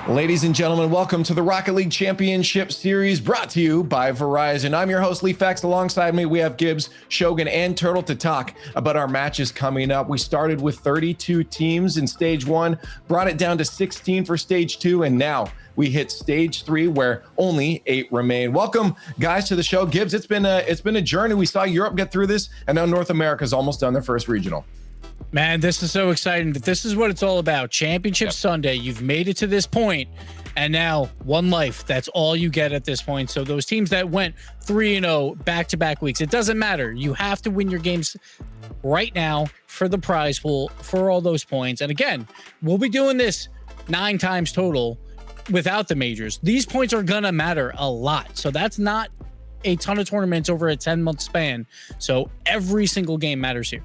Ladies and gentlemen, welcome to the Rocket League Championship Series brought to you by Verizon. I'm your host, Leafax. Alongside me, we have Gibbs, Shogun, and Turtle to talk about our matches coming up. We started with 32 teams in Stage 1, brought it down to 16 for Stage 2, and now we hit Stage 3 where only 8 remain. Welcome, guys, to the show. Gibbs, it's been a journey. We saw Europe get through this, and now North America's almost done their first regional. Man, this is so exciting. This is what it's all about. Championship Sunday. You've made it to this point, and now one life. That's all you get at this point. So those teams that went 3-0 back-to-back weeks, it doesn't matter. You have to win your games right now for the prize pool, for all those points. And again, we'll be doing this 9 times total without the majors. These points are going to matter a lot. So that's not a ton of tournaments over a 10-month span. So every single game matters here.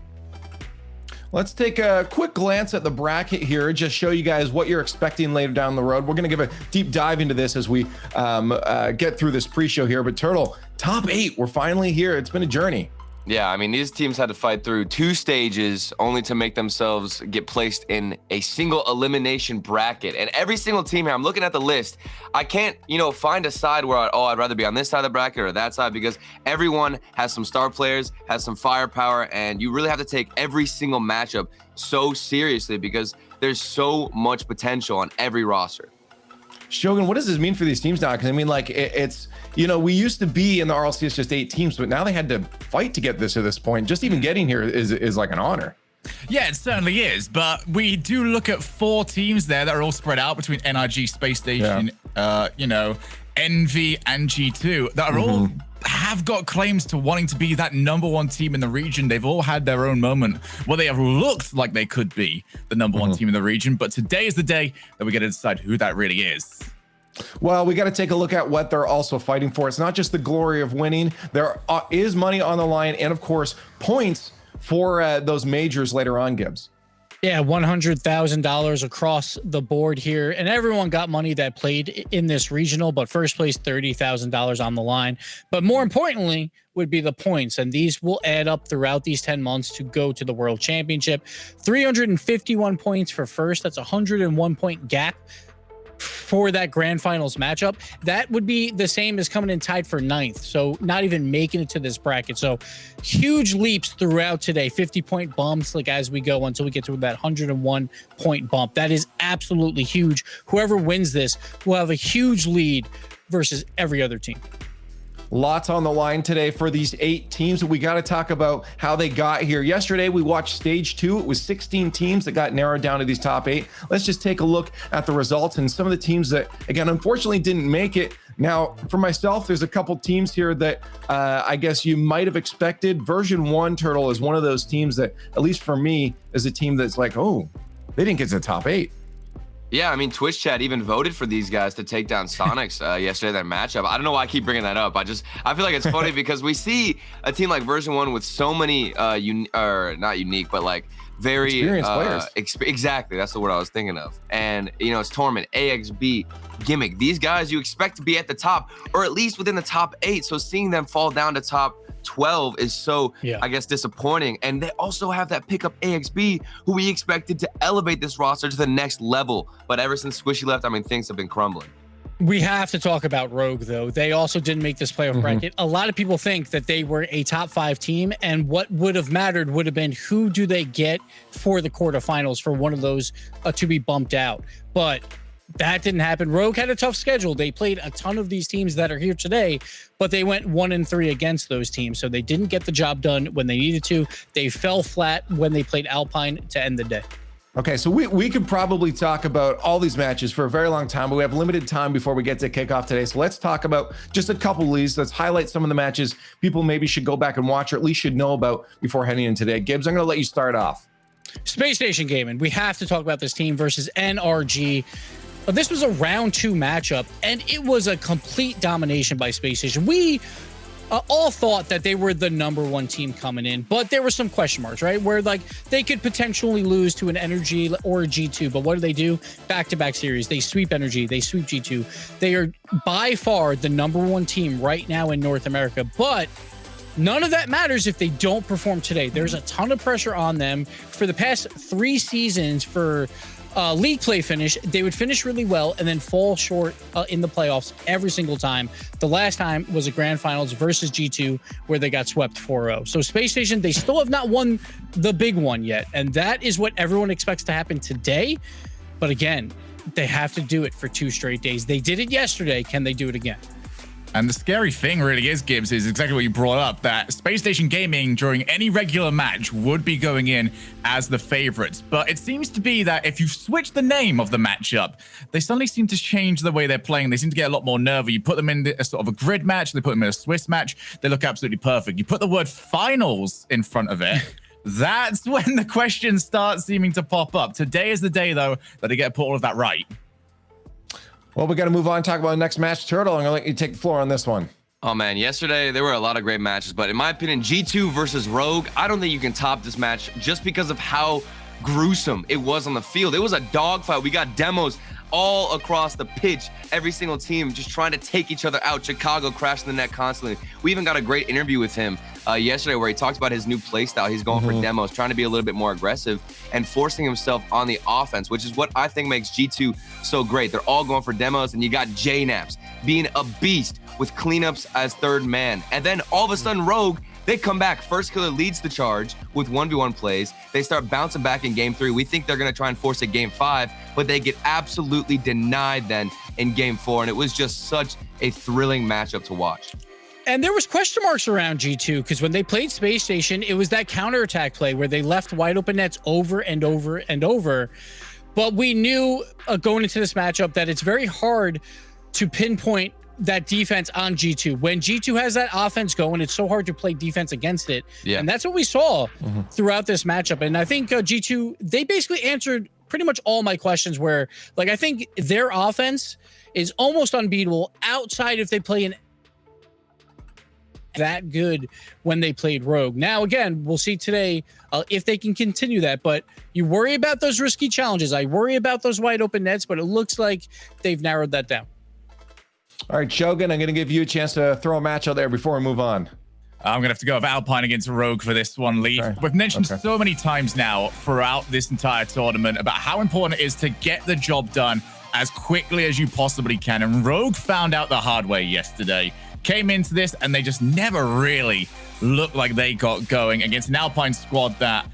Let's take a quick glance at the bracket here, just show you guys what you're expecting later down the road. We're going to give a deep dive into this as we get through this pre-show here. But Turtle, top 8, we're finally here. It's been a journey. Yeah, I mean, these teams had to fight through 2 stages only to make themselves get placed in a single elimination bracket. And every single team here, I'm looking at the list, I can't, find a side where, I'd rather be on this side of the bracket or that side, because everyone has some star players, has some firepower, and you really have to take every single matchup so seriously because there's so much potential on every roster. Shogun, what does this mean for these teams now? Because I mean, like, it's, we used to be in the RLCS just 8 teams, but now they had to fight to get this to this point. Just even getting here is like an honor. Yeah, it certainly is. But we do look at 4 teams there that are all spread out between NRG, Space Station, Envy, and G2 that are all have got claims to wanting to be that #1 team in the region. They've all had their own moment where they have looked like they could be the #1 team in the region. But today is the day that we get to decide who that really is. Well, we got to take a look at what they're also fighting for. It's not just the glory of winning. There is money on the line and, of course, points for those majors later on, Gibbs. Yeah, $100,000 across the board here. And everyone got money that played in this regional, but first place, $30,000 on the line. But more importantly would be the points. And these will add up throughout these 10 months to go to the World Championship. 351 points for first. That's a 101 point gap for that grand finals matchup. That would be the same as coming in tied for 9th. So not even making it to this bracket. So huge leaps throughout today, 50 point bumps like as we go until we get to that 101 point bump. That is absolutely huge. Whoever wins this will have a huge lead versus every other team. Lots on the line today for these 8 teams, but we got to talk about how they got here. Yesterday, we watched stage 2. It was 16 teams that got narrowed down to these top 8. Let's just take a look at the results and some of the teams that, again, unfortunately didn't make it. Now, for myself, there's a couple teams here that I guess you might have expected. Version 1 Turtle is one of those teams that, at least for me, is a team that's like, oh, they didn't get to the top 8. Yeah, I mean, Twitch chat even voted for these guys to take down Sonics yesterday, that matchup. I don't know why I keep bringing that up. I feel like it's funny because we see a team like Version 1 with so many, not unique, but like very experienced players. Exactly, that's the word I was thinking of. And, it's Torment, AXB, Gimmick. These guys you expect to be at the top, or at least within the top 8. So seeing them fall down to top 12 is so, I guess, disappointing. And they also have that pickup AXB, who we expected to elevate this roster to the next level. But ever since Squishy left, I mean, things have been crumbling. We have to talk about Rogue, though. They also didn't make this playoff bracket. A lot of people think that they were a top 5 team, and what would have mattered would have been who do they get for the quarterfinals for one of those to be bumped out. But that didn't happen. Rogue had a tough schedule. They played a ton of these teams that are here today, but they went 1-3 against those teams. So they didn't get the job done when they needed to. They fell flat when they played Alpine to end the day. Okay, so we could probably talk about all these matches for a very long time, but we have limited time before we get to kickoff today. So let's talk about just a couple of these. Let's highlight some of the matches people maybe should go back and watch, or at least should know about before heading in today. Gibbs, I'm going to let you start off. Space Station Gaming. We have to talk about this team versus NRG. This was a round 2 matchup, and it was a complete domination by Space Station. We all thought that they were the #1 team coming in, but there were some question marks, right? Where like they could potentially lose to an Energy or a G2, but what do? Back-to-back series. They sweep Energy, they sweep G2. They are by far the #1 team right now in North America, but none of that matters if they don't perform today. There's a ton of pressure on them. For the past 3 seasons for league play finish, they would finish really well and then fall short in the playoffs every single time. The last time was a grand finals versus G2 where they got swept 4-0. So Space Station, they still have not won the big one yet. And that is what everyone expects to happen today. But again, they have to do it for 2 straight days. They did it yesterday. Can they do it again? And the scary thing really is, Gibbs, is exactly what you brought up, that Space Station Gaming during any regular match would be going in as the favorites. But it seems to be that if you switch the name of the matchup, they suddenly seem to change the way they're playing. They seem to get a lot more nervy. You put them in a sort of a grid match, they put them in a Swiss match, they look absolutely perfect. You put the word finals in front of it, that's when the questions start seeming to pop up. Today is the day, though, that they get to put all of that right. Well, we got to move on and talk about the next match. Turtle, I'm going to let you take the floor on this one. Oh man, yesterday there were a lot of great matches, but in my opinion, G2 versus Rogue, I don't think you can top this match just because of how gruesome it was on the field. It was a dogfight. We got demos all across the pitch, every single team just trying to take each other out. Chicago crashing the net constantly. We even got a great interview with him yesterday where he talked about his new play style. He's going for demos, trying to be a little bit more aggressive and forcing himself on the offense, which is what I think makes G2 so great. They're all going for demos, and you got JNaps being a beast with cleanups as third man. And then all of a sudden, Rogue, they come back. First Killer leads the charge with 1v1 plays. They start bouncing back in game 3. We think they're going to try and force a game 5, but they get absolutely denied then in game 4. And it was just such a thrilling matchup to watch. And there was question marks around G2 because when they played Space Station, it was that counterattack play where they left wide open nets over and over and over. But we knew going into this matchup that it's very hard to pinpoint that defense on G2. When G2 has that offense going, it's so hard to play defense against it. Yeah. And that's what we saw throughout this matchup. And I think G2, they basically answered pretty much all my questions where, like, I think their offense is almost unbeatable outside if they play an that good when they played Rogue. Now, again, we'll see today if they can continue that, but you worry about those risky challenges. I worry about those wide open nets, but it looks like they've narrowed that down. All right, Shogun, I'm going to give you a chance to throw a match out there before we move on. I'm going to have to go with Alpine against Rogue for this one, Lee. Okay. We've mentioned so many times now throughout this entire tournament about how important it is to get the job done as quickly as you possibly can. And Rogue found out the hard way yesterday. Came into this and they just never really looked like they got going against an Alpine squad that,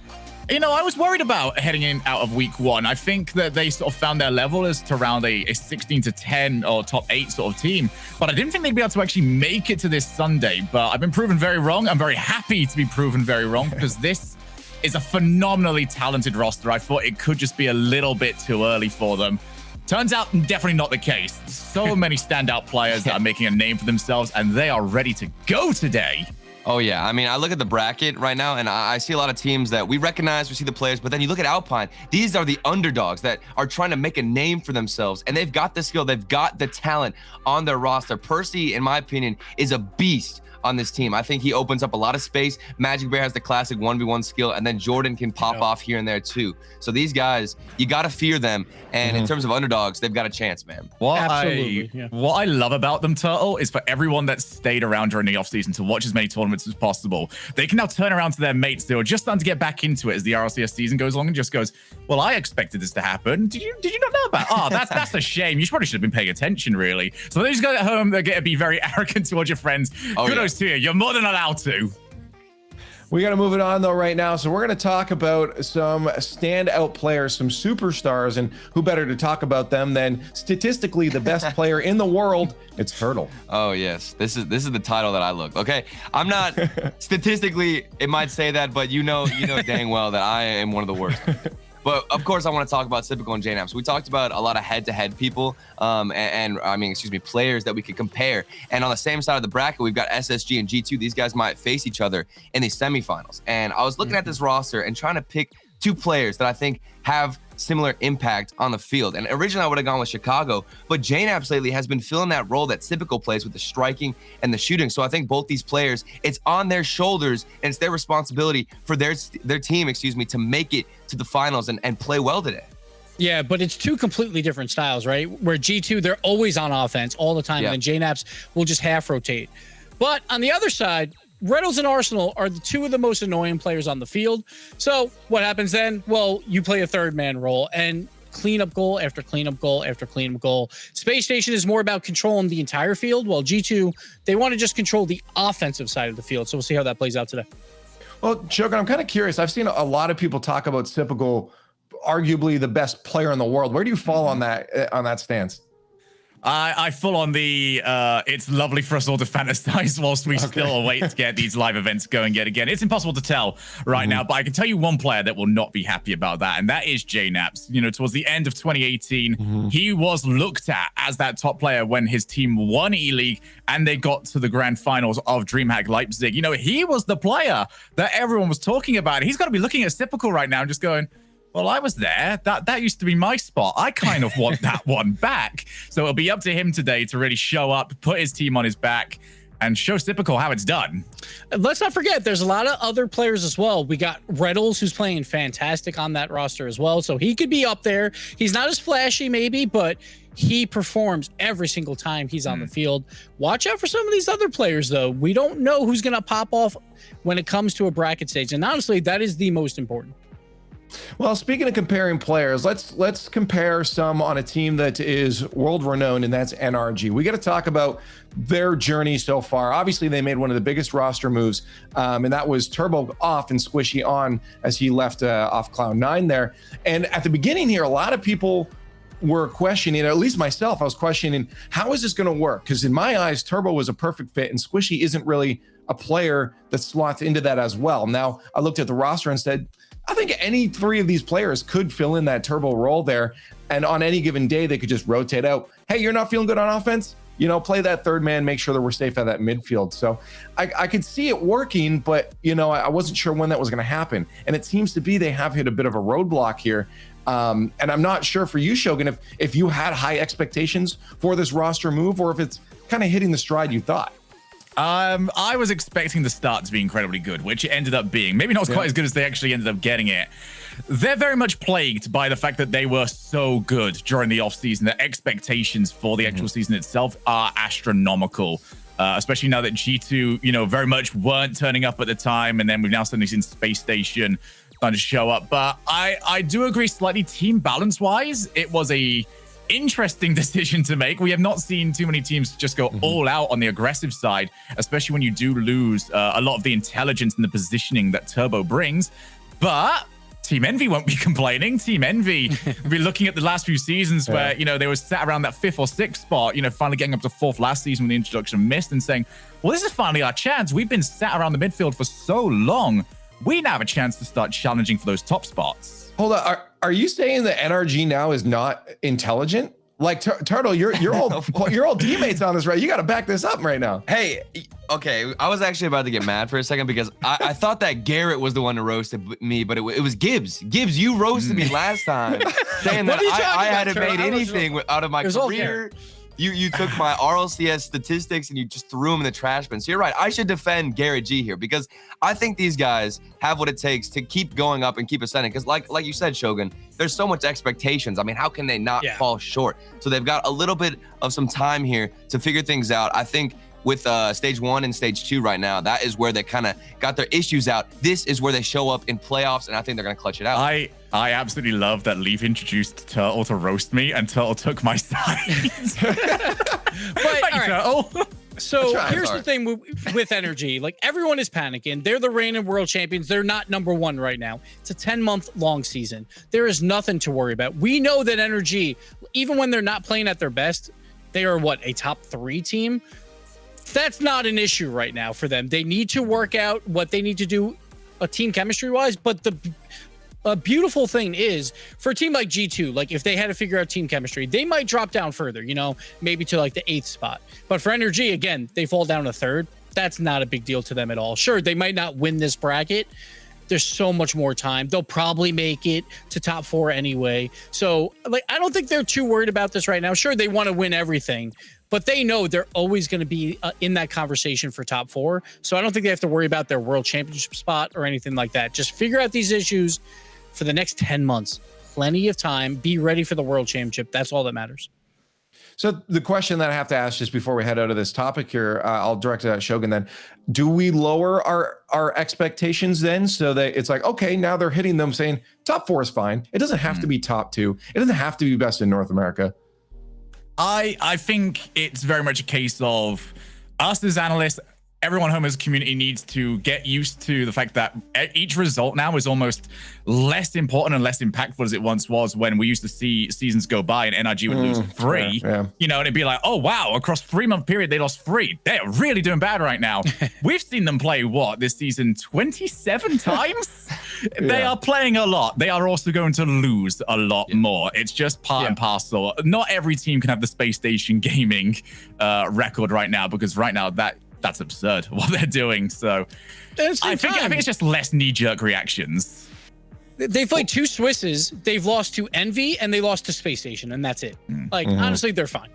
you know, I was worried about heading in out of week 1. I think that they sort of found their level as to around a 16 to 10 or top 8 sort of team. But I didn't think they'd be able to actually make it to this Sunday. But I've been proven very wrong. I'm very happy to be proven very wrong because this is a phenomenally talented roster. I thought it could just be a little bit too early for them. Turns out definitely not the case. So many standout players that are making a name for themselves and they are ready to go today. Oh, yeah. I mean, I look at the bracket right now, and I see a lot of teams that we recognize, we see the players, but then you look at Alpine. These are the underdogs that are trying to make a name for themselves, and they've got the skill, they've got the talent on their roster. Percy, in my opinion, is a beast on this team. I think he opens up a lot of space. Magic Bear has the classic 1v1 skill, and then Jordan can pop off here and there too. So these guys, you got to fear them. And in terms of underdogs, they've got a chance, man. What I love about them, Turtle, is for everyone that stayed around during the offseason to watch as many tournaments as possible, they can now turn around to their mates who are just starting to get back into it as the RLCS season goes along and just goes, well, I expected this to happen. Did you not know about it? Oh, that's a shame. You probably should have been paying attention, really. So those guys at home, they're going to be very arrogant towards your friends. Kudos to you. You're more than allowed to. We got to move it on, though, right now. So we're going to talk about some standout players, some superstars, and who better to talk about them than statistically the best player in the world? It's Turtle. Oh, yes. This is the title that I look. Okay, I'm not statistically, it might say that, but you know dang well that I am one of the worst. But of course, I want to talk about Sypical and JNaps. We talked about a lot of head-to-head people, players that we could compare. And on the same side of the bracket, we've got SSG and G2. These guys might face each other in the semifinals. And I was looking at this roster and trying to pick 2 players that I think have similar impact on the field. And originally I would have gone with Chicago, but JNaps lately has been filling that role that Sypical plays with the striking and the shooting. So I think both these players, it's on their shoulders and it's their responsibility for their team, to make it to the finals and play well today. Yeah, but it's 2 completely different styles, right? Where G2, they're always on offense all the time, and then JNaps will just half rotate. But on the other side, Reynolds and Arsenal are the 2 of the most annoying players on the field. So what happens then? Well, you play a third man role and cleanup goal after cleanup goal after cleanup goal. Space Station is more about controlling the entire field, while G2, they want to just control the offensive side of the field. So we'll see how that plays out today. Well, Shogun, I'm kind of curious. I've seen a lot of people talk about Sypical, arguably the best player in the world. Where do you fall on that stance? I full on the it's lovely for us all to fantasize whilst we still await to get these live events going yet again. It's impossible to tell right now, but I can tell you one player that will not be happy about that, and that is JNaps. You know, towards the end of 2018, he was looked at as that top player when his team won E-League and they got to the grand finals of DreamHack Leipzig. You know, he was the player that everyone was talking about. He's got to be looking at Sypical right now and just going, well, I was there. That used to be my spot. I kind of want that one back. So it'll be up to him today to really show up, put his team on his back, and show Typical how it's done. Let's not forget, there's a lot of other players as well. We got Reddles, who's playing fantastic on that roster as well, so he could be up there. He's not as flashy maybe, but he performs every single time he's on the field. Watch out for some of these other players, though. We don't know who's going to pop off when it comes to a bracket stage, and honestly, that is the most important. Well, speaking of comparing players, let's compare some on a team that is world renowned, and that's NRG. We got to talk about their journey so far. Obviously, they made one of the biggest roster moves, and that was Turbo off and Squishy on as he left off Cloud9 there. And at the beginning here, a lot of people were questioning, at least myself, I was questioning, how is this going to work? Because in my eyes, Turbo was a perfect fit, and Squishy isn't really a player that slots into that as well. Now, I looked at the roster and said, I think any three of these players could fill in that Turbo role there. And on any given day, they could just rotate out. Hey, you're not feeling good on offense? You know, play that third man, make sure that we're safe at that midfield. So I could see it working, but, you know, I wasn't sure when that was going to happen. And it seems to be they have hit a bit of a roadblock here. And I'm not sure for you, Shogun, if you had high expectations for this roster move or if it's kind of hitting the stride you thought. I was expecting the start to be incredibly good, which it ended up being. Maybe not quite as good as they actually ended up getting it. They're very much plagued by the fact that they were so good during the offseason. The expectations for the actual season itself are astronomical, especially now that G2, you know, very much weren't turning up at the time. And then we've now suddenly seen Space Station starting to show up. But I do agree slightly team balance wise, it was a interesting decision to make. We have not seen too many teams just go all out on the aggressive side, especially when you do lose a lot of the intelligence and the positioning that Turbo brings. But Team Envy won't be complaining. Team Envy will be looking at the last few seasons where, you know, they were sat around that 5th or 6th spot, you know, finally getting up to 4th last season with the introduction of Mist and saying, well, this is finally our chance. We've been sat around the midfield for so long. We now have a chance to start challenging for those top spots. Hold on. Are you saying that NRG now is not intelligent? Like Turtle, you're all teammates on this, right? You got to back this up right now. Hey, okay, I was actually about to get mad for a second because I thought that Garrett was the one who roasted me, but it was Gibbs. Gibbs, you roasted me last time, saying that I hadn't made anything out of my career. You took my RLCS statistics and you just threw them in the trash bin. So you're right. I should defend Garrett G here because I think these guys have what it takes to keep going up and keep ascending. Because like you said, Shogun, there's so much expectations. I mean, how can they not fall short? So they've got a little bit of some time here to figure things out. I think with stage 1 and stage 2 right now, that is where they kind of got their issues out. This is where they show up in playoffs, and I think they're going to clutch it out. I absolutely love that Leaf introduced Turtle to roast me, and Turtle took my side. Thank you, Turtle. So here's the thing with Energy. Like, everyone is panicking. They're the reigning world champions. They're not #1 right now. It's a 10-month long season. There is nothing to worry about. We know that Energy, even when they're not playing at their best, they are what, a top 3 team? That's not an issue right now for them. They need to work out what they need to do team chemistry wise, but a beautiful thing is for a team like G2, like if they had to figure out team chemistry, they might drop down further, you know, maybe to like the 8th spot. But for Energy, again, they fall down to 3rd. That's not a big deal to them at all. Sure, they might not win this bracket. There's so much more time. They'll probably make it to top 4 anyway. So like, I don't think they're too worried about this right now. Sure, they want to win everything, but they know they're always going to be in that conversation for top 4. So I don't think they have to worry about their world championship spot or anything like that. Just figure out these issues for the next 10 months. Plenty of time. Be ready for the world championship. That's all that matters. So the question that I have to ask just before we head out of this topic here, I'll direct it at Shogun then. Do we lower our expectations then so that it's like, okay, now they're hitting them saying top 4 is fine. It doesn't have to be top 2. It doesn't have to be best in North America. I think it's very much a case of us as analysts, everyone home as a community needs to get used to the fact that each result now is almost less important and less impactful as it once was when we used to see seasons go by and NRG would lose 3, you know, and it'd be like, oh, wow, across 3-month period, they lost 3. They're really doing bad right now. We've seen them play, what, this season 27 times? They are playing a lot. They are also going to lose a lot more. It's just part and parcel. Not every team can have the Space Station gaming record right now, because right now that's absurd what they're doing. So I think it's just less knee-jerk reactions. They've played 2 Swisses. They've lost to Envy and they lost to Space Station, and that's it. Like, honestly, they're fine.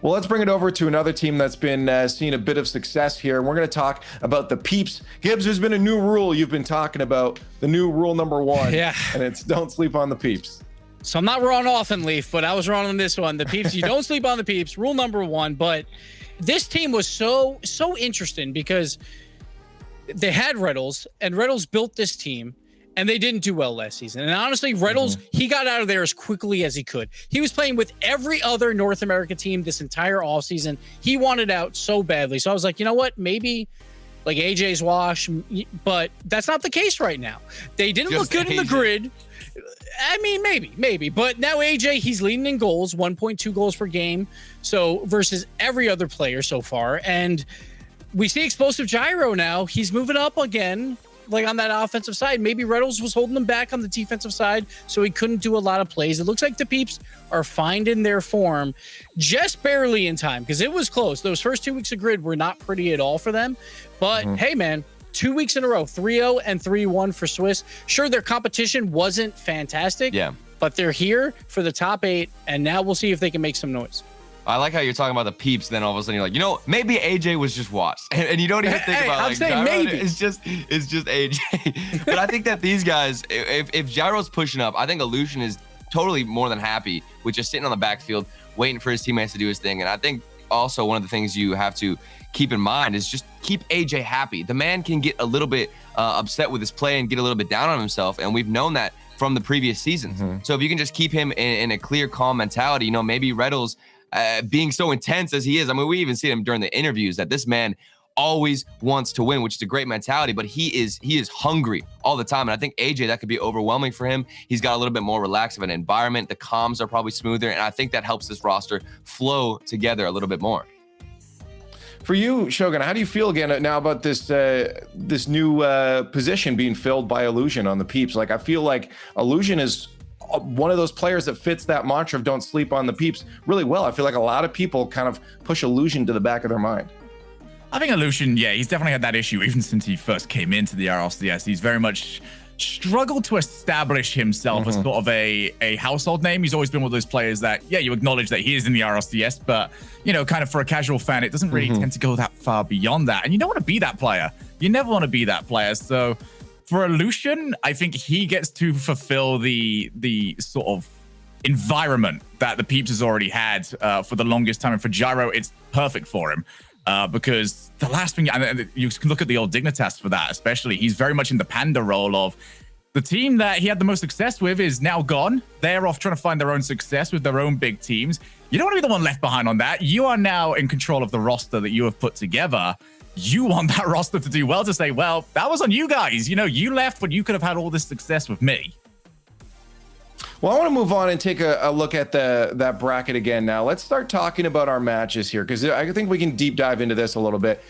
Well, let's bring it over to another team that's been seeing a bit of success here. And we're going to talk about the Peeps. Gibbs, there's been a new rule you've been talking about, the new rule number 1. Yeah. And it's don't sleep on the Peeps. So I'm not wrong often, Leaf, but I was wrong on this one. The Peeps, you don't sleep on the Peeps, rule number 1. But this team was so interesting because they had Riddles, and Riddles built this team. And they didn't do well last season. And honestly, Riddles, he got out of there as quickly as he could. He was playing with every other North America team this entire offseason. He wanted out so badly. So I was like, you know what? Maybe like AJ's wash, but that's not the case right now. They didn't look good in the grid. I mean, maybe. But now AJ, he's leading in goals, 1.2 goals per game. So versus every other player so far. And we see explosive Gyro now. He's moving up again. Like on that offensive side, maybe Riddles was holding them back on the defensive side, so he couldn't do a lot of plays. It looks like the Peeps are finding their form just barely in time because it was close. Those first 2 weeks of grid were not pretty at all for them. But hey, man, 2 weeks in a row, 3-0 and 3-1 for Swiss. Sure, their competition wasn't fantastic, but they're here for the top 8, and now we'll see if they can make some noise. I like how you're talking about the Peeps, then all of a sudden you're like, you know, maybe AJ was just watched, and you don't even think about like saying Gyro, maybe. it's just AJ. But I think that these guys, if Gyro's pushing up, I think Illusion is totally more than happy with just sitting on the backfield, waiting for his teammates to do his thing. And I think also one of the things you have to keep in mind is just keep AJ happy. The man can get a little bit upset with his play and get a little bit down on himself, and we've known that from the previous seasons. So if you can just keep him in a clear, calm mentality, you know, maybe Riddles being so intense as he is. I mean, we even see him during the interviews that this man always wants to win, which is a great mentality, but he is hungry all the time. And I think AJ, that could be overwhelming for him. He's got a little bit more relaxed of an environment. The comms are probably smoother. And I think that helps this roster flow together a little bit more. For you, Shogun, how do you feel again now about this this new position being filled by Illusion on the Peeps? Like, I feel like Illusion is one of those players that fits that mantra of don't sleep on the Peeps really well. I feel like a lot of people kind of push Illusion to the back of their mind. I think Illusion, he's definitely had that issue even since he first came into the RLCS. He's very much struggled to establish himself as sort of a household name. He's always been one of those players that, you acknowledge that he is in the RLCS, but, you know, kind of for a casual fan, it doesn't really tend to go that far beyond that. And you don't want to be that player. You never want to be that player. So for Illusion, I think he gets to fulfill the sort of environment that the Peeps has already had for the longest time. And for Gyro, it's perfect for him because the last thing, and you can look at the old Dignitas for that, especially, he's very much in the panda role of the team that he had the most success with is now gone. They're off trying to find their own success with their own big teams. You don't want to be the one left behind on that. You are now in control of the roster that you have put together. You want that roster to do well, to say, well, that was on you guys. You know, you left when you could have had all this success with me. Well, I want to move on and take a look at that bracket again now. Let's start talking about our matches here, because I think we can deep dive into this a little bit.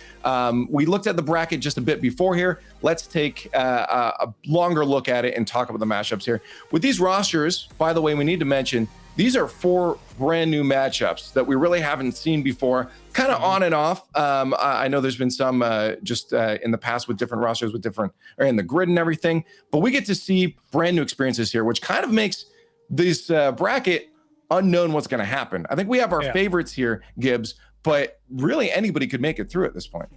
We looked at the bracket just a bit before here. Let's take a longer look at it and talk about the matchups here. With these rosters, by the way, we need to mention, these are 4 brand new matchups that we really haven't seen before, kind of on and off. I know there's been some just in the past with different rosters with different, or in the grid and everything, but we get to see brand new experiences here, which kind of makes this bracket unknown what's going to happen. I think we have our favorites here, Gibbs, but really anybody could make it through at this point.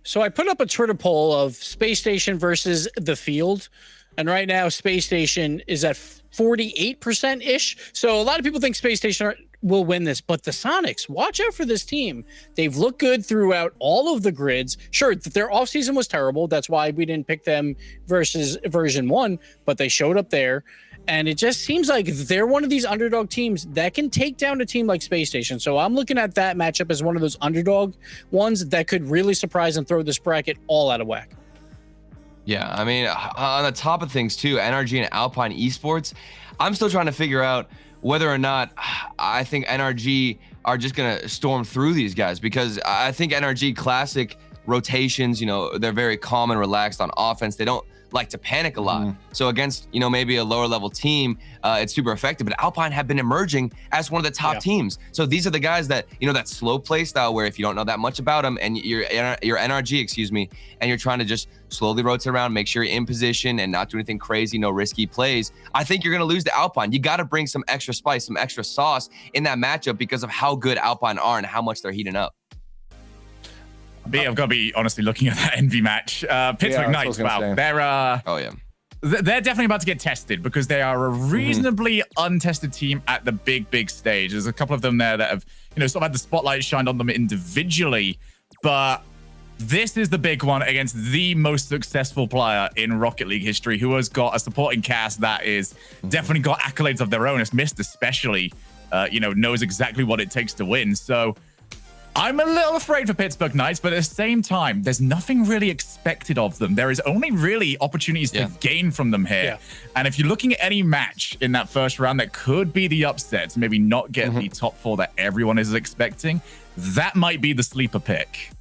So I put up a Twitter poll of Space Station versus the field. And right now, Space Station is at 48%-ish. So a lot of people think Space Station will win this. But the Sonics, watch out for this team. They've looked good throughout all of the grids. Sure, their offseason was terrible. That's why we didn't pick them versus version 1. But they showed up there. And it just seems like they're one of these underdog teams that can take down a team like Space Station. So I'm looking at that matchup as one of those underdog ones that could really surprise and throw this bracket all out of whack. Yeah, I mean, on the top of things too, NRG and Alpine Esports, I'm still trying to figure out whether or not I think NRG are just going to storm through these guys, because I think NRG Classic rotations. You know, they're very calm and relaxed on offense. They don't like to panic a lot. So against, you know, maybe a lower level team, it's super effective. But Alpine have been emerging as one of the top teams. So these are the guys that, you know, that slow play style where if you don't know that much about them and your NRG, excuse me, and you're trying to just slowly rotate around, make sure you're in position and not do anything crazy, no risky plays, I think you're going to lose to Alpine. You got to bring some extra spice, some extra sauce in that matchup because of how good Alpine are and how much they're heating up. I've got to be honestly looking at that Envy match. Pittsburgh Knights, wow, they're definitely about to get tested because they are a reasonably untested team at the big stage. There's a couple of them there that have, you know, sort of had the spotlight shined on them individually, but this is the big one against the most successful player in Rocket League history, who has got a supporting cast that is definitely got accolades of their own. As Mist especially, you know, knows exactly what it takes to win. So I'm a little afraid for Pittsburgh Knights, but at the same time, there's nothing really expected of them. There is only really opportunities to gain from them here. And if you're looking at any match in that first round that could be the upset, maybe not get the top 4 that everyone is expecting, that might be the sleeper pick.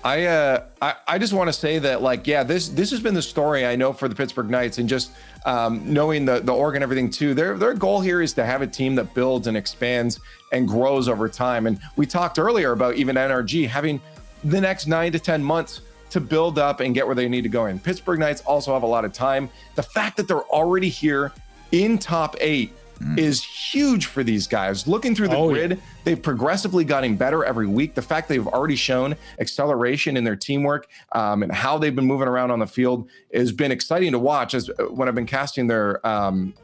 I just want to say that, like, yeah, this has been the story I know for the Pittsburgh Knights, and just knowing the org and everything too. Their goal here is to have a team that builds and expands and grows over time. And we talked earlier about even NRG having the next 9 to 10 months to build up and get where they need to go in. Pittsburgh Knights also have a lot of time. The fact that they're already here in top 8 is huge for these guys. Looking through the grid, they've progressively gotten better every week. The fact they've already shown acceleration in their teamwork and how they've been moving around on the field has been exciting to watch as when I've been casting their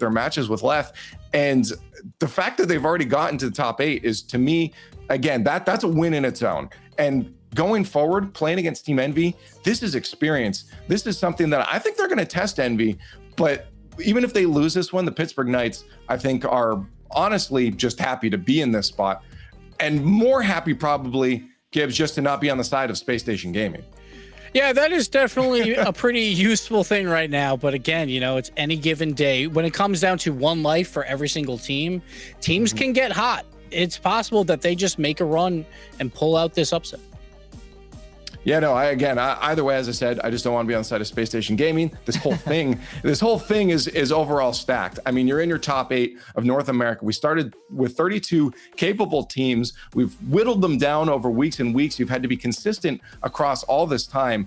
matches with Leth. And the fact that they've already gotten to the top 8 is, to me, again, that's a win in its own. And going forward, playing against Team Envy, this is experience. This is something that I think they're going to test Envy, but even if they lose this one, the Pittsburgh Knights, I think, are honestly just happy to be in this spot, and more happy probably, Gibbs, just to not be on the side of Space Station Gaming. Yeah, that is definitely a pretty useful thing right now. But again, you know, it's any given day. When it comes down to one life for every single team, teams can get hot. It's possible that they just make a run and pull out this upset. Yeah, no, either way, as I said, I just don't want to be on the side of Space Station Gaming. This whole thing, is overall stacked. I mean, you're in your top 8 of North America. We started with 32 capable teams. We've whittled them down over weeks and weeks. You've had to be consistent across all this time.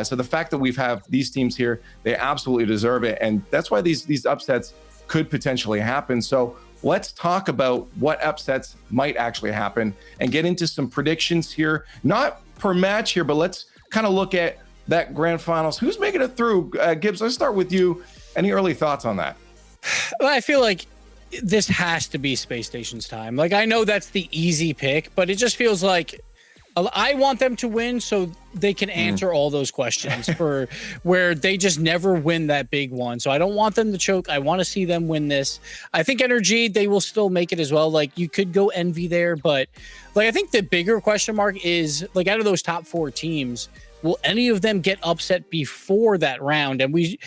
So the fact that we've have these teams here, they absolutely deserve it. And that's why these upsets could potentially happen. So let's talk about what upsets might actually happen and get into some predictions here. Not per match here, but let's kind of look at that grand finals. Who's making it through? Gibbs, let's start with you. Any early thoughts on that? Well, I feel like this has to be Space Station's time. Like, I know that's the easy pick, but it just feels like I want them to win so they can answer all those questions for where they just never win that big one. So I don't want them to choke. I want to see them win this. I think NRG, they will still make it as well. Like, you could go Envy there, but like, I think the bigger question mark is, like, out of those top 4 teams, will any of them get upset before that round? And we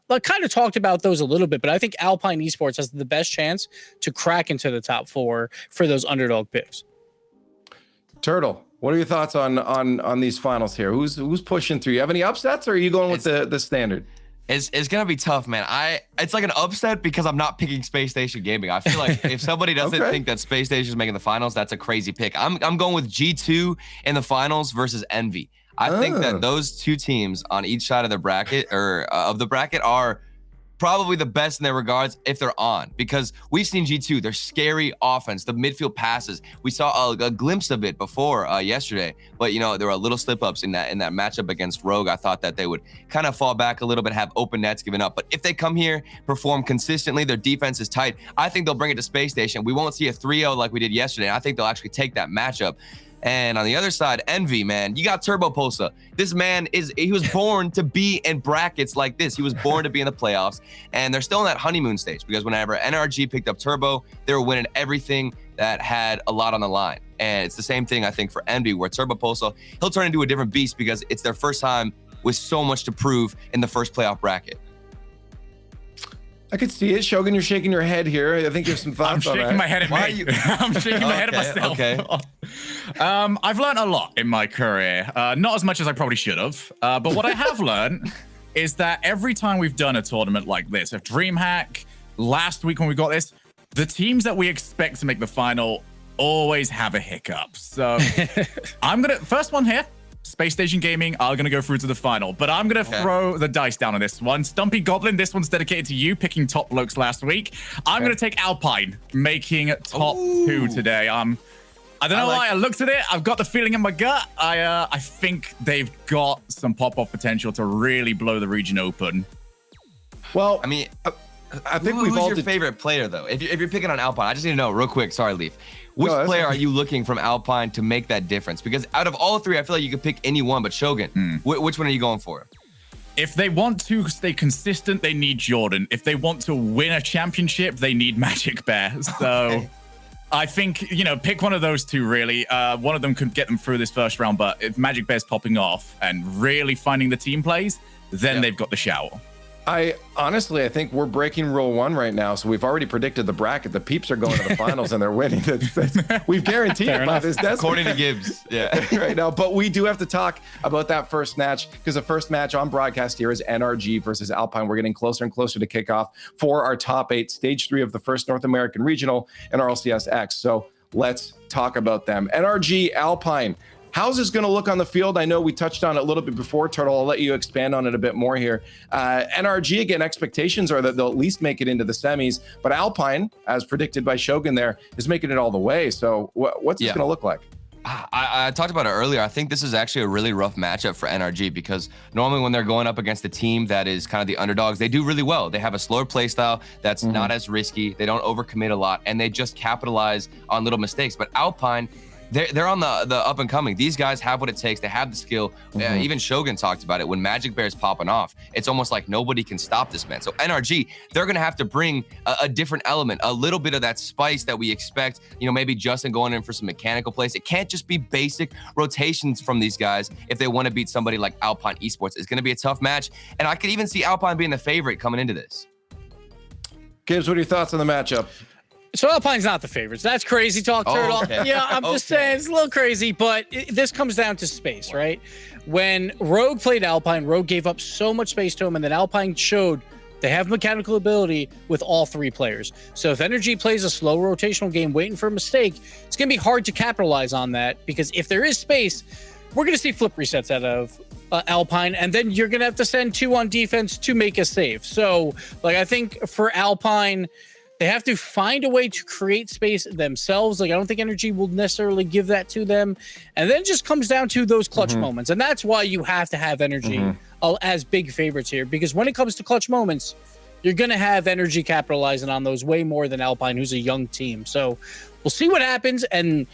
kind of talked about those a little bit, but I think Alpine Esports has the best chance to crack into the top 4 for those underdog picks. Turtle, what are your thoughts on these finals here? Who's pushing through? You have any upsets, or are you going with the standard? It's gonna be tough, man. It's like an upset because I'm not picking Space Station Gaming. I feel like if somebody doesn't think that Space Station is making the finals, that's a crazy pick. I'm going with G2 in the finals versus Envy. I think that those two teams on each side of the bracket of the bracket are probably the best in their regards if they're on, because we've seen G2, their scary offense, the midfield passes. We saw a glimpse of it before yesterday, but you know, there were little slip-ups in that matchup against Rogue. I thought that they would kind of fall back a little bit, have open nets given up. But if they come here, perform consistently, their defense is tight, I think they'll bring it to Space Station. We won't see a 3-0 like we did yesterday. I think they'll actually take that matchup. And on the other side, Envy, man, you got Turbo Pulsa. This man he was born to be in brackets like this. He was born to be in the playoffs, and they're still in that honeymoon stage, because whenever NRG picked up Turbo, they were winning everything that had a lot on the line. And it's the same thing, I think, for Envy, where Turbo Pulsa, he'll turn into a different beast because it's their first time with so much to prove in the first playoff bracket. I could see it. Shogun, you're shaking your head here. I think you have some thoughts on that. I'm shaking my head at Why me. are you- I'm shaking my head at myself. Okay. I've learned a lot in my career. Not as much as I probably should have. But what I have learned is that every time we've done a tournament like this, a DreamHack, last week when we got this, the teams that we expect to make the final always have a hiccup. So I'm going to, first one here, Space Station Gaming are going to go through to the final, but I'm going to throw the dice down on this one. Stumpy Goblin, this one's dedicated to you, picking top blokes last week. I'm going to take Alpine, making top 2 today. I don't know why I looked at it. I've got the feeling in my gut. I think they've got some pop-off potential to really blow the region open. Well, I mean, I think who's your favorite player, though? If you're picking on Alpine, I just need to know real quick. Sorry, Leaf. Which player are you looking from Alpine to make that difference? Because out of all three, I feel like you could pick any one, but Shogun, which one are you going for? If they want to stay consistent, they need Jordan. If they want to win a championship, they need Magic Bear. So I think, pick one of those two, really. One of them could get them through this first round, but if Magic Bear's popping off and really finding the team plays, then they've got the shout. I think we're breaking rule 1 right now. So we've already predicted the bracket. The Peeps are going to the finals and they're winning. We've guaranteed it by this desk. According to Gibbs, right now. But we do have to talk about that first match, because the first match on broadcast here is NRG versus Alpine. We're getting closer and closer to kickoff for our top 8, stage 3 of the first North American Regional and RLCS X. So let's talk about them. NRG, Alpine. How's this going to look on the field? I know we touched on it a little bit before, Turtle. I'll let you expand on it a bit more here. NRG, again, expectations are that they'll at least make it into the semis, but Alpine, as predicted by Shogun there, is making it all the way. So what's this going to look like? I talked about it earlier. I think this is actually a really rough matchup for NRG, because normally when they're going up against a team that is kind of the underdogs, they do really well. They have a slower play style that's not as risky. They don't overcommit a lot, and they just capitalize on little mistakes. But Alpine, they're on the up and coming. These guys have what it takes. They have the skill. Even Shogun talked about it. When Magic Bear's popping off, it's almost like nobody can stop this man. So NRG, they're going to have to bring a different element, a little bit of that spice that we expect. Maybe Justin going in for some mechanical plays. It can't just be basic rotations from these guys if they want to beat somebody like Alpine Esports. It's going to be a tough match, and I could even see Alpine being the favorite coming into this. Gibbs, what are your thoughts on the matchup? So Alpine's not the favorites. That's crazy talk, Turtle. Okay. Yeah, I'm just saying it's a little crazy, but this comes down to space, right? When Rogue played Alpine, Rogue gave up so much space to him, and then Alpine showed they have mechanical ability with all 3 players. So if NRG plays a slow rotational game waiting for a mistake, it's going to be hard to capitalize on that, because if there is space, we're going to see flip resets out of Alpine, and then you're going to have to send 2 on defense to make a save. So, I think for Alpine, they have to find a way to create space themselves. I don't think NRG will necessarily give that to them. And then it just comes down to those clutch moments. And that's why you have to have NRG as big favorites here, because when it comes to clutch moments, you're going to have NRG capitalizing on those way more than Alpine, who's a young team. So we'll see what happens. And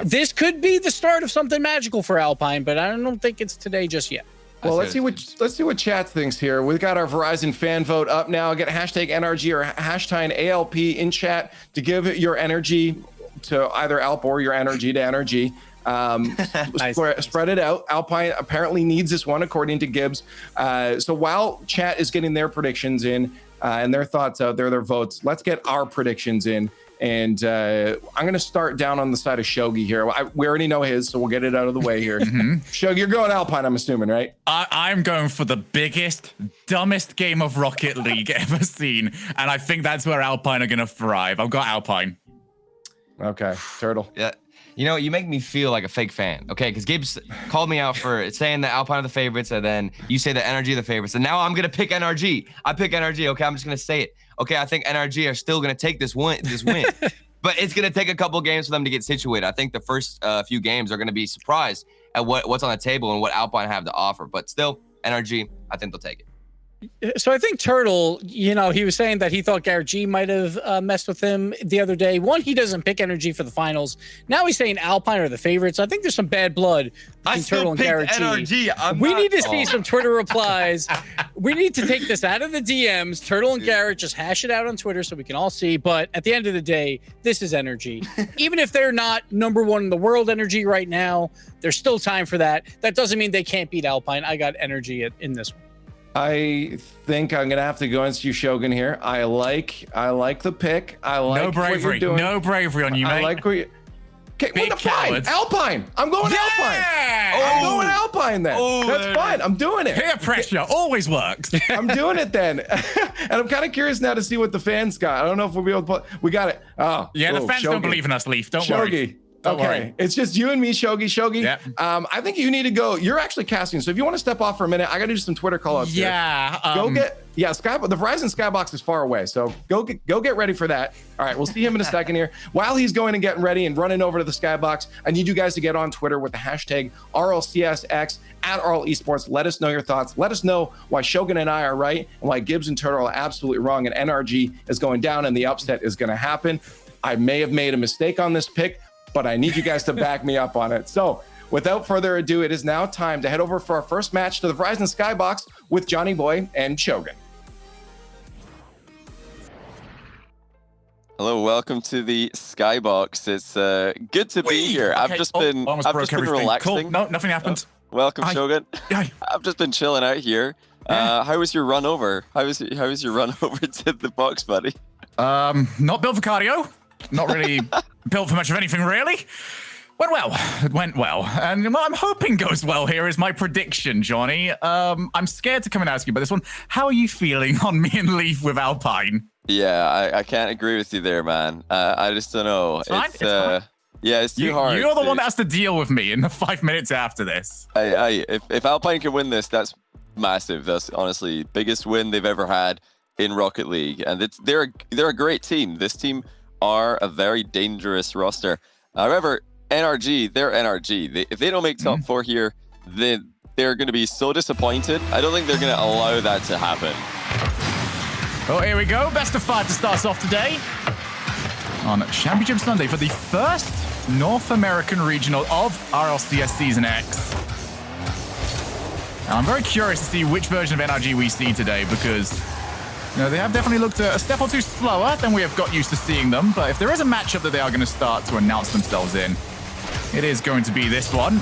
this could be the start of something magical for Alpine, but I don't think it's today just yet. Well, let's see what chat thinks here. We've got our Verizon fan vote up now. Get hashtag NRG or hashtag ALP in chat to give your energy to either Alp or your energy to NRG. Spread it out. Alpine apparently needs this one, according to Gibbs. So while chat is getting their predictions in and their thoughts out there, their votes, let's get our predictions in. And I'm going to start down on the side of Shogi here. We already know his, so we'll get it out of the way here. Shogi, you're going Alpine, I'm assuming, right? I'm going for the biggest, dumbest game of Rocket League ever seen. And I think that's where Alpine are going to thrive. I've got Alpine. Okay, Turtle. Yeah. You make me feel like a fake fan, okay? Because Gibbs called me out for saying that Alpine are the favorites, and then you say that NRG are the favorites. And now I'm going to pick NRG. I pick NRG, okay? I'm just going to say it. Okay, I think NRG are still going to take this win. But it's going to take a couple games for them to get situated. I think the first few games are going to be surprised at what's on the table and what Alpine have to offer. But still, NRG, I think they'll take it. So I think Turtle, he was saying that he thought Garrett G might have messed with him the other day. One, he doesn't pick NRG for the finals. Now he's saying Alpine are the favorites. I think there's some bad blood between Turtle and Garrett G. We need to see some Twitter replies. We need to take this out of the DMs. Turtle and Garrett just hash it out on Twitter so we can all see. But at the end of the day, this is NRG. Even if they're not #1 in the world NRG right now, there's still time for that. That doesn't mean they can't beat Alpine. I got NRG in this one. I think I'm gonna have to go against you, Shogun. Here, I like the pick. I like No bravery. what you're doing. No bravery on you, mate. I like what you. Okay, Big cowards. Alpine. I'm going Alpine. I'm going Alpine then. That's fine. I'm doing it. Peer pressure always works. I'm doing it then. And I'm kind of curious now to see what the fans got. I don't know if we'll be able to put. We got it. Oh, Yeah, the fans don't believe in us, Leaf. Don't worry. Don't Okay, worry. it's just you and me, Shogi. Yep. I think you need to go. You're actually casting, so if you want to step off for a minute, I got to do some Twitter callouts. Yeah. Go get the Verizon Skybox is far away, so go get ready for that. All right, we'll see him in a second here. While he's going and getting ready and running over to the Skybox, I need you guys to get on Twitter with the hashtag RLCSX at RL Esports. Let us know your thoughts. Let us know why Shogun and I are right and why Gibbs and Turtle are absolutely wrong, and NRG is going down and the upset is going to happen. I may have made a mistake on this pick, but I need you guys to back me up on it. So without further ado, it is now time to head over for our first match to the Verizon Skybox with Johnny Boy and Shogun. Hello, welcome to the Skybox. It's good to be here. Okay. I've just been relaxing. Cool. No, nothing happened. Welcome, Shogun. Hi. I've just been chilling out here. How was your run over? How was your run over to the box, buddy? Not built for cardio. Not really built for much of anything, really. Went well. It went well. And what I'm hoping goes well here is my prediction, Johnny. I'm scared to come and ask you about this one. How are you feeling on me and Leaf with Alpine? Yeah, I can't agree with you there, man. I just don't know. It's fine. Yeah, it's too hard. You're the one that has to deal with me in the 5 minutes after this. If Alpine can win this, that's massive. That's honestly biggest win they've ever had in Rocket League, and they're a great team. This team are a very dangerous roster. However, NRG, they're NRG. If they don't make top 4 here, then they're going to be so disappointed. I don't think they're going to allow that to happen. Oh, here we go. Best of 5 to start us off today on Championship Sunday for the first North American regional of RLCS Season X. Now, I'm very curious to see which version of NRG we see today because they have definitely looked a step or two slower than we have got used to seeing them. But if there is a matchup that they are going to start to announce themselves in, it is going to be this one.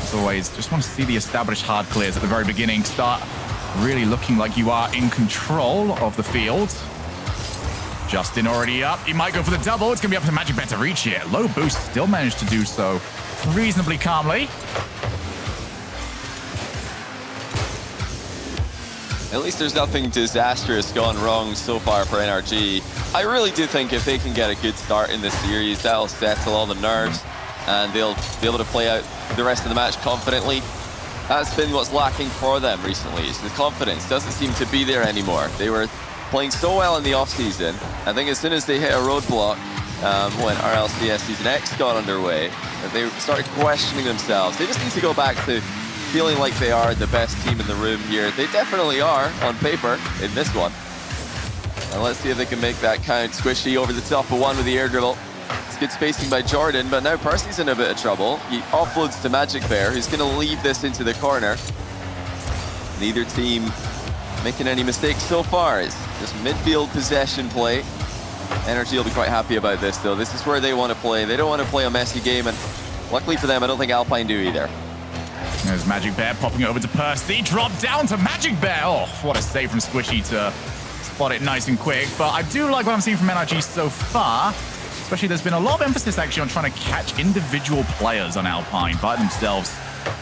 As always, just want to see the established hard clears at the very beginning start really looking like you are in control of the field. Justin already up. He might go for the double. It's going to be up to Magic Bet to reach it. Low boost, still managed to do so reasonably calmly. At least there's nothing disastrous gone wrong so far for NRG. I really do think if they can get a good start in this series, that'll settle all the nerves and they'll be able to play out the rest of the match confidently. That's been what's lacking for them recently. Is the confidence doesn't seem to be there anymore. They were playing so well in the off-season. I think as soon as they hit a roadblock, when RLCS Season X got underway, they started questioning themselves. They just need to go back to feeling like they are the best team in the room here. They definitely are on paper in this one. And let's see if they can make that count. Squishy over the top of one with the air dribble. It's good spacing by Jordan, but now Percy's in a bit of trouble. He offloads to Magic Bear, who's going to leave this into the corner. Neither team making any mistakes so far. It's just midfield possession play. NRG will be quite happy about this, though. This is where they want to play. They don't want to play a messy game, and luckily for them, I don't think Alpine do either. There's Magic Bear popping over to Percy. Drop down to Magic Bear. Oh, what a save from Squishy to spot it nice and quick. But I do like what I'm seeing from NRG so far. Especially there's been a lot of emphasis actually on trying to catch individual players on Alpine by themselves.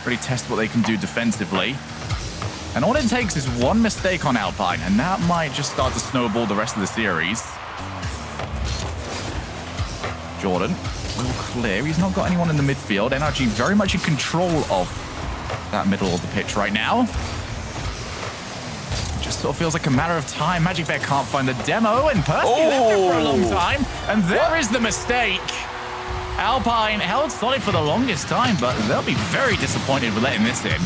Really test what they can do defensively. And all it takes is one mistake on Alpine, and that might just start to snowball the rest of the series. Jordan will clear. He's not got anyone in the midfield. NRG very much in control of that middle of the pitch right now. It just sort of feels like a matter of time. Magic Bear can't find the demo, and Percy left it for a long time. And there is the mistake. Alpine held solid for the longest time, but they'll be very disappointed with letting this in.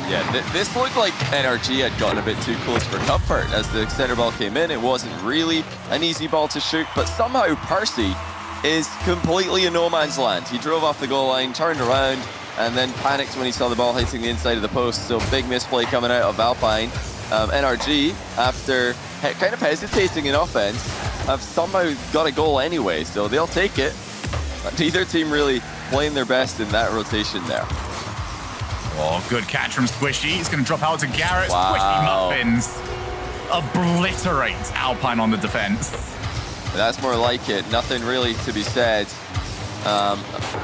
Yeah, this looked like NRG had gotten a bit too close for comfort. As the center ball came in, it wasn't really an easy ball to shoot, but somehow Percy is completely in no man's land. He drove off the goal line, turned around, and then panicked when he saw the ball hitting the inside of the post. So big misplay coming out of Alpine. NRG, after kind of hesitating in offense, have somehow got a goal anyway, so they'll take it. Neither team really playing their best in that rotation there. Oh, good catch from Squishy. He's going to drop out to Garrett. Wow. Squishy Muffins obliterates Alpine on the defense. That's more like it. Nothing really to be said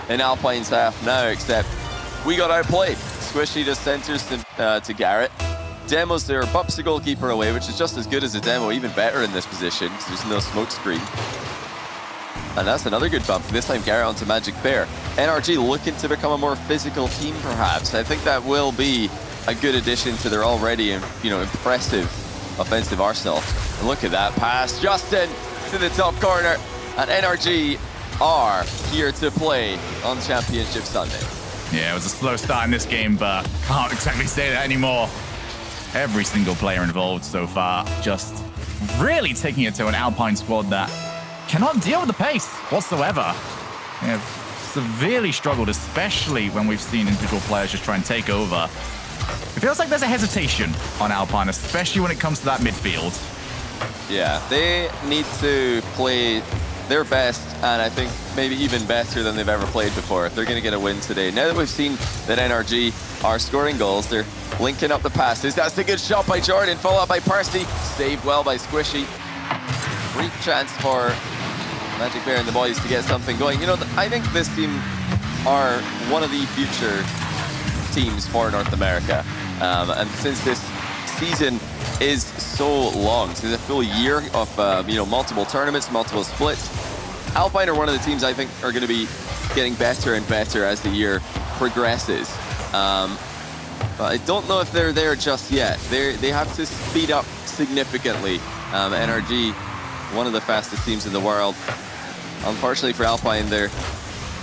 in Alpine's half now, except we got outplayed. Squishy just centers to Garrett. Demo's there, bumps the goalkeeper away, which is just as good as a demo, even better in this position, because there's no smoke screen. And that's another good bump, this time Garrett onto Magic Bear. NRG looking to become a more physical team, perhaps. I think that will be a good addition to their already, impressive offensive arsenal. And look at that pass, Justin to the top corner, and NRG are here to play on Championship Sunday. Yeah, it was a slow start in this game, but can't exactly say that anymore. Every single player involved so far, just really taking it to an Alpine squad that cannot deal with the pace whatsoever. They have severely struggled, especially when we've seen individual players just try and take over. It feels like there's a hesitation on Alpine, especially when it comes to that midfield. Yeah, they need to play their best, and I think maybe even better than they've ever played before if they're going to get a win today. Now that we've seen that NRG are scoring goals, they're linking up the passes. That's a good shot by Jordan, followed up by Percy. Saved well by Squishy. Brief chance for Magic Bear and the boys to get something going. I think this team are one of the future teams for North America. And since this season is so long, since a full year of multiple tournaments, multiple splits, Alpine are one of the teams I think are going to be getting better and better as the year progresses. But I don't know if they're there just yet. They have to speed up significantly. NRG, one of the fastest teams in the world. Unfortunately for Alpine, they're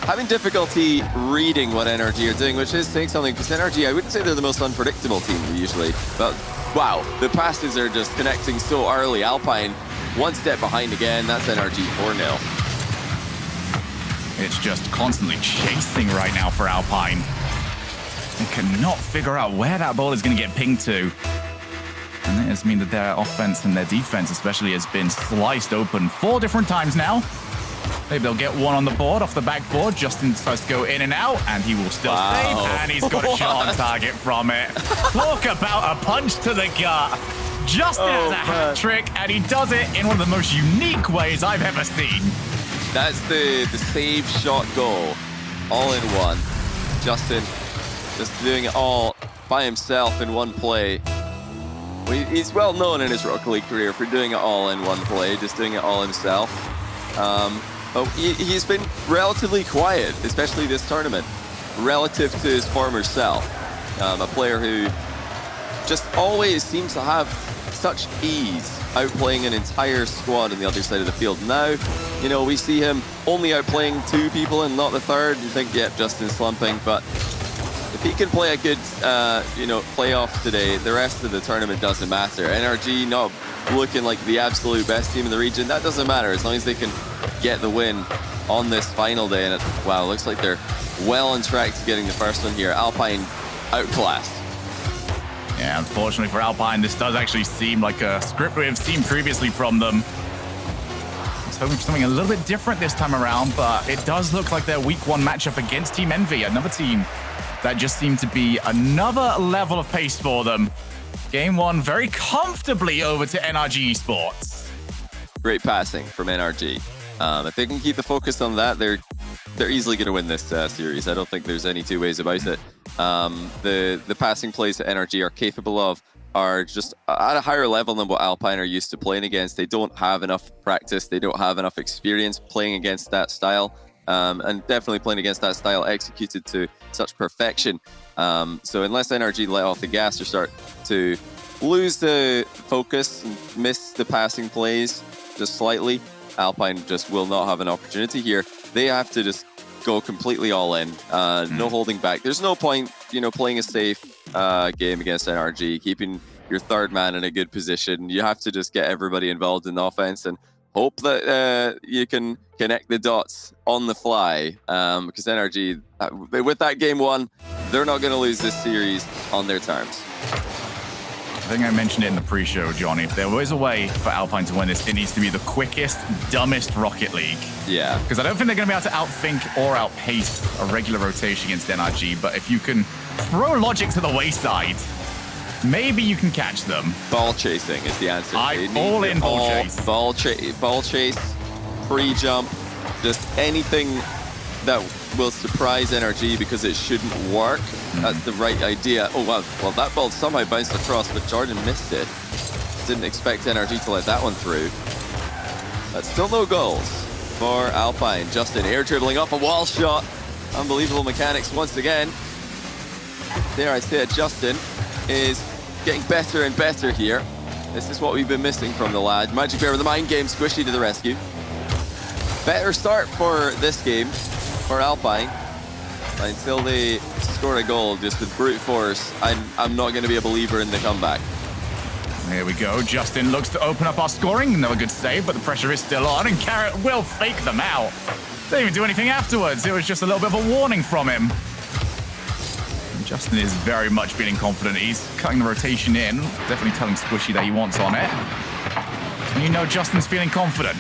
having difficulty reading what NRG are doing, which is saying something, because NRG, I wouldn't say they're the most unpredictable team usually, but wow, the passes are just connecting so early. Alpine, one step behind again. That's NRG 4-0. It's just constantly chasing right now for Alpine. They cannot figure out where that ball is going to get pinged to. And that has mean that their offense and their defense especially has been sliced open 4 different times now. Maybe they'll get one on the board, off the backboard. Justin tries to go in and out, and he will still save, and he's got a shot on target from it. Talk about a punch to the gut. Justin has a hat trick, and he does it in one of the most unique ways I've ever seen. That's the save shot goal, all in one. Justin just doing it all by himself in one play. He's well known in his Rocket League career for doing it all in one play, just doing it all himself. But he's been relatively quiet, especially this tournament, relative to his former self. A player who just always seems to have such ease outplaying an entire squad on the other side of the field. Now, we see him only outplaying 2 people and not the third. You think, yep, Justin's slumping, but if he can play a good, playoff today, the rest of the tournament doesn't matter. NRG not looking like the absolute best team in the region, that doesn't matter as long as they can get the win on this final day. And wow, looks like they're well on track to getting the first one here. Alpine outclassed. Yeah, unfortunately for Alpine, this does actually seem like a script we have seen previously from them. I was hoping for something a little bit different this time around, but it does look like their week 1 matchup against Team Envy, another team that just seemed to be another level of pace for them. Game 1 very comfortably over to NRG Esports. Great passing from NRG. If they can keep the focus on that, they're easily going to win this series. I don't think there's any 2 ways about it. The passing plays that NRG are capable of are just at a higher level than what Alpine are used to playing against. They don't have enough practice. They don't have enough experience playing against that style. And definitely playing against that style executed to such perfection. So unless NRG let off the gas or start to lose the focus and miss the passing plays just slightly, Alpine just will not have an opportunity here. They have to just go completely all in, no holding back. There's no point, playing a safe game against NRG, keeping your third man in a good position. You have to just get everybody involved in the offense and hope that you can connect the dots on the fly, because NRG, with that game 1, they're not going to lose this series on their terms. think I mentioned it in the pre-show, Johnny. If there was a way for Alpine to win this, it needs to be the quickest, dumbest Rocket League. Yeah. Because I don't think they're going to be able to outthink or outpace a regular rotation against NRG. But if you can throw logic to the wayside, maybe you can catch them. Ball chasing is the answer. All in ball chase. Ball chase, pre-jump, just anything that will surprise NRG because it shouldn't work. That's the right idea. Oh, wow. Well, that ball somehow bounced across, but Jordan missed it. Didn't expect NRG to let that one through. But still no goals for Alpine. Justin air dribbling off a wall shot. Unbelievable mechanics once again. Dare I say it, Justin is getting better and better here. This is what we've been missing from the lad. Magic Bear with the mind game, Squishy to the rescue. Better start for this game for Alpine. Until they score a goal just with brute force, I'm not going to be a believer in the comeback. Here we go. Justin looks to open up our scoring. No good save, but the pressure is still on, and Carrot will fake them out. They didn't even do anything afterwards. It was just a little bit of a warning from him. And Justin is very much feeling confident. He's cutting the rotation in, definitely telling Squishy that he wants on it. And you know Justin's feeling confident.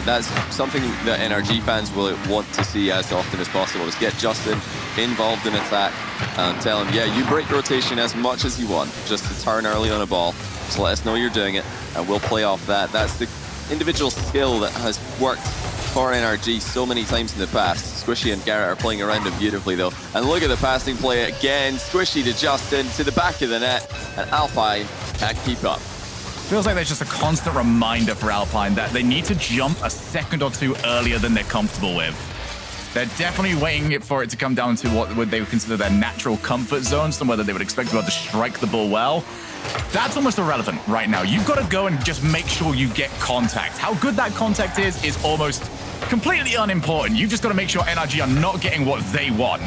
That's something that NRG fans will want to see as often as possible, is get Justin involved in attack and tell him, yeah, you break rotation as much as you want, just to turn early on a ball. Just let us know you're doing it, and we'll play off that. That's the individual skill that has worked for NRG so many times in the past. Squishy and Garrett are playing around him beautifully, though. And look at the passing play again. Squishy to Justin, to the back of the net, and Alpine can't keep up. Feels like there's just a constant reminder for Alpine that they need to jump a second or two earlier than they're comfortable with. They're definitely waiting for it to come down to what would they would consider their natural comfort zone, somewhere that they would expect to be able to strike the ball well. That's almost irrelevant right now. You've got to go and just make sure you get contact. How good that contact is almost completely unimportant. You've just got to make sure NRG are not getting what they want.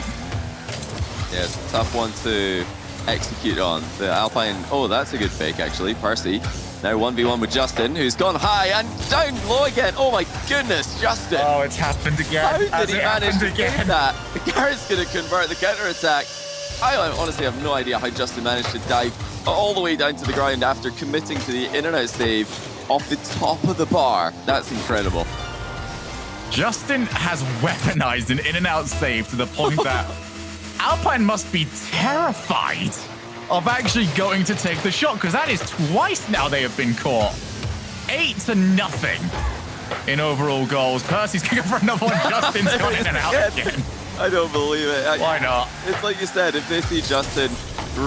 Yeah, it's a tough one to execute on. The Alpine, oh, that's a good fake, actually. Percy. Now 1v1 with Justin, who's gone high and down low again. Oh my goodness, Justin. Oh, it's happened again. How did he manage to get that? Garrett's going to convert the counter-attack. I honestly have no idea how Justin managed to dive all the way down to the ground after committing to the in-and-out save off the top of the bar. That's incredible. Justin has weaponized an in-and-out save to the point that Alpine must be terrified of actually going to take the shot, because that is twice now they have been caught. 8-0 in overall goals. Percy's going for another one. Justin's gone in and out again. I don't believe it. Why not? It's like you said, if they see Justin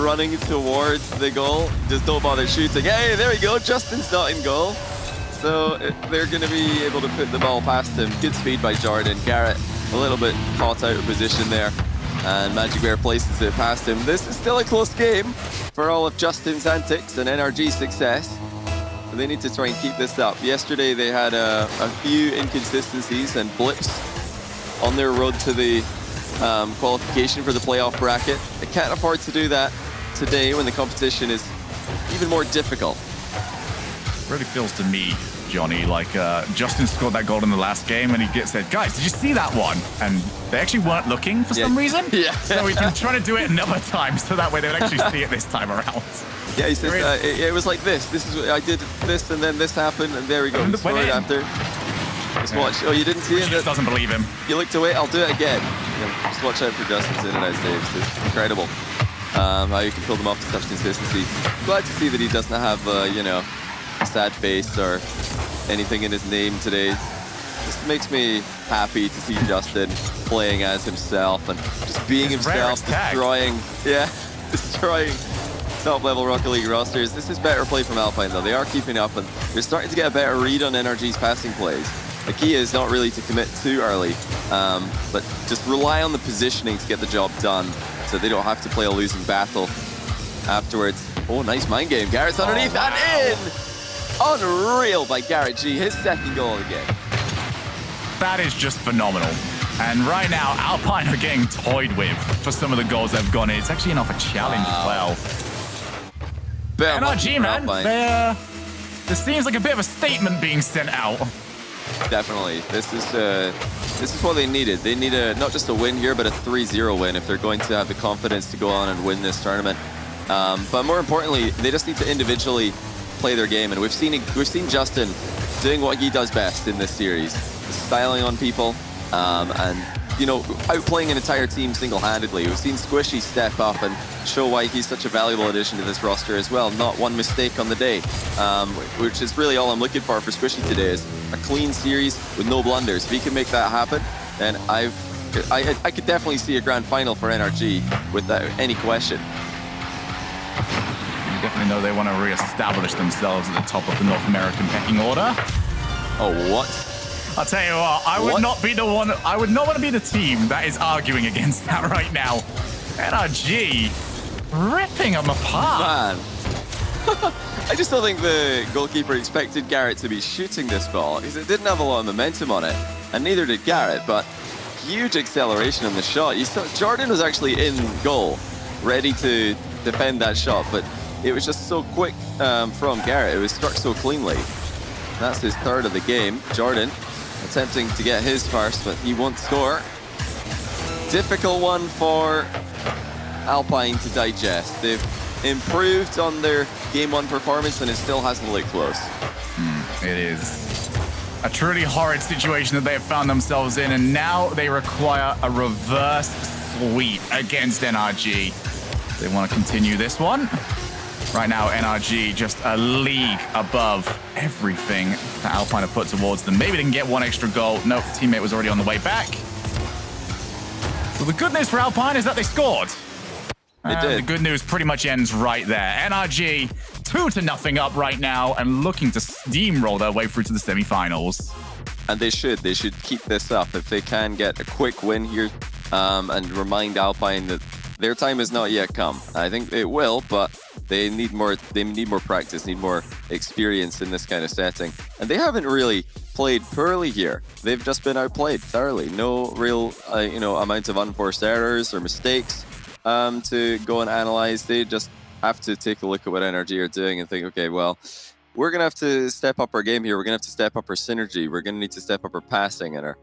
running towards the goal, just don't bother shooting. Hey, there we go. Justin's not in goal. So they're going to be able to put the ball past him. Good speed by Jordan. Garrett a little bit caught out of position there. And Magic Bear places it past him. This is still a close game for all of Justin's antics and NRG's success. But they need to try and keep this up. Yesterday they had a few inconsistencies and blips on their road to the qualification for the playoff bracket. They can't afford to do that today when the competition is even more difficult. It really feels to me, Johnny, like Justin scored that goal in the last game and he said, guys, did you see that one? And they actually weren't looking for some reason. Yeah. So he's been trying to do it another time so that way they would actually see it this time around. Yeah, he says it was like this. This is what I did this and then this happened and there we go. He scored after. Just watch. Oh, you didn't see it? He just doesn't believe him. You looked away. I'll do it again. Yeah, just watch out for Justin's in-and-out saves. It's incredible how you can pull them off to such consistency. Glad to see that he doesn't have, you know, a sad face or anything in his name today. Just makes me happy to see Justin playing as himself and just being himself, destroying top-level Rocket League rosters. This is better play from Alpine, though. They are keeping up, and they're starting to get a better read on NRG's passing plays. The key is not really to commit too early, but just rely on the positioning to get the job done so they don't have to play a losing battle afterwards. Oh, nice mind game. Garrett's underneath and in! Unreal by Garrett G. His second goal again. That is just phenomenal. And right now, Alpine are getting toyed with for some of the goals they've gone in. It's actually enough a challenge as well. NRG, man, there seems like a bit of a statement being sent out. Definitely. This is what they needed. They need not just a win here, but a 3-0 win if they're going to have the confidence to go on and win this tournament. But more importantly, they just need to individually play their game. And we've seen Justin doing what he does best in this series, styling on people, and outplaying an entire team single-handedly. We've seen Squishy step up and show why he's such a valuable addition to this roster as well. Not one mistake on the day, which is really all I'm looking for Squishy today, is a clean series with no blunders. If he can make that happen, then I could definitely see a grand final for NRG without any question. You definitely know they want to re-establish themselves at the top of the North American pecking order. Oh, what? I'll tell you what, I would not want to be the team that is arguing against that right now. NRG ripping them apart. Man. I just don't think the goalkeeper expected Garrett to be shooting this ball, because it didn't have a lot of momentum on it, and neither did Garrett, but huge acceleration on the shot. You saw Jordan was actually in goal, ready to defend that shot, but it was just so quick from Garrett. It was struck so cleanly. That's his third of the game. Jordan attempting to get his first, but he won't score. Difficult one for Alpine to digest. They've improved on their game one performance, and it still hasn't looked close. It is a truly horrid situation that they have found themselves in, and now they require a reverse sweep against NRG. They want to continue this one. Right now, NRG just a league above everything that Alpine have put towards them. Maybe they can get one extra goal. Nope, teammate was already on the way back. So the good news for Alpine is that they scored. They did. The good news pretty much ends right there. NRG 2-0 up right now and looking to steamroll their way through to the semifinals. And they should keep this up if they can get a quick win here, and remind Alpine that their time has not yet come. I think it will, but they need more practice, need more experience in this kind of setting. And they haven't really played poorly here. They've just been outplayed thoroughly. No real amount of unforced errors or mistakes to go and analyze. They just have to take a look at what NRG are doing and think, okay, well, we're going to have to step up our game here. We're going to have to step up our synergy. We're going to need to step up our passing and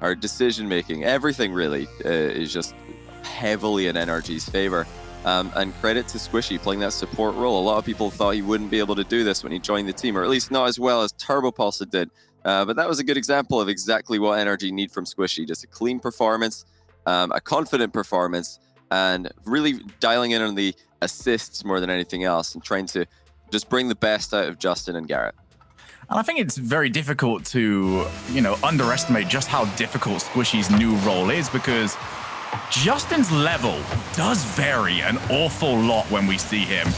our decision making. Everything really is just heavily in NRG's favor. And credit to Squishy playing that support role. A lot of people thought he wouldn't be able to do this when he joined the team, or at least not as well as TurboPulse did. But that was a good example of exactly what NRG need from Squishy. Just a clean performance, a confident performance, and really dialing in on the assists more than anything else, and trying to just bring the best out of Justin and Garrett. And I think it's very difficult to, underestimate just how difficult Squishy's new role is, because Justin's level does vary an awful lot when we see him.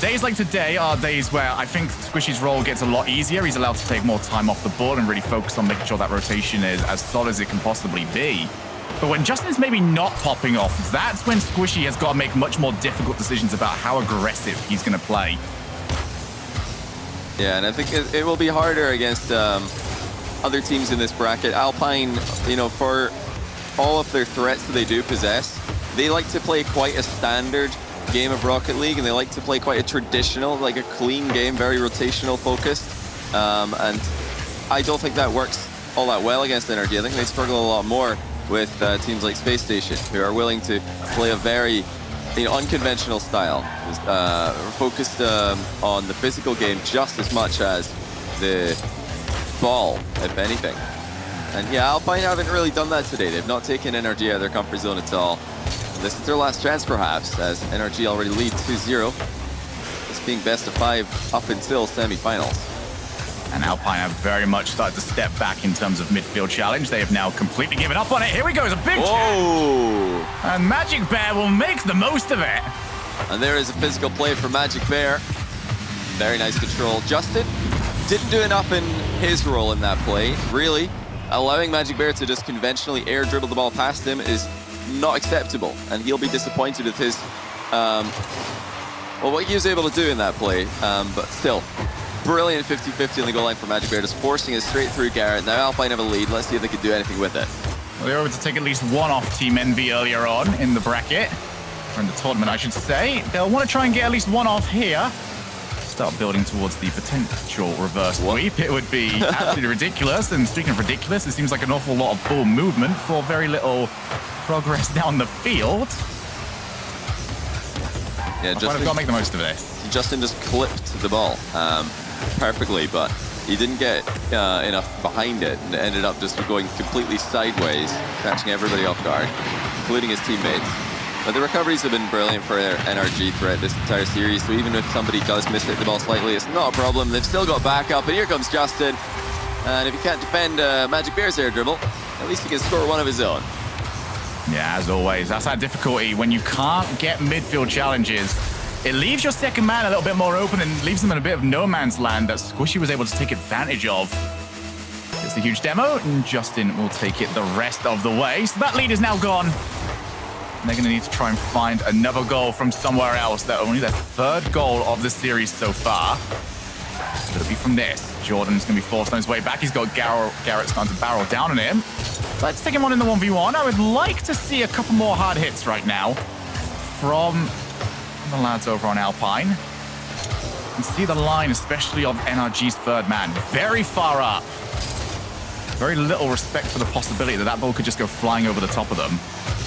Days like today are days where I think Squishy's role gets a lot easier. He's allowed to take more time off the ball and really focus on making sure that rotation is as solid as it can possibly be. But when Justin's maybe not popping off, that's when Squishy has got to make much more difficult decisions about how aggressive he's going to play. Yeah, and I think it will be harder against other teams in this bracket. Alpine, for all of their threats that they do possess, they like to play quite a standard game of Rocket League, and they like to play quite a traditional, like a clean game, very rotational focused. And I don't think that works all that well against NRG. I think they struggle a lot more with teams like Space Station, who are willing to play a very unconventional style, focused on the physical game just as much as the ball, if anything. And yeah, Alpine haven't really done that today. They've not taken NRG out of their comfort zone at all. This is their last chance, perhaps, as NRG already lead 2-0. This being best of 5 up until semifinals. And Alpine have very much started to step back in terms of midfield challenge. They have now completely given up on it. Here we go, it's a big chance. And Magic Bear will make the most of it. And there is a physical play for Magic Bear. Very nice control. Justin didn't do enough in his role in that play, really. Allowing Magic Bear to just conventionally air dribble the ball past him is not acceptable, and he'll be disappointed with his, what he was able to do in that play, but still, brilliant 50-50 on the goal line for Magic Bear, just forcing it straight through Garrett. Now Alpine have a lead. Let's see if they can do anything with it. Well, they were able to take at least one off Team Envy earlier on in the bracket, or in the tournament, I should say. They'll want to try and get at least one off here. Start building towards the potential reverse sweep. It would be absolutely ridiculous. And speaking of ridiculous, it seems like an awful lot of ball movement for very little progress down the field. Yeah, I've got to make the most of this. Justin just clipped the ball perfectly, but he didn't get enough behind it and ended up just going completely sideways, catching everybody off guard, including his teammates. But the recoveries have been brilliant for NRG throughout this entire series, so even if somebody does miss-hit the ball slightly, it's not a problem. They've still got backup, and here comes Justin. And if he can't defend Magic Bear's air dribble, at least he can score one of his own. Yeah, as always, that's that difficulty. When you can't get midfield challenges, it leaves your second man a little bit more open and leaves them in a bit of no man's land that Squishy was able to take advantage of. It's a huge demo, and Justin will take it the rest of the way. So that lead is now gone. And they're going to need to try and find another goal from somewhere else. They're only their third goal of the series so far. It's going to be from this. Jordan's going to be forced on his way back. He's got Garrett starting to barrel down on him. So let's take him on in the 1v1. I would like to see a couple more hard hits right now from the lads over on Alpine. You can see the line, especially of NRG's third man, very far up. Very little respect for the possibility that that ball could just go flying over the top of them.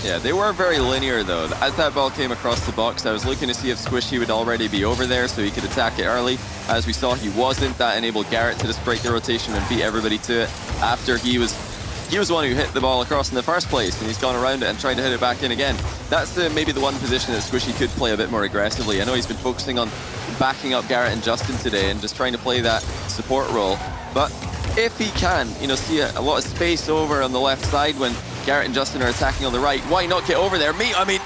Yeah, they were very linear though. As that ball came across the box, I was looking to see if Squishy would already be over there so he could attack it early. As we saw, he wasn't. That enabled Garrett to just break the rotation and beat everybody to it after he was the one who hit the ball across in the first place, and he's gone around it and tried to hit it back in again. That's maybe the one position that Squishy could play a bit more aggressively. I know he's been focusing on backing up Garrett and Justin today and just trying to play that support role. But if he can, see a lot of space over on the left side when Garrett and Justin are attacking on the right, why not get over there? I mean,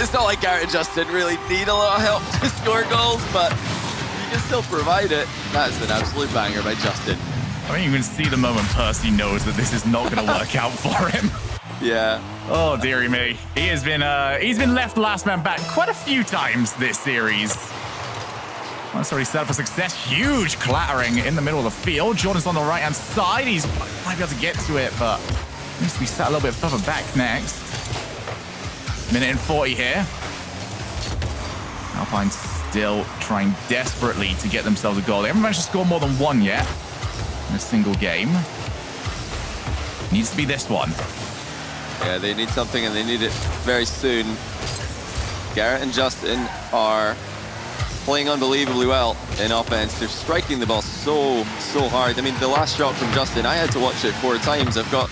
it's not like Garrett and Justin really need a lot of help to score goals, but you can still provide it. That's an absolute banger by Justin. I mean, you can see the moment Percy knows that this is not going to work out for him. Yeah. Oh, dearie me. He's been left last man back quite a few times this series. That's already set up for success. Huge clattering in the middle of the field. Jordan's on the right-hand side. He might be able to get to it, but needs to be sat a little bit further back next. Minute and 40 here. Alpine still trying desperately to get themselves a goal. They haven't managed to score more than one yet in a single game. Needs to be this one. Yeah, they need something, and they need it very soon. Garrett and Justin are playing unbelievably well in offense. They're striking the ball so hard. I mean, the last shot from Justin, I had to watch it 4 times. I've got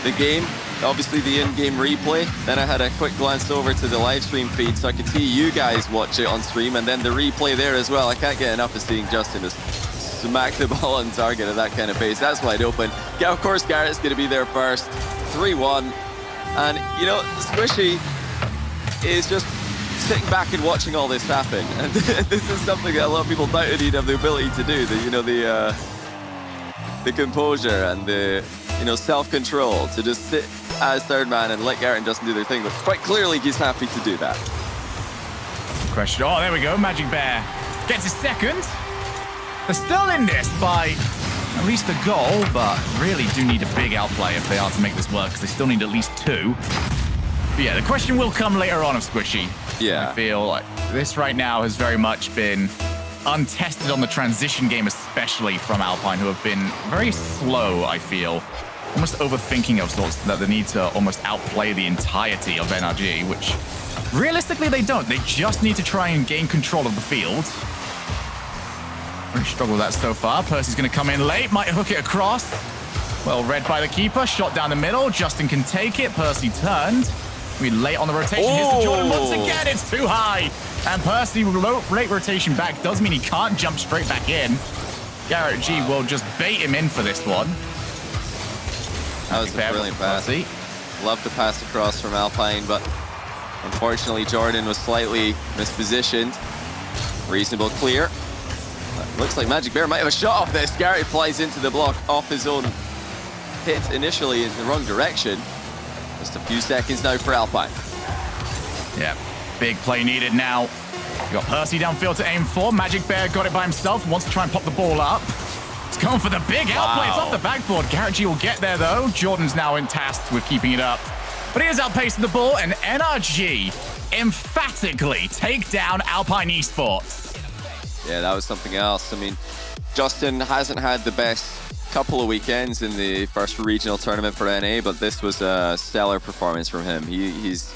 the game, obviously the in-game replay. Then I had a quick glance over to the live stream feed so I could see you guys watch it on stream, and then the replay there as well. I can't get enough of seeing Justin just smack the ball on target at that kind of pace. That's wide open. Yeah, of course, Garrett's going to be there first. 3-1. And, Squishy is just sitting back and watching all this happen. And this is something that a lot of people doubted he'd have the ability to do. The composure and the self-control to just sit as third man and let Garrett and Justin do their thing. But quite clearly, he's happy to do that. Question. Oh, there we go. Magic Bear gets his second. They're still in this by at least a goal, but really do need a big outplay if they are to make this work, because they still need at least 2. But yeah, the question will come later on of Squishy. Yeah. I feel like this right now has very much been untested on the transition game, especially from Alpine, who have been very slow, I feel. Almost overthinking of sorts, that they need to almost outplay the entirety of NRG, which realistically they don't. They just need to try and gain control of the field. Really struggle with that so far. Percy's going to come in late, might hook it across. Well read by the keeper, shot down the middle. Justin can take it. Percy turned. We late on the rotation. Here's to Jordan once again. It's too high. And Percy, late rotation back does mean he can't jump straight back in. Garrett G will just bait him in for this one. That was a brilliant pass. Love the pass across from Alpine, but unfortunately Jordan was slightly mispositioned. Reasonable clear. Looks like Magic Bear might have a shot off this. Garrett flies into the block off his own hit initially in the wrong direction. Just a few seconds now for Alpine. Yeah, big play needed now. You got Percy downfield to aim for. Magic Bear got it by himself, wants to try and pop the ball up. It's going for the big outplay. It's off the backboard. Garrett G will get there though. Jordan's now tasked with keeping it up. But he is outpacing the ball, and NRG emphatically take down Alpine Esports. Yeah, that was something else. I mean, Justin hasn't had the best couple of weekends in the first regional tournament for NA, but this was a stellar performance from him. He's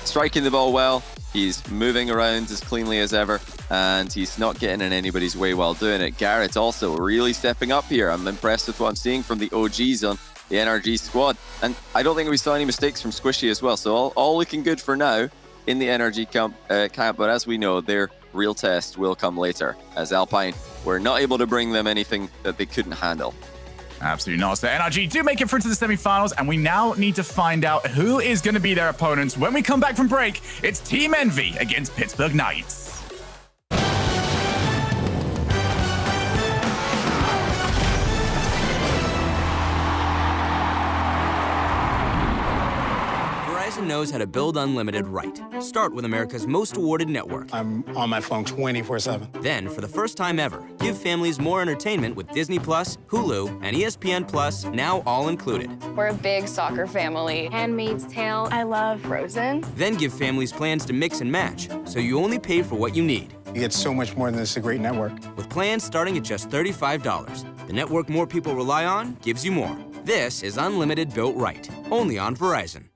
striking the ball well. He's moving around as cleanly as ever, and he's not getting in anybody's way while doing it. Garrett's also really stepping up here. I'm impressed with what I'm seeing from the OGs on the NRG squad. And I don't think we saw any mistakes from Squishy as well. So all looking good for now in the NRG camp. But as we know, their real test will come later, as Alpine were not able to bring them anything that they couldn't handle. Absolutely not. So NRG do make it through to the semifinals, and we now need to find out who is going to be their opponents. When we come back from break, it's Team Envy against Pittsburgh Knights. Verizon knows how to build unlimited right. Start with America's most awarded network. I'm on my phone 24/7. Then, for the first time ever, give families more entertainment with Disney Plus, Hulu, and ESPN Plus, now all included. We're a big soccer family. Handmaid's Tale. I love Frozen. Then give families plans to mix and match, so you only pay for what you need. You get so much more than this, a great network. With plans starting at just $35, the network more people rely on gives you more. This is unlimited built right, only on Verizon.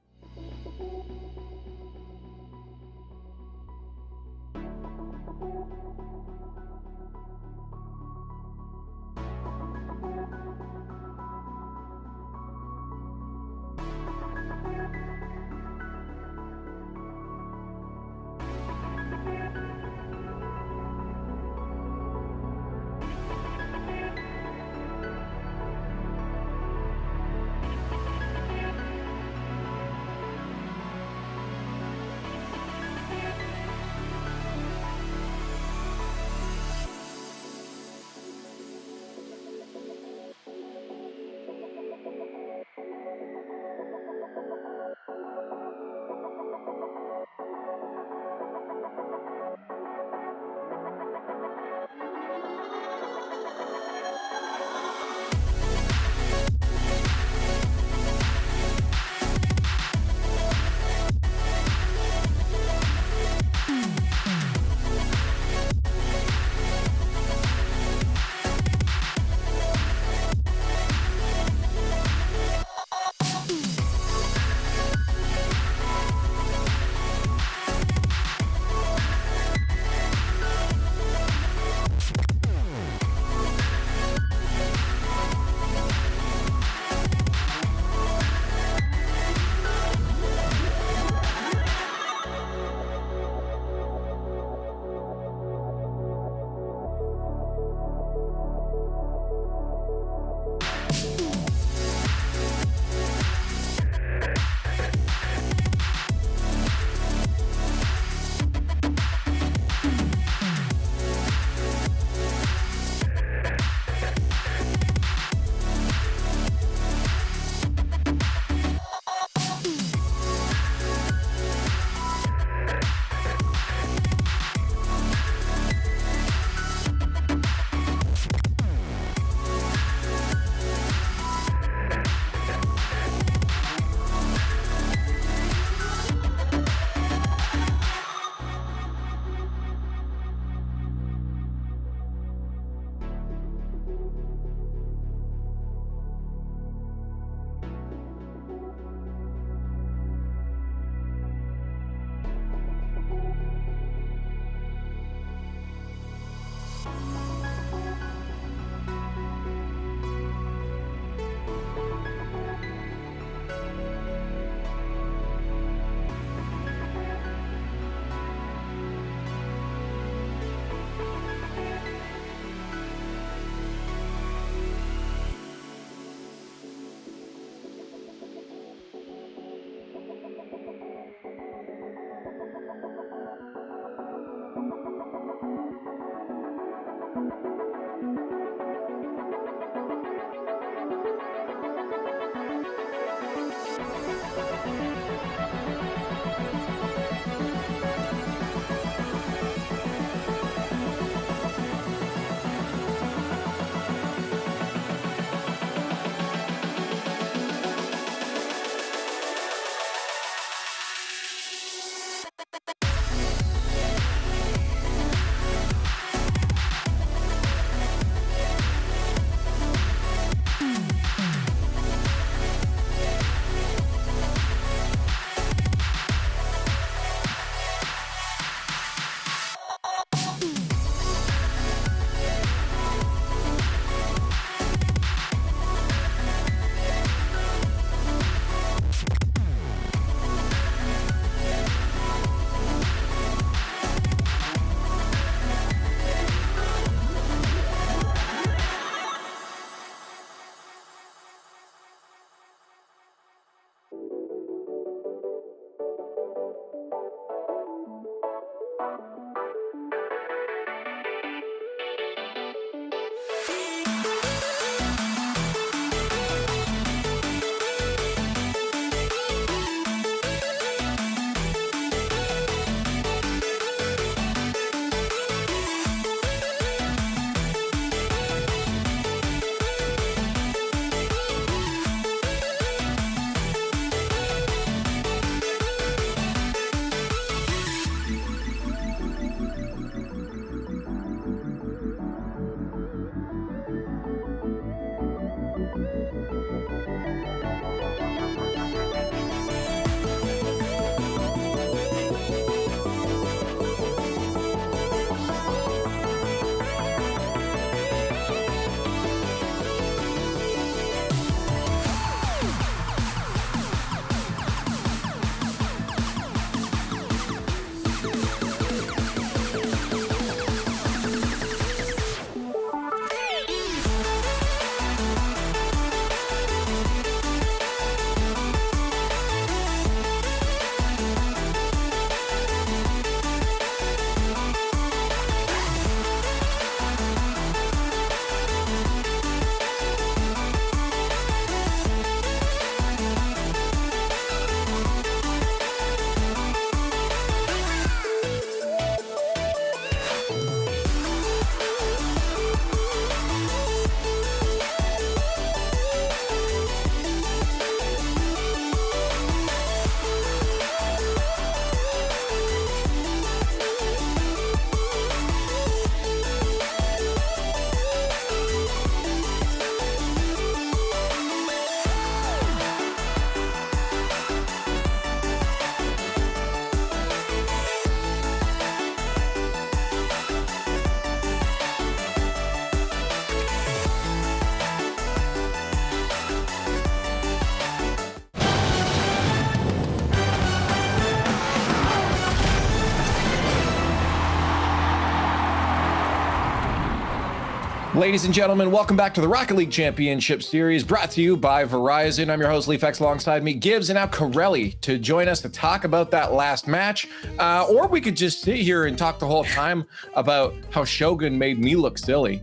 Ladies and gentlemen, welcome back to the Rocket League Championship Series, brought to you by Verizon. I'm your host, LeafX, alongside me, Gibbs, and now Corelli to join us to talk about that last match. Or we could just sit here and talk the whole time about how Shogun made me look silly.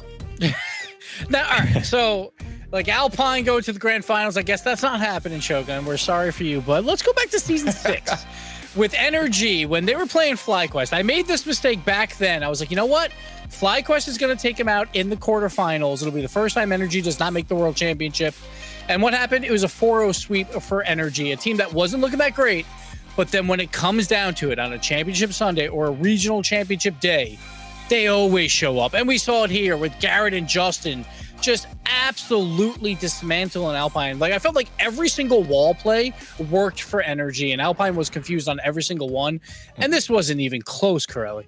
Now, all right, so like Alpine go to the grand finals. I guess that's not happening, Shogun. We're sorry for you, but let's go back to season 6 with NRG when they were playing FlyQuest. I made this mistake back then. I was like, you know what? FlyQuest is going to take him out in the quarterfinals. It'll be the first time NRG does not make the World Championship. And what happened? It was a 4-0 sweep for NRG, a team that wasn't looking that great. But then when it comes down to it on a championship Sunday or a regional championship day, they always show up. And we saw it here with Garrett and Justin just absolutely dismantling Alpine. Like, I felt like every single wall play worked for NRG, and Alpine was confused on every single one. And this wasn't even close, Corelli.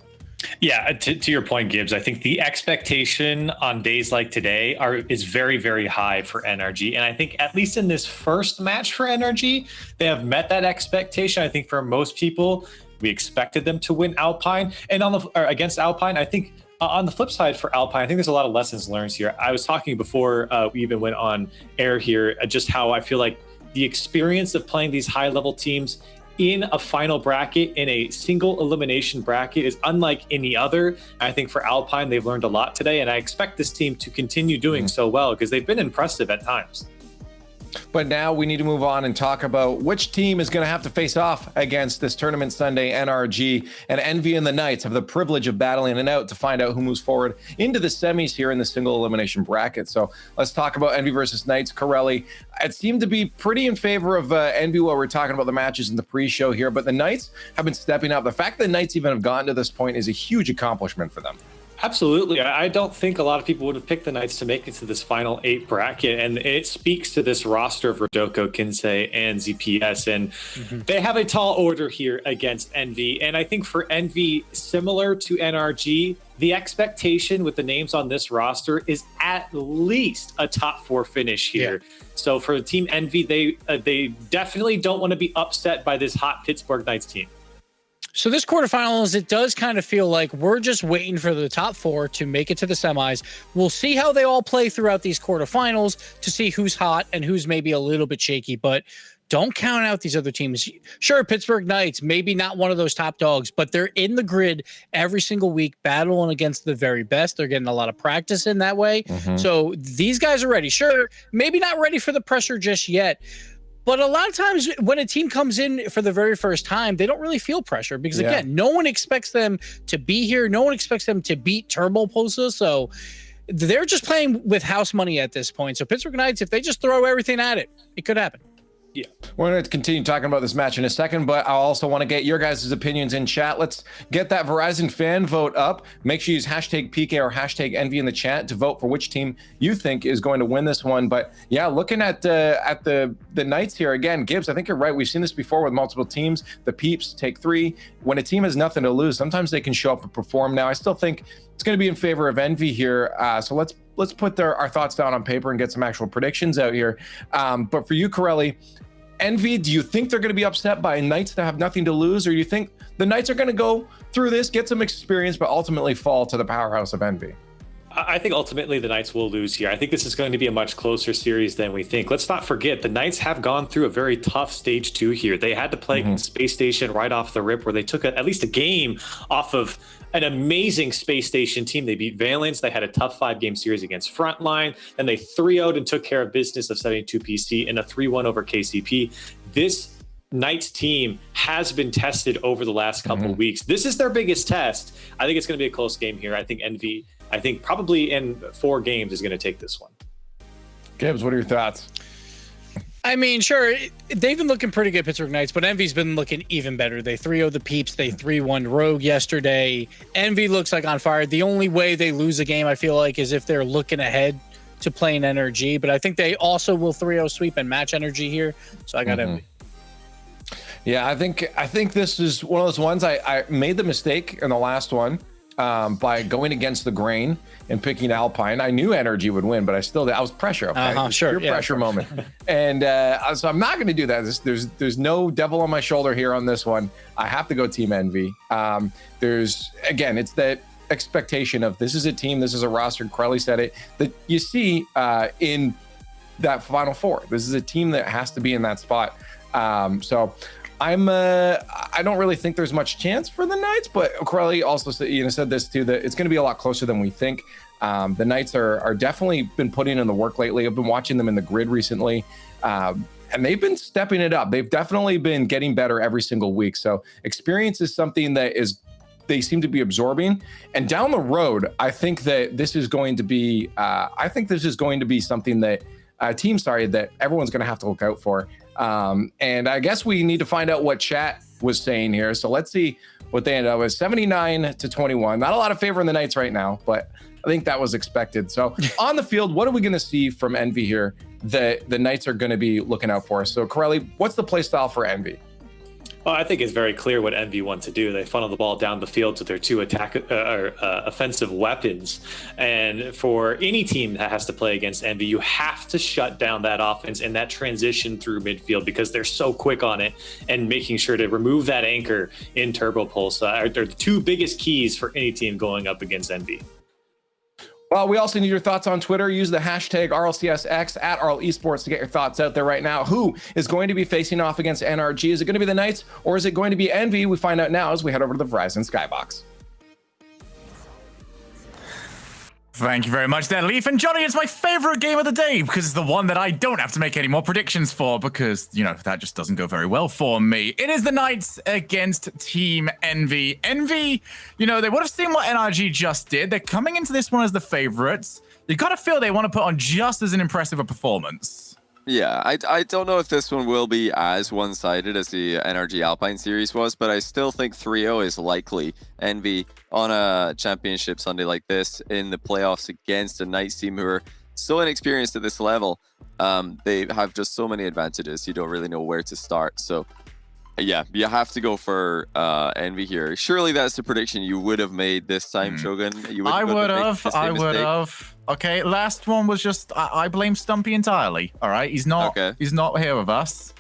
Yeah, to your point, Gibbs, I think the expectation on days like today is very, very high for NRG. And I think at least in this first match for NRG, they have met that expectation. I think for most people, we expected them to win Alpine. And against Alpine, I think on the flip side for Alpine, I think there's a lot of lessons learned here. I was talking before we even went on air here, just how I feel like the experience of playing these high-level teams in a final bracket, in a single elimination bracket, is unlike any other. I think for Alpine, they've learned a lot today, and I expect this team to continue doing so well because they've been impressive at times. But now we need to move on and talk about which team is going to have to face off against this tournament Sunday. NRG and Envy and the Knights have the privilege of battling it out to find out who moves forward into the semis here in the single elimination bracket. So let's talk about Envy versus Knights. Corelli, it seemed to be pretty in favor of Envy while we're talking about the matches in the pre-show here, but the Knights have been stepping up. The fact that the Knights even have gotten to this point is a huge accomplishment for them. Absolutely. I don't think a lot of people would have picked the Knights to make it to this final 8 bracket, and it speaks to this roster of Rodoko, Kinsei, and ZPS, and they have a tall order here against Envy. And I think for Envy, similar to NRG, the expectation with the names on this roster is at least a top 4 finish here. Yeah. So for Team Envy, they definitely don't want to be upset by this hot Pittsburgh Knights team. So this quarterfinals, it does kind of feel like we're just waiting for the top 4 to make it to the semis. We'll see how they all play throughout these quarterfinals to see who's hot and who's maybe a little bit shaky, but don't count out these other teams. Sure, Pittsburgh Knights, maybe not one of those top dogs, but they're in the grid every single week battling against the very best. They're getting a lot of practice in that way. So these guys are ready. Sure, maybe not ready for the pressure just yet, but a lot of times when a team comes in for the very first time, they don't really feel pressure because, again, no one expects them to be here. No one expects them to beat Turbo Posa. So they're just playing with house money at this point. So Pittsburgh Knights, if they just throw everything at it, it could happen. Yeah. We're going to continue talking about this match in a second, but I also want to get your guys' opinions in chat. Let's get that Verizon fan vote up. Make sure you use hashtag PK or hashtag Envy in the chat to vote for which team you think is going to win this one. But yeah, looking at the Knights here again, Gibbs, I think you're right. We've seen this before with multiple teams. The Peeps take 3. When a team has nothing to lose, sometimes they can show up and perform. Now, I still think it's going to be in favor of Envy here. So let's put our thoughts down on paper and get some actual predictions out here. But for you, Corelli, Envy, do you think they're going to be upset by Knights that have nothing to lose, or do you think the Knights are going to go through this, get some experience, but ultimately fall to the powerhouse of Envy? I think ultimately the Knights will lose here. I think this is going to be a much closer series than we think. Let's not forget, the Knights have gone through a very tough stage 2 here. They had to play against Space Station right off the rip, where they took at least a game off of an amazing Space Station team. They beat Valence. They had a tough 5-game series against Frontline, and they 3-0'd and took care of business of 72 PC in a 3-1 over KCP. This Knights team has been tested over the last couple of weeks. This is their biggest test. I think it's going to be a close game here. I think Envy, probably in 4 games, is going to take this one. Gibbs, what are your thoughts? I mean, sure, they've been looking pretty good, Pittsburgh Knights, but Envy's been looking even better. They 3-0 the Peeps. They 3-1 Rogue yesterday. Envy looks like on fire. The only way they lose a game, I feel like, is if they're looking ahead to playing NRG, but I think they also will 3-0 sweep and match NRG here. So I got Envy. Yeah, I think this is one of those ones. I made the mistake in the last one by going against the grain and picking Alpine. I knew NRG would win, but I was pressure. Okay, sure, pure pressure moment, and so I'm not going to do that. There's no devil on my shoulder here on this one. I have to go Team Envy. It's that expectation of this is a team, this is a roster. Crowley said it, that you see in that Final Four. This is a team that has to be in that spot. So I don't really think there's much chance for the Knights, but Corelli also said this too, that it's going to be a lot closer than we think. The Knights are definitely been putting in the work lately. I've been watching them in the grid recently, and they've been stepping it up. They've definitely been getting better every single week. So experience is something that they seem to be absorbing. And down the road, I think that this is going to be something that that everyone's going to have to look out for. And I guess we need to find out what chat was saying here. So let's see what they ended up with. 79-21. Not a lot of favor in the Knights right now, but I think that was expected. So on the field, what are we going to see from Envy here that the Knights are going to be looking out for? So Corelli, what's the play style for Envy? Well, I think it's very clear what Envy want to do. They funnel the ball down the field to their 2 offensive weapons. And for any team that has to play against Envy, you have to shut down that offense and that transition through midfield, because they're so quick on it, and making sure to remove that anchor in Turbo Pulse are the 2 biggest keys for any team going up against Envy. Well, we also need your thoughts on Twitter. Use the hashtag RLCSX at RL Esports to get your thoughts out there right now. Who is going to be facing off against NRG? Is it going to be the Knights, or is it going to be Envy? We find out now as we head over to the Verizon Skybox. Thank you very much there, Leaf. And Johnny, it's my favorite game of the day because it's the one that I don't have to make any more predictions for because, that just doesn't go very well for me. It is the Knights against Team Envy. Envy, they would have seen what NRG just did. They're coming into this one as the favorites. You got to feel they want to put on just as an impressive a performance. Yeah, I don't know if this one will be as one-sided as the NRG Alpine series was, but I still think 3-0 is likely. Envy on a championship Sunday like this in the playoffs against a Knights team who are so inexperienced at this level. They have just so many advantages. You don't really know where to start. So yeah, you have to go for Envy here. Surely that's the prediction you would have made this time, Shogun. I would have. Okay, last one was just I blame Stumpy entirely. All right, he's not here with us.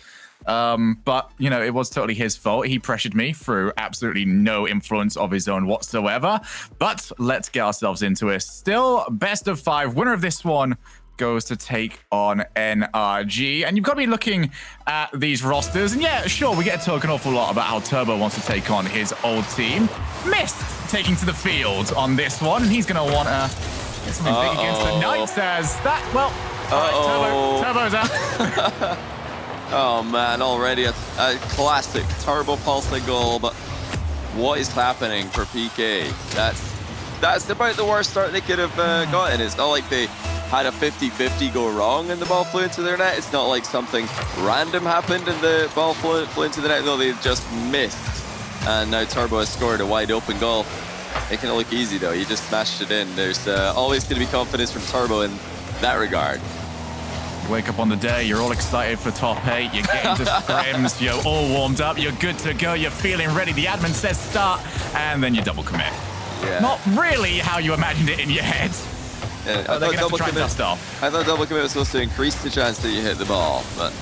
But it was totally his fault. He pressured me through absolutely no influence of his own whatsoever. But let's get ourselves into it. Still, best of 5. Winner of this one goes to take on NRG. And you've got to be looking at these rosters. And yeah, sure, we get to talk an awful lot about how Turbo wants to take on his old team. Mist taking to the field on this one. And he's going to want to get something big against the Knights as that, all right, Turbo's out. Oh man, already a classic Turbo Pulse goal, but what is happening for PK? That's about the worst start they could have gotten. It's not like they had a 50-50 go wrong and the ball flew into their net. It's not like something random happened and the ball flew into the net. No, they just missed. And now Turbo has scored a wide open goal. Making it look easy though. He just smashed it in. There's always going to be confidence from Turbo in that regard. Wake up on the day, you're all excited for top 8, you're getting to scrims, you're all warmed up, you're good to go, you're feeling ready, the admin says start, and then you double commit. Yeah. Not really how you imagined it in your head. Yeah, I thought double commit, dust off. I thought double commit was supposed to increase the chance that you hit the ball, but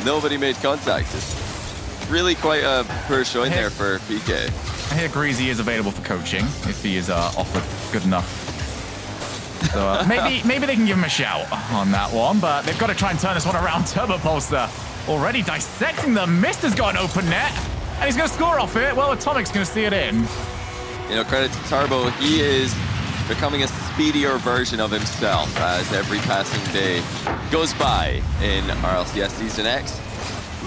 nobody made contact. It's really quite a poor showing there for PK. I hear Greasy is available for coaching if he is offered good enough. So maybe they can give him a shout on that one, but they've got to try and turn this one around. Turbo Pulsar already dissecting the mist, has got an open net, and he's going to score off it. Well, Atomic's going to see it in. You know, credit to Turbo, he is becoming a speedier version of himself as every passing day goes by in RLCS Season X.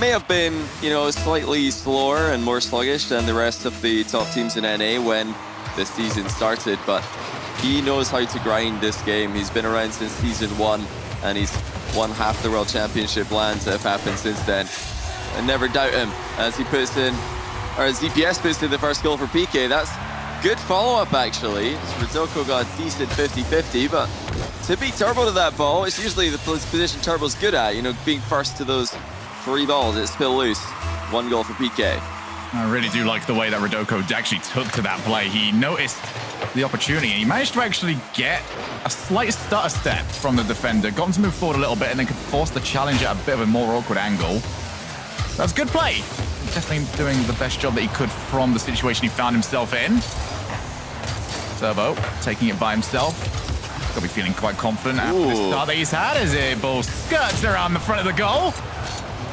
May have been, you know, slightly slower and more sluggish than the rest of the top teams in NA when the season started, but he knows how to grind this game. He's been around since Season 1, and he's won half the World Championship lands that have happened since then. And never doubt him as he puts in, or as ZPS puts in the first goal for PK. That's good follow-up, actually. Rodoko got a decent 50-50, but to beat Turbo to that ball, it's usually the position Turbo's good at, you know, being first to those 3 balls. It's spill loose. 1 goal for PK. I really do like the way that Rodoko actually took to that play. He noticed the opportunity and he managed to actually get a slight stutter step from the defender, got him to move forward a little bit and then could force the challenge at a bit of a more awkward angle. That's good play. Definitely doing the best job that he could from the situation he found himself in. Turbo taking it by himself. Got to be feeling quite confident after the start that he's had as it ball skirts around the front of the goal.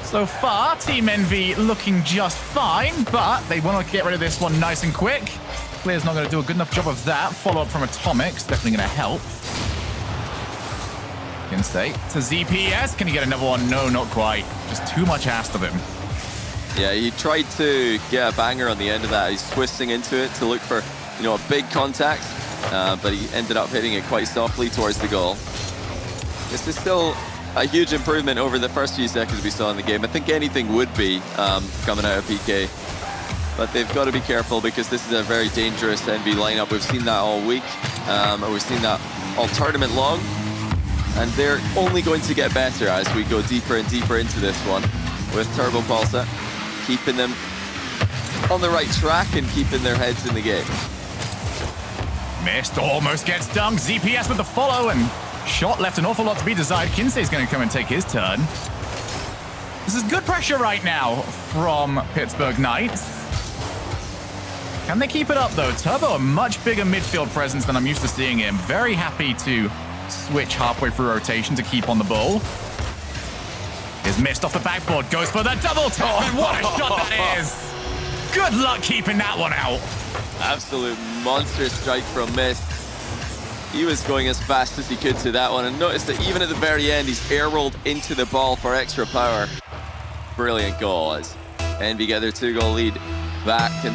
So far, Team Envy looking just fine, but they want to get rid of this one nice and quick. Clear's not going to do a good enough job of that. Follow-up from Atomic's definitely going to help. Can say to ZPS. Can he get another one? No, not quite. Just too much asked of him. Yeah, he tried to get a banger on the end of that. He's twisting into it to look for, you know, a big contact, but he ended up hitting it quite softly towards the goal. This is still a huge improvement over the first few seconds we saw in the game. I think anything would be coming out of PK. But they've got to be careful because this is a very dangerous NV lineup. We've seen that all week. We've seen that all tournament long. And they're only going to get better as we go deeper and deeper into this one with Turbo Pulsar, keeping them on the right track and keeping their heads in the game. Missed, almost gets dunked. ZPS with the follow and shot left an awful lot to be desired. Kinsey's going to come and take his turn. This is good pressure right now from Pittsburgh Knights. Can they keep it up though? Turbo, a much bigger midfield presence than I'm used to seeing him. Very happy to switch halfway through rotation to keep on the ball. Is missed off the backboard, goes for the double tap, and what a shot that is! Good luck keeping that one out. Absolute monster strike from Mist. He was going as fast as he could to that one, and notice that even at the very end, he's air rolled into the ball for extra power. Brilliant goal as Envy get their 2-goal lead back. And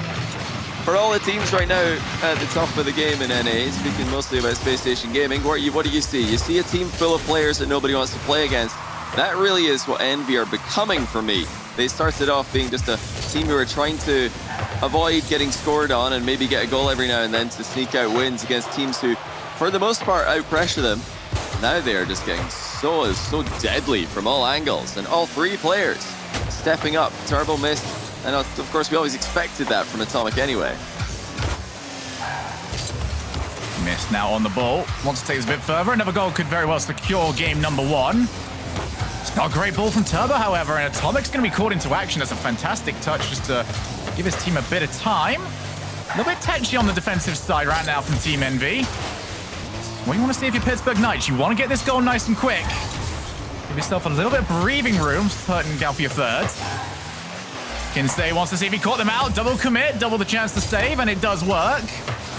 for all the teams right now at the top of the game in NA, speaking mostly about Space Station Gaming, what do you see? You see a team full of players that nobody wants to play against. That really is what Envy are becoming for me. They started off being just a team who were trying to avoid getting scored on and maybe get a goal every now and then to sneak out wins against teams who, for the most part, out-pressure them. Now they're just getting so deadly from all angles, and all 3 players stepping up. Turbo, Mist, and of course we always expected that from Atomic anyway. Mist now on the ball, wants to take this a bit further. Another goal could very well secure game number 1. It's not a great ball from Turbo, however, and Atomic's going to be called into action. That's a fantastic touch just to give his team a bit of time. A little bit tetchy on the defensive side right now from Team Envy. What you want to see if you're Pittsburgh Knights, you want to get this goal nice and quick. Give yourself a little bit of breathing room, starting down for your thirds. Kinsey wants to see if he caught them out. Double commit, double the chance to save, and it does work.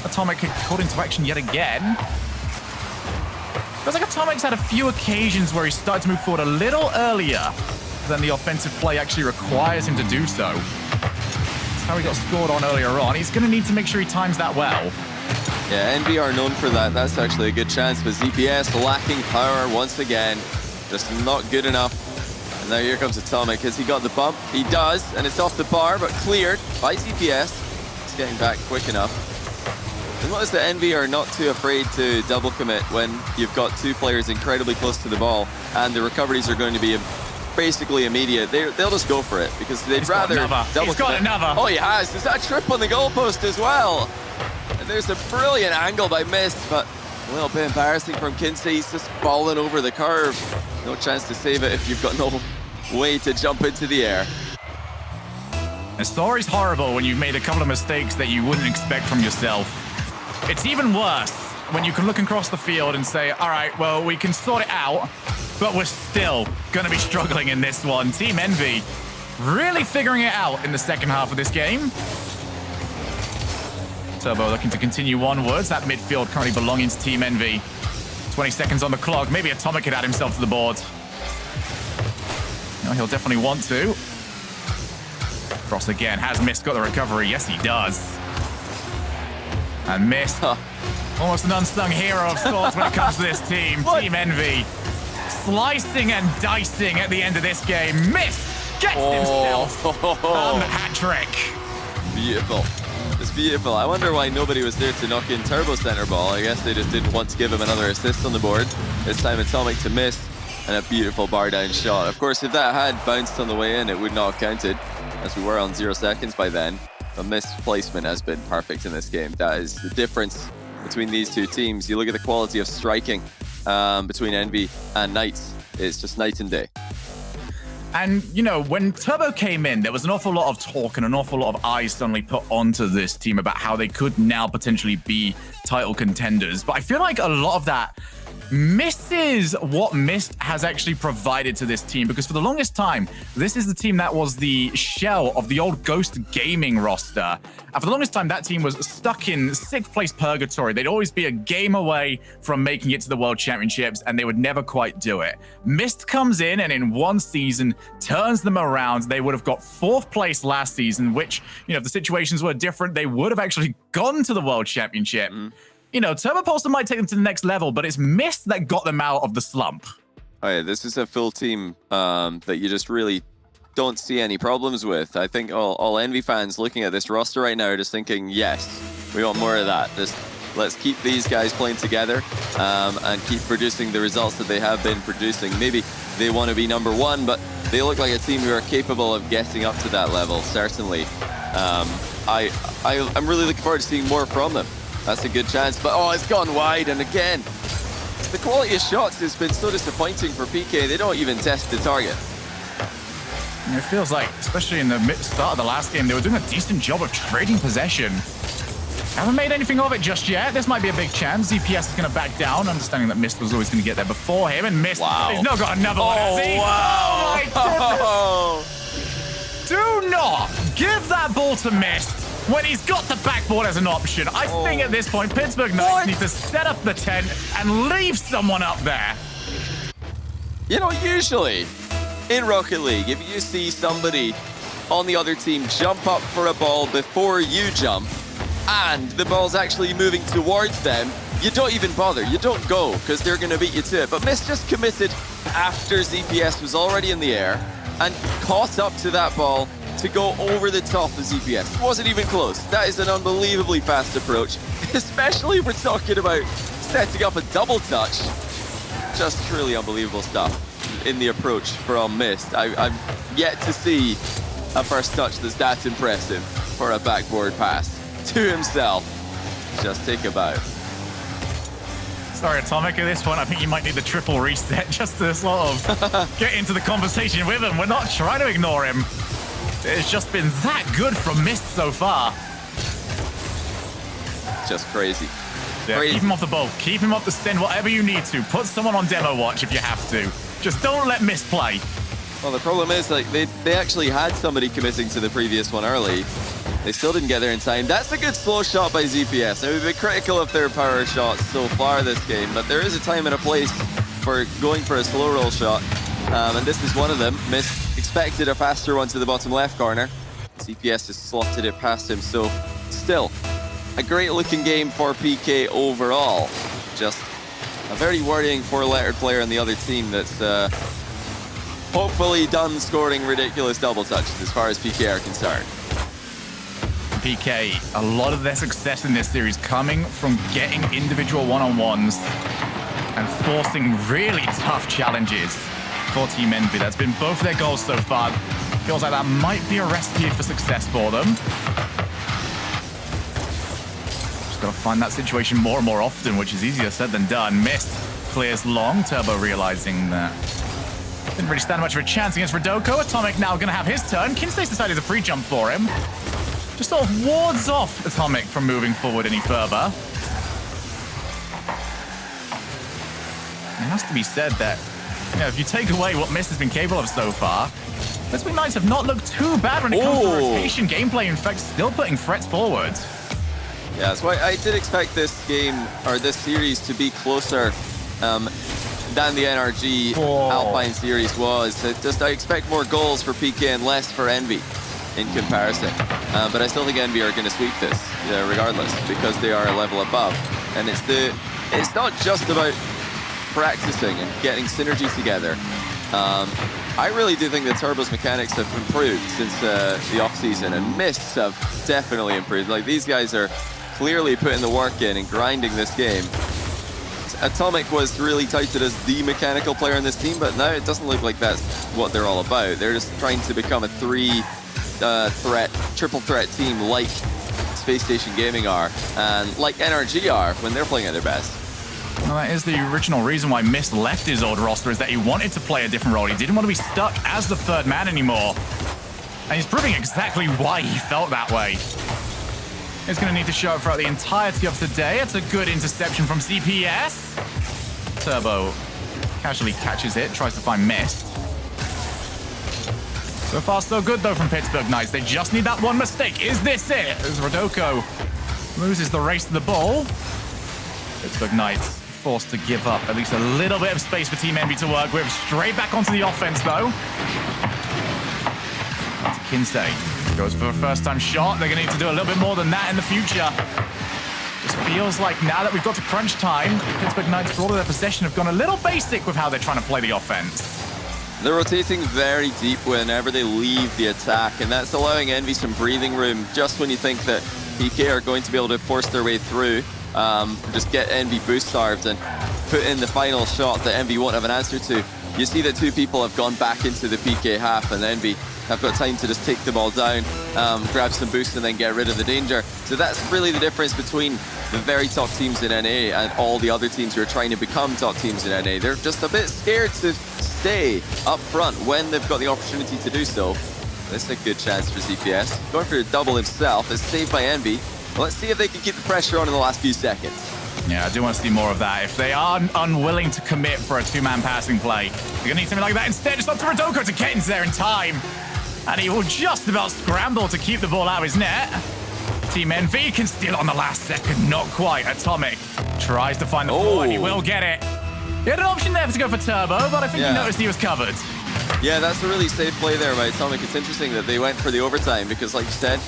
Atomic caught into action yet again. Feels like Atomic's had a few occasions where he started to move forward a little earlier than the offensive play actually requires him to do so. That's how he got scored on earlier on. He's going to need to make sure he times that well. Kinsey wants to see if he caught them out. Double commit, double the chance to save, and it does work. Atomic caught into action yet again. Feels like Atomic's had a few occasions where he started to move forward a little earlier than the offensive play actually requires him to do so. That's how he got scored on earlier on. He's going to need to make sure he times that well. Yeah, Envy are known for that. That's actually a good chance, but ZPS lacking power once again. Just not good enough. And now here comes Atomic. Has he got the bump? He does, and it's off the bar, but cleared by ZPS. It's getting back quick enough. And notice that Envy are not too afraid to double commit when you've got two players incredibly close to the ball, and the recoveries are going to be basically immediate. They'll just go for it because they'd rather double commit. He's got another. Oh, he has. Is that a trip on the goalpost as well? And there's a brilliant angle by Mist, but a little bit embarrassing from Kinsey. He's just falling over the curve. No chance to save it if you've got no way to jump into the air. The story's horrible when you've made a couple of mistakes that you wouldn't expect from yourself. It's even worse when you can look across the field and say, all right, well, we can sort it out, but we're still going to be struggling in this one. Team Envy really figuring it out in the second half of this game. Turbo looking to continue onwards. That midfield currently belonging to Team Envy. 20 seconds on the clock. Maybe Atomic could add himself to the board. No, he'll definitely want to. Cross again. Has Mist got the recovery? Yes, he does. And Mist, almost an unsung hero of sorts when it comes to this team. Team Envy, slicing and dicing at the end of this game. Mist gets himself on the hat trick. Beautiful. It's beautiful. I wonder why nobody was there to knock in Turbo center ball. I guess they just didn't want to give him another assist on the board. This time Atomic to Mist, and a beautiful bar down shot. Of course, if that had bounced on the way in, it would not have counted, as we were on 0 seconds by then. But Mist placement has been perfect in this game. That is the difference between these two teams. You look at the quality of striking between Envy and Knights. It's just night and day. And, you know, when Turbo came in, there was an awful lot of talk and an awful lot of eyes suddenly put onto this team about how they could now potentially be title contenders. But I feel like a lot of that misses what Mist has actually provided to this team, because for the longest time, this is the team that was the shell of the old Ghost Gaming roster. And for the longest time, that team was stuck in 6th place purgatory. They'd always be a game away from making it to the World Championships, and they would never quite do it. Mist comes in and in one season turns them around. They would have got 4th place last season, which, you know, if the situations were different, they would have actually gone to the World Championship. You know, Turbo Pulsar might take them to the next level, but it's Mist that got them out of the slump. Oh yeah, this is a full team that you just really don't see any problems with. I think all Envy fans looking at this roster right now are just thinking, yes, we want more of that. Just let's keep these guys playing together and keep producing the results that they have been producing. Maybe they want to be #1, but they look like a team who are capable of getting up to that level, certainly. I'm really looking forward to seeing more from them. That's a good chance, but oh, it's gone wide, and again, the quality of shots has been so disappointing for PK. They don't even test the target. It feels like, especially in the start of the last game, they were doing a decent job of trading possession. Haven't made anything of it just yet. This might be a big chance. ZPS is going to back down, understanding that Mist was always going to get there before him, and Mist, he's now got another one, has he? Wow. Oh my goodness! Do not give that ball to Mist when he's got the backboard as an option. I think at this point, Pittsburgh Knights need to set up the tent and leave someone up there. You know, usually in Rocket League, if you see somebody on the other team jump up for a ball before you jump, and the ball's actually moving towards them, you don't even bother. You don't go, because they're going to beat you to it. But Mist just committed after ZPS was already in the air and caught up to that ball to go over the top of ZPS. It wasn't even close. That is an unbelievably fast approach, especially if we're talking about setting up a double touch. Just truly unbelievable stuff in the approach from Mist. I'm yet to see a first touch that's that impressive for a backboard pass to himself. Just take a bow. Sorry, Atomic, at this point, I think you might need the triple reset just to sort of get into the conversation with him. We're not trying to ignore him. It's just been that good from Mist so far. Just crazy. Yeah, keep him off the ball. Keep him off the stand, whatever you need to. Put someone on demo watch if you have to. Just don't let Mist play. Well, the problem is, like, they actually had somebody committing to the previous one early. They still didn't get there in time. That's a good slow shot by ZPS. Now, we've been critical of their power shots so far this game, but there is a time and a place for going for a slow roll shot. And this is one of them. Mist expected a faster one to the bottom left corner. CPS has slotted it past him, so still a great looking game for PK overall. Just a very worrying 4-lettered player on the other team that's hopefully done scoring ridiculous double touches as far as PK are concerned. PK, a lot of their success in this series coming from getting individual one-on-ones and forcing really tough challenges for Team Envy. That's been both their goals so far. Feels like that might be a recipe for success for them. Just gotta find that situation more and more often, which is easier said than done. Mist clears long, Turbo realizing that didn't really stand much of a chance against Rodoko. Atomic now gonna have his turn. Kinsey's decided to pre-jump for him. Just sort of wards off Atomic from moving forward any further. It has to be said that, you know, if you take away what Mist has been capable of so far, Lisbon Knights have not looked too bad when it comes to rotation gameplay. In fact, still putting threats forward. Yeah, so I did expect this game, or this series, to be closer than the NRG Alpine series was. I expect more goals for PK and less for Envy in comparison. But I still think Envy are going to sweep this, regardless, because they are a level above. And it's not just about practicing and getting synergy together. I really do think that Turbo's mechanics have improved since the off-season, and Mists have definitely improved. Like, these guys are clearly putting the work in and grinding this game. Atomic was really touted as the mechanical player in this team, but now it doesn't look like that's what they're all about. They're just trying to become a triple threat team like Space Station Gaming are, and like NRG are when they're playing at their best. Well, that is the original reason why Mist left his old roster, is that he wanted to play a different role. He didn't want to be stuck as the third man anymore. And he's proving exactly why he felt that way. He's going to need to show up throughout the entirety of today. It's a good interception from CPS. Turbo casually catches it, tries to find Mist. So far, so good, though, from Pittsburgh Knights. They just need that one mistake. Is this it? As Rodoko loses the race to the ball. Pittsburgh Knights forced to give up at least a little bit of space for Team Envy to work with. Straight back onto the offense, though. That's Kinsey. Goes for a first-time shot. They're going to need to do a little bit more than that in the future. Just feels like now that we've got to crunch time, Pittsburgh Knights, for all of their possession, have gone a little basic with how they're trying to play the offense. They're rotating very deep whenever they leave the attack, and that's allowing Envy some breathing room just when you think that PK are going to be able to force their way through. Just get Envy boost starved and put in the final shot that Envy won't have an answer to. You see that two people have gone back into the PK half, and Envy have got time to just take the ball down, grab some boost, and then get rid of the danger. So that's really the difference between the very top teams in NA and all the other teams who are trying to become top teams in NA. They're just a bit scared to stay up front when they've got the opportunity to do so. This is a good chance for CPS. Going for a double himself. It's saved by Envy. Let's see if they can keep the pressure on in the last few seconds. Yeah, I do want to see more of that. If they are unwilling to commit for a two-man passing play, they're going to need something like that instead. It's up to Rodoko to get into there in time. And he will just about scramble to keep the ball out of his net. Team Envy can steal on the last second. Not quite. Atomic tries to find the floor, and he will get it. He had an option there to go for Turbo, but I think he noticed he was covered. Yeah, that's a really safe play there by Atomic. It's interesting that they went for the overtime because, like you said,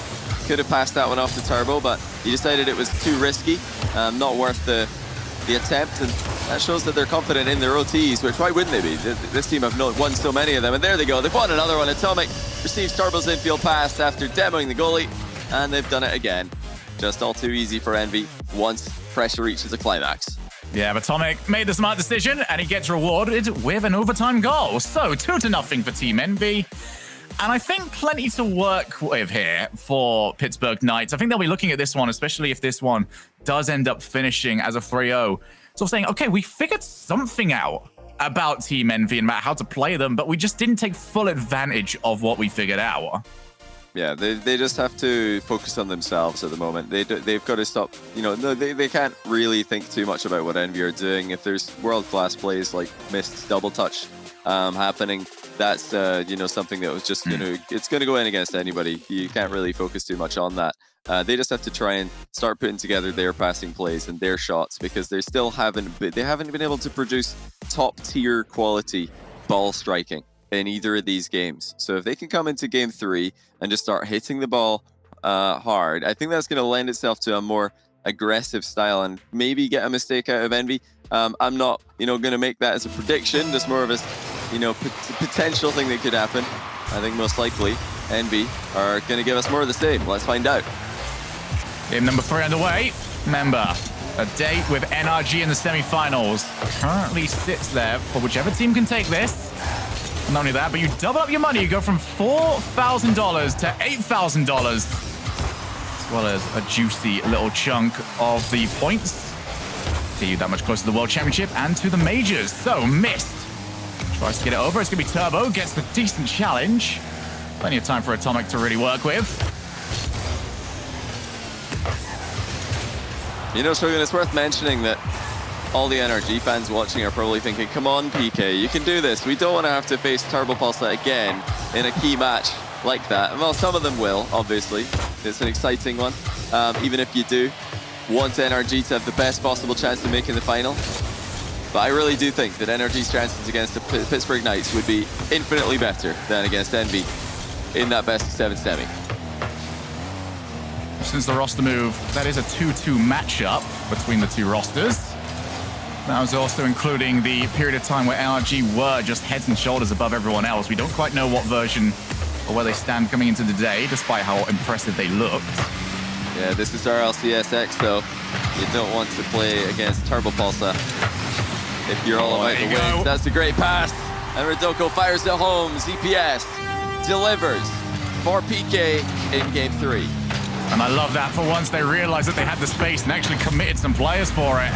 could have passed that one off to Turbo, but he decided it was too risky, not worth the attempt, and that shows that they're confident in their OTs, which why wouldn't they be? This team have won so many of them, and there they go. They've won another one. Atomic receives Turbo's infield pass after demoing the goalie, and they've done it again. Just all too easy for Envy once pressure reaches a climax. Yeah, but Atomic made the smart decision, and he gets rewarded with an overtime goal. So 2-0 for Team Envy. And I think plenty to work with here for Pittsburgh Knights. I think they'll be looking at this one, especially if this one does end up finishing as a 3-0. So saying, okay, we figured something out about Team Envy and about how to play them, but we just didn't take full advantage of what we figured out. Yeah, they just have to focus on themselves at the moment. They've got to stop, they can't really think too much about what Envy are doing. If there's world-class plays like Mist's double touch happening, that's something that was just it's going to go in against anybody. You can't really focus too much on that. They just have to try and start putting together their passing plays and their shots, because they still haven't been able to produce top tier quality ball striking in either of these games. So if they can come into game 3 and just start hitting the ball hard. I think that's going to lend itself to a more aggressive style and maybe get a mistake out of Envy. I'm not, going to make that as a prediction. Just more of a, potential thing that could happen. I think most likely Envy are going to give us more of the same. Let's find out. Game number 3 underway. Remember, a date with NRG in the semifinals currently sits there for whichever team can take this. Not only that, but you double up your money. You go from $4,000 to $8,000, as well as a juicy little chunk of the points. Get you that much closer to the World Championship and to the majors. So, Mist tries to get it over. It's going to be Turbo. Gets the decent challenge. Plenty of time for Atomic to really work with. Shogun, it's worth mentioning that all the NRG fans watching are probably thinking, come on, PK, you can do this. We don't want to have to face Turbo Pulsar again in a key match like that. Well, some of them will, obviously. It's an exciting one. Even if you do want NRG to have the best possible chance to make in the final. But I really do think that NRG's chances against the Pittsburgh Knights would be infinitely better than against Envy in that best of 7 semi. Since the roster move, that is a 2-2 matchup between the two rosters. That was also including the period of time where NRG were just heads and shoulders above everyone else. We don't quite know what version or where they stand coming into the day, despite how impressive they looked. Yeah, this is RLCS X, so you don't want to play against Turbo Pulsar if you're all about the wins. That's a great pass. And Rodoko fires it home. ZPS delivers for PK in game 3. And I love that. For once, they realized that they had the space and actually committed some players for it.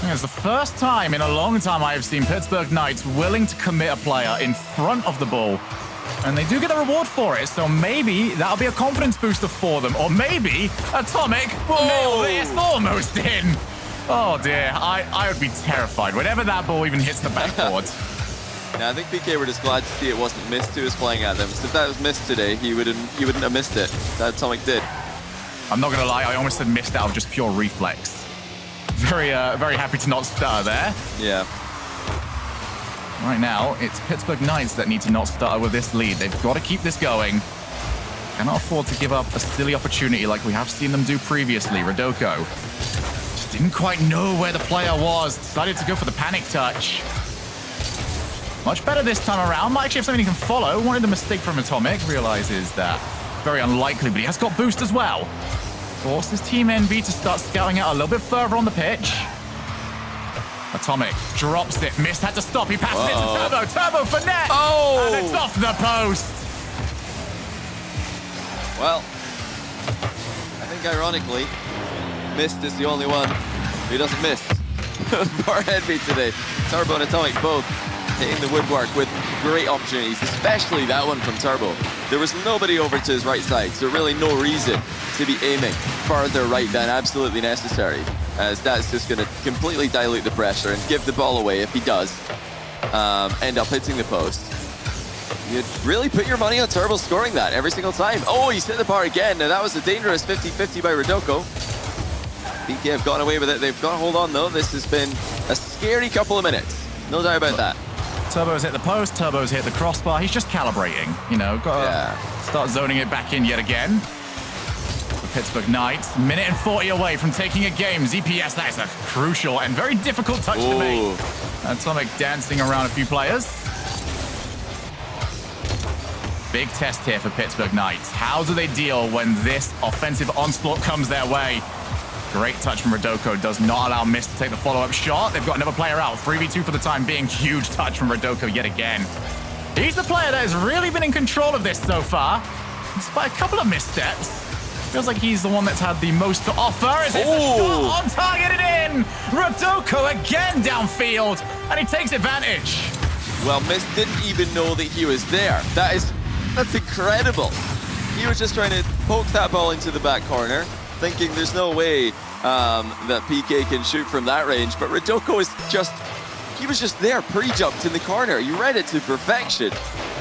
It's the first time in a long time I have seen Pittsburgh Knights willing to commit a player in front of the ball. And they do get a reward for it, so maybe that'll be a confidence booster for them. Or maybe Atomic will nail this almost in. Oh dear, I would be terrified whenever that ball even hits the backboard. Yeah, I think PK were just glad to see it wasn't Mist who was playing at them. So if that was Mist today, he wouldn't have missed it. That Atomic did. I'm not gonna lie, I almost said missed out of just pure reflex. Very happy to not stutter there. Yeah. Right now, it's Pittsburgh Knights that need to not stutter with this lead. They've got to keep this going. Cannot afford to give up a silly opportunity like we have seen them do previously. Rodoko just didn't quite know where the player was. Decided to go for the panic touch. Much better this time around. Might actually have something he can follow. Wanted the mistake from Atomic. Realizes that very unlikely, but he has got boost as well. Forces Team Envy to start scouting out a little bit further on the pitch. Atomic drops it. Mist had to stop. He passes it to Turbo. Turbo for net. Oh! And it's off the post. Well, I think ironically, Mist is the only one who doesn't miss for Envy today. Turbo and Atomic both hitting the woodwork with great opportunities, especially that one from Turbo. There was nobody over to his right side, so really no reason to be aiming further right than absolutely necessary, as that's just going to completely dilute the pressure and give the ball away if he does end up hitting the post. You'd really put your money on Turbo scoring that every single time. Oh, he's hit the bar again. Now that was a dangerous 50-50 by Rodoko. PK have gotten away with it. They've got to hold on though. This has been a scary couple of minutes. No doubt about that. Turbo's hit the post, Turbo's hit the crossbar. He's just calibrating, got to start zoning it back in yet again. The Pittsburgh Knights, minute and 40 away from taking a game. ZPS, that is a crucial and very difficult touch to make. Atomic dancing around a few players. Big test here for Pittsburgh Knights. How do they deal when this offensive onslaught comes their way? Great touch from Rodoko. Does not allow Mist to take the follow-up shot. They've got another player out. 3v2 for the time being. Huge touch from Rodoko yet again. He's the player that has really been in control of this so far, despite a couple of missteps. Feels like he's the one that's had the most to offer. Is this a shot on target and in? Rodoko again downfield, and he takes advantage. Well, Mist didn't even know that he was there. That's incredible. He was just trying to poke that ball into the back corner, thinking there's no way that PK can shoot from that range, but Rodoko he was just there, pre-jumped in the corner. You read it to perfection.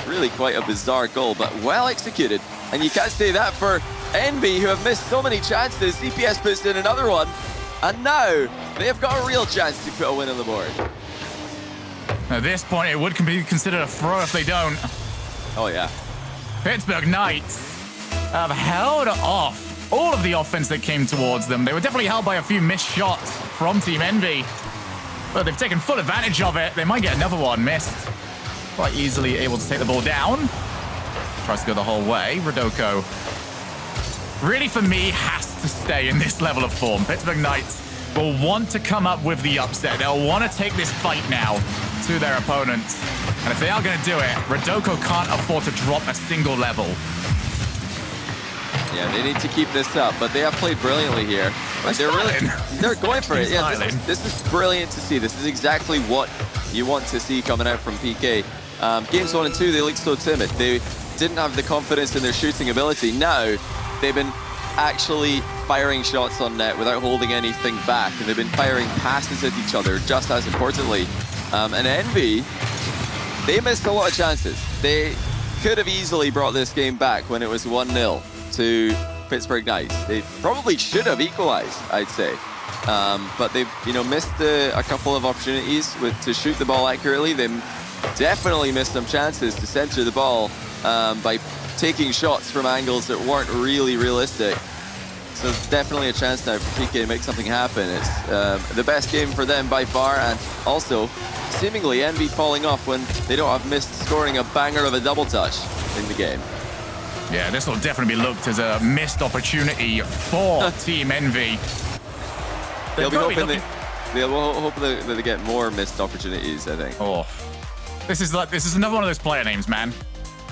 Really quite a bizarre goal, but well executed. And you can't say that for Envy, who have missed so many chances. CPS puts in another one, and now they have got a real chance to put a win on the board. At this point, it would be considered a throw if they don't. Oh yeah. Pittsburgh Knights have held off all of the offense that came towards them. They were definitely held by a few missed shots from Team Envy, but they've taken full advantage of it. They might get another one missed. Quite easily able to take the ball down. Tries to go the whole way. Rodoko really, for me, has to stay in this level of form. Pittsburgh Knights will want to come up with the upset. They'll want to take this fight now to their opponents. And if they are going to do it, Rodoko can't afford to drop a single level. Yeah, they need to keep this up, but they have played brilliantly here. Like, they're going for it. Yeah, this is brilliant to see. This is exactly what you want to see coming out from PK. Games 1 and 2, they looked so timid. They didn't have the confidence in their shooting ability. Now, they've been actually firing shots on net without holding anything back, and they've been firing passes at each other just as importantly. And Envy, they missed a lot of chances. They could have easily brought this game back when it was 1-0 to Pittsburgh Knights. They probably should have equalized, I'd say. But they've missed a couple of opportunities to shoot the ball accurately. They definitely missed some chances to center the ball by taking shots from angles that weren't really realistic. So definitely a chance now for PK to make something happen. It's the best game for them by far, and also seemingly Envy falling off when they don't have missed scoring a banger of a double touch in the game. Yeah, this will definitely be looked as a missed opportunity for Team Envy. They'll be hoping that they get more missed opportunities, I think. Oh, this is another one of those player names, man.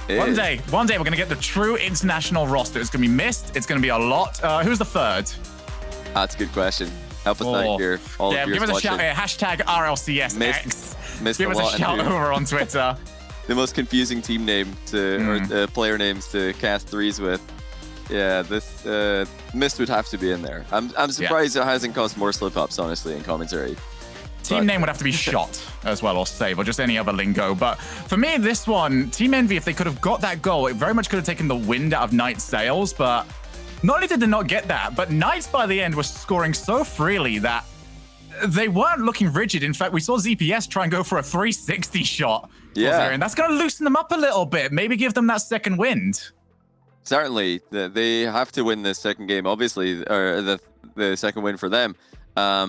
One day we're going to get the true international roster. It's going to be missed. It's going to be a lot. Who's the third? That's a good question. Help us thank all of give us a shout here. Hashtag RLCS. Missed give us a shout over on Twitter. The most confusing team name or player names to cast threes with. Yeah, this missed would have to be in there. I'm surprised it hasn't caused more slip-ups, honestly, in commentary. Team name would have to be shot as well, or save, or just any other lingo. But for me, this one, Team Envy, if they could have got that goal, it very much could have taken the wind out of Knights' sails. But not only did they not get that, but Knights by the end were scoring so freely that they weren't looking rigid. In fact, we saw ZPS try and go for a 360 shot. Yeah. And that's going to loosen them up a little bit, maybe give them that second wind. Certainly, they have to win this second game, obviously, or the second win for them.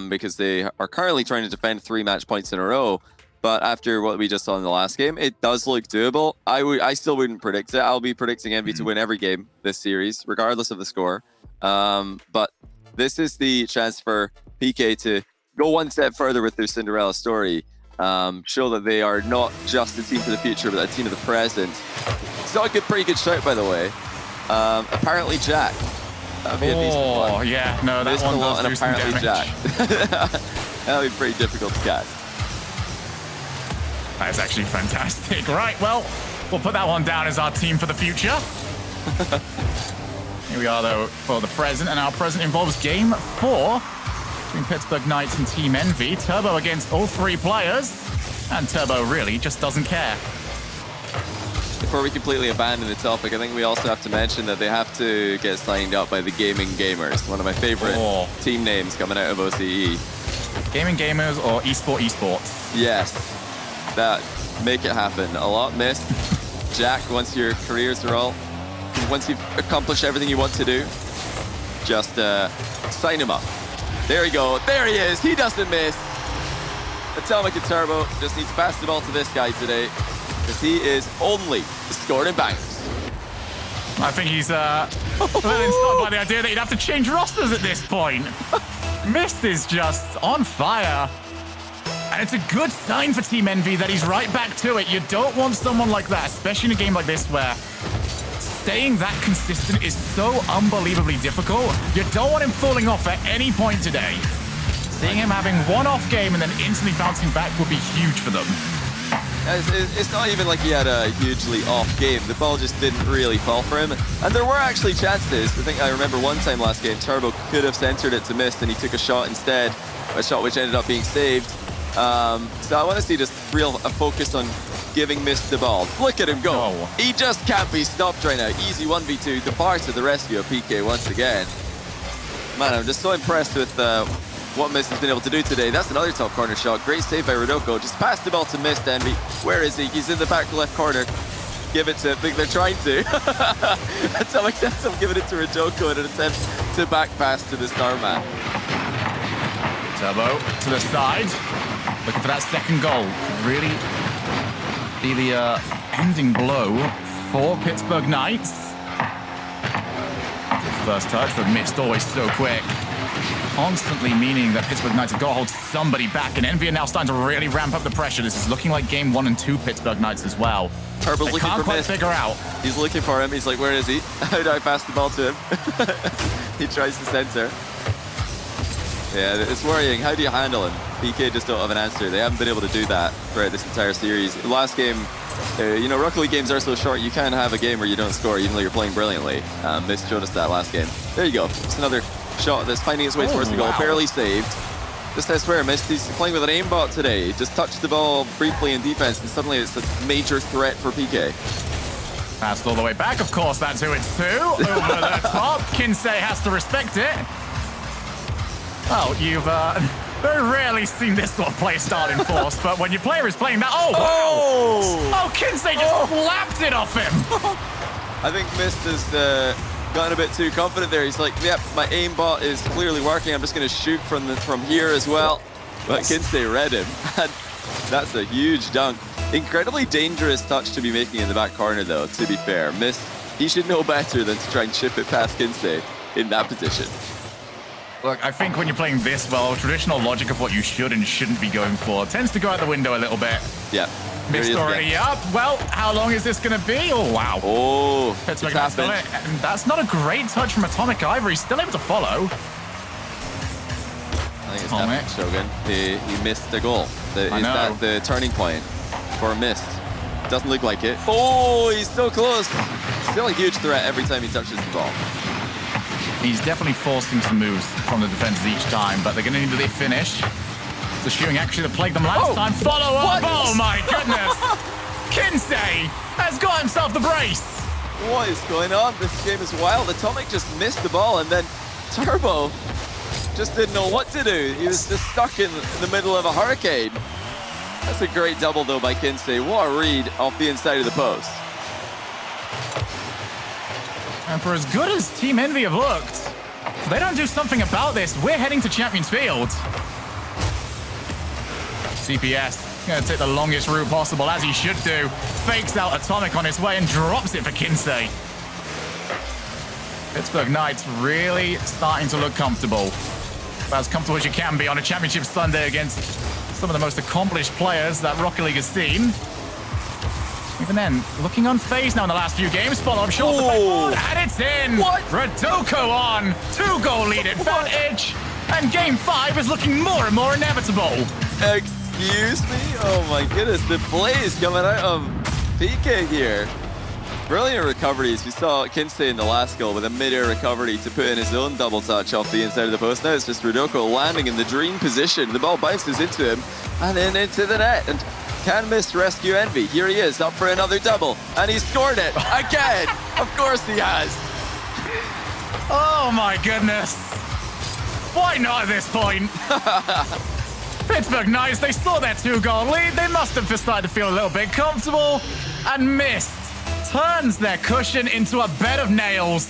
Because they are currently trying to defend 3 match points in a row. But after what we just saw in the last game, it does look doable. I still wouldn't predict it. I'll be predicting Envy to win every game this series, regardless of the score. But this is the chance for PK to go one step further with their Cinderella story. Show that they are not just a team for the future, but a team of the present. It's not a pretty good shout, by the way. Apparently Jack. That'd be a decent one. Oh, yeah. No, that one does do some damage. Jack. That'll be pretty difficult to catch. That's actually fantastic. Right, well, we'll put that one down as our team for the future. Here we are, though, for the present. And our present involves Game 4 between Pittsburgh Knights and Team Envy. Turbo against all 3 players. And Turbo really just doesn't care. Before we completely abandon the topic, I think we also have to mention that they have to get signed up by the Gaming Gamers, one of my favorite team names coming out of OCE. Gaming Gamers or Esports? Yes, that make it happen. A lot missed. Jack, once your careers are all, once you've accomplished everything you want to do, just sign him up. There you go. There he is. He doesn't miss. Atomic and Turbo just need to pass the ball to this guy today, because he is only scored in bangers. I think he's a little inspired by the idea that you'd have to change rosters at this point. Mist is just on fire. And it's a good sign for Team Envy that he's right back to it. You don't want someone like that, especially in a game like this where staying that consistent is so unbelievably difficult. You don't want him falling off at any point today. Seeing him having one off game and then instantly bouncing back would be huge for them. It's not even like he had a hugely off game. The ball just didn't really fall for him. And there were actually chances. I think I remember one time last game, Turbo could have centered it to Mist and he took a shot instead. A shot which ended up being saved. So I want to see just a focus on giving Mist the ball. Look at him go. No. He just can't be stopped right now. Easy 1v2. The bar to the rescue of PK once again. Man, I'm just so impressed with what Mist has been able to do today. That's another top corner shot. Great save by Rodoko. Just pass the ball to Mist, Envy. Where is he? He's in the back left corner. give it to, I think they're trying to. Atomic ends up giving it to Ridoko in an attempt to back pass to the Starman. Turbo to the side, looking for that second goal. Could really be the ending blow for Pittsburgh Knights. First touch, but missed always so quick. Constantly meaning that Pittsburgh Knights have got to hold somebody back, and Envy are now starting to really ramp up the pressure. This is looking like game 1 and 2 Pittsburgh Knights as well. Turbo's They looking can't for quite Mist. figure out. He's looking for him. He's like, where is he? How do I pass the ball to him? He tries to center. Yeah, it's worrying. How do you handle him? PK just don't have an answer. They haven't been able to do that throughout this entire series. Last game, you know, Rocket League games are so short, you can't have a game where you don't score even though you're playing brilliantly. Mist showed us that last game. There you go. It's another shot that's finding its way towards the goal. Wow. Barely saved. Just I swear, Mist, he's playing with an aimbot today. He just touched the ball briefly in defense, and suddenly it's a major threat for PK. Passed all the way back, of course, that's who it's to. Over the top. Kinsey has to respect it. Well, you've very rarely seen this sort of play style in Force, but when your player is playing that, oh, wow! Oh, Kinsey just slapped it off him! I think Mist has gotten a bit too confident there. He's like, yep, my aimbot is clearly working. I'm just going to shoot from here as well. But Kinsey read him, and that's a huge dunk. Incredibly dangerous touch to be making in the back corner, though, to be fair. Mist, he should know better than to try and chip it past Kinsey in that position. Look, I think when you're playing this well, traditional logic of what you should and shouldn't be going for tends to go out the window a little bit. Yeah. Mist already up. Well, how long is this going to be? Oh, wow. Oh, Pittsburgh Knights got it. And that's not a great touch from Atomic either. He's still able to follow. I think it's definitely Shogun. He missed the goal. Is that the turning point for Mist? Doesn't look like it. Oh, he's so close. Still a huge threat every time he touches the ball. He's definitely forcing some moves from the defenses each time, but they're going to need the finish. The shooting actually that plagued them last time. Follow up. Oh my goodness. Kinsey has got himself the brace. What is going on? This game is wild. Atomic just missed the ball, and then Turbo just didn't know what to do. He was just stuck in the middle of a hurricane. That's a great double, though, by Kinsey. What a read off the inside of the post. And for as good as Team Envy have looked, if they don't do something about this, we're heading to Champions Field. CPS going to take the longest route possible, as he should do. Fakes out Atomic on his way and drops it for Kinsey. Pittsburgh Knights really starting to look comfortable. About as comfortable as you can be on a championship Sunday against some of the most accomplished players that Rocket League has seen. Even then, looking unfazed now in the last few games. Follow-up shot to backboard, and it's in! What? Ridoko on! 2-goal lead advantage! And game 5 is looking more and more inevitable. Excuse me? Oh my goodness, the play is coming out of PK here. Brilliant recoveries. We saw Kinsey in the last goal with a mid-air recovery to put in his own double touch off the inside of the post. Now it's just Ridoko landing in the dream position. The ball bounces into him and then into the net. And can Mist rescue Envy? Here he is, up for another double. And he scored it again. Of course he has. Oh my goodness. Why not at this point? Pittsburgh Knights, they saw their 2-goal lead. They must have started to feel a little bit comfortable. And Mist turns their cushion into a bed of nails.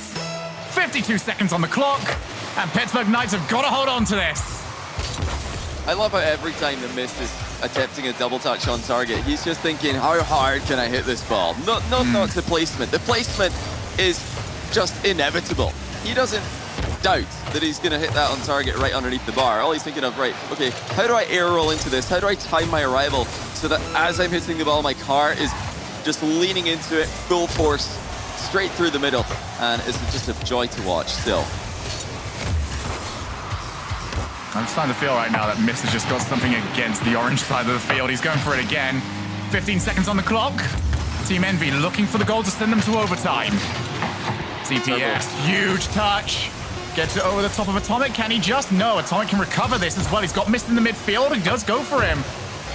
52 seconds on the clock. And Pittsburgh Knights have got to hold on to this. I love how every time the Mist is attempting a double touch on target, he's just thinking, how hard can I hit this ball? Not the placement. The placement is just inevitable. He doesn't doubt that he's going to hit that on target right underneath the bar. All he's thinking of, right, okay, how do I air roll into this? How do I time my arrival so that as I'm hitting the ball, my car is just leaning into it, full force, straight through the middle. And it's just a joy to watch still. I'm starting to feel right now that Mist has just got something against the orange side of the field. He's going for it again. 15 seconds on the clock. Team Envy looking for the goal to send them to overtime. CPS, huge touch. Gets it over the top of Atomic. Can he just? No, Atomic can recover this as well. He's got Mist in the midfield. He does go for him.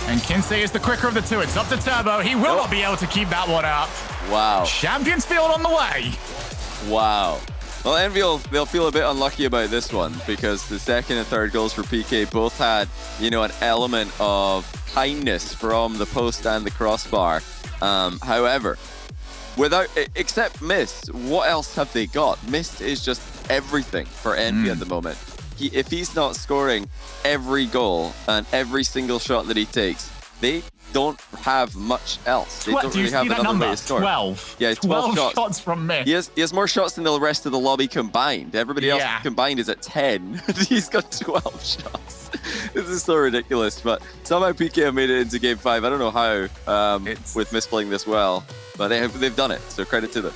And Kinsey is the quicker of the two. It's up to Turbo. He will not be able to keep that one up. Wow. Champions Field on the way. Wow. Well, Envy, they'll feel a bit unlucky about this one because the second and third goals for PK both had, you know, an element of kindness from the post and the crossbar. However, without, except Mist, what else have they got? Mist is just everything for Envy at the moment. If he's not scoring every goal and every single shot that he takes, they don't have much else. They don't really have another way to score. 12. Yeah, 12 shots from Mist. He has more shots than the rest of the lobby combined. Everybody else combined is at 10. He's got 12 shots. This is so ridiculous, but somehow PK have made it into Game 5. I don't know how with Mist playing this well, but they've done it, so credit to them.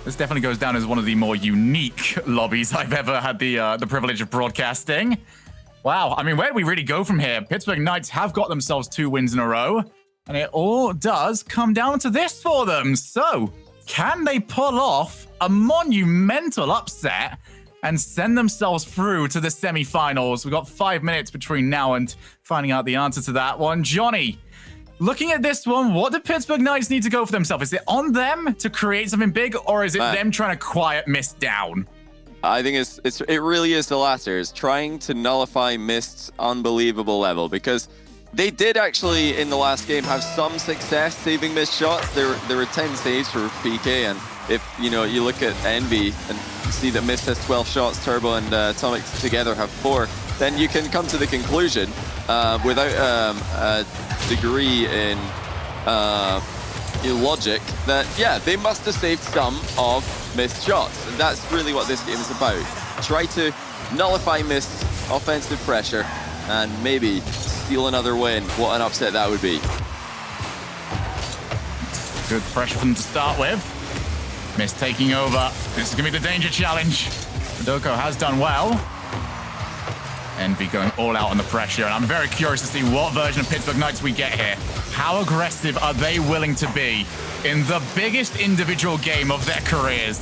This definitely goes down as one of the more unique lobbies I've ever had the privilege of broadcasting. Wow, I mean, where do we really go from here? Pittsburgh Knights have got themselves 2 wins in a row, and it all does come down to this for them. So, can they pull off a monumental upset and send themselves through to the semifinals? We've got 5 minutes between now and finding out the answer to that one. Johnny, looking at this one, what do Pittsburgh Knights need to go for themselves? Is it on them to create something big, or is it them trying to quiet Mist down? I think it really is the latter. It's trying to nullify Mist's unbelievable level, because they did actually in the last game have some success saving Mist shots. There were 10 saves for PK, and if you look at Envy and see that Mist has 12 shots, Turbo and Atomic together have 4, then you can come to the conclusion without a degree in logic that they must have saved some of Mist shots, and that's really what this game is about. Try to nullify Mist's offensive pressure and maybe steal another win. What an upset that would be. Good pressure from them to start with. Mist taking over. This is going to be the danger challenge. Rodoko has done well. Envy going all out on the pressure, and I'm very curious to see what version of Pittsburgh Knights we get here. How aggressive are they willing to be in the biggest individual game of their careers?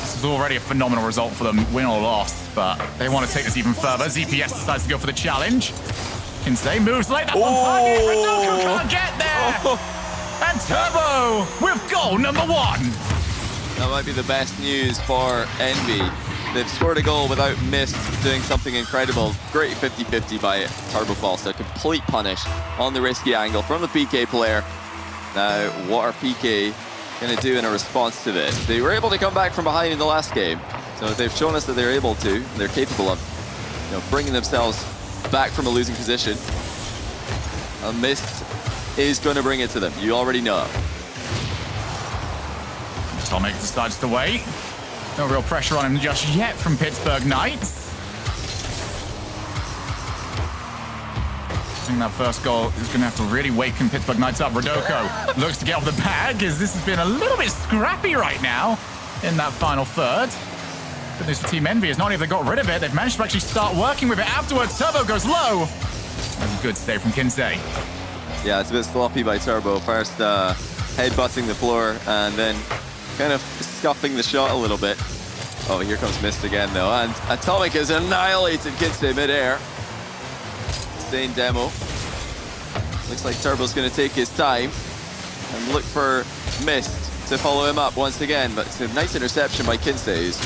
This is already a phenomenal result for them, win or loss, but they want to take this even further. ZPS decides to go for the challenge. Kinsey moves late, that's on target. Rodoko can't get there. And Turbo with goal number 1. That might be the best news for Envy. They've scored a goal without Mist doing something incredible. Great 50-50 by Turbo Pulse. A complete punish on the risky angle from the PK player. Now, what are PK going to do in a response to this? They were able to come back from behind in the last game, so they've shown us that they're able to. They're capable of, bringing themselves back from a losing position. A Mist is going to bring it to them. You already know. Atomic decides to wait. No real pressure on him just yet from Pittsburgh Knights. I think that first goal is going to have to really waken Pittsburgh Knights up. Rodoko looks to get off the bag, as this has been a little bit scrappy right now in that final third. Good news for Team Envy is not only have they got rid of it, they've managed to actually start working with it afterwards. Turbo goes low. That's a good save from Kinsey. Yeah, it's a bit sloppy by Turbo. First headbutting the floor and then kind of scuffing the shot a little bit. Oh, here comes Mist again though, and Atomic has annihilated Kinsey midair. Insane demo. Looks like Turbo's going to take his time and look for Mist to follow him up once again, but it's a nice interception by Kinsey, who's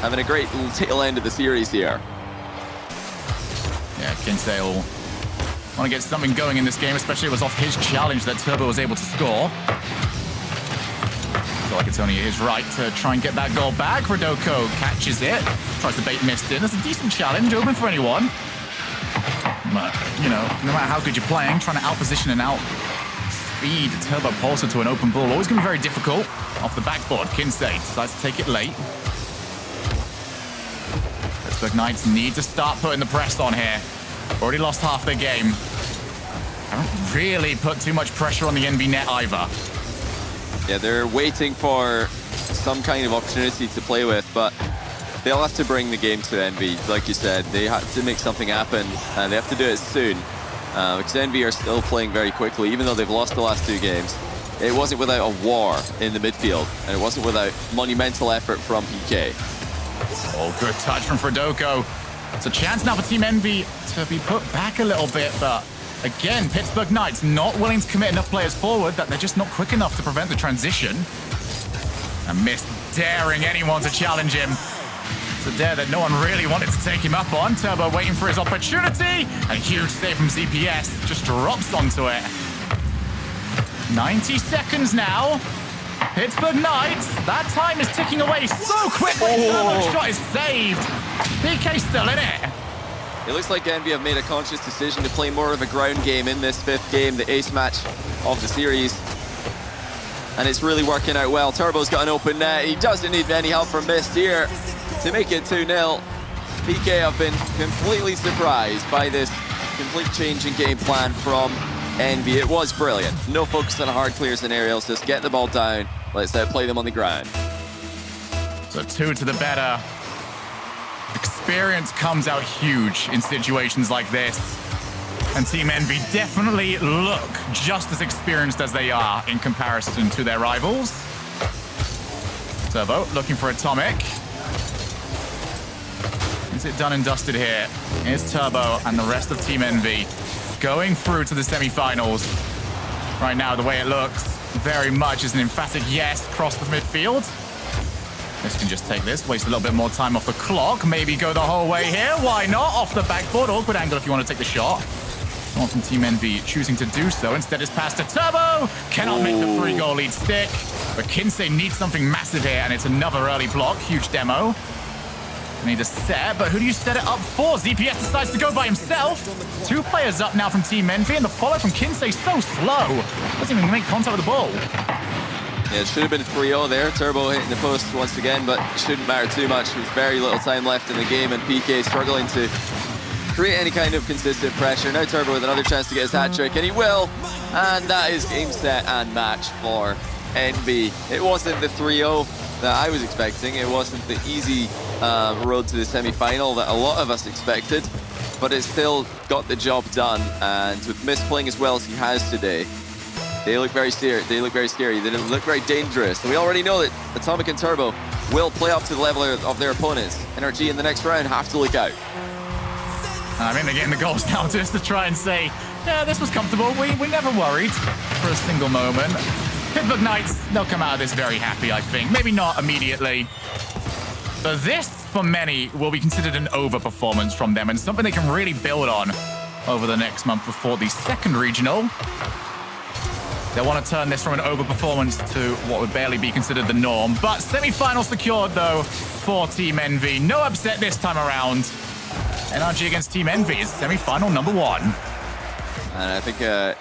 having a great tail end of the series here. Yeah, Kinsey will want to get something going in this game, especially it was off his challenge that Turbo was able to score. I feel like it's only his right to try and get that goal back. Rodoko catches it, tries to bait Mist in. That's a decent challenge, open for anyone. But, no matter how good you're playing, trying to outposition and out-speed Turbo Pulsar to an open ball, always going to be very difficult. Off the backboard, Kinsey decides to take it late. Pittsburgh Knights need to start putting the press on here. Already lost half their game. Haven't really put too much pressure on the Envy net either. Yeah, they're waiting for some kind of opportunity to play with, but they'll have to bring the game to Envy. Like you said, they have to make something happen, and they have to do it soon. Because Envy are still playing very quickly, even though they've lost the last 2 games. It wasn't without a war in the midfield, and it wasn't without monumental effort from PK. Oh, good touch from Rodoko. It's a chance now for Team Envy to be put back a little bit, but again, Pittsburgh Knights not willing to commit enough players forward, that they're just not quick enough to prevent the transition. And Mist daring anyone to challenge him. It's a dare that no one really wanted to take him up on. Turbo waiting for his opportunity. A huge save from ZPS, just drops onto it. 90 seconds now. Pittsburgh Knights, that time is ticking away so quickly. Turbo shot is saved. PK still in it. It looks like Envy have made a conscious decision to play more of a ground game in this 5th game, the ace match of the series. And it's really working out well. Turbo's got an open net. He doesn't need any help from Mist here to make it 2-0. PK have been completely surprised by this complete change in game plan from Envy. It was brilliant. No focus on hard clears and aerials. Just get the ball down. Let's play them on the ground. So 2 to the better. Experience comes out huge in situations like this. And Team Envy definitely look just as experienced as they are in comparison to their rivals. Turbo looking for Atomic. Is it done and dusted here? Here's Turbo and the rest of Team Envy going through to the semifinals. Right now, the way it looks very much is an emphatic yes across the midfield. This can just take this, waste a little bit more time off the clock, maybe go the whole way here. Why not? Off the backboard, awkward angle if you want to take the shot. Someone from Team Envy choosing to do so. Instead, it's passed to Turbo. Cannot make the 3-goal lead stick. But Kinsey needs something massive here, and it's another early block. Huge demo. Need a set, but who do you set it up for? ZPS decides to go by himself. 2 players up now from Team Envy, and the follow from Kinsey so slow. Doesn't even make contact with the ball. Yeah, it should have been 3-0 there. Turbo hitting the post once again, but it shouldn't matter too much. There's very little time left in the game, and PK struggling to create any kind of consistent pressure. Now Turbo with another chance to get his hat trick, and he will. And that is game, set, and match for Envy. It wasn't the 3-0 that I was expecting. It wasn't the easy road to the semi-final that a lot of us expected, but it still got the job done. And with Mist playing as well as he has today, they look very scary. They look look very dangerous. And we already know that Atomic and Turbo will play up to the level of their opponents. NRG in the next round have to look out. I mean, they're getting the goals now just to try and say, yeah, this was comfortable. We never worried for a single moment. Pittsburgh Knights, they'll come out of this very happy, I think. Maybe not immediately. But this, for many, will be considered an overperformance from them and something they can really build on over the next month before the second regional. They want to turn this from an overperformance to what would barely be considered the norm. But semi-final secured, though, for Team Envy. No upset this time around. NRG against Team Envy is semi-final number 1. And I think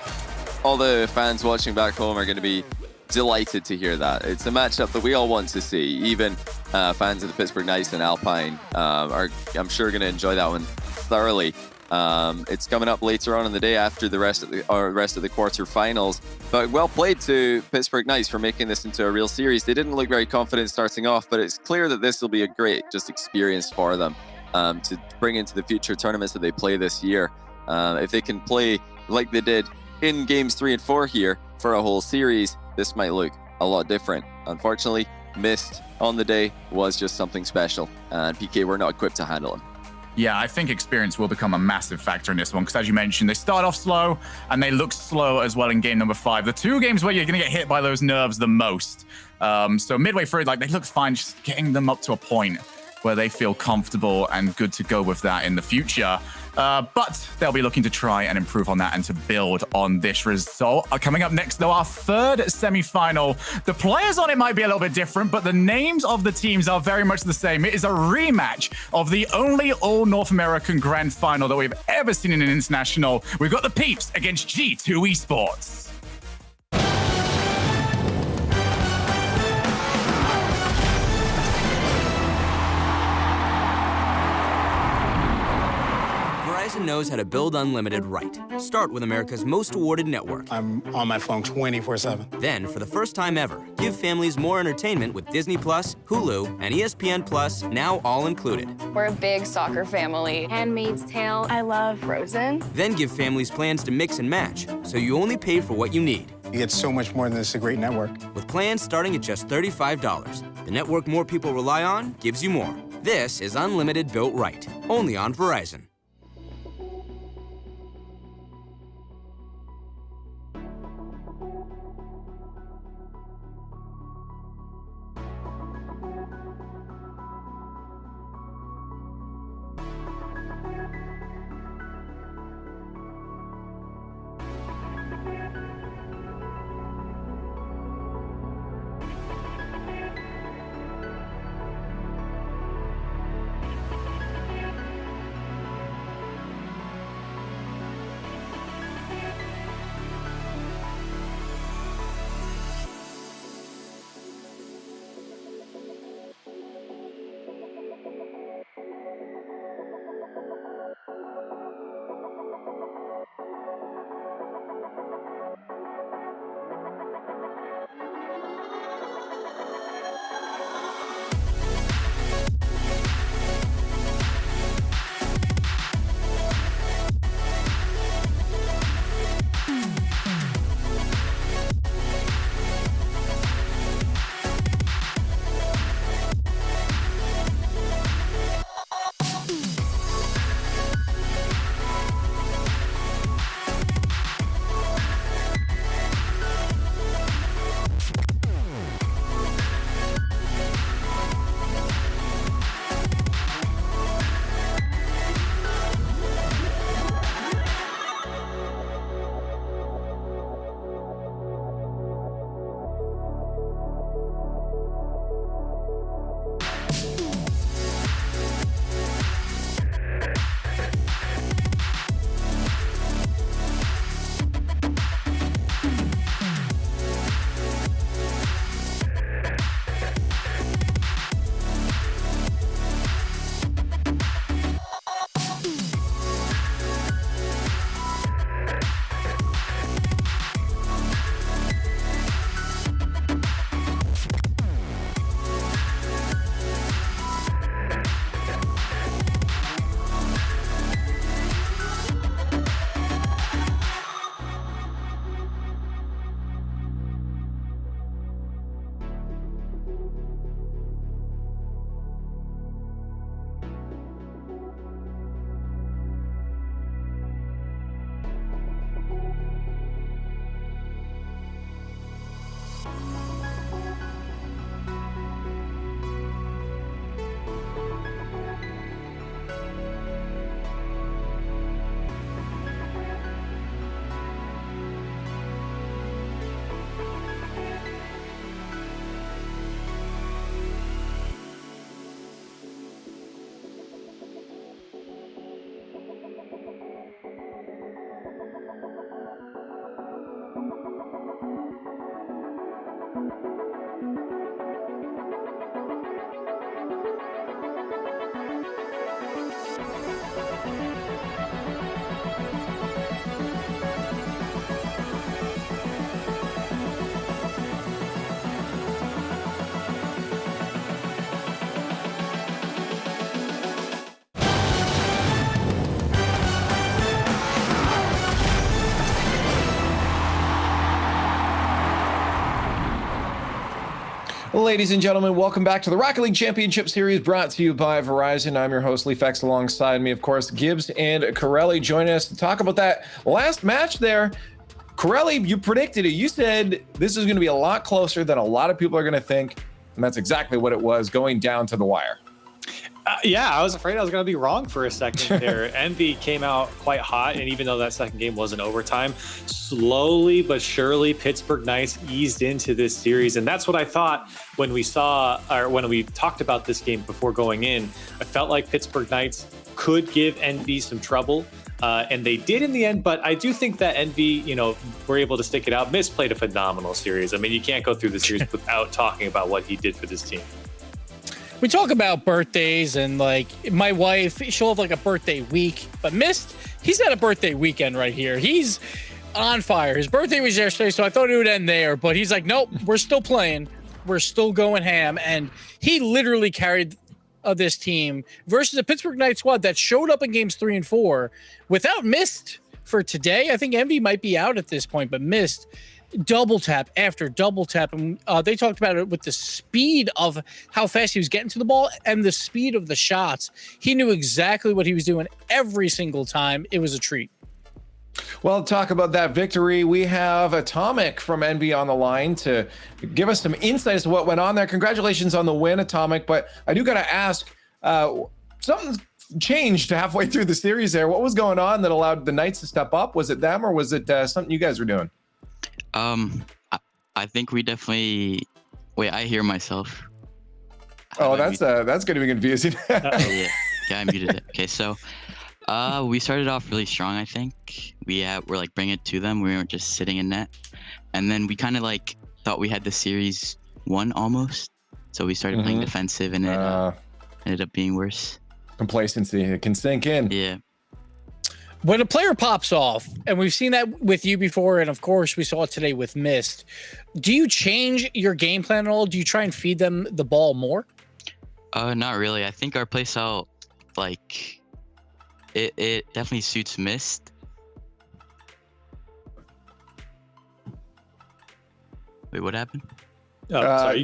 all the fans watching back home are going to be delighted to hear that. It's a matchup that we all want to see. Even fans of the Pittsburgh Knights and Alpine are, I'm sure, going to enjoy that one thoroughly. It's coming up later on in the day after the rest of the quarterfinals. But well played to Pittsburgh Knights for making this into a real series. They didn't look very confident starting off, but it's clear that this will be a great experience for them to bring into the future tournaments that they play this year. If they can play like they did in games 3 and 4 here for a whole series, this might look a lot different. Unfortunately, Mist on the day was just something special, and PK were not equipped to handle him. Yeah, I think experience will become a massive factor in this one because, as you mentioned, they start off slow and they look slow as well in game number 5. The 2 games where you're going to get hit by those nerves the most. So midway through, like, they look fine, just getting them up to a point where they feel comfortable and good to go with that in the future. But they'll be looking to try and improve on that and to build on this result. Coming up next, though, our third semi-final. The players on it might be a little bit different, but the names of the teams are very much the same. It is a rematch of the only all-North American grand final that we've ever seen in an international. We've got the Peeps against G2 Esports. Verizon knows how to build unlimited right. Start with America's most awarded network. I'm on my phone 24/7. Then, for the first time ever, give families more entertainment with Disney+, Hulu, and ESPN+, now all included. We're a big soccer family. Handmaid's Tale. I love Frozen. Then give families plans to mix and match, so you only pay for what you need. You get so much more than this, a great network. With plans starting at just $35, the network more people rely on gives you more. This is unlimited built right, only on Verizon. Ladies and gentlemen, welcome back to the Rocket League Championship Series brought to you by Verizon. I'm your host, Leafex. Alongside me, of course, Gibbs and Corelli joining us to talk about that last match there. Corelli, you predicted it. You said this is going to be a lot closer than a lot of people are going to think, and that's exactly what it was, going down to the wire. Yeah, I was afraid I was going to be wrong for a second there. Envy came out quite hot, and even though that second game wasn't overtime, slowly but surely Pittsburgh Knights eased into this series, and that's what I thought when we talked about this game before going in. I felt like Pittsburgh Knights could give Envy some trouble, and they did in the end, but I do think that Envy, were able to stick it out. Mist played a phenomenal series. I mean, you can't go through the series without talking about what he did for this team. We talk about birthdays and like my wife, she'll have like a birthday week, but Mist, he's had a birthday weekend right here. He's on fire. His birthday was yesterday, so I thought it would end there, but he's like, nope, we're still playing. We're still going ham. And he literally carried this team versus a Pittsburgh Knights squad that showed up in games 3 and 4 without Mist for today. I think Envy might be out at this point, but Mist double tap after double tap, and they talked about it with the speed of how fast he was getting to the ball and the speed of the shots. He knew exactly what he was doing every single time. It was a treat. Well, to talk about that victory, we have Atomic from Envy on the line to give us some insight as to what went on there. Congratulations on the win, Atomic, but I do got to ask, something changed halfway through the series there. What was going on that allowed the Knights to step up? Was it them, or was it something you guys were doing? I think we definitely. Wait, I hear myself. Oh, that's going to be confusing. Yeah, I muted it. Okay, so we started off really strong. I think we're like bringing it to them. We weren't just sitting in net, and then we kind of like thought we had the series won almost. So we started playing defensive, and it ended up being worse. Complacency, it can sink in. Yeah. When a player pops off, and we've seen that with you before, and of course we saw it today with Mist, do you change your game plan at all? Do you try and feed them the ball more? Not really. I think our playstyle, like, it definitely suits Mist. Wait, what happened? Oh, sorry.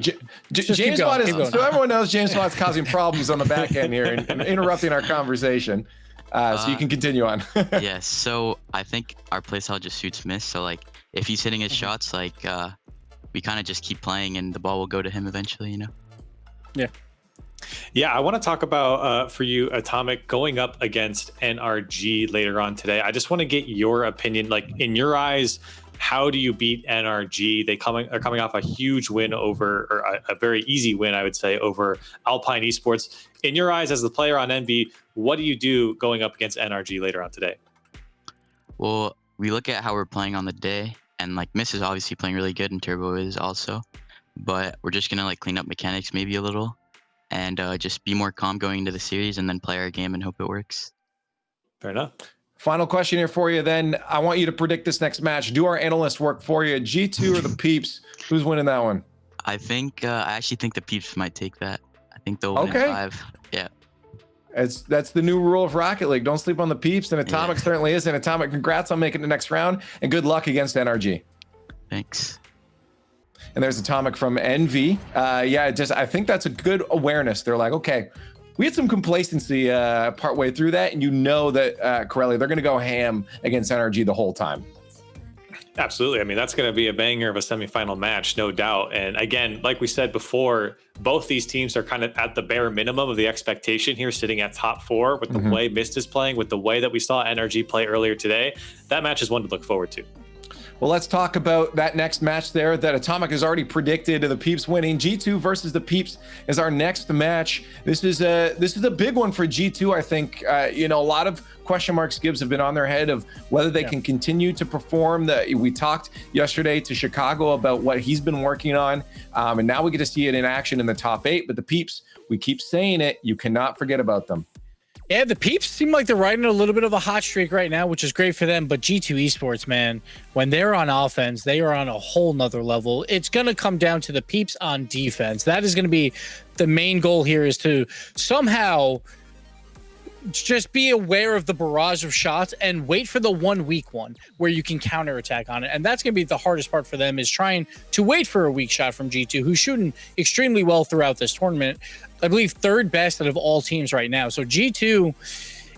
James Watt is, so everyone knows James Watt's causing problems on the back end here and interrupting our conversation. So you can continue on. Yes, so I think our playstyle just suits Mist. So like, if he's hitting his shots, like we kind of just keep playing, and the ball will go to him eventually. Yeah, I want to talk about for you, Atomic, going up against NRG later on today. I just want to get your opinion. Like, in your eyes, how do you beat NRG? They are coming off a huge win over, or a very easy win, I would say, over Alpine Esports. In your eyes, as the player on Envy, what do you do going up against NRG later on today? Well, we look at how we're playing on the day, and like Mist is obviously playing really good, and Turbo is also, but we're just gonna like clean up mechanics maybe a little, and just be more calm going into the series, and then play our game and hope it works. Fair enough. Final question here for you then. I want you to predict this next match. Do our analyst work for you? G2 or the Peeps? Who's winning that one? I think I actually think the Peeps might take that. I think they'll win 5. Yeah. That's the new rule of Rocket League. Don't sleep on the Peeps, and Atomic certainly is. And Atomic, congrats on making the next round, and good luck against NRG. Thanks. And there's Atomic from Envy. I think that's a good awareness. They're like, okay, we had some complacency partway through that, and that Corelli, they're going to go ham against NRG the whole time. Absolutely. I mean, that's going to be a banger of a semifinal match, no doubt. And again, like we said before, both these teams are kind of at the bare minimum of the expectation here, sitting at top 4 with the way Mist is playing, with the way that we saw NRG play earlier today. That match is one to look forward to. Well, let's talk about that next match there that Atomic has already predicted, the Peeps winning. G2 versus the Peeps is our next match. This is a big one for G2, I think. A lot of question marks, Gibbs, have been on their head of whether they can continue to perform. We talked yesterday to Chicago about what he's been working on, and now we get to see it in action in the top 8. But the Peeps, we keep saying it, you cannot forget about them. Yeah, the Peeps seem like they're riding a little bit of a hot streak right now, which is great for them. But G2 Esports, man, when they're on offense, they are on a whole nother level. It's going to come down to the Peeps on defense. That is going to be the main goal here, is to somehow just be aware of the barrage of shots and wait for the one weak one where you can counterattack on it. And that's going to be the hardest part for them, is trying to wait for a weak shot from G2, who's shooting extremely well throughout this tournament. I believe third best out of all teams right now. So G2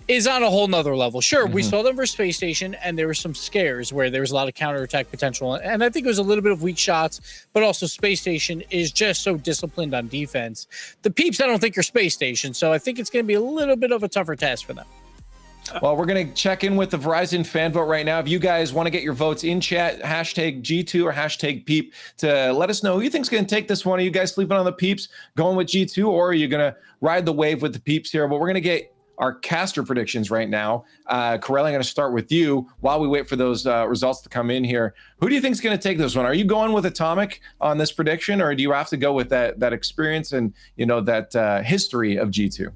is on a whole nother level. Sure, we saw them versus Space Station, and there were some scares where there was a lot of counterattack potential. And I think it was a little bit of weak shots, but also Space Station is just so disciplined on defense. The Peeps, I don't think, are Space Station, so I think it's going to be a little bit of a tougher task for them. Well, we're going to check in with the Verizon fan vote right now. If you guys want to get your votes in chat, hashtag G2 or hashtag Peep, to let us know who you think's going to take this one. Are you guys sleeping on the Peeps, going with G2, or are you going to ride the wave with the Peeps here? But we're going to get our caster predictions right now. Corelli, I'm going to start with you while we wait for those results to come in here. Who do you think is going to take this one? Are you going with Atomic on this prediction, or do you have to go with that experience and that history of G2?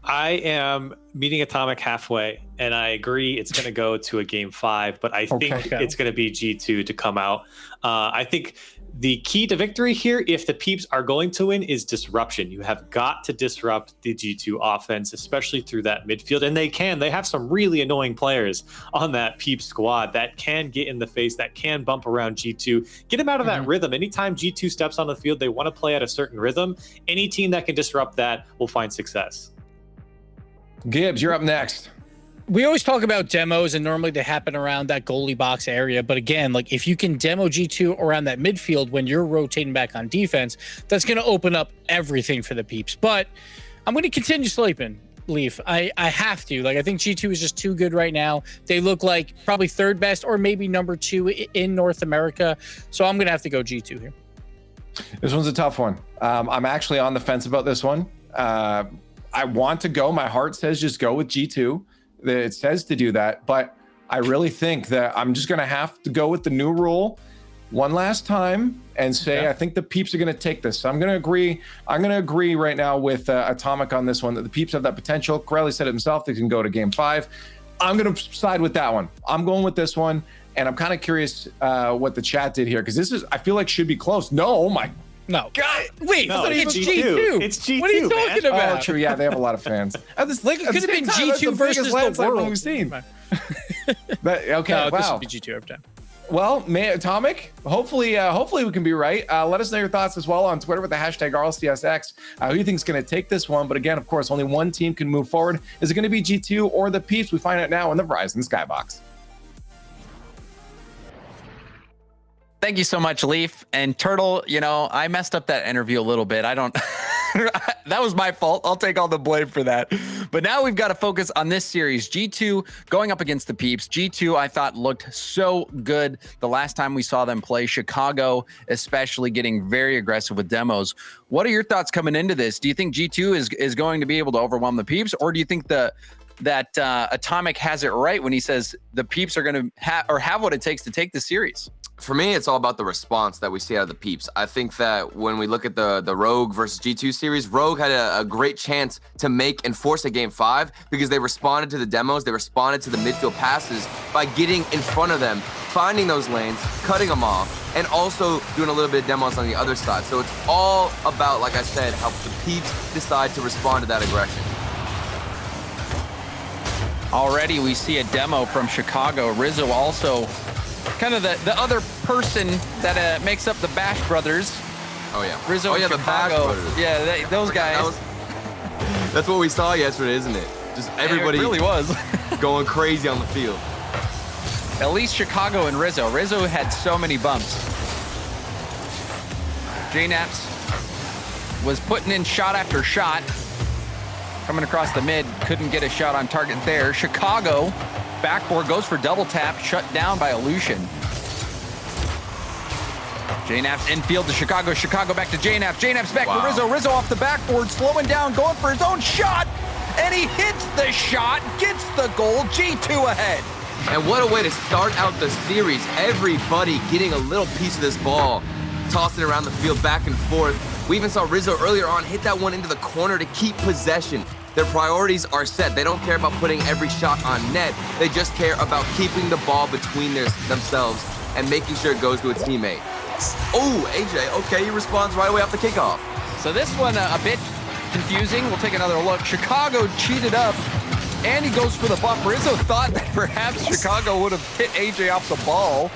I am meeting Atomic halfway, and I agree it's going to go to a game 5, but I think it's going to be G2 to come out. I think the key to victory here, if the Peeps are going to win, is disruption. You have got to disrupt the G2 offense, especially through that midfield. And they can. They have some really annoying players on that Peeps squad that can get in the face, that can bump around G2, get them out of that rhythm. Anytime G2 steps on the field, they want to play at a certain rhythm. Any team that can disrupt that will find success. Gibbs, you're up next. We always talk about demos, and normally they happen around that goalie box area. But again, like, if you can demo G2 around that midfield when you're rotating back on defense, that's going to open up everything for the Peeps. But I'm going to continue sleeping, Leaf. I have to. Like, I think G2 is just too good right now. They look like probably third best or maybe number 2 in North America. So I'm going to have to go G2 here. This one's a tough one. I'm actually on the fence about this one. I want to go. My heart says just go with G2. It says to do that, but I really think that I'm just going to have to go with the new rule one last time and say I think the Peeps are going to take this. So I'm going to agree. I'm going to agree right now with Atomic on this one, that the Peeps have that potential. Corelli said it himself. They can go to game 5. I'm going to side with that one. I'm going with this one, and I'm kind of curious what the chat did here, because I feel like should be close. No, oh my No. God, wait, no, it's G2. It's G2. What are you talking about? Oh, true. Yeah, they have a lot of fans. Like, it could have been G2 versus the world. We've seen. But, okay, no, wow. This would be G2 every time. Well, Atomic, hopefully we can be right. Let us know your thoughts as well on Twitter with the hashtag RLCSX. Who you think is going to take this one? But again, of course, only one team can move forward. Is it going to be G2 or the Peeps? We find out now in the Verizon Skybox. Thank you so much, Leaf. And Turtle, I messed up that interview a little bit. That was my fault. I'll take all the blame for that. But now we've got to focus on this series. G2 going up against the Peeps. G2, I thought, looked so good the last time we saw them play. Chicago, especially, getting very aggressive with demos. What are your thoughts coming into this? Do you think G2 is going to be able to overwhelm the Peeps? Or do you think that Atomic has it right when he says the Peeps are going to have what it takes to take the series? For me, it's all about the response that we see out of the Peeps. I think that when we look at the Rogue versus G2 series, Rogue had a great chance to make and force a game 5 because they responded to the demos, they responded to the midfield passes by getting in front of them, finding those lanes, cutting them off, and also doing a little bit of demos on the other side. So it's all about, like I said, how the Peeps decide to respond to that aggression. Already we see a demo from Chicago. Rizzo also kind of the other person that makes up the Bash Brothers. Oh yeah. Rizzo and the Bash Chicago. Brothers. Yeah, those guys. That's what we saw yesterday, isn't it? Just everybody it really was going crazy on the field. At least Chicago and Rizzo. Rizzo had so many bumps. JNaps was putting in shot after shot. Coming across the mid, couldn't get a shot on target there. Chicago, backboard, goes for double tap, shut down by Aleutian. JNaps infield to Chicago. Chicago back to JNaps. JNaps back to Rizzo. Rizzo off the backboard, slowing down, going for his own shot. And he hits the shot, gets the goal. G2 ahead. And what a way to start out the series. Everybody getting a little piece of this ball, tossing it around the field back and forth. We even saw Rizzo earlier on hit that one into the corner to keep possession. Their priorities are set. They don't care about putting every shot on net. They just care about keeping the ball between themselves and making sure it goes to a teammate. Oh, AJ, okay, he responds right away off the kickoff. So this one a bit confusing. We'll take another look. Chicago cheated up And he goes for the bump. Rizzo thought that perhaps Chicago would have hit AJ off the ball.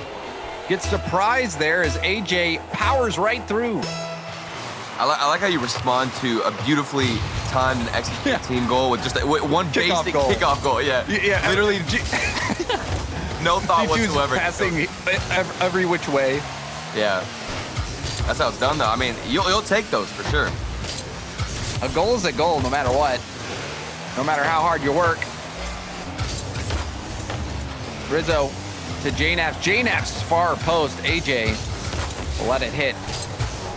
Gets surprised there as AJ powers right through. I like how you respond to a beautifully timed and executed team goal with just one basic kickoff goal. Yeah, literally no thought whatsoever. Passing every which way. Yeah, that's how it's done though. I mean, you'll take those for sure. A goal is a goal no matter what. No matter how hard you work. Rizzo to JNaps. JNaps far post. AJ will let it hit.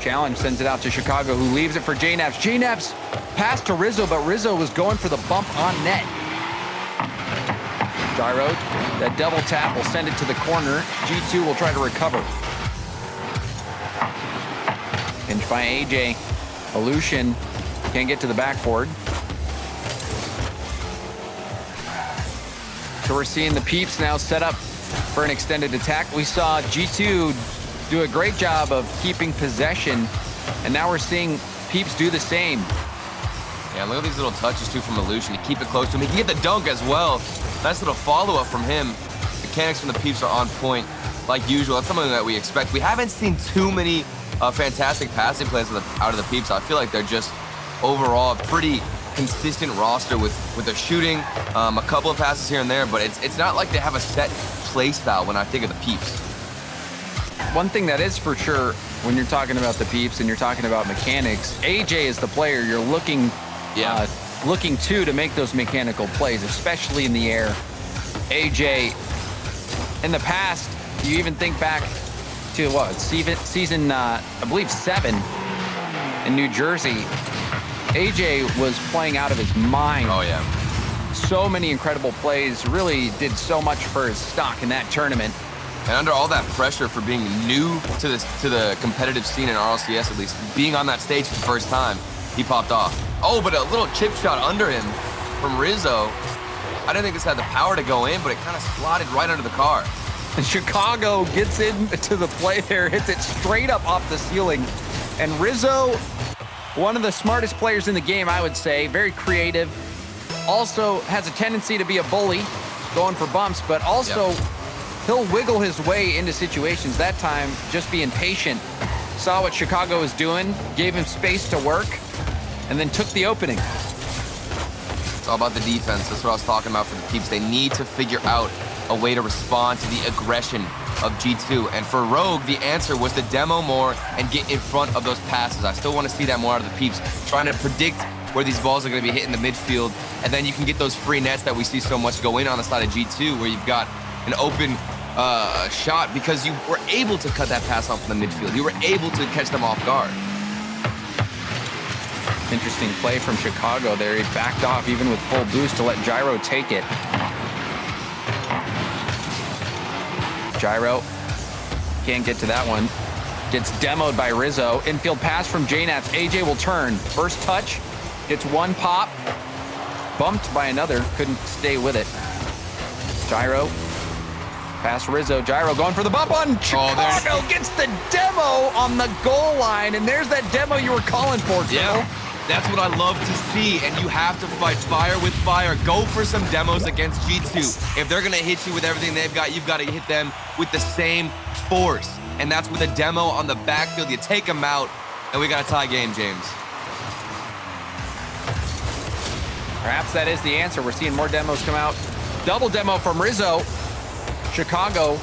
Challenge sends it out to Chicago, who leaves it for JNaps. JNaps passed to Rizzo, but Rizzo was going for the bump on net. Gyro, that double tap will send it to the corner. G2 will try to recover. Pinch by AJ. Aleutian can't get to the backboard. So we're seeing the Peeps now set up for an extended attack. We saw G2 do a great job of keeping possession, and now we're seeing Peeps do the same. Yeah, look at these little touches too from Aleutian. You keep it close to him. He can get the dunk as well. Nice little follow-up from him. Mechanics from the Peeps are on point like usual. That's something that we expect. We haven't seen too many fantastic passing plays out of the Peeps. I feel like they're just overall a pretty consistent roster with their shooting, a couple of passes here and there, but it's not like they have a set play style when I think of the Peeps. One thing that is for sure when you're talking about the Peeps and you're talking about mechanics, AJ is the player you're looking to make those mechanical plays, especially in the air. AJ, in the past, you even think back to what, season I believe 7 in New Jersey, AJ was playing out of his mind. Oh yeah. So many incredible plays, really did so much for his stock in that tournament. And under all that pressure for being new to the competitive scene in RLCS, at least, being on that stage for the first time, he popped off. Oh, but a little chip shot under him from Rizzo. I didn't think this had the power to go in, but it kind of slotted right under the car. And Chicago gets into the play there, hits it straight up off the ceiling. And Rizzo, one of the smartest players in the game, I would say, very creative. Also has a tendency to be a bully, going for bumps, but also he'll wiggle his way into situations. That time, just being patient. Saw what Chicago was doing, gave him space to work, and then took the opening. It's all about the defense. That's what I was talking about for the Peeps. They need to figure out a way to respond to the aggression of G2. And for Rogue, the answer was to demo more and get in front of those passes. I still want to see that more out of the Peeps, trying to predict where these balls are going to be hitting the midfield. And then you can get those free nets that we see so much go in on the side of G2, where you've got an open shot because you were able to cut that pass off in the midfield. You were able to catch them off guard. Interesting play from Chicago there. He backed off even with full boost to let Gyro take it. Gyro can't get to that one. Gets demoed by Rizzo. Infield pass from JNaps. AJ will turn. First touch. Gets one pop. Bumped by another. Couldn't stay with it. Gyro. Pass Rizzo. Gyro going for the bump on Chicago. Gets the demo on the goal line. And there's that demo you were calling for, Triple. Yeah. That's what I love to see, and you have to fight fire with fire. Go for some demos against G2. If they're gonna hit you with everything they've got, you've got to hit them with the same force. And that's with a demo on the backfield. You take them out, and we got a tie game, James. Perhaps that is the answer. We're seeing more demos come out. Double demo from Rizzo. Chicago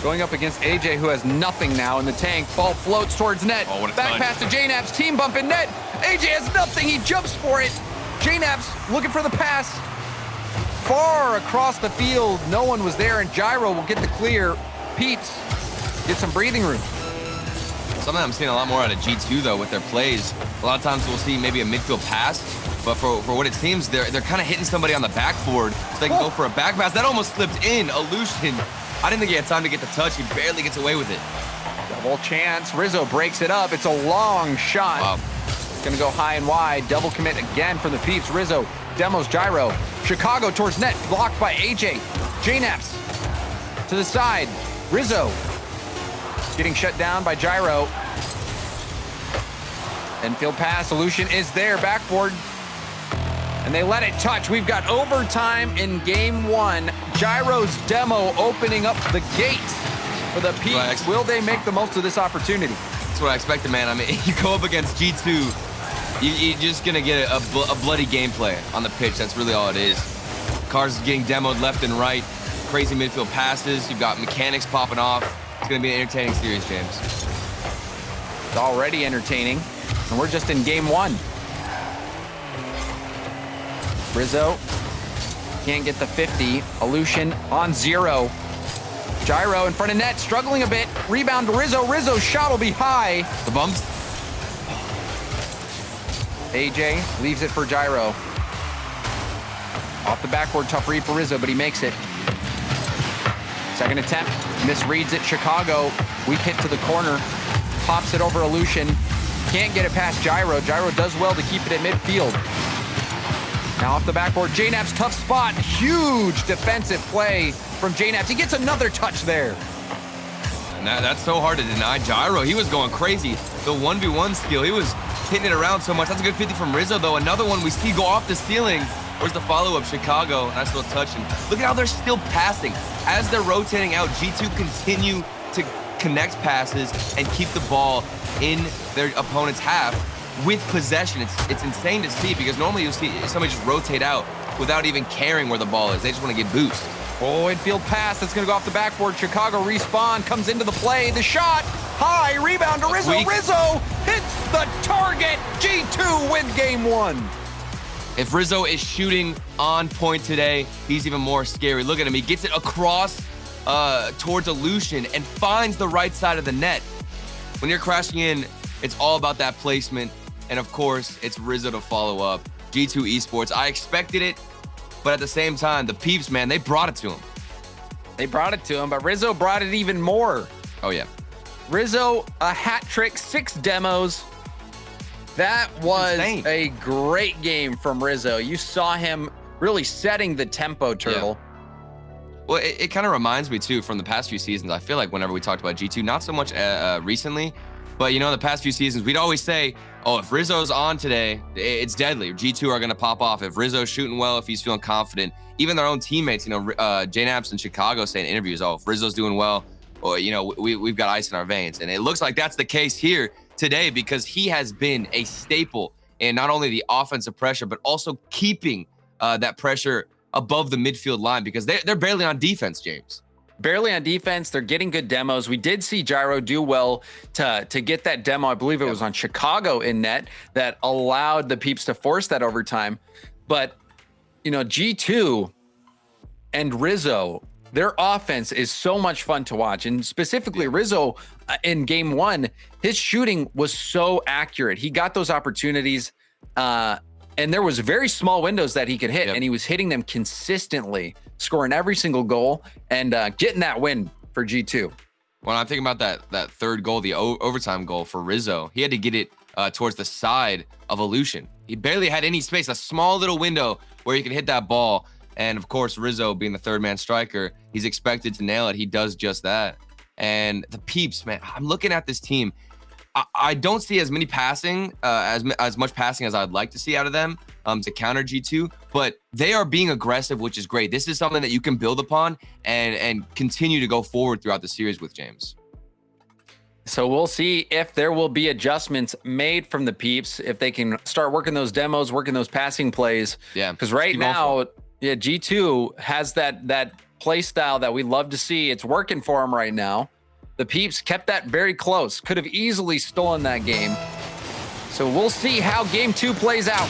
going up against AJ, who has nothing now in the tank. Ball floats towards net. Oh, what a back touch. pass to JNaps. Team bump in net. AJ has nothing. He jumps for it. JNaps looking for the pass. Far across the field. No one was there, and Gyro will get the clear. Peeps get some breathing room. Something I'm seeing a lot more out of G2, though, with their plays. A lot of times we'll see maybe a midfield pass, but for what it seems, they're kind of hitting somebody on the backboard so they can go for a back pass. That almost slipped in. Aleutian, I didn't think he had time to get the touch. He barely gets away with it. Double chance. Rizzo breaks it up. It's a long shot. Wow. It's going to go high and wide. Double commit again from the Peeps. Rizzo demos Gyro. Chicago towards net. Blocked by AJ. JNaps to the side. Rizzo getting shut down by Gyro. Infield pass. Aleutian is there. Backboard. And they let it touch. We've got overtime in game 1. Gyro's demo opening up the gates for the Peeps. Will they make the most of this opportunity? That's what I expected, man. I mean, you go up against G2, you're just going to get a bloody gameplay on the pitch. That's really all it is. Cars getting demoed left and right. Crazy midfield passes. You've got mechanics popping off. It's going to be an entertaining series, James. It's already entertaining. And we're just in game 1. Rizzo can't get the 50. Aleutian on 0. Gyro in front of net, struggling a bit. Rebound to Rizzo. Rizzo's shot will be high. The bumps. AJ leaves it for Gyro. Off the backboard, tough read for Rizzo, but he makes it. Second attempt, misreads it. Chicago, weak hit to the corner. Pops it over Aleutian. Can't get it past Gyro. Gyro does well to keep it at midfield. Now off the backboard, JNAP's tough spot. Huge defensive play from JNAP. He gets another touch there. And that's so hard to deny. Gyro, he was going crazy. The 1v1 skill, he was hitting it around so much. That's a good 50 from Rizzo, though. Another one we see go off the ceiling. Where's the follow-up? Chicago, nice little touch. And look at how they're still passing. As they're rotating out, G2 continue to connect passes and keep the ball in their opponent's half with possession. It's insane to see, because normally you'll see somebody just rotate out without even caring where the ball is. They just want to get boost. Oh, infield pass. That's going to go off the backboard. Chicago respawn, comes into the play. The shot, high, rebound to Rizzo. Rizzo hits the target. G2 win game 1. If Rizzo is shooting on point today, he's even more scary. Look at him. He gets it across towards Aleutian and finds the right side of the net. When you're crashing in, it's all about that placement. And of course, it's Rizzo to follow up. G2 Esports, I expected it, but at the same time, the Peeps, man, they brought it to him. They brought it to him, but Rizzo brought it even more. Oh, yeah. Rizzo, a hat trick, 6 demos. That was a great game from Rizzo. You saw him really setting the tempo, Turtle. Yeah. Well, it kind of reminds me, too, from the past few seasons. I feel like whenever we talked about G2, not so much recently, but, you know, the past few seasons, we'd always say, oh, if Rizzo's on today, it's deadly. G2 are going to pop off. If Rizzo's shooting well, if he's feeling confident, even their own teammates, you know, JNAPs in Chicago say in interviews, oh, if Rizzo's doing well, or, you know, we've got ice in our veins. And it looks like that's the case here today, because he has been a staple in not only the offensive pressure, but also keeping that pressure above the midfield line, because they're barely on defense, James. Barely on defense. They're getting good demos. We did see Gyro do well to get that demo. I believe it was on Chicago in net that allowed the Peeps to force that overtime. But, you know, G2 and Rizzo, their offense is so much fun to watch. And specifically Rizzo in game 1, his shooting was so accurate. He got those opportunities and there was very small windows that he could hit, and he was hitting them consistently, scoring every single goal and getting that win for G2. When I'm thinking about that third goal, the overtime goal for Rizzo, he had to get it towards the side of Aleutian. He barely had any space, a small little window where he could hit that ball. And of course, Rizzo being the third man striker, he's expected to nail it. He does just that. And the Peeps, man, I'm looking at this team. I don't see as many passing, as much passing as I'd like to see out of them to counter G2, but they are being aggressive, which is great. This is something that you can build upon and continue to go forward throughout the series with, James. So we'll see if there will be adjustments made from the Peeps, if they can start working those demos, working those passing plays. Yeah. Because right now, G2 has that play style that we love to see. It's working for them right now. The Peeps kept that very close. Could have easily stolen that game. So we'll see how game 2 plays out.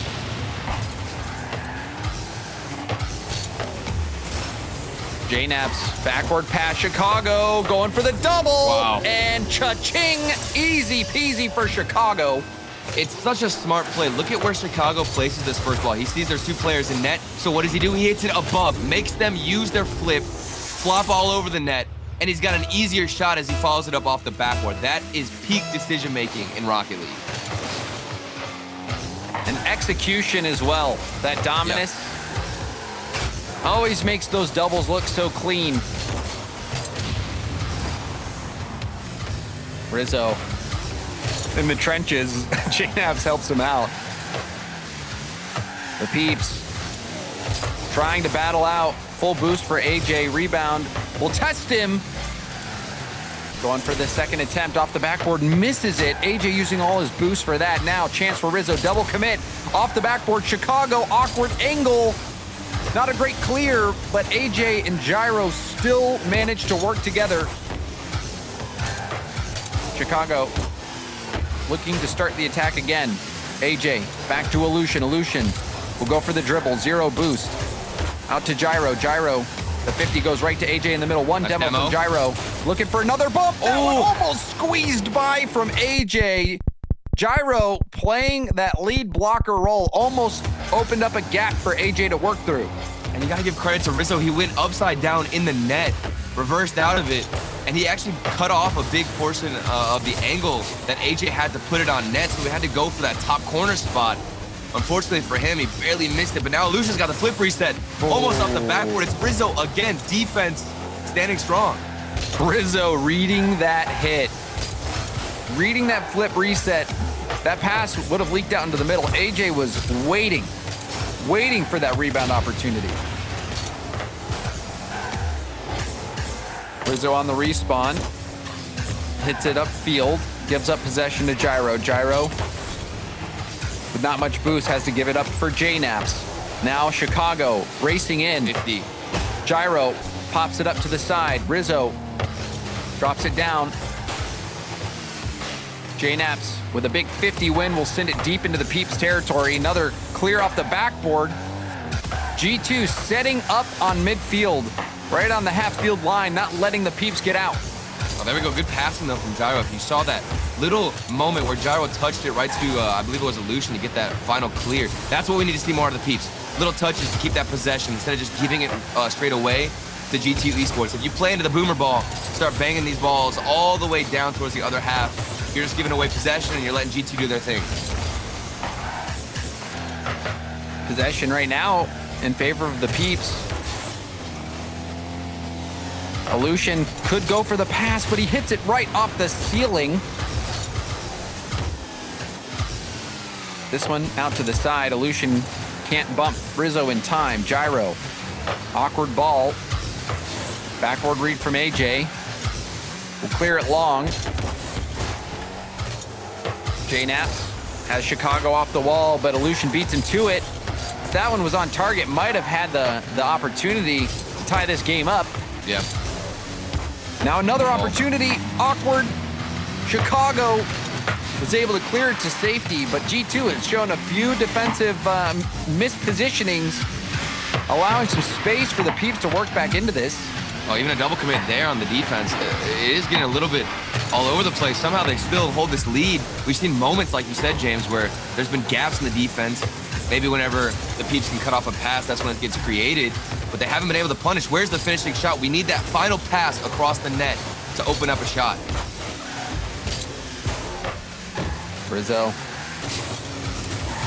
JNAP's backward pass, Chicago going for the double. Wow. And cha-ching, easy peasy for Chicago. It's such a smart play. Look at where Chicago places this first ball. He sees there's 2 players in net. So what does he do? He hits it above, makes them use their flip, flop all over the net, and he's got an easier shot as he follows it up off the backboard. That is peak decision-making in Rocket League. And execution as well. That dominance always makes those doubles look so clean. Rizzo in the trenches. JNAPs helps him out. The Peeps trying to battle out. Full boost for AJ. Rebound will test him. Going for the second attempt off the backboard, misses it. AJ using all his boost for that. Now chance for Rizzo, double commit. Off the backboard, Chicago, awkward angle. Not a great clear, but AJ and Gyro still managed to work together. Chicago looking to start the attack again. AJ back to Aleutian. Aleutian will go for the dribble, 0 boost. Out to Gyro. Gyro, the 50 goes right to AJ in the middle. One demo from Gyro. Looking for another bump. That one almost squeezed by from AJ. Gyro playing that lead blocker role almost opened up a gap for AJ to work through. And you gotta give credit to Rizzo. He went upside down in the net, reversed out of it, and he actually cut off a big portion of the angle that AJ had to put it on net, so we had to go for that top corner spot. Unfortunately for him, he barely missed it, but now Lucian's got the flip reset. Almost off the backboard. It's Rizzo again, defense standing strong. Rizzo reading that hit. Reading that flip reset. That pass would have leaked out into the middle. AJ was waiting for that rebound opportunity. Rizzo on the respawn. Hits it upfield. Gives up possession to Gyro. Gyro, with not much boost, has to give it up for J-Naps. Now Chicago racing in. 50. Gyro pops it up to the side. Rizzo drops it down. J-Naps with a big 50 win will send it deep into the Peeps territory. Another clear off the backboard. G2 setting up on midfield, right on the half-field line, not letting the Peeps get out. Oh, there we go. Good passing, though, from Gyro. If you saw that little moment where Gyro touched it right to, I believe it was Aleutian, to get that final clear. That's what we need to see more out of the Peeps. Little touches to keep that possession instead of just giving it straight away to G2 Esports. If you play into the boomer ball, start banging these balls all the way down towards the other half, you're just giving away possession and you're letting G2 do their thing. Possession right now in favor of the Peeps. Aleutian could go for the pass, but he hits it right off the ceiling. This one out to the side. Aleutian can't bump Rizzo in time. Gyro, awkward ball. Backward read from AJ. Will clear it long. J-Naps has Chicago off the wall, but Aleutian beats him to it. If that one was on target, might have had the opportunity to tie this game up. Yeah. Now another opportunity, awkward. Chicago was able to clear it to safety, but G2 has shown a few defensive mispositionings, allowing some space for the Peeps to work back into this. Oh, even a double commit there on the defense. It is getting a little bit all over the place. Somehow they still hold this lead. We've seen moments, like you said, James, where there's been gaps in the defense. Maybe whenever the Peeps can cut off a pass, that's when it gets created. But they haven't been able to punish. Where's the finishing shot? We need that final pass across the net to open up a shot. Rizzo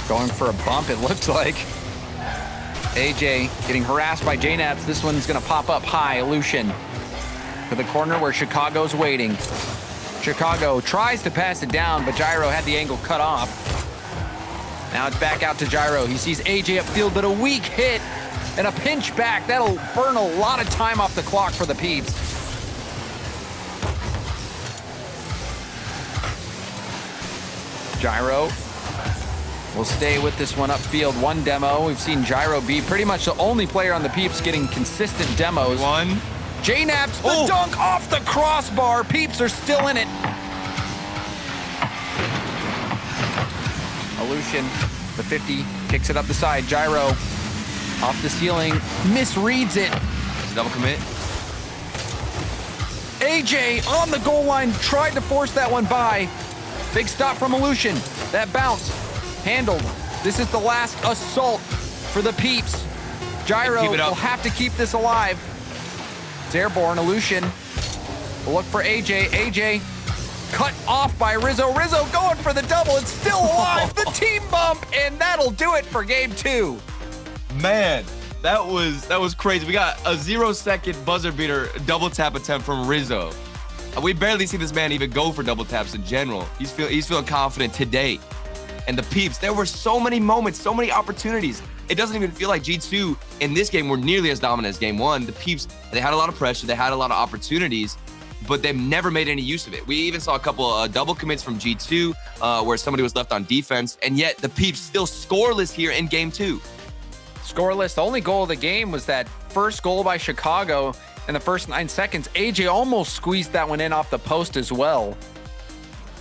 going for a bump, it looks like. AJ getting harassed by J-Naps. This one's gonna pop up high. Aleutian to the corner where Chicago's waiting. Chicago tries to pass it down, but Gyro had the angle cut off. Now it's back out to Gyro. He sees AJ upfield, but a weak hit and a pinch back. That'll burn a lot of time off the clock for the Peeps. Gyro will stay with this one upfield. One demo. We've seen Gyro be pretty much the only player on the Peeps getting consistent demos. One. J-Naps, the dunk off the crossbar. Peeps are still in it. Aleutian, the 50, kicks it up the side. Gyro off the ceiling, misreads it. It's a double commit. AJ on the goal line, tried to force that one by. Big stop from Aleutian. That bounce handled. This is the last assault for the Peeps. Gyro will have to keep this alive. It's airborne. Aleutian will look for AJ. AJ cut off by Rizzo. Rizzo going for the double. It's still alive. The team bump, and that'll do it for game 2. Man, that was crazy. We got a 0-second buzzer beater double tap attempt from Rizzo. We barely see this man even go for double taps in general. He's feeling confident today. and the Peeps. There were so many moments, so many opportunities. It doesn't even feel like G2 in this game were nearly as dominant as game 1. The Peeps, they had a lot of pressure, they had a lot of opportunities, but they've never made any use of it. We even saw a couple double commits from G2 where somebody was left on defense, and yet the Peeps still scoreless here in game 2. Scoreless. The only goal of the game was that first goal by Chicago in the first 9 seconds. AJ almost squeezed that one in off the post as well.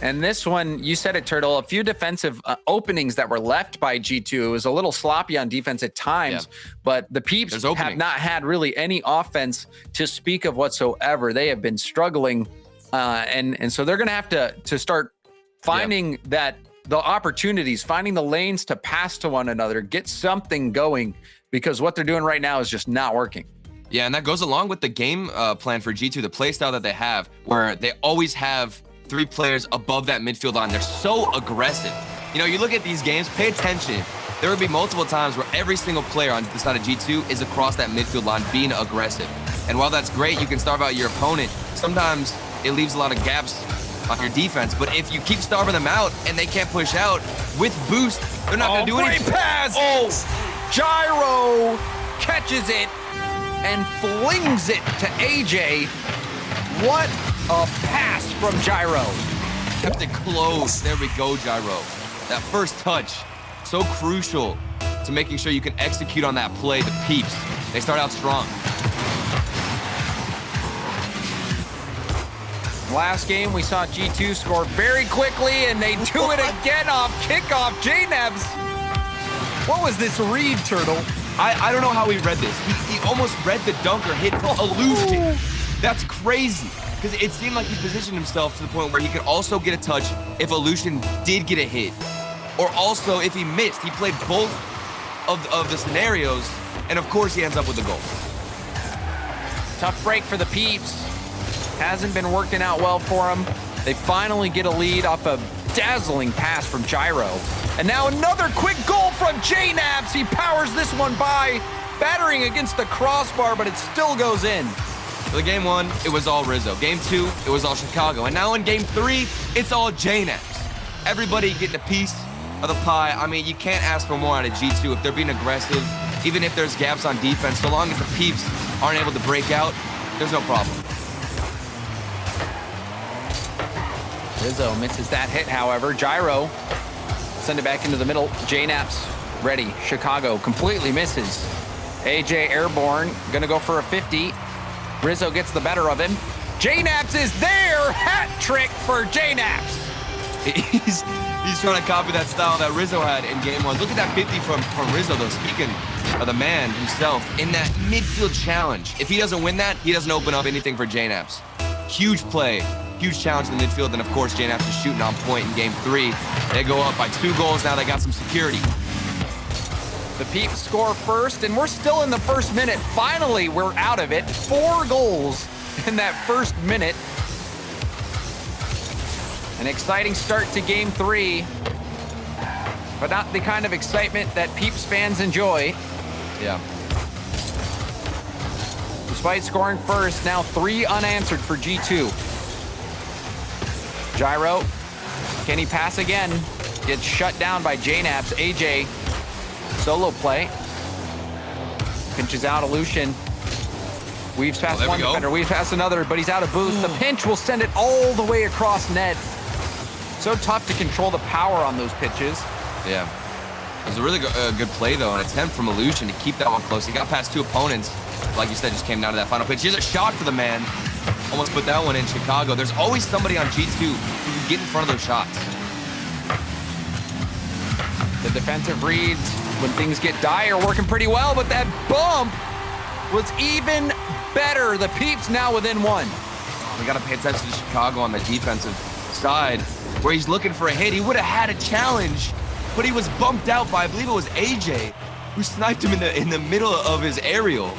And this one, you said it, Turtle, a few defensive openings that were left by G2. It was a little sloppy on defense at times, but the Peeps have not had really any offense to speak of whatsoever. They have been struggling, and so they're going to have to start finding the opportunities, finding the lanes to pass to one another, get something going, because what they're doing right now is just not working. Yeah, and that goes along with the game plan for G2, the play style that they have, where they always have 3 players above that midfield line. They're so aggressive. You know, you look at these games, pay attention. There would be multiple times where every single player on the side of G2 is across that midfield line being aggressive. And while that's great, you can starve out your opponent. Sometimes it leaves a lot of gaps on your defense, but if you keep starving them out and they can't push out with boost, they're not going to do anything. Great pass! Gyro catches it and flings it to AJ. What a pass from Gyro. Kept it close. There we go, Gyro. That first touch, so crucial to making sure you can execute on that play. The Peeps, they start out strong. Last game, we saw G2 score very quickly, and they do it again off kickoff. JNebs, what was this read, Turtle? I don't know how he read this. He almost read the dunker hit for Illusion. That's crazy, because it seemed like he positioned himself to the point where he could also get a touch if Illusion did get a hit. Or also, if he missed, he played both of the scenarios, and of course he ends up with the goal. Tough break for the Peeps. Hasn't been working out well for them. They finally get a lead off a dazzling pass from Gyro. And now another quick goal from JNebs. He powers this one by, battering against the crossbar, but it still goes in. For the game 1, it was all Rizzo. Game 2, it was all Chicago. And now in game 3, it's all JNebs. Everybody getting a piece of the pie. I mean, you can't ask for more out of G2 if they're being aggressive, even if there's gaps on defense. So long as the Peeps aren't able to break out, there's no problem. Rizzo misses that hit, however. Gyro, send it back into the middle. JNebs ready. Chicago completely misses. AJ airborne, gonna go for a 50. Rizzo gets the better of him. JNebs is there! Hat trick for JNebs! He's trying to copy that style that Rizzo had in game 1. Look at that 50 from Rizzo, though. Speaking of the man himself, in that midfield challenge. If he doesn't win that, he doesn't open up anything for JNebs. Huge play. Huge challenge in the midfield, and of course, JNebs is shooting on point in game 3. They go up by 2 goals. Now they got some security. The Peeps score first, and we're still in the first minute. Finally, we're out of it. 4 goals in that first minute. An exciting start to game 3, but not the kind of excitement that Peeps fans enjoy. Yeah. Despite scoring first, now 3 unanswered for G2. Gyro, can he pass again? Gets shut down by JNebs. AJ, solo play. Pinches out Illusion. Weaves past one defender, weaves past another, but he's out of boost. The pinch will send it all the way across net. So tough to control the power on those pitches. Yeah. It was a really good play, though, an attempt from Illusion to keep that one close. He got past 2 opponents. Like you said, just came down to that final pitch. Here's a shot for the man. Almost put that one in Chicago. There's always somebody on G2 who can get in front of those shots. The defensive reads, when things get dire, working pretty well, but that bump was even better. The Peeps now within 1. We got to pay attention to Chicago on the defensive side, where he's looking for a hit. He would have had a challenge, but he was bumped out by, I believe it was AJ, who sniped him in the middle of his aerial.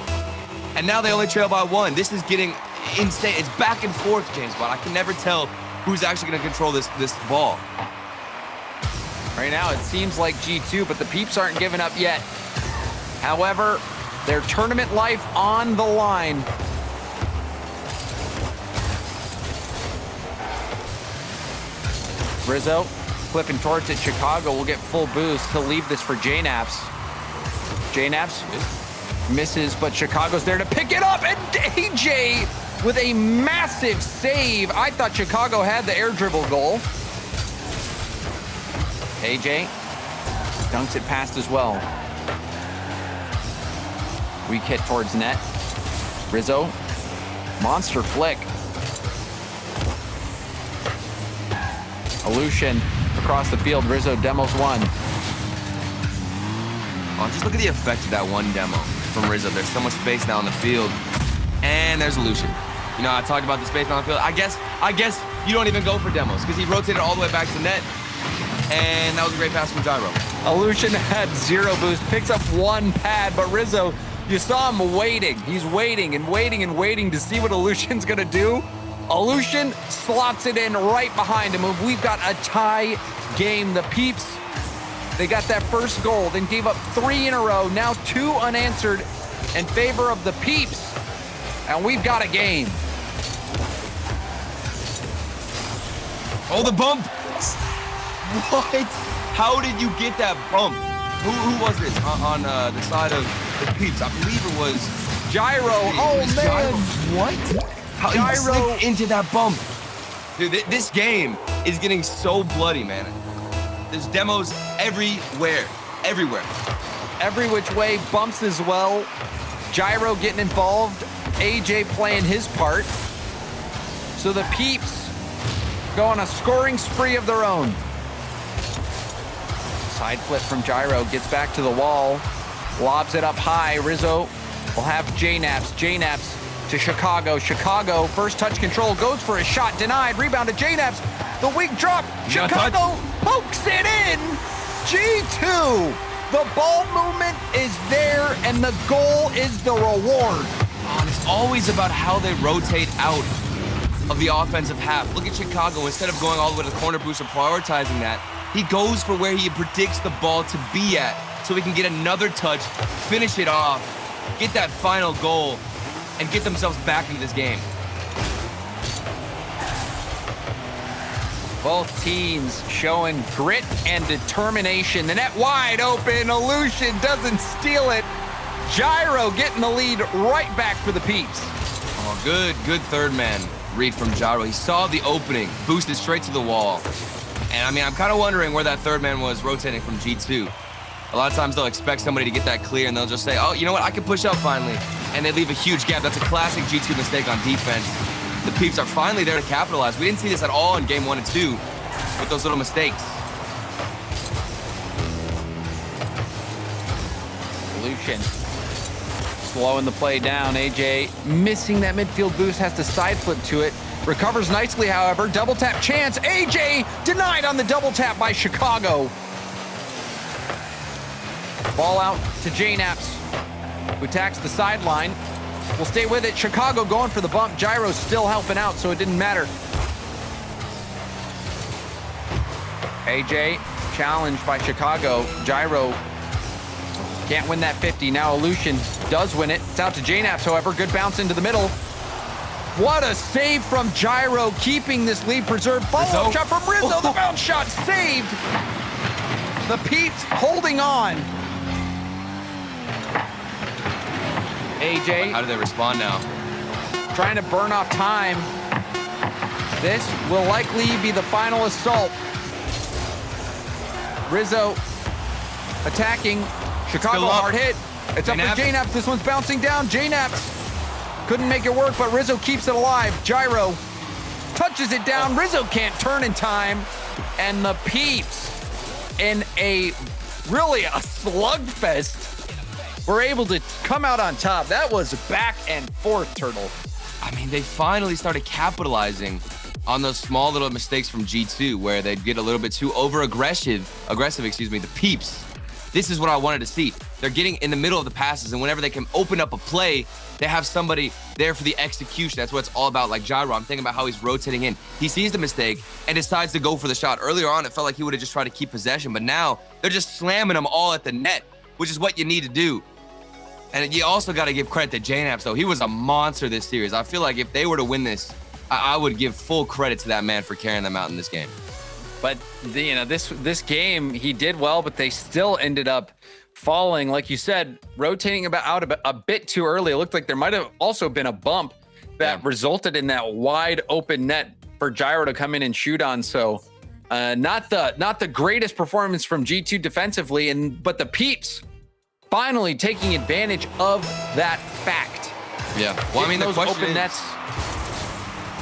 And now they only trail by 1. This is getting insane. It's back and forth, James Bond. I can never tell who's actually going to control this ball. Right now, it seems like G2, but the Peeps aren't giving up yet. However, their tournament life on the line. Rizzo Flipping towards it, Chicago will get full boost. He'll leave this for JNaps. JNaps misses, but Chicago's there to pick it up, and AJ with a massive save. I thought Chicago had the air dribble goal. AJ dunks it past as well. Weak hit towards net. Rizzo, monster flick. Aleutian across the field. Rizzo demos one. Oh, just look at the effect of that one demo from Rizzo. There's so much space now on the field. And there's Aleutian. You know, I talked about the space now on the field. I guess you don't even go for demos because he rotated all the way back to net. And that was a great pass from Gyro. Aleutian had 0 boost, picks up 1 pad, but Rizzo, you saw him waiting. He's waiting and waiting and waiting to see what Aleutian's gonna do. Aleutian slots it in right behind him. We've got a tie game. The Peeps, they got that first goal, then gave up 3 in a row, now 2 unanswered in favor of the Peeps. And we've got a game. Oh, the bump! What? How did you get that bump? Who was this on the side of the Peeps? I believe it was Gyro. Oh, man. Gyro. What? How he slipped into that bump. Dude, this game is getting so bloody, man. There's demos everywhere. Everywhere. Every which way, bumps as well. Gyro getting involved. AJ playing his part. So the Peeps go on a scoring spree of their own. Side flip from Gyro, gets back to the wall, lobs it up high. Rizzo will have JNaps. JNaps to Chicago. Chicago, first touch control, goes for a shot, denied. Rebound to JNaps. The weak drop. Chicago pokes it in. G2. The ball movement is there, and the goal is the reward. Oh, it's always about how they rotate out of the offensive half. Look at Chicago. Instead of going all the way to the corner boost and prioritizing that, he goes for where he predicts the ball to be at so he can get another touch, finish it off, get that final goal, and get themselves back into this game. Both teams showing grit and determination. The net wide open. Aleutian doesn't steal it. Gyro getting the lead right back for the Peeps. Oh, good third man read from Gyro. He saw the opening, boosted straight to the wall. And I mean, I'm kind of wondering where that third man was rotating from G2. A lot of times they'll expect somebody to get that clear and they'll just say, oh, you know what, I can push up finally. And they leave a huge gap. That's a classic G2 mistake on defense. The Peeps are finally there to capitalize. We didn't see this at all in game 1 and 2 with those little mistakes. Aleutian slowing the play down. AJ missing that midfield boost, has to side flip to it. Recovers nicely, however. Double tap chance. AJ denied on the double tap by Chicago. Ball out to JNaps, who attacks the sideline. We'll stay with it. Chicago going for the bump. Gyro's still helping out, so it didn't matter. AJ challenged by Chicago. Gyro can't win that 50. Now Aleutian does win it. It's out to JNaps, however. Good bounce into the middle. What a save from Gyro, keeping this lead preserved. Follow-up shot from Rizzo. The bounce shot saved. The Peeps holding on. AJ. How do they respond now? Trying to burn off time. This will likely be the final assault. Rizzo attacking. Chicago hard hit. It's up for JNaps. This one's bouncing down. JNaps couldn't make it work, but Rizzo keeps it alive. Gyro touches it down. Rizzo can't turn in time. And the Peeps, in a really a slugfest, were able to come out on top. That was back and forth, Turtle. I mean, they finally started capitalizing on those small little mistakes from G2 where they'd get a little bit too aggressive, the Peeps. This is what I wanted to see. They're getting in the middle of the passes, and whenever they can open up a play, they have somebody there for the execution. That's what it's all about. Like Gyro, I'm thinking about how he's rotating in. He sees the mistake and decides to go for the shot. Earlier on, it felt like he would have just tried to keep possession, but now they're just slamming them all at the net, which is what you need to do. And you also got to give credit to JNaps, though. He was a monster this series. I feel like if they were to win this, I would give full credit to that man for carrying them out in this game. But this game he did well, but they still ended up falling, like you said, rotating out a bit too early. It looked like there might have also been a bump that resulted in that wide open net for Gyro to come in and shoot on. So not the greatest performance from G2 defensively, but the Peeps finally taking advantage of that fact. Yeah. Well, I mean, those open nets.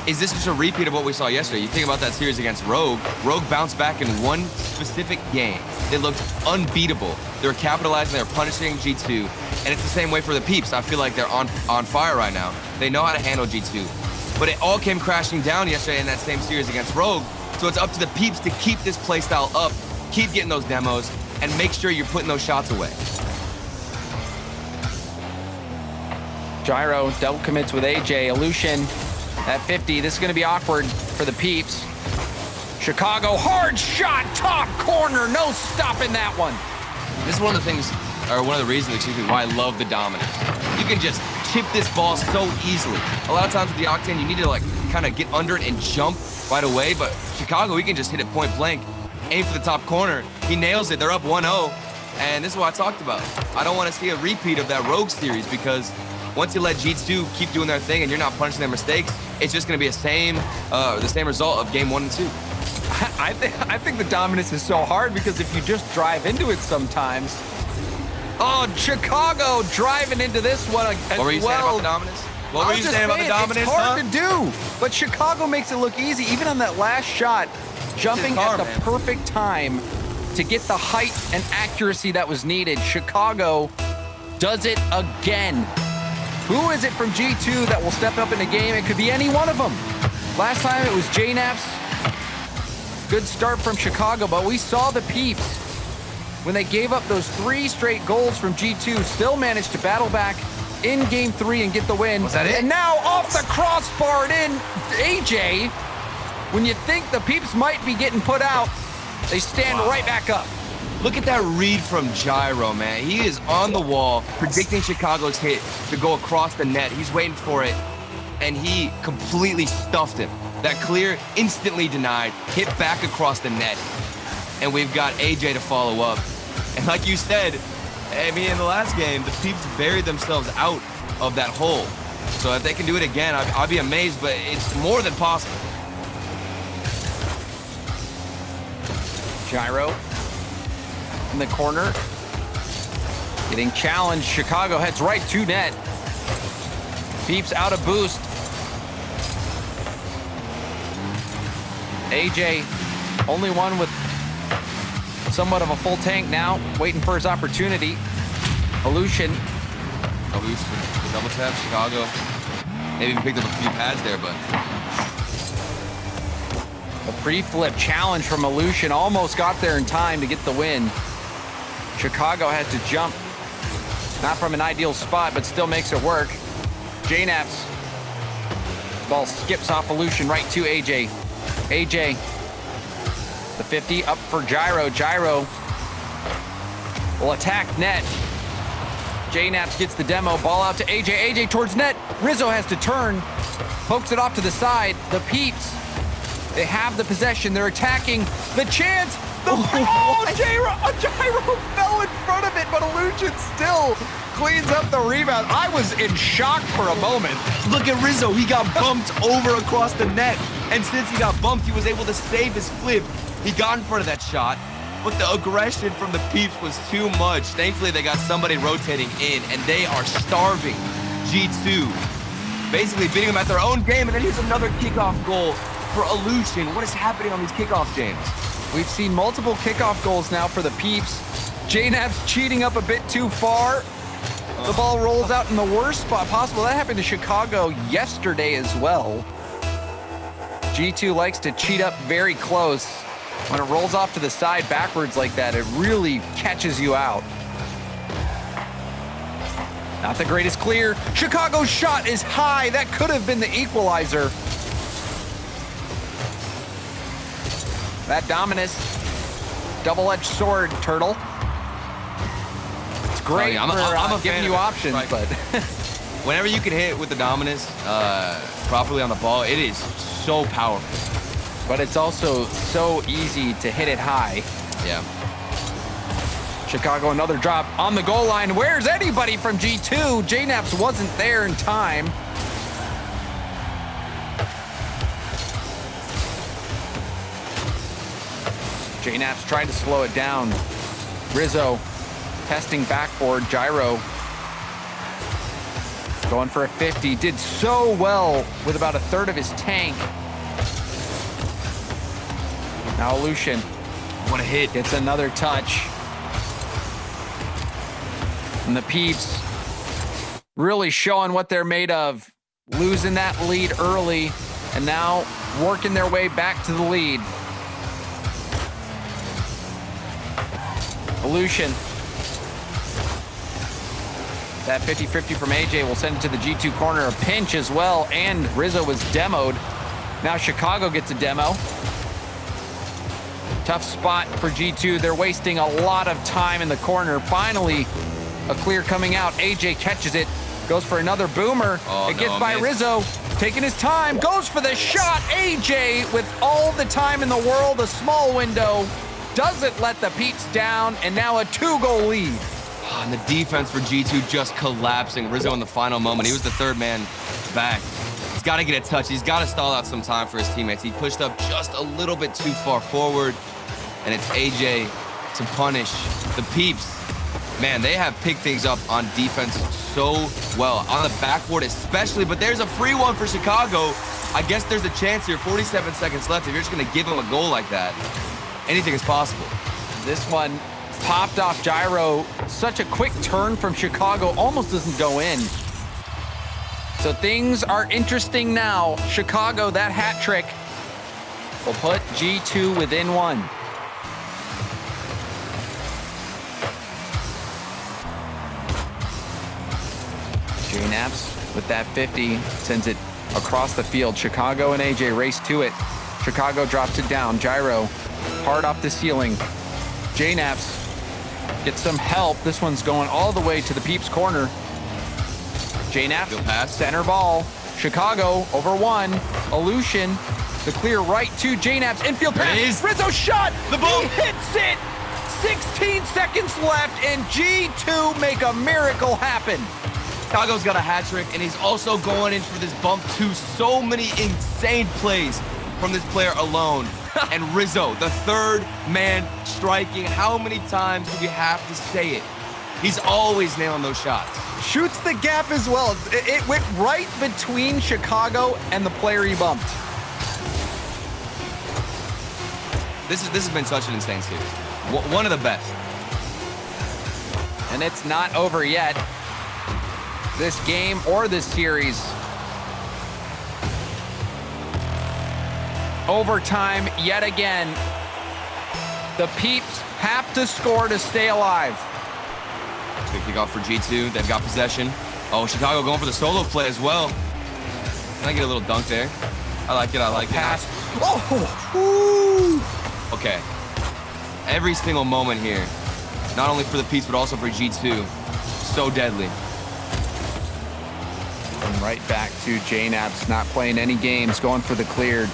Is this just a repeat of what we saw yesterday? You think about that series against Rogue. Rogue bounced back in one specific game. They looked unbeatable. They were capitalizing, they were punishing G2. And it's the same way for the Peeps. I feel like they're on fire right now. They know how to handle G2. But it all came crashing down yesterday in that same series against Rogue. So it's up to the Peeps to keep this playstyle up, keep getting those demos, and make sure you're putting those shots away. Gyro double commits with AJ. Illusion at 50. This is going to be awkward for the Peeps. Chicago, hard shot, top corner, no stopping that one. This is one of the things, or one of the reasons, why I love the dominance. You can just chip this ball so easily. A lot of times with the Octane, you need to like kind of get under it and jump right away, but Chicago, he can just hit it point blank, aim for the top corner. He nails it, they're up 1-0, and this is what I talked about. I don't want to see a repeat of that Rogue series because once you let G2 keep doing their thing and you're not punishing their mistakes, it's just going to be the same result of game 1 and 2. I think the dominance is so hard because if you just drive into it sometimes. Oh, Chicago driving into this one as well. What were you saying about the dominance? What were you saying about the dominance? It's hard to do, but Chicago makes it look easy. Even on that last shot, jumping at the perfect time to get the height and accuracy that was needed. Chicago does it again. Who is it from G2 that will step up in the game? It could be any one of them. Last time it was JNAPS. Good start from Chicago, but we saw the Peeps when they gave up those 3 straight goals from G2, still managed to battle back in game 3 and get the win. Was that it? And now off the crossbar and in, AJ, when you think the Peeps might be getting put out, they stand right back up. Look at that read from Gyro, man. He is on the wall, predicting Chicago's hit to go across the net. He's waiting for it, and he completely stuffed him. That clear, instantly denied, hit back across the net. And we've got AJ to follow up. And like you said, I mean, in the last game, the Peeps buried themselves out of that hole. So if they can do it again, I'd be amazed, but it's more than possible. Gyro in the corner, getting challenged. Chicago heads right to net. Peeps out of boost. AJ, only one with somewhat of a full tank now, waiting for his opportunity. Illusion. Double tap, Chicago. Maybe picked up a few pads there, but. A pre-flip challenge from Illusion. Almost got there in time to get the win. Chicago has to jump. Not from an ideal spot, but still makes it work. JNAPS. Ball skips off Illusion right to AJ. AJ, the 50 up for Gyro. Gyro will attack net. JNAPS gets the demo. Ball out to AJ. AJ towards net. Rizzo has to turn. Pokes it off to the side. The Peeps, they have the possession. They're attacking. The chance. Gyro fell in front of it, but Illusion still cleans up the rebound. I was in shock for a moment. Look at Rizzo. He got bumped over across the net. And since he got bumped, he was able to save his flip. He got in front of that shot, but the aggression from the Peeps was too much. Thankfully, they got somebody rotating in, and they are starving G2. Basically beating them at their own game, and then here's another kickoff goal for Illusion. What is happening on these kickoff games? We've seen multiple kickoff goals now for the Peeps. JNAP's cheating up a bit too far. The ball rolls out in the worst spot possible. That happened to Chicago yesterday as well. G2 likes to cheat up very close. When it rolls off to the side backwards like that, it really catches you out. Not the greatest clear. Chicago's shot is high. That could have been the equalizer. That dominus, double-edged sword, Turtle. It's great for giving you options, but whenever you can hit with the dominus properly on the ball, it is so powerful. but it's also so easy to hit it high. Yeah. Chicago, another drop on the goal line. Where's anybody from G2? JNaps wasn't there in time. JNaps tried to slow it down. Rizzo testing backboard. Gyro going for a 50. Did so well with about a third of his tank. Now Lucian. What a hit. Gets another touch. And the Peeps really showing what they're made of. Losing that lead early and now working their way back to the lead. Lucian. That 50-50 from AJ will send it to the G2 corner. A pinch as well, and Rizzo was demoed. Now Chicago gets a demo. Tough spot for G2. They're wasting a lot of time in the corner. Finally, a clear coming out. AJ catches it, goes for another boomer. Oh, it gets by Rizzo, taking his time, goes for the shot. AJ with all the time in the world, a small window, doesn't let the Peeps down, and now a 2-goal lead. And the defense for G2 just collapsing. Rizzo in the final moment, he was the third man back. He's got to get a touch. He's got to stall out some time for his teammates. He pushed up just a little bit too far forward, and it's AJ to punish the Peeps. Man, they have picked things up on defense so well, on the backboard especially, but there's a free one for Chicago. I guess there's a chance here, 47 seconds left. If you're just going to give him a goal like that, anything is possible. This one popped off Gyro. Such a quick turn from Chicago, almost doesn't go in. So things are interesting now. Chicago, that hat trick will put G2 within 1. JNaps with that 50 sends it across the field. Chicago and AJ race to it. Chicago drops it down. Gyro hard off the ceiling. JNaps gets some help. This one's going all the way to the Peeps corner. JNaps, center ball. Chicago over 1. Aleutian, the clear right to JNaps. Infield pass. Rizzo shot. The ball. He hits it. 16 seconds left, and G2 make a miracle happen. Chicago's got a hat trick, and he's also going in for this bump too. So many insane plays from this player alone. And Rizzo, the third man striking. How many times do we have to say it? He's always nailing those shots. Shoots the gap as well. It went right between Chicago and the player he bumped. This has been such an insane series. One of the best. And it's not over yet. This game or this series. Overtime yet again. The Peeps have to score to stay alive. Good kickoff for G2. They've got possession. Oh, Chicago going for the solo play as well. Can I get a little dunk there? I like it. I like it. Pass. Oh! Okay. Every single moment here, not only for the Peeps, but also for G2. So deadly. And right back to JNaps, not playing any games, going for the cleared.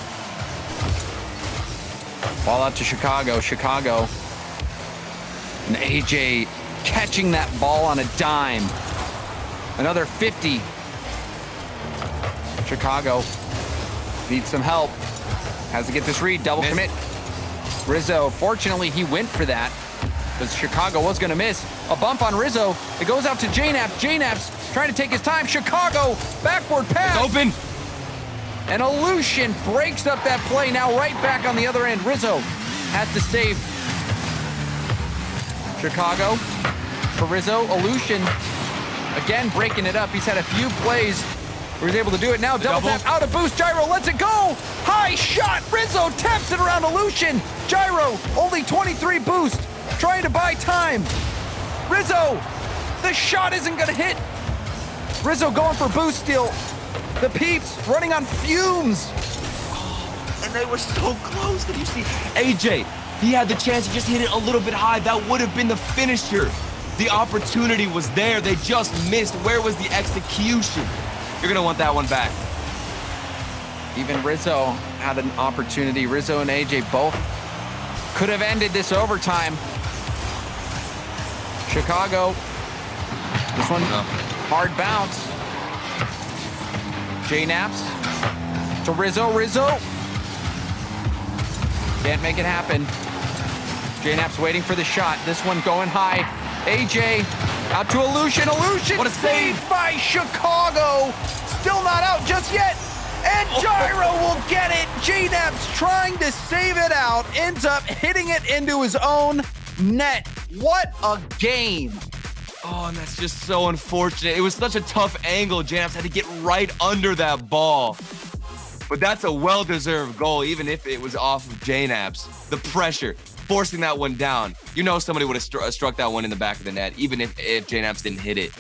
Ball out to Chicago. Chicago. And AJ catching that ball on a dime. Another 50. Chicago needs some help. Has to get this read. Double commit. Rizzo, fortunately, he went for that because Chicago was going to miss. A bump on Rizzo. It goes out to JNaps. JNaps trying to take his time. Chicago, backboard pass. It's open. And Aleutian breaks up that play. Now right back on the other end. Rizzo has to save. Chicago for Rizzo. Aleutian again breaking it up. He's had a few plays where he's able to do it. Now double tap out of boost. Gyro lets it go. High shot. Rizzo taps it around Aleutian. Gyro only 23 boost. Trying to buy time. Rizzo. The shot isn't going to hit. Rizzo going for boost steal. The Peeps running on fumes. And they were so close. Did you see? AJ, he had the chance to just hit it a little bit high. That would have been the finisher. The opportunity was there. They just missed. Where was the execution? You're going to want that one back. Even Rizzo had an opportunity. Rizzo and AJ both could have ended this overtime. Chicago, this one, hard bounce. J-Naps to Rizzo. Can't make it happen. J-Naps waiting for the shot. This one going high. AJ out to Illusion. What a save by Chicago. Still not out just yet. And Gyro will get it. J-Naps trying to save it out. Ends up hitting it into his own net. What a game. Oh, and that's just so unfortunate. It was such a tough angle. J-Naps had to get right under that ball. But that's a well-deserved goal, even if it was off of J-Naps. The pressure, forcing that one down. You know somebody would have struck that one in the back of the net, even if J-Naps didn't hit it.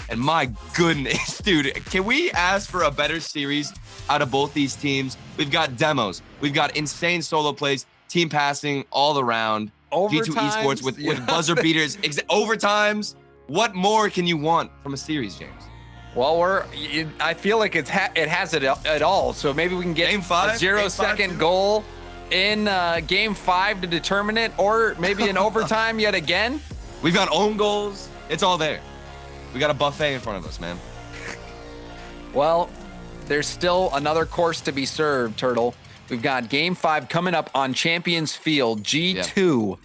And my goodness, dude, can we ask for a better series out of both these teams? We've got demos. We've got insane solo plays, team passing all around. G2 Esports with buzzer beaters, overtimes. What more can you want from a series, James? Well, I feel like it has it at all. So maybe we can get Game 5, a 0-second goal in Game 5 to determine it, or maybe an overtime yet again. We've got own goals. It's all there. We got a buffet in front of us, man. Well, there's still another course to be served, Turtle. We've got Game 5 coming up on Champions Field. G2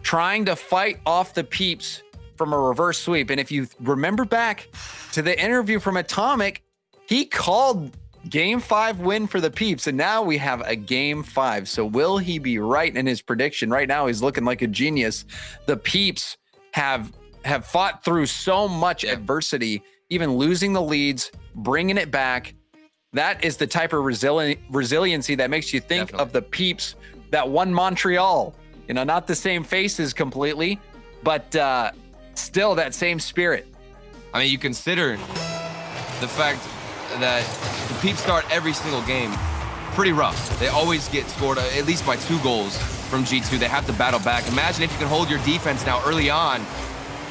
trying to fight off the Peeps from a reverse sweep. And if you remember back to the interview from Atomic, he called Game 5 win for the Peeps, and now we have a Game 5. So will he be right in his prediction? Right now, he's looking like a genius. The Peeps have fought through so much adversity, even losing the leads, bringing it back. That is the type of resiliency that makes you think of the Peeps that won Montreal. You know, not the same faces completely, but still that same spirit. I mean, you consider the fact that the Peeps start every single game pretty rough. They always get scored at least by 2 goals from G2. They have to battle back. Imagine if you can hold your defense now early on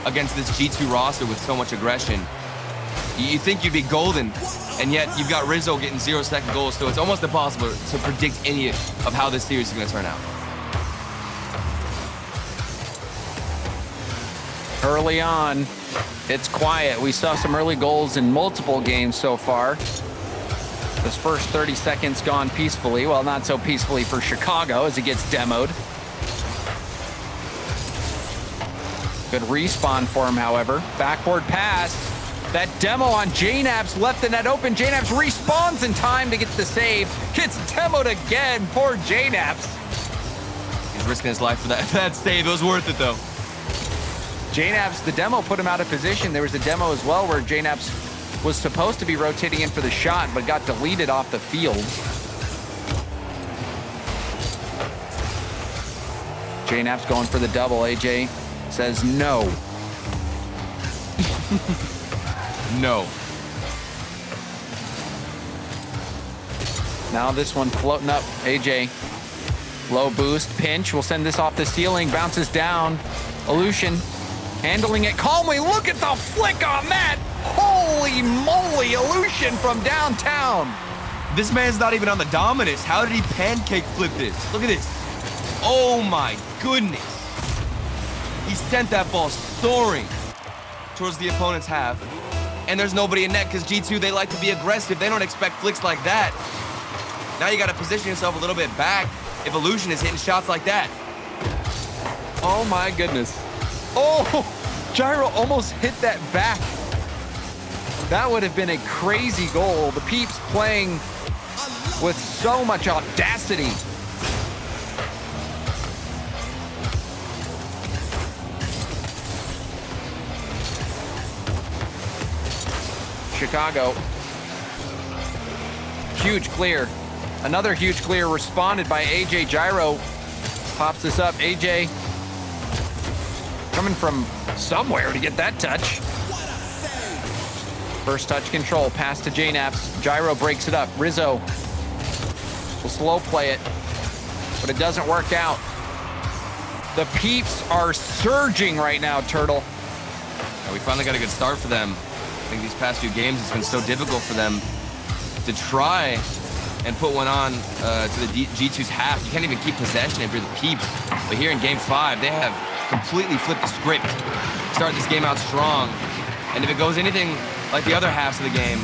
against this G2 roster with so much aggression. You think you'd be golden, and yet you've got Rizzo getting 0-second goals, so it's almost impossible to predict any of how this series is going to turn out. Early on, it's quiet. We saw some early goals in multiple games so far. This first 30 seconds gone peacefully. Well, not so peacefully for Chicago as it gets demoed. Good respawn for him, however. Backboard pass. That demo on J-Naps left the net open. J-Naps respawns in time to get the save. Gets demoed again. Poor J-Naps. He's risking his life for that save. It was worth it, though. J-Naps, the demo put him out of position. There was a demo as well where J-Naps was supposed to be rotating in for the shot, but got deleted off the field. J-Naps going for the double. AJ says no. No. Now this one floating up. AJ, low boost, pinch. We'll send this off the ceiling. Bounces down. Illusion handling it calmly. Look at the flick on that. Holy moly, Illusion from downtown. This man's not even on the dominus. How did he pancake flip this? Look at this. Oh my goodness. He sent that ball soaring towards the opponent's half. And there's nobody in net because G2, they like to be aggressive. They don't expect flicks like that. Now you got to position yourself a little bit back if Illusion is hitting shots like that. Oh my goodness. Oh, Gyro almost hit that back. That would have been a crazy goal. The Peeps playing with so much audacity. Chicago. Huge clear. Another huge clear responded by AJ. Gyro pops this up. AJ coming from somewhere to get that touch. First touch control, pass to J-Naps. Gyro breaks it up. Rizzo will slow play it, but it doesn't work out. The Peeps are surging right now, Turtle. Yeah, we finally got a good start for them. I think these past few games, it's been so difficult for them to try and put one on to the G2's half. You can't even keep possession if you're the Peeps. But here in Game 5, they have completely flipped the script. Start this game out strong. And if it goes anything like the other halves of the game,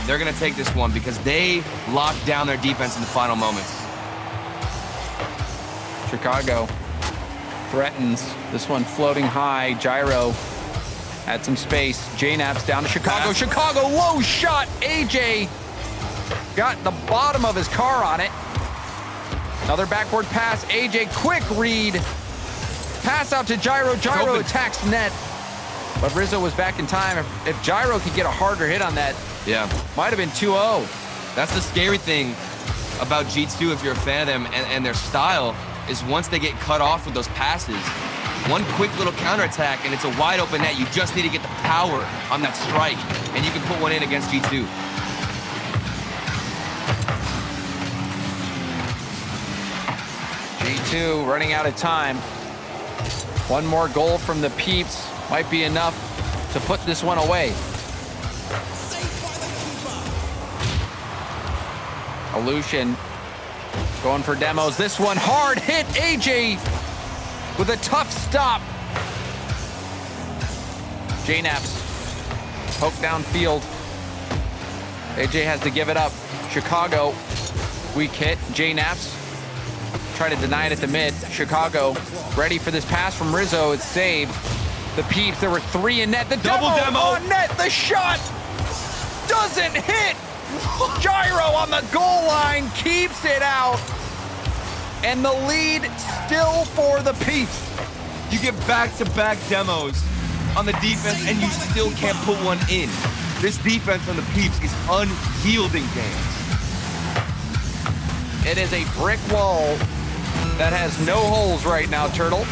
they're going to take this one because they locked down their defense in the final moments. Chicago threatens. This one floating high. Gyro had some space. JNaps down to Chicago. Chicago, low shot. AJ got the bottom of his car on it. Another backward pass. AJ, quick read. Pass out to Gyro. Gyro attacks net. But Rizzo was back in time. If Gyro could get a harder hit on that, might have been 2-0. That's the scary thing about G2 if you're a fan of them and their style is once they get cut off with those passes, one quick little counterattack and it's a wide open net. You just need to get the power on that strike and you can put one in against G2. G2 running out of time. One more goal from the Peeps might be enough to put this one away. Aleutian going for demos. This one hard hit. AJ with a tough stop. JNaps poke downfield. AJ has to give it up. Chicago, weak hit. JNaps try to deny it at the mid. Chicago ready for this pass from Rizzo. It's saved. The Peeps, there were 3 in net. The double demo on net. The shot doesn't hit. Gyro on the goal line keeps it out. And the lead still for the Peeps. You get back-to-back demos on the defense and you still can't put one in. This defense on the Peeps is unyielding, games. It is a brick wall that has no holes right now, Turtle.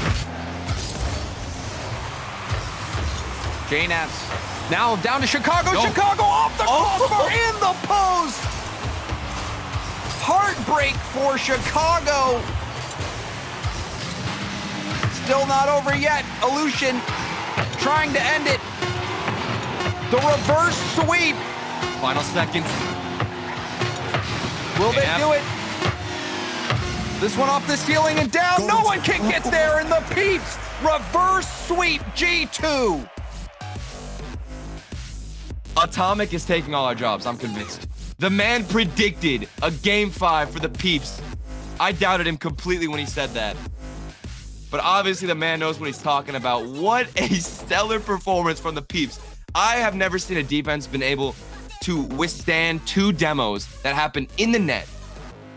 JNaps now down to Chicago. No. Chicago off the crossbar in the post. Heartbreak for Chicago. Still not over yet. Aleutian trying to end it. The reverse sweep. Final seconds. Will they do it? This one off the ceiling and down. No one can get there, and the Peeps reverse sweep G2. Atomic is taking all our jobs, I'm convinced. The man predicted a Game 5 for the Peeps. I doubted him completely when he said that. But obviously the man knows what he's talking about. What a stellar performance from the Peeps. I have never seen a defense been able to withstand 2 demos that happened in the net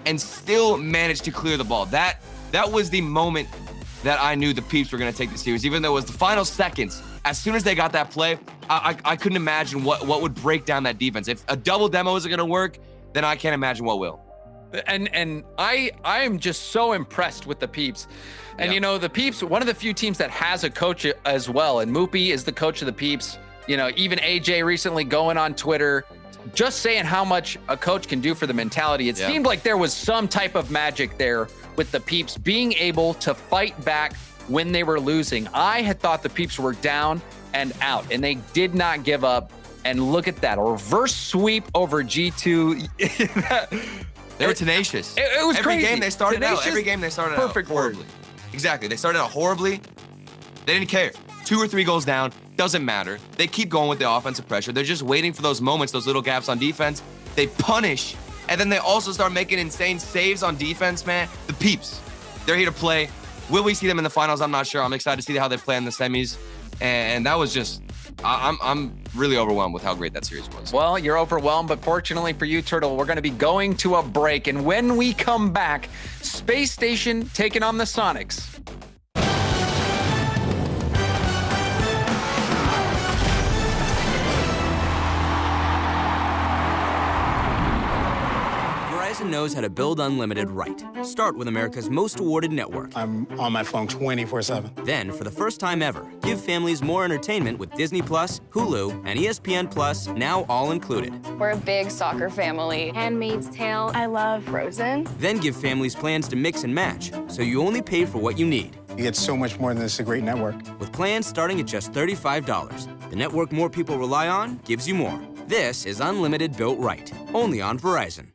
and still manage to clear the ball. That was the moment that I knew the Peeps were going to take the series, even though it was the final seconds. As soon as they got that play, I couldn't imagine what would break down that defense. If a double demo isn't going to work, then I can't imagine what will. And I am just so impressed with the Peeps. And you know, the Peeps, one of the few teams that has a coach as well. And Moopy is the coach of the Peeps. You know, even AJ recently going on Twitter, just saying how much a coach can do for the mentality. It seemed like there was some type of magic there with the Peeps being able to fight back when they were losing. I had thought the Peeps were down and out, and they did not give up. And look at that, a reverse sweep over G2. They were tenacious. It was every crazy. Game they started Tenacious, out. Every game they started perfect out horribly. Exactly. They started out horribly. They didn't care. 2 or 3 goals down, doesn't matter. They keep going with the offensive pressure. They're just waiting for those moments, those little gaps on defense. They punish, and then they also start making insane saves on defense, man. The Peeps, they're here to play. Will we see them in the finals? I'm not sure. I'm excited to see how they play in the semis. And that was just, I'm really overwhelmed with how great that series was. Well, you're overwhelmed, but fortunately for you, Turtle, we're going to be going to a break. And when we come back, Space Station taking on the Sonics. Verizon knows how to build unlimited right. Start with America's most awarded network. I'm on my phone 24/7. Then, for the first time ever, give families more entertainment with Disney+, Hulu, and ESPN+, now all included. We're a big soccer family. Handmaid's Tale. I love Frozen. Then give families plans to mix and match, so you only pay for what you need. You get so much more than this, a great network. With plans starting at just $35, the network more people rely on gives you more. This is unlimited built right, only on Verizon.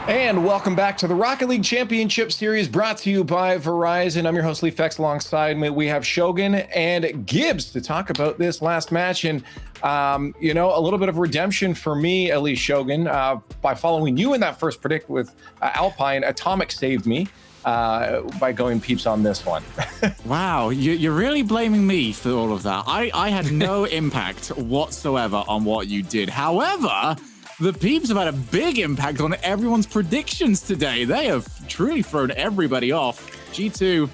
And welcome back to the Rocket League Championship Series, brought to you by Verizon. I'm your host, Leafex. Alongside me, we have Shogun and Gibbs to talk about this last match. And, you know, a little bit of redemption for me, at least, Shogun, by following you in that first predict with Alpine. Atomic saved me by going Peeps on this one. Wow, you're really blaming me for all of that. I had no impact whatsoever on what you did. However, the Peeps have had a big impact on everyone's predictions today. They have truly thrown everybody off. G2,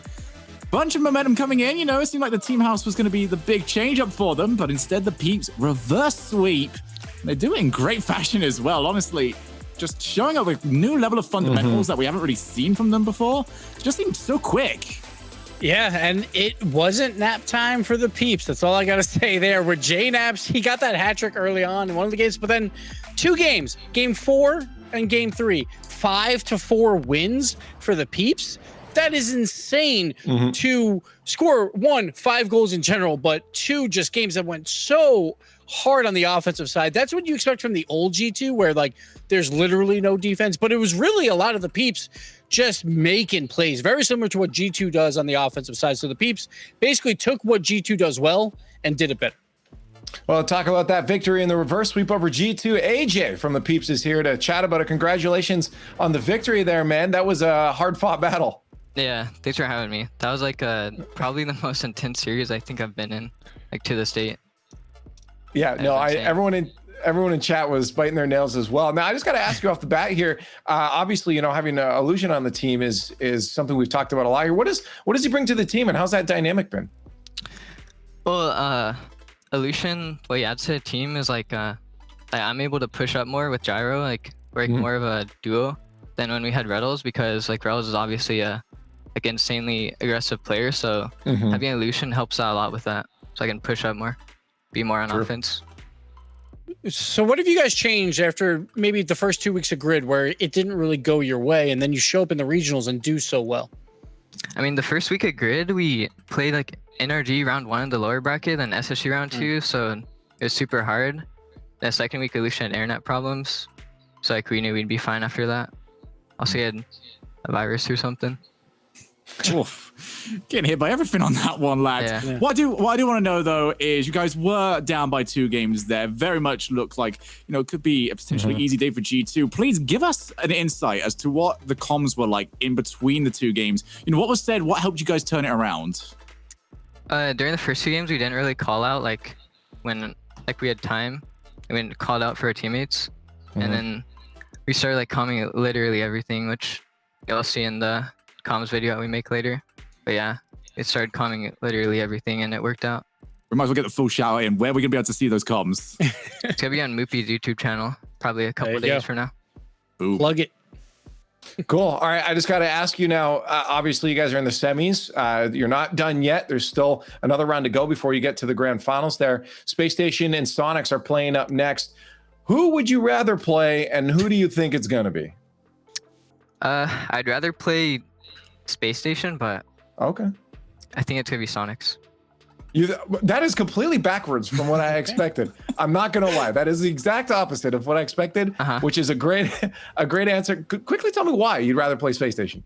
bunch of momentum coming in. You know, it seemed like the team house was going to be the big change up for them, but instead the Peeps reverse sweep. They do it in great fashion as well, honestly. Just showing up with new level of fundamentals that we haven't really seen from them before. It just seemed so quick. Yeah, and it wasn't nap time for the Peeps. That's all I got to say there. Where J Naps, he got that hat trick early on in one of the games, but then two games, game 4 and game 3, 5-4 wins for the Peeps. That is insane to score, 1, 5 goals in general, but 2, just games that went so hard on the offensive side. That's what you expect from the old G2, where like there's literally no defense, but it was really a lot of the Peeps just making plays, very similar to what G2 does on the offensive side. So the Peeps basically took what G2 does well and did it better. Well, talk about that victory in the reverse sweep over G2. AJ from the Peeps is here to chat about it. Congratulations on the victory there, man. That was a hard-fought battle. Yeah, thanks for having me. That was like probably the most intense series I think I've been in, like to this date. Yeah, no, everyone in chat was biting their nails as well. Now, I just got to ask you off the bat here. Obviously, having Illusion on the team is something we've talked about a lot here. What does he bring to the team, and how's that dynamic been? Well, Illusion, what he adds to the team is like I'm able to push up more with Gyro, like we're more of a duo than when we had Retals, because like Retals is obviously a insanely aggressive player, so having Illusion helps out a lot with that. So I can push up more, be more on offense. So what have you guys changed after maybe the first 2 weeks of Grid where it didn't really go your way, and then you show up in the regionals and do so well? I mean, the first week of Grid, we played like NRG round 1 in the lower bracket, then SSG round 2, so it was super hard. The second week, Illusion had internet problems, so like we knew we'd be fine after that. Also, he had a virus or something. Oof. Getting hit by everything on that one, lads. Yeah. What I do want to know though is you guys were down by 2 games there. Very much looked like it could be a potentially easy day for G2. Please give us an insight as to what the comms were like in between the 2 games. What was said? What helped you guys turn it around? During the first 2 games, we didn't really call out like when we had time. We called out for our teammates, and then we started like calming literally everything, which you'll see in the comms video that we make later. But yeah, it started calming literally everything, and it worked out. We might as well get the full shout out in. Where are we gonna be able to see those comms? It's gonna be on Moopy's YouTube channel probably a couple days from now. Boom. Plug it. Cool. All right, I just got to ask you now. Obviously, you guys are in the semis. You're not done yet. There's still another round to go before you get to the grand finals. There, Space Station and Sonics are playing up next. Who would you rather play, and who do you think it's gonna be? I'd rather play Space Station, but okay, I think it's gonna be Sonics. That is completely backwards from what I expected. I'm not gonna lie. That is the exact opposite of what I expected, which is a great answer. Quickly tell me why you'd rather play Space Station.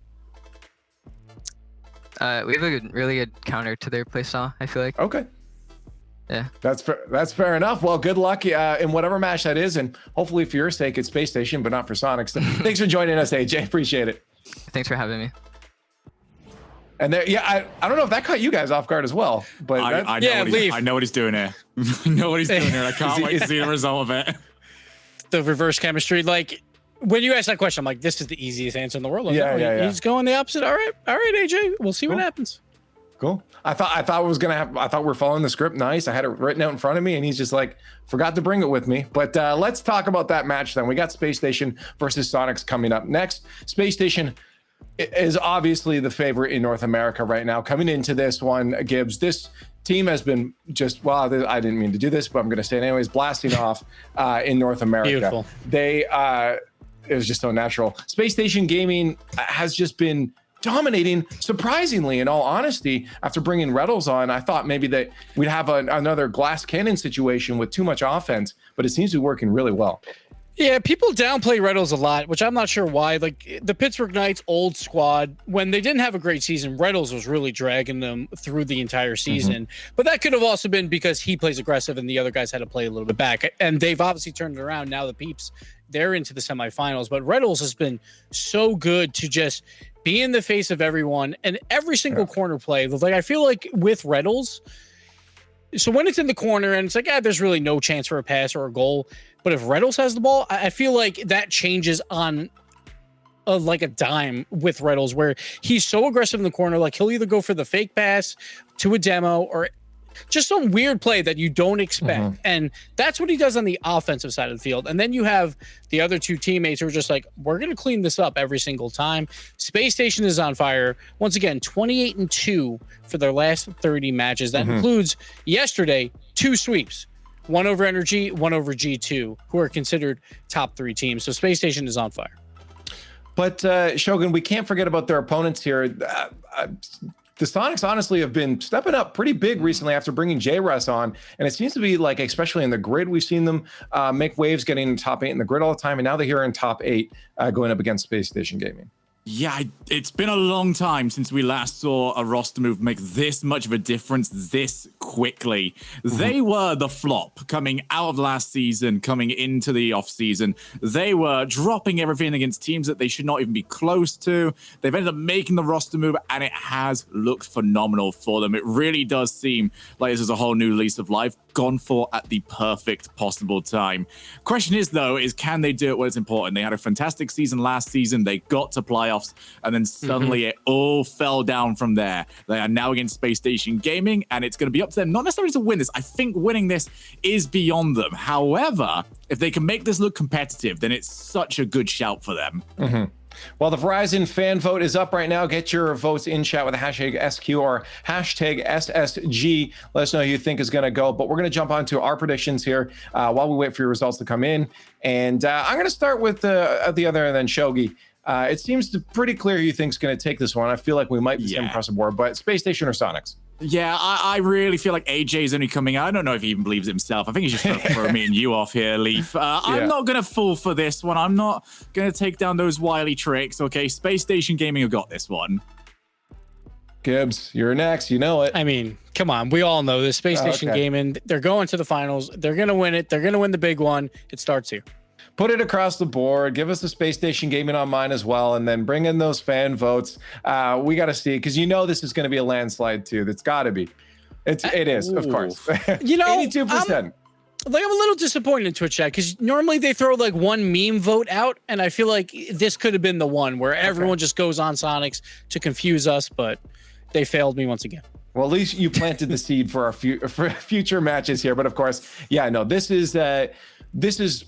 We have a really good counter to their playstyle, I feel like. Okay. Yeah. That's fair enough. Well, good luck in whatever match that is, and hopefully for your sake it's Space Station, but not for Sonics. Thanks for joining us, AJ. Appreciate it. Thanks for having me. And there, I don't know if that caught you guys off guard as well, but I know what he's doing here. I know what he's doing here. I can't wait to see the result of it. The reverse chemistry, like when you ask that question, I'm like, this is the easiest answer in the world. He's going the opposite. All right, AJ. We'll see what happens. Cool. I thought it was gonna happen. I thought we're following the script nice. I had it written out in front of me, and he's just like, forgot to bring it with me. But let's talk about that match then. We got Space Station versus Sonics coming up next. Space Station is obviously the favorite in North America right now. Coming into this one, Gibbs, this team has been just, well, I didn't mean to do this, but I'm going to say it anyways, blasting off in North America. Beautiful. It was just so natural. Space Station Gaming has just been dominating, surprisingly, in all honesty. After bringing Retals on, I thought maybe that we'd have another glass cannon situation with too much offense, but it seems to be working really well. Yeah, people downplay Retals a lot, which I'm not sure why. Like the Pittsburgh Knights old squad, when they didn't have a great season, Retals was really dragging them through the entire season. But that could have also been because he plays aggressive and the other guys had to play a little bit back. And they've obviously turned it around. Now the Peeps, they're into the semifinals. But Retals has been so good to just be in the face of everyone and every single corner play. Like I feel like with Retals, so when it's in the corner and it's like, there's really no chance for a pass or a goal. But if Retals has the ball, I feel like that changes on like a dime with Retals, where he's so aggressive in the corner. Like he'll either go for the fake pass to a demo or just some weird play that you don't expect. And that's what he does on the offensive side of the field. And then you have the other two teammates who are just like, we're going to clean this up every single time. Space Station is on fire. Once again, 28-2 for their last 30 matches. That includes yesterday, 2 sweeps. 1 over Energy, 1 over G2, who are considered top 3 teams. So Space Station is on fire. But Shogun, we can't forget about their opponents here. The Sonics honestly have been stepping up pretty big recently after bringing J-Russ on. And it seems to be like, especially in the grid, we've seen them make waves getting in top 8 in the grid all the time. And now they're here in top 8 going up against Space Station Gaming. Yeah, it's been a long time since we last saw a roster move make this much of a difference this quickly. They were the flop coming out of last season, coming into the offseason. They were dropping everything against teams that they should not even be close to. They've ended up making the roster move, and it has looked phenomenal for them. It really does seem like this is a whole new lease of life, gone for at the perfect possible time. Question is, though, can they do it when it's important? They had a fantastic season last season. They got to playoffs, and then suddenly it all fell down from there. They are now against Space Station Gaming, and it's going to be up to them, not necessarily to win this. I think winning this is beyond them. However, if they can make this look competitive, then it's such a good shout for them. Well, the Verizon fan vote is up right now. Get your votes in chat with the hashtag SQ or hashtag SSG. Let us know who you think is going to go. But we're going to jump on to our predictions here while we wait for your results to come in. And I'm going to start with the other than Shogi. It seems pretty clear who you think is going to take this one. I feel like we might be same across the board, but Space Station or Sonics? Yeah, I really feel like AJ is only coming out. I don't know if he even believes it himself. I think he's just trying to throw me and you off here, Leaf. I'm not going to fall for this one. I'm not going to take down those wily tricks. Okay, Space Station Gaming have got this one. Gibbs, you're next. You know it. I mean, come on. We all know this. Space Station Gaming, they're going to the finals. They're going to win it. They're going to win the big one. It starts here. Put it across the board. Give us the Space Station Gaming on mine as well, and then bring in those fan votes. We got to see, because you know this is going to be a landslide too. That's got to be. It is, of course. You know, 82%. I'm a little disappointed in Twitch chat because normally they throw like one meme vote out, and I feel like this could have been the one where everyone just goes on Sonics to confuse us, but they failed me once again. Well, at least you planted the seed for our future matches here. But of course, this is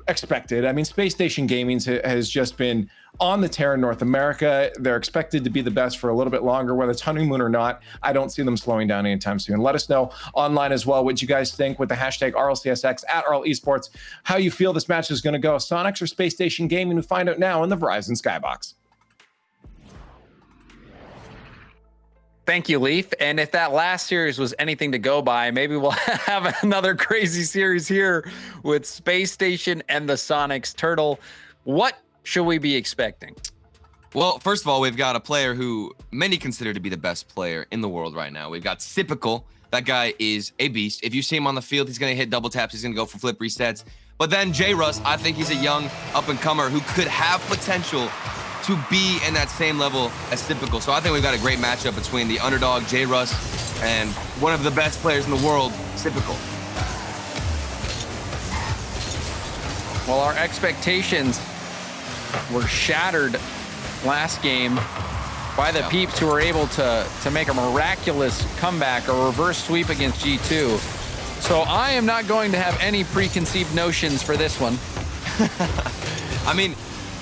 expected. I mean, Space Station Gaming has just been on the tear in North America. They're expected to be the best for a little bit longer, whether it's honeymoon or not. I don't see them slowing down anytime soon. Let us know online as well what you guys think with the hashtag RLCSX at RL Esports, how you feel this match is going to go. Sonics or Space Station Gaming? We find out now in the Verizon Skybox. Thank you, Leaf. And if that last series was anything to go by, maybe we'll have another crazy series here with Space Station and the Sonics. Turtle, what should we be expecting? Well, first of all, we've got a player who many consider to be the best player in the world right now. We've got Sipical. That guy is a beast. If you see him on the field, he's going to hit double taps. He's going to go for flip resets. But then J-Russ, I think he's a young up-and-comer who could have potential to be in that same level as Typical. So I think we've got a great matchup between the underdog J-Russ and one of the best players in the world, Typical. Well, our expectations were shattered last game by the Peeps, who were able to make a miraculous comeback, a reverse sweep against G2. So I am not going to have any preconceived notions for this one. I mean,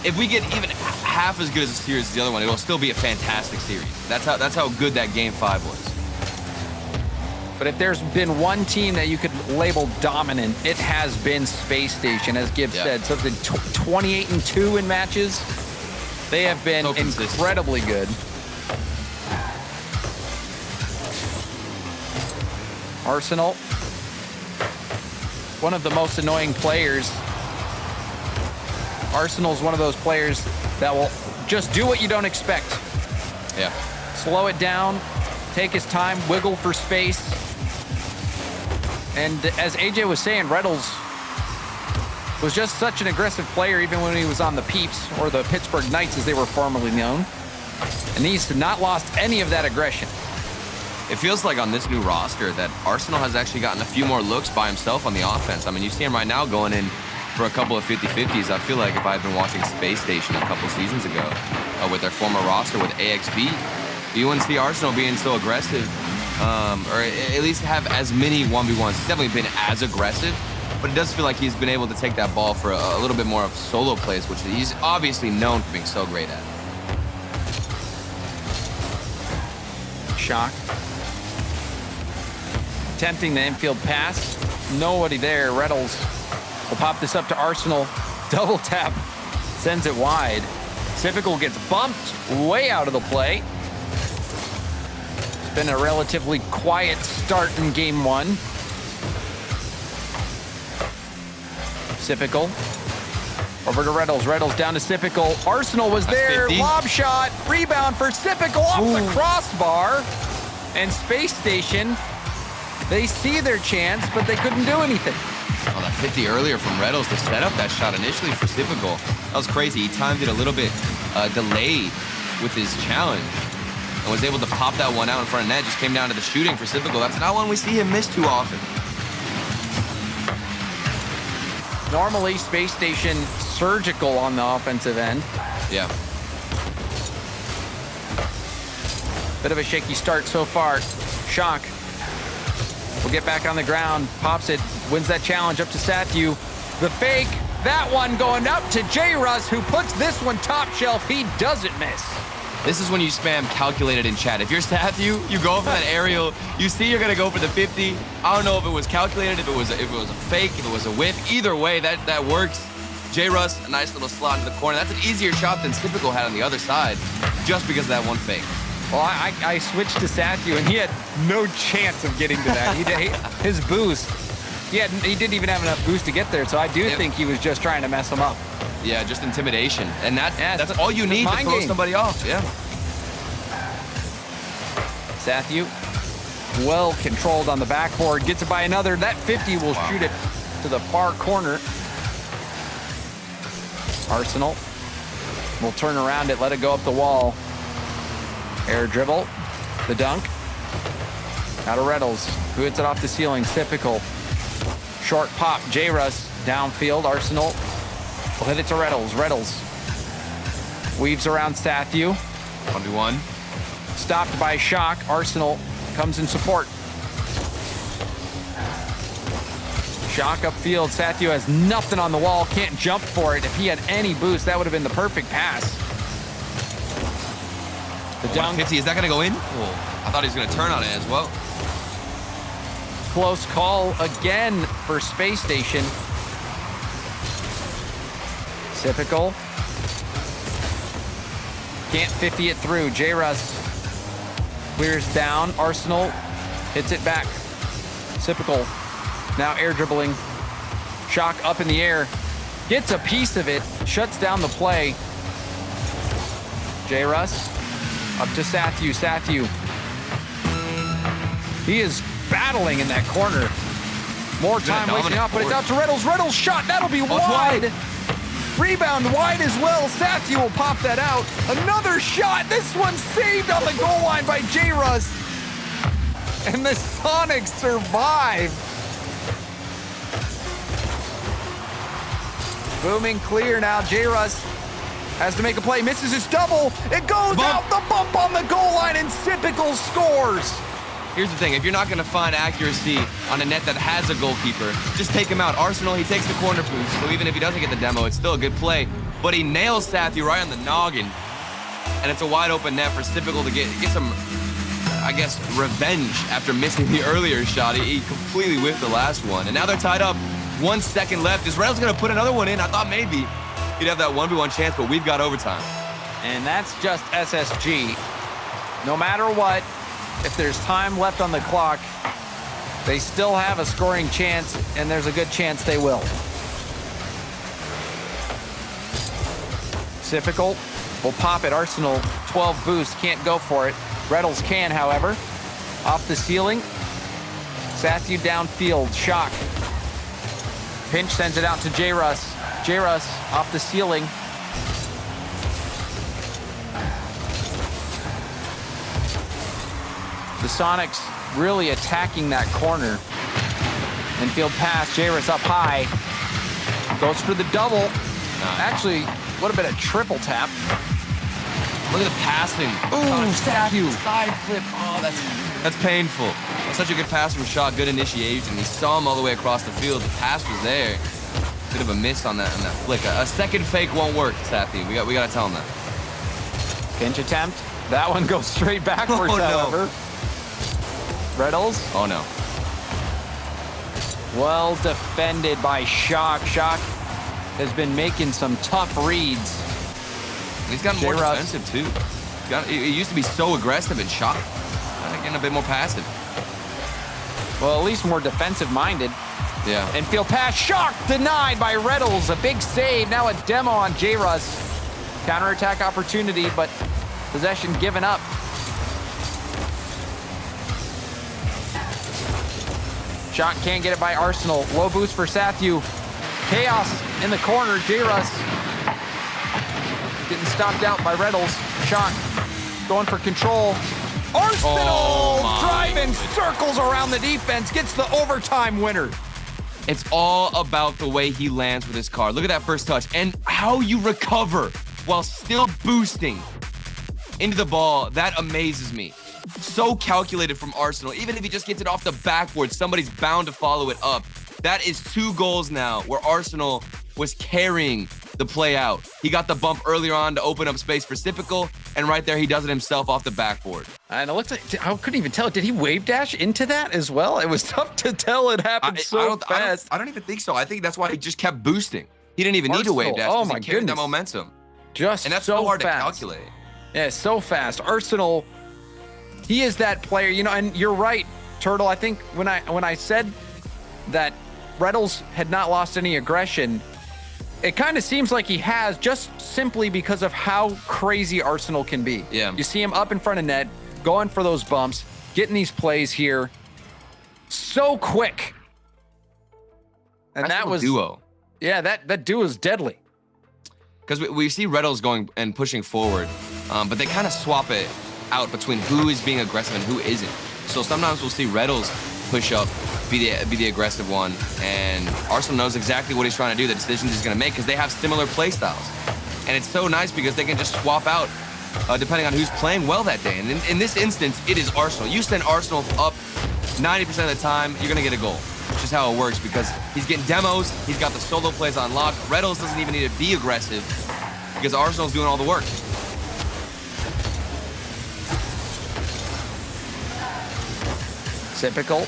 if we get even half as good as a series as the other one, it'll still be a fantastic series. That's how good that Game 5 was. But if there's been one team that you could label dominant, it has been Space Station, as Gibbs said. So it's been 28-2 in matches. They have been incredibly good. Arsenal, one of the most annoying players. Arsenal's one of those players that will just do what you don't expect. Yeah. Slow it down, take his time, wiggle for space. And as AJ was saying, Reynolds was just such an aggressive player even when he was on the Peeps, or the Pittsburgh Knights as they were formerly known. And he's not lost any of that aggression. It feels like on this new roster that Arsenal has actually gotten a few more looks by himself on the offense. I mean, you see him right now going in for a couple of 50-50s. I feel like if I had been watching Space Station a couple seasons ago with their former roster with AXB, you wouldn't see Arsenal being so aggressive, or at least have as many 1v1s. He's definitely been as aggressive, but it does feel like he's been able to take that ball for a little bit more of solo plays, which he's obviously known for being so great at. Shock. Attempting the infield pass. Nobody there. Reynolds will pop this up to Arsenal. Double tap. Sends it wide. Typical gets bumped way out of the play. It's been a relatively quiet start in game one. Typical Over to Reynolds. Reynolds down to Sipical. Arsenal was there. 50. Lob shot. Rebound for Sipical off the crossbar. And Space Station, they see their chance, but they couldn't do anything. Oh, that 50 earlier from Reynolds to set up that shot initially for Sipical. That was crazy. He timed it a little bit delayed with his challenge and was able to pop that one out in front of net. Just came down to the shooting for Sipical. That's not one we see him miss too often. Normally, Space Station surgical on the offensive end. Yeah. Bit of a shaky start so far. Shock will get back on the ground, pops it, wins that challenge up to Sathu. The fake, that one going up to J-Russ, who puts this one top shelf. He doesn't miss. This is when you spam calculated in chat. If you're Sathu, you go for that aerial. You see you're gonna go for the 50. I don't know if it was calculated, if it was a fake, if it was a whiff. Either way, that works. J-Russ, a nice little slot in the corner. That's an easier shot than Sipical had on the other side, just because of that one fake. Well, I switched to Sathu, and he had no chance of getting to that. His boost, he didn't even have enough boost to get there, so I do think he was just trying to mess him up. Yeah, just intimidation. And that's all you need to throw somebody off. Yeah. Sathu, well controlled on the backboard, gets it by another. That 50 will shoot it to the far corner. Arsenal will turn around it, let it go up the wall. Air dribble, the dunk. Out of Reynolds, who hits it off the ceiling. Typical. Short pop, J-Russ downfield. Arsenal will hit it to Reynolds. Reynolds weaves around Sathu. 1v1. Stopped by Shock. Arsenal comes in support. Shock upfield. Sathu has nothing on the wall, can't jump for it. If he had any boost, that would have been the perfect pass. The dunk. 150, is that gonna go in? Oh, I thought he was gonna turn on it as well. Close call again for Space Station. Typical. Can't 50 it through. J-Russ clears down. Arsenal hits it back. Typical. Now air dribbling. Shock up in the air. Gets a piece of it. Shuts down the play. J-Russ up to Sathu. Sathu. He is battling in that corner. More time wasting off, but it's out to Reynolds. Reynolds shot. That'll be wide. Rebound wide as well. Sathu will pop that out. Another shot. This one saved on the goal line by J-Russ. And the Sonics survive. Booming clear now. J-Russ has to make a play. Misses his double. It goes out. The bump on the goal line, and Sipical scores. Here's the thing. If you're not going to find accuracy on a net that has a goalkeeper, just take him out. Arsenal, he takes the corner boost, so even if he doesn't get the demo, it's still a good play. But he nails Sathu right on the noggin, and it's a wide open net for Sipical to get some, I guess, revenge after missing the earlier shot. He completely whiffed the last one, and now they're tied up. 1 second left. Is Reynolds going to put another one in? I thought maybe he'd have that 1v1 chance, but we've got overtime. And that's just SSG. No matter what, if there's time left on the clock, they still have a scoring chance, and there's a good chance they will. Typical will pop it. Arsenal 12 boost, can't go for it. Reynolds can, however. Off the ceiling. Sathu downfield. Shock. Pinch sends it out to J-Russ. J-Russ off the ceiling. The Sonics really attacking that corner. Infield pass, J-Russ up high. Goes for the double. Actually, would have been a triple tap. Look at the passing. Ooh, Sathu. Side flip. Oh, that's painful. Such a good pass from Shaw, good initiation. He saw him all the way across the field. The pass was there. Bit of a miss on that flick. A second fake won't work, Sathu. We got to tell him that. Pinch attempt. That one goes straight backwards, however. Reynolds. Oh, no. Well defended by Shock. Shock has been making some tough reads. And he's gotten more defensive, too. He used to be so aggressive and Shock. Getting a bit more passive. Well, at least more defensive-minded. Yeah. Infield pass, Shock denied by Reynolds. A big save, now a demo on J-Russ. Counterattack opportunity, but possession given up. Shock can't get it by Arsenal. Low boost for Sathu. Chaos in the corner, J-Russ. Getting stopped out by Reynolds. Shock going for control. Arsenal driving circles around the defense, gets the overtime winner. It's all about the way he lands with his car. Look at that first touch and how you recover while still boosting into the ball. That amazes me. So calculated from Arsenal. Even if he just gets it off the backboard, somebody's bound to follow it up. That is 2 goals now where Arsenal was carrying the play out. He got the bump earlier on to open up space for Sipical, and right there he does it himself off the backboard. And it looks like, I couldn't even tell. Did he wave dash into that as well? It was tough to tell. It happened so fast. I don't even think so. I think that's why he just kept boosting. He didn't even need to wave dash. Oh my he carried goodness. that momentum. And that's so so hard fast. to calculate. Yeah, so fast. Arsenal, he is that player, you know, and you're right, Turtle. I think when I said that Reynolds had not lost any aggression, it kind of seems like he has, just simply because of how crazy Arsenal can be. Yeah. You see him up in front of net, going for those bumps, getting these plays here. So quick. And That's that was duo. Yeah, that duo is deadly. Because we see Reynolds going and pushing forward, but they kind of swap it out between who is being aggressive and who isn't. So sometimes we'll see Reynolds push up, be the aggressive one, and Arsenal knows exactly what he's trying to do, the decisions he's going to make, because they have similar play styles. And it's so nice because they can just swap out depending on who's playing well that day. And in this instance, it is Arsenal. You send Arsenal up 90% of the time, you're going to get a goal. It's just how it works, because he's getting demos, he's got the solo plays on lock. Reynolds doesn't even need to be aggressive because Arsenal's doing all the work. Typical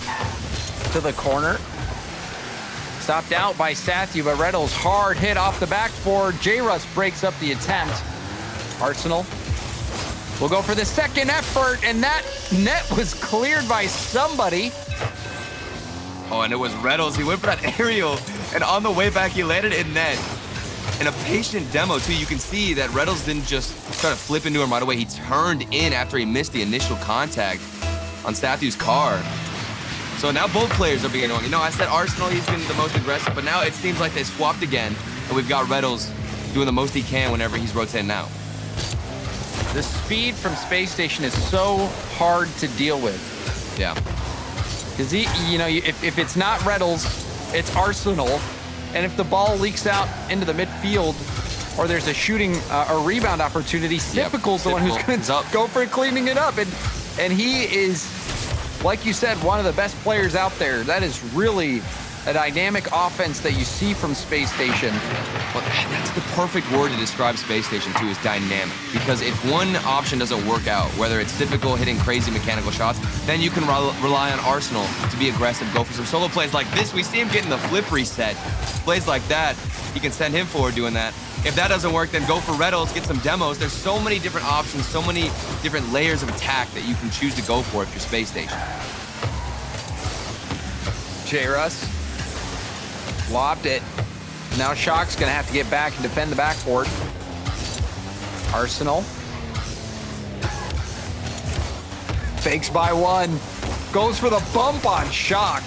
to the corner. Stopped out by Sathu, but Reynolds hard hit off the backboard. J-Russ breaks up the attempt. Arsenal will go for the second effort, and that net was cleared by somebody. Oh, and it was Reynolds. He went for that aerial, and on the way back, he landed in net. And a patient demo, too. You can see that Reynolds didn't just try to flip into him right away. He turned in after he missed the initial contact on Sathu's car. So now both players are being annoying. You know, I said Arsenal, he's been the most aggressive, but now it seems like they swapped again, and we've got Reynolds doing the most he can whenever he's rotating out. The speed from Space Station is so hard to deal with. Yeah. Because, if it's not Reynolds, it's Arsenal. And if the ball leaks out into the midfield or there's a shooting, a rebound opportunity, Sipical's the one who's going to go for cleaning it up. And he is, like you said, one of the best players out there. That is really a dynamic offense that you see from Space Station. Well, that's the perfect word to describe Space Station, too, is dynamic. Because if one option doesn't work out, whether it's typical hitting crazy mechanical shots, then you can rely on Arsenal to be aggressive, go for some solo plays like this. We see him getting the flip reset. Plays like that, you can send him forward doing that. If that doesn't work, then go for Reynolds, get some demos. There's so many different options, so many different layers of attack that you can choose to go for if you're Space Station. J-Russ lobbed it. Now Shock's gonna have to get back and defend the backboard. Arsenal fakes by one, goes for the bump on Shock.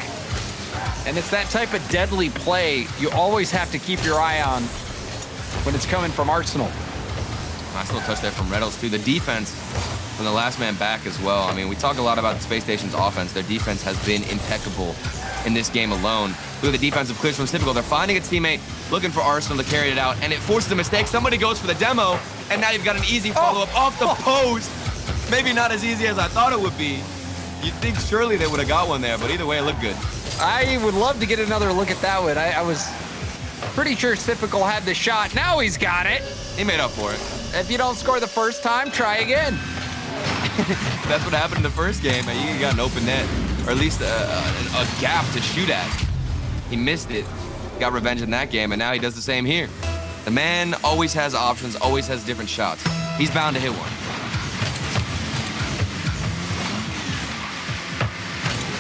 And it's that type of deadly play you always have to keep your eye on when it's coming from Arsenal. Nice little touch there from Reynolds, too. The defense from the last man back as well. I mean, we talk a lot about Space Station's offense. Their defense has been impeccable in this game alone. Look at the defensive clears from Typical. They're finding a teammate, looking for Arsenal to carry it out, and it forces a mistake. Somebody goes for the demo, and now you've got an easy follow-up off the post. Maybe not as easy as I thought it would be. You'd think surely they would have got one there, but either way, it looked good. I would love to get another look at that one. I was pretty sure Typical had the shot. Now he's got it. He made up for it. If you don't score the first time, try again. That's what happened in the first game, and you got an open net, or at least a gap to shoot at. He missed it, got revenge in that game, and now he does the same here. The man always has options, always has different shots. He's bound to hit one.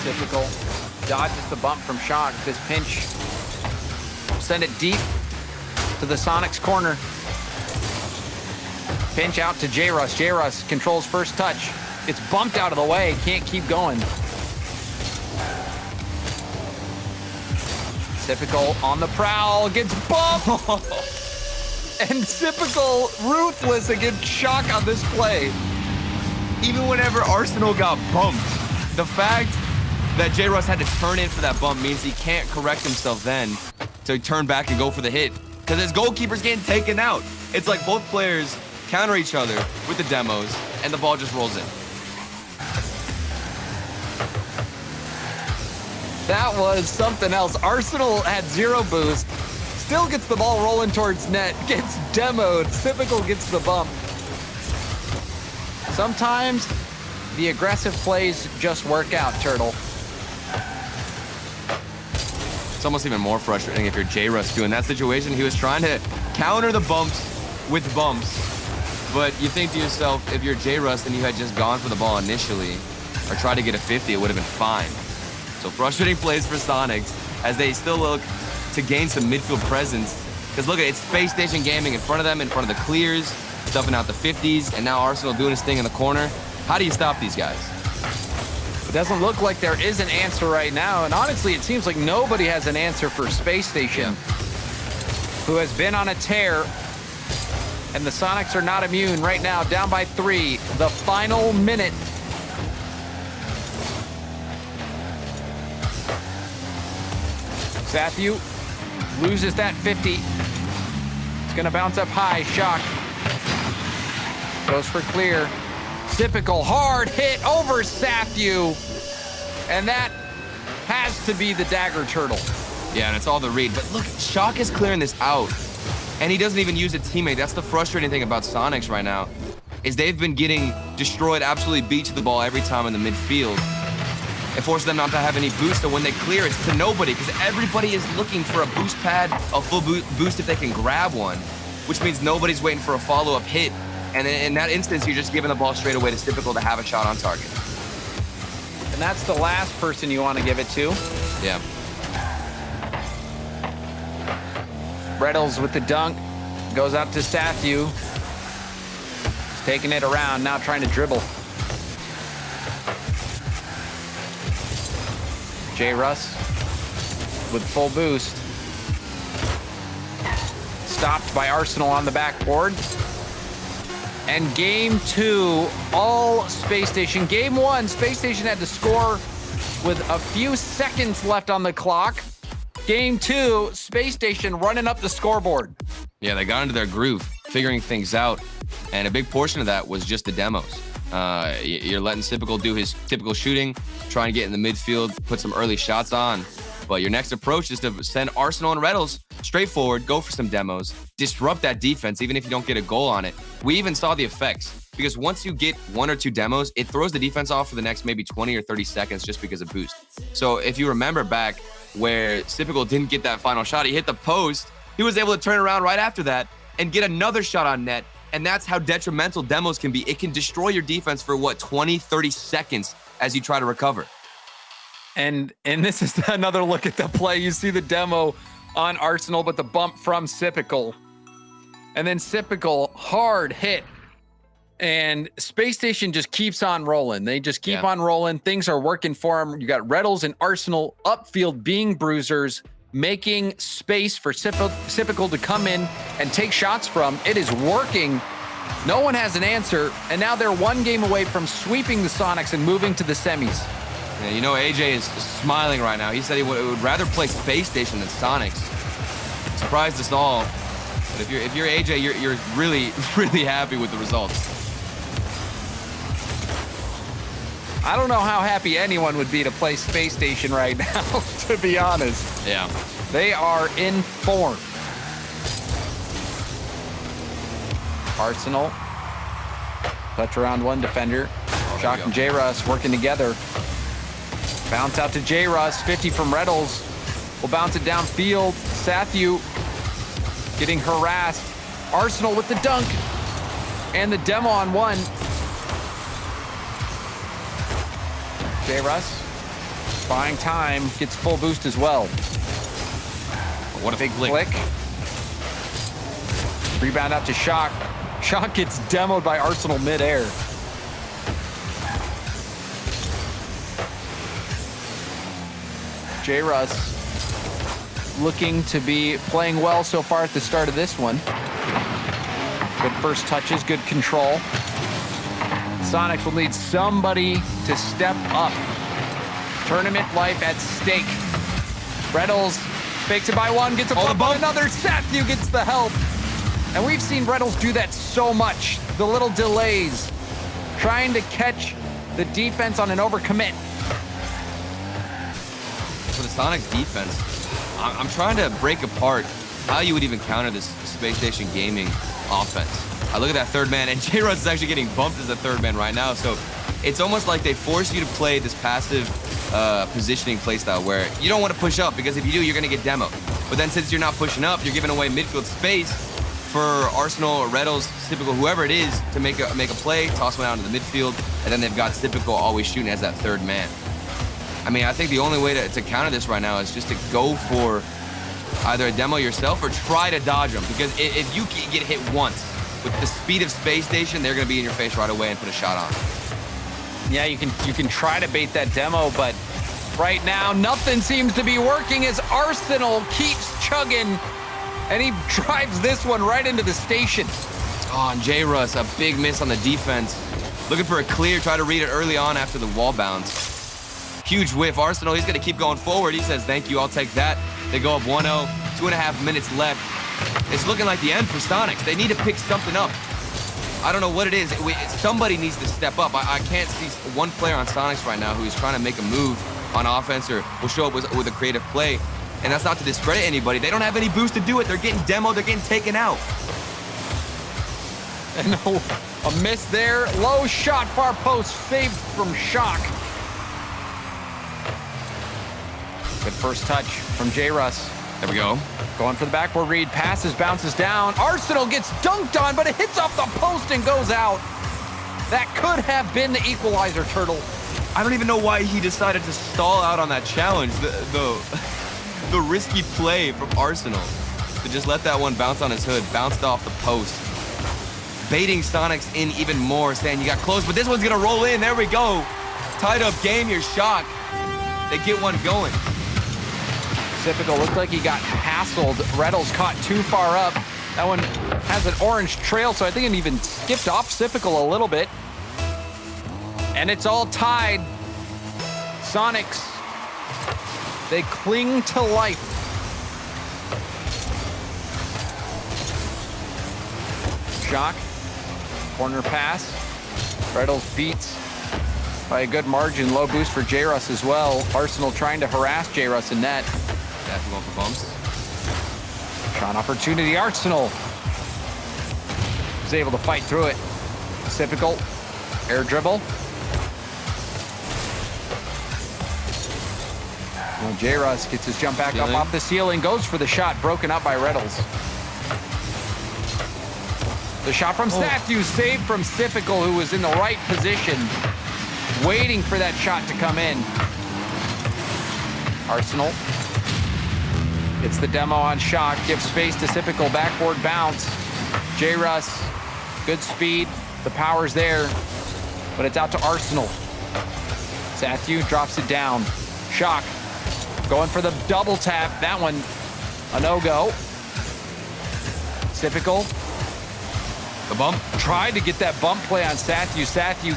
Typical dodges the bump from Shock. This pinch, send it deep to the Sonics corner. Pinch out to J-Russ. J-Russ controls first touch. It's bumped out of the way, can't keep going. Typical on the prowl, gets bumped! And Typical ruthless against Shock on this play. Even whenever Arsenal got bumped, the fact that J-Russ had to turn in for that bump means he can't correct himself then to turn back and go for the hit. Because his goalkeeper's getting taken out. It's like both players counter each other with the demos, and the ball just rolls in. That was something else. Arsenal had 0 boost, still gets the ball rolling towards net, gets demoed, Typical gets the bump. Sometimes the aggressive plays just work out, Turtle. It's almost even more frustrating if you're J-Russ too. In that situation, he was trying to counter the bumps with bumps. But you think to yourself, if you're J-Russ and you had just gone for the ball initially or tried to get a 50, it would have been fine. So frustrating plays for Sonics as they still look to gain some midfield presence. Because look, it's Space Station Gaming in front of them, in front of the clears, stuffing out the 50s, and now Arsenal doing his thing in the corner. How do you stop these guys? It doesn't look like there is an answer right now, and honestly, it seems like nobody has an answer for Space Station, who has been on a tear, and the Sonics are not immune right now, down by 3, the final minute. Sathu loses that 50. It's gonna bounce up high, Shock. Goes for clear. Typical hard hit over Sathu. And that has to be the dagger turtle. Yeah, and it's all the read. But look, Shock is clearing this out. And he doesn't even use a teammate. That's the frustrating thing about Sonics right now, is they've been getting destroyed, absolutely beat to the ball every time in the midfield. It forces them not to have any boost, so when they clear, it's to nobody, because everybody is looking for a boost pad, a full boost if they can grab one, which means nobody's waiting for a follow-up hit. And in that instance, you're just giving the ball straight away to Typical to have a shot on target. And that's the last person you want to give it to. Yeah. Reynolds with the dunk. Goes out to Sathu. He's taking it around, now trying to dribble. J-Russ with full boost. Stopped by Arsenal on the backboard. And game 2, all Space Station. Game 1, Space Station had to score with a few seconds left on the clock. Game 2, Space Station running up the scoreboard. Yeah, they got into their groove, figuring things out. And a big portion of that was just the demos. You're letting Typical do his typical shooting, trying to get in the midfield, put some early shots on. But your next approach is to send Arsenal and Reynolds straight forward, go for some demos, disrupt that defense, even if you don't get a goal on it. We even saw the effects, because once you get 1 or 2 demos, it throws the defense off for the next maybe 20 or 30 seconds just because of boost. So if you remember back where Typical didn't get that final shot, he hit the post, he was able to turn around right after that and get another shot on net. And that's how detrimental demos can be. It can destroy your defense for what, 20, 30 seconds as you try to recover. And this is another look at the play. You see the demo on Arsenal, but the bump from Typical. And then Typical, hard hit. And Space Station just keeps on rolling. They just keep on rolling. Things are working for them. You got Reynolds and Arsenal upfield being bruisers, making space for Typical to come in and take shots from. It is working. No one has an answer. And now they're 1 game away from sweeping the Sonics and moving to the semis. Yeah, you know, AJ is smiling right now. He said he would rather play Space Station than Sonics. Surprised us all. But if you're AJ, you're really, really happy with the results. I don't know how happy anyone would be to play Space Station right now, to be honest. Yeah. They are in form. Arsenal. Touch around 1 defender. Shock and J-Russ working together. Bounce out to J-Russ. 50 from Reynolds. Will bounce it downfield. Sathu getting harassed. Arsenal with the dunk. And the demo on 1. J-Russ Buying time, gets full boost as well. What a big flick. Rebound out to Shock. Shock gets demoed by Arsenal midair. J-Russ looking to be playing well so far at the start of this one. Good first touches, good control. Sonics will need somebody to step up. Tournament life at stake. Reynolds fakes it by one, gets a bump on another. Sathu gets the help. And we've seen Reynolds do that so much. The little delays, trying to catch the defense on an overcommit. For the Sonics defense, I'm trying to break apart how you would even counter this Space Station Gaming offense. I look at that third man, and J-Russ is actually getting bumped as a third man right now. So it's almost like they force you to play this passive positioning playstyle where you don't want to push up, because if you do, you're going to get demoed. But then since you're not pushing up, you're giving away midfield space for Arsenal or Reddles, typical, whoever it is, to make a play, toss one out into the midfield, and then they've got typical always shooting as that third man. I mean, I think the only way to counter this right now is just to go for either a demo yourself or try to dodge them, because if you get hit once with the speed of Space Station, they're going to be in your face right away and put a shot on. Yeah, you can try to bait that demo, but right now nothing seems to be working as Arsenal keeps chugging, and he drives this one right into the station. Oh, and J-Russ, a big miss on the defense. Looking for a clear, try to read it early on after the wall bounce. Huge whiff. Arsenal, he's going to keep going forward. He says, thank you, I'll take that. They go up 1-0, 2.5 minutes left. It's looking like the end for Sonics. They need to pick something up. I don't know what it is. Somebody needs to step up. I can't see one player on Sonics right now who's trying to make a move on offense or will show up with a creative play. And that's not to discredit anybody. They don't have any boost to do it. They're getting demoed. They're getting taken out. And a miss there. Low shot, far post, saved from Shock. Good first touch from J-Russ. There we go. Going for the backboard read, passes, bounces down. Arsenal gets dunked on, but it hits off the post and goes out. That could have been the equalizer, Turtle. I don't even know why he decided to stall out on that challenge. The risky play from Arsenal to just let that one bounce on his hood, bounced off the post. Baiting Sonics in even more, saying you got close, but this one's gonna roll in. There we go. Tied up game, you're shocked. They get one going. Typical, looked like he got hassled. Reddles caught too far up. That one has an orange trail, so I think it even skipped off Sipical a little bit. And it's all tied. Sonics, they cling to life. Shock, corner pass. Reddles beats by a good margin. Low boost for J-Russ as well. Arsenal trying to harass J-Russ in net. That's going for bumps. Shot opportunity, Arsenal. Was able to fight through it. Typical, air dribble. Well, J-Russ gets his jump back up off the ceiling, goes for the shot, broken up by Reddles. The shot from Sathu, saved from Typical, who was in the right position, waiting for that shot to come in. Arsenal. It's the demo on Shock, gives space to Typical, backboard bounce. J-Russ, good speed, the power's there, but it's out to Arsenal. Sathu drops it down. Shock, going for the double tap, that one a no-go. Typical. The bump. Tried to get that bump play on Sathu. Sathu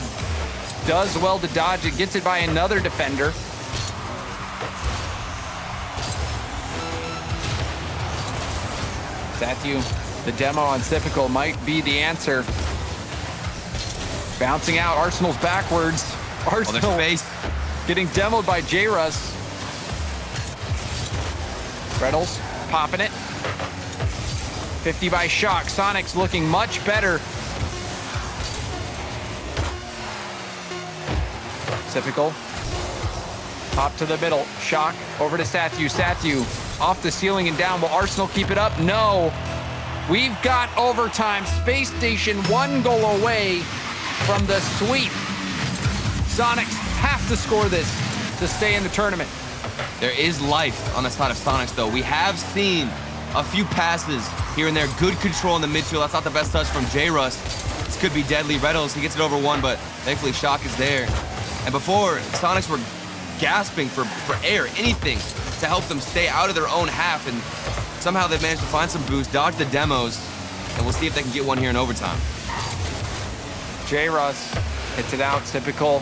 does well to dodge it, gets it by another defender. Sathu, the demo on Typical might be the answer. Bouncing out, Arsenal's backwards. Arsenal getting demoed by J-Russ. Reynolds popping it. 50 by Shock. Sonics looking much better. Typical. Pop to the middle. Shock over to Sathu. Sathu off the ceiling and down. Will Arsenal keep it up? No. We've got overtime. Space Station 1 goal away from the sweep. Sonics have to score this. to stay in the tournament. There is life on the side of Sonics, though. We have seen a few passes here and there. Good control in the midfield. That's not the best touch from J-Rust. This could be deadly. Reynolds, he gets it over one, but thankfully Shock is there. And before, Sonics were gasping for air, anything to help them stay out of their own half, and somehow they've managed to find some boost, dodge the demos, and we'll see if they can get one here in overtime. J-Rust hits it out, typical.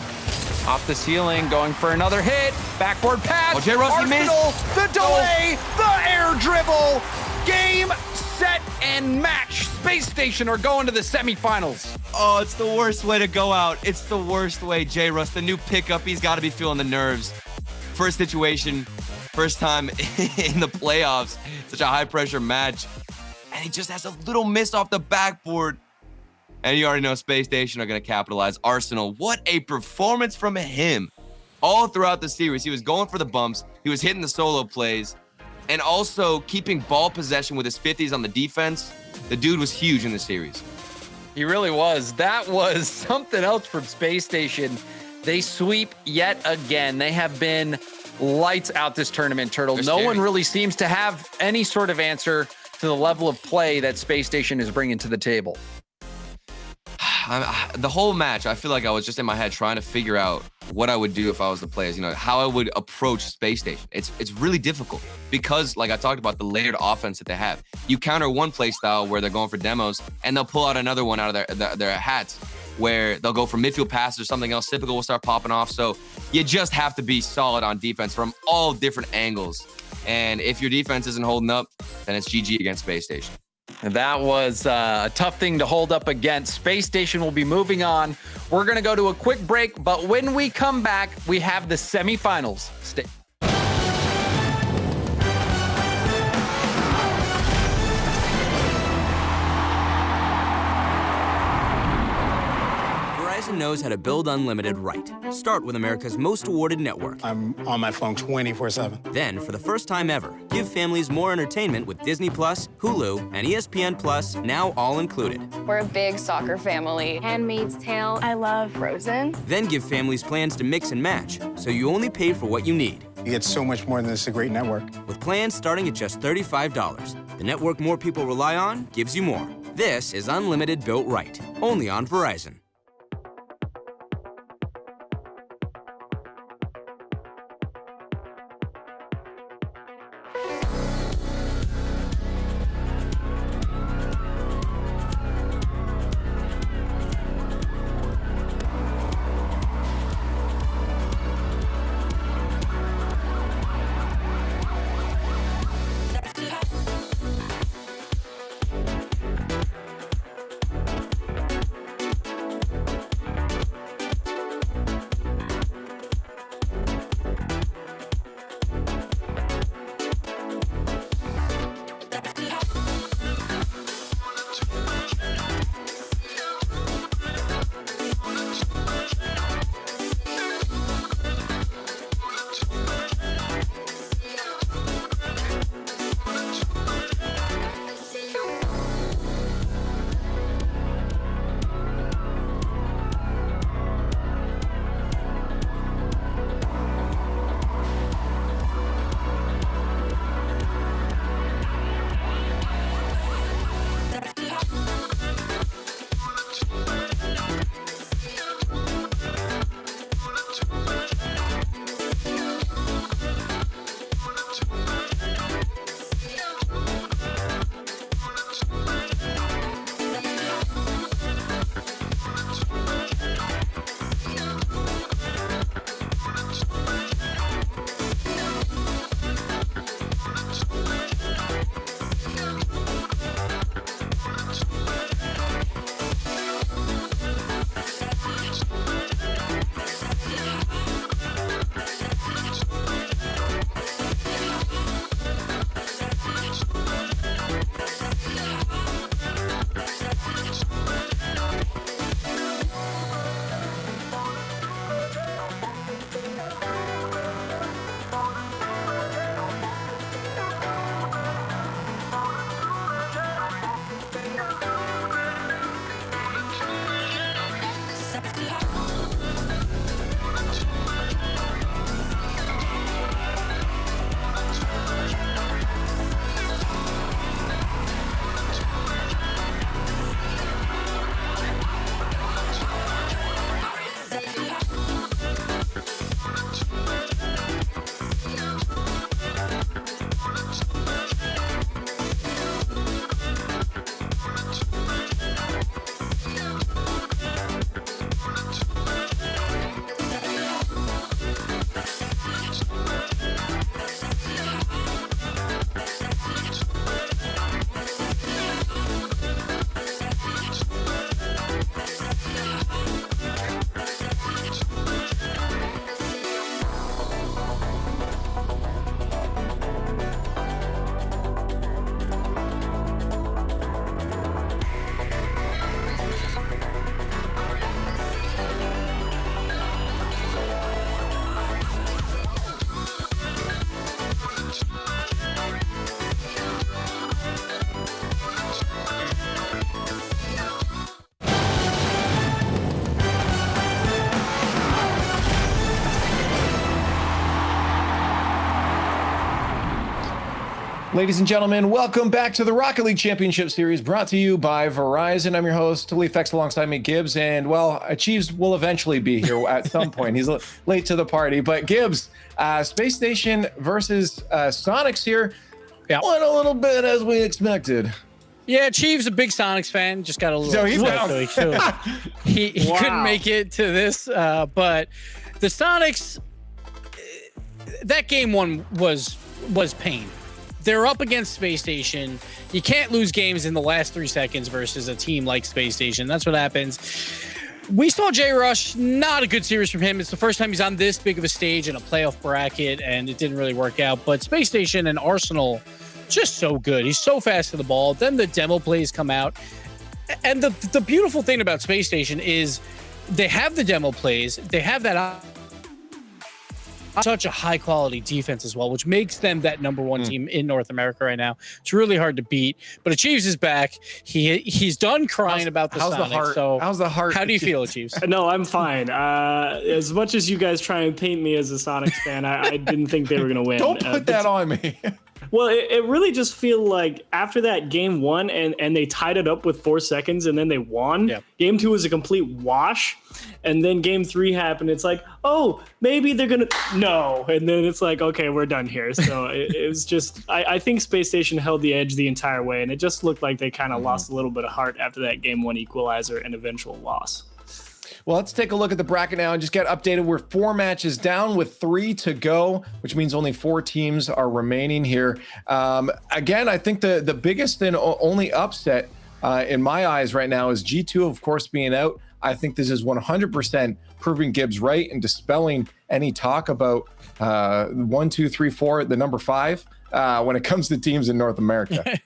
Off the ceiling, going for another hit. Backboard pass. Oh, J-Rust, he missed. The delay, the air dribble. Game, set, and match. Space Station are going to the semifinals. Oh, it's the worst way to go out. It's the worst way. J-Rust, the new pickup, he's got to be feeling the nerves. First situation, first time in the playoffs. Such a high-pressure match. And he just has a little miss off the backboard. And you already know Space Station are going to capitalize. Arsenal, what a performance from him. All throughout the series, he was going for the bumps. He was hitting the solo plays. And also keeping ball possession with his 50s on the defense. The dude was huge in the series. He really was. That was something else from Space Station. They sweep yet again. They have been lights out this tournament, Turtle. No one really seems to have any sort of answer to the level of play that Space Station is bringing to the table. The whole match, I feel like I was just in my head trying to figure out what I would do if I was the players, how I would approach Space Station. It's really difficult because, like I talked about, the layered offense that they have. You counter one play style where they're going for demos, and they'll pull out another one out of their hats where they'll go for midfield passes or something else. Typical will start popping off. So you just have to be solid on defense from all different angles. And if your defense isn't holding up, then it's GG against Space Station. That was a tough thing to hold up against. Space Station will be moving on. We're going to go to a quick break, but when we come back, we have the semifinals. Stay. Verizon knows how to build unlimited right. Start with America's most awarded network. I'm on my phone 24/7. Then, for the first time ever, give families more entertainment with Disney+, Hulu, and ESPN+, now all included. We're a big soccer family. Handmaid's Tale. I love Frozen. Then give families plans to mix and match, so you only pay for what you need. You get so much more than this, a great network. With plans starting at just $35, the network more people rely on gives you more. This is unlimited built right, only on Verizon. Ladies and gentlemen, welcome back to the Rocket League Championship Series, brought to you by Verizon. I'm your host, LeafX, alongside me, Gibbs, and well, Achieves will eventually be here at some point. He's late to the party, but Gibbs, Space Station versus Sonics here. Yeah. Went a little bit as we expected. Yeah, Chief's a big Sonics fan. Just got a little. So he's he couldn't make it to this, but the Sonics. That game one was pain. They're up against Space Station. You can't lose games in the last 3 seconds versus a team like Space Station. That's what happens. We saw J Rush, not a good series from him. It's the first time he's on this big of a stage in a playoff bracket, and it didn't really work out. But Space Station and Arsenal, just so good. He's so fast to the ball. Then the demo plays come out. And the beautiful thing about Space Station is they have the demo plays. They have that such a high quality defense as well, which makes them that #1 team in North America right now. It's really hard to beat, but Achieves is back. He's done crying about the Sonics. So how's the heart? How do you feel, Achieves? No, I'm fine. As much as you guys try and paint me as a Sonics fan, I didn't think they were going to win. Don't put that on me. Well, it really just feel like after that game one and they tied it up with 4 seconds and then they won. Yeah. Game two was a complete wash. And then game three happened. It's like, oh, maybe they're going to no. And then it's like, okay, we're done here. So it was just I think Space Station held the edge the entire way. And it just looked like they kind of lost a little bit of heart after that game one equalizer and eventual loss. Well, let's take a look at the bracket now and just get updated. We're 4 matches down with 3 to go, which means only 4 teams are remaining here. Again, I think the biggest and only upset in my eyes right now is G2, of course, being out. I think this is 100% proving Gibbs right and dispelling any talk about 1, 2, 3, 4, the number 5 when it comes to teams in North America.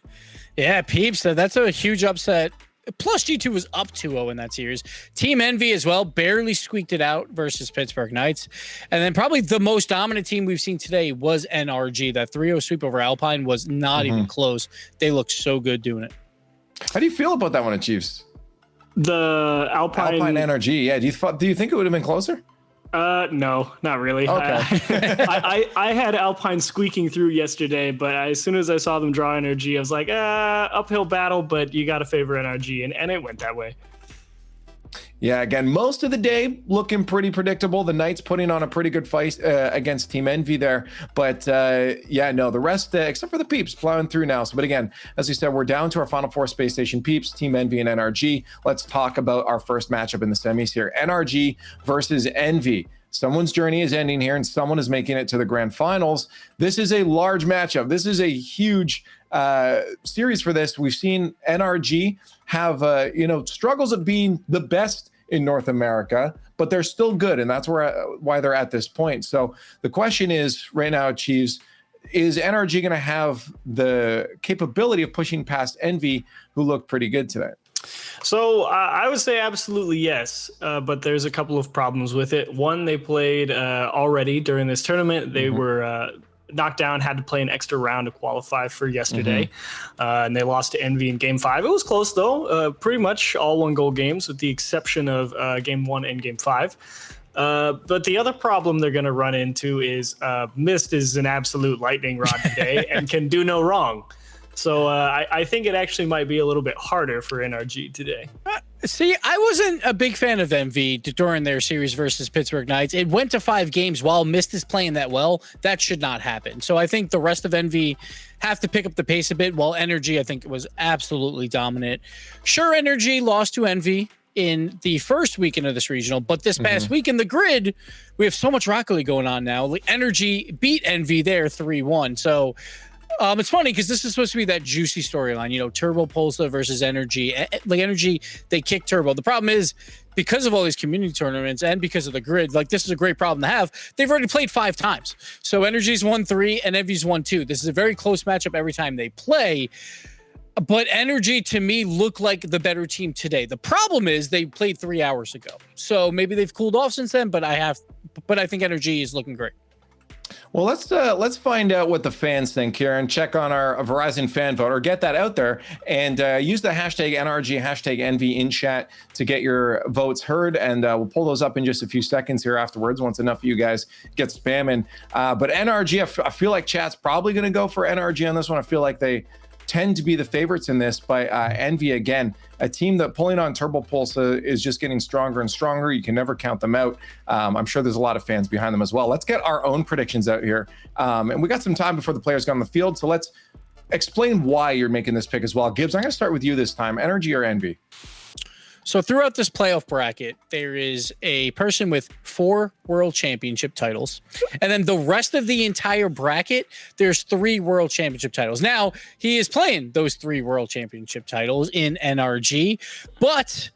Yeah, Peeps, that's a huge upset. Plus, G2 was up 2-0 in that series. Team Envy as well, barely squeaked it out versus Pittsburgh Knights. And then probably the most dominant team we've seen today was NRG. That 3-0 sweep over Alpine was not even close. They looked so good doing it. How do you feel about that one, Chiefs? The Alpine NRG, yeah. Do you think it would have been closer? No, not really. Okay. I had Alpine squeaking through yesterday, but as soon as I saw them draw NRG, I was like, uphill battle, but you got to favor NRG, and it went that way. Yeah, again, most of the day looking pretty predictable. The Knights putting on a pretty good fight against Team Envy there. But yeah, no, the rest, except for the Peeps, plowing through now. So, but again, as we said, we're down to our Final 4 Space Station Peeps, Team Envy and NRG. Let's talk about our first matchup in the semis here. NRG versus Envy. Someone's journey is ending here and someone is making it to the grand finals. This is a large matchup. This is a huge series for this. We've seen NRG have struggles of being the best in North America, but they're still good, and that's why they're at this point. So the question is right now, Chiefs, is NRG going to have the capability of pushing past Envy, who looked pretty good today? So I would say absolutely yes, but there's a couple of problems with it. One, they played already during this tournament. They were knocked down, had to play an extra round to qualify for yesterday, and they lost to Envy in Game 5. It was close, though. Pretty much all 1-goal games, with the exception of Game 1 and Game 5. But the other problem they're going to run into is Mist is an absolute lightning rod today and can do no wrong. So I think it actually might be a little bit harder for NRG today. See, I wasn't a big fan of Envy during their series versus Pittsburgh Knights. It went to 5 games while Mist is playing that well. That should not happen. So I think the rest of Envy have to pick up the pace a bit, while Energy, I think, was absolutely dominant. Sure, Energy lost to Envy in the first weekend of this regional, but this past week in the grid, we have so much Rocket League going on now. Energy beat Envy there 3-1. So it's funny because this is supposed to be that juicy storyline, Turbo Pulsar versus Energy. Like Energy, they kick Turbo. The problem is, because of all these community tournaments and because of the grid, this is a great problem to have. They've already played 5 times. So Energy's won 3 and Envy's won 2. This is a very close matchup every time they play. But Energy, to me, look like the better team today. The problem is they played 3 hours ago. So maybe they've cooled off since then, but I think Energy is looking great. Well, let's find out what the fans think here and check on our Verizon fan vote, or get that out there and use the hashtag NRG, hashtag Envy in chat to get your votes heard. And we'll pull those up in just a few seconds here afterwards once enough of you guys get spamming. But NRG, I feel like chat's probably going to go for NRG on this one. I feel like they tend to be the favorites in this, but Envy, again, a team that pulling on Turbo Pulse is just getting stronger and stronger. You can never count them out. I'm sure there's a lot of fans behind them as well. Let's get our own predictions out here. And we got some time before the players go on the field, so let's explain why you're making this pick as well. Gibbs, I'm going to start with you this time. NRG or Envy? So throughout this playoff bracket, there is a person with 4 world championship titles. And then the rest of the entire bracket, there's 3 world championship titles. Now, he is playing those 3 world championship titles in NRG, but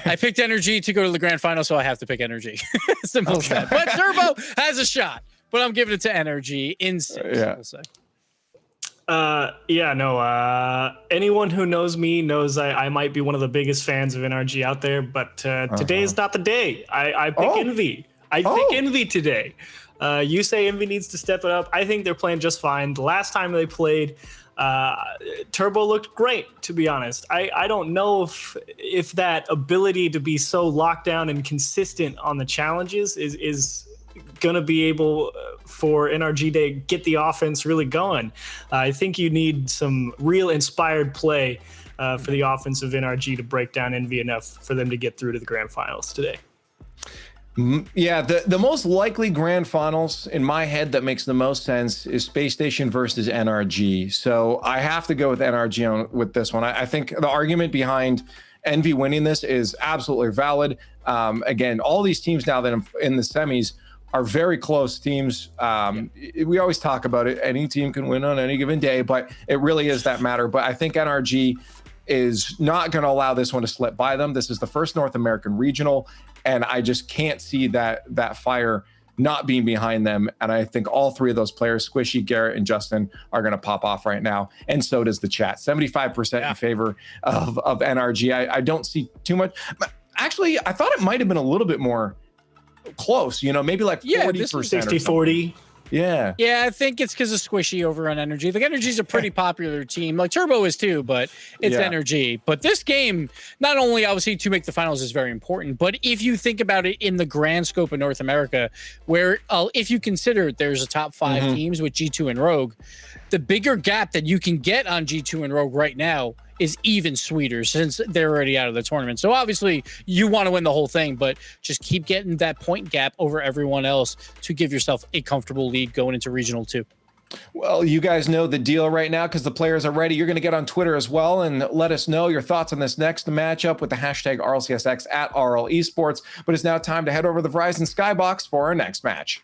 I picked NRG to go to the grand final, so I have to pick NRG. Simple as that. But Turbo has a shot, but I'm giving it to NRG in 6, we'll say. Anyone who knows me knows I might be one of the biggest fans of NRG out there, but today is not the day. I pick Envy. I pick Envy today. You say Envy needs to step it up. I think they're playing just fine. The last time they played, Turbo looked great, to be honest. I don't know if that ability to be so locked down and consistent on the challenges is going to be able for NRG to get the offense really going. I think you need some real inspired play for the offense of NRG to break down Envy enough for them to get through to the grand finals today. Yeah, the most likely grand finals in my head that makes the most sense is Space Station versus NRG. So I have to go with NRG with this one. I think the argument behind Envy winning this is absolutely valid. Again, all these teams now that are in the semis are very close teams. We always talk about it. Any team can win on any given day, but it really is that matter. But I think NRG is not going to allow this one to slip by them. This is the first North American regional, and I just can't see that fire not being behind them. And I think all 3 of those players, Squishy, Garrett, and Justin, are going to pop off right now. And so does the chat. 75% in favor of NRG. I don't see too much. Actually, I thought it might have been a little bit more close, maybe like 40%, 60-40. Yeah. Yeah, I think it's because of Squishy over on NRG. Like, NRG's a pretty popular team. Like, Turbo is too, but it's NRG. But this game, not only obviously to make the finals is very important, but if you think about it in the grand scope of North America, where if you consider there's a top 5 teams with G2 and Rogue, the bigger gap that you can get on G2 and Rogue right now is even sweeter since they're already out of the tournament. So obviously you want to win the whole thing, but just keep getting that point gap over everyone else to give yourself a comfortable lead going into Regional 2. Well, you guys know the deal right now because the players are ready. You're going to get on Twitter as well and let us know your thoughts on this next matchup with the hashtag RLCSX at RL Esports. But it's now time to head over to the Verizon Skybox for our next match.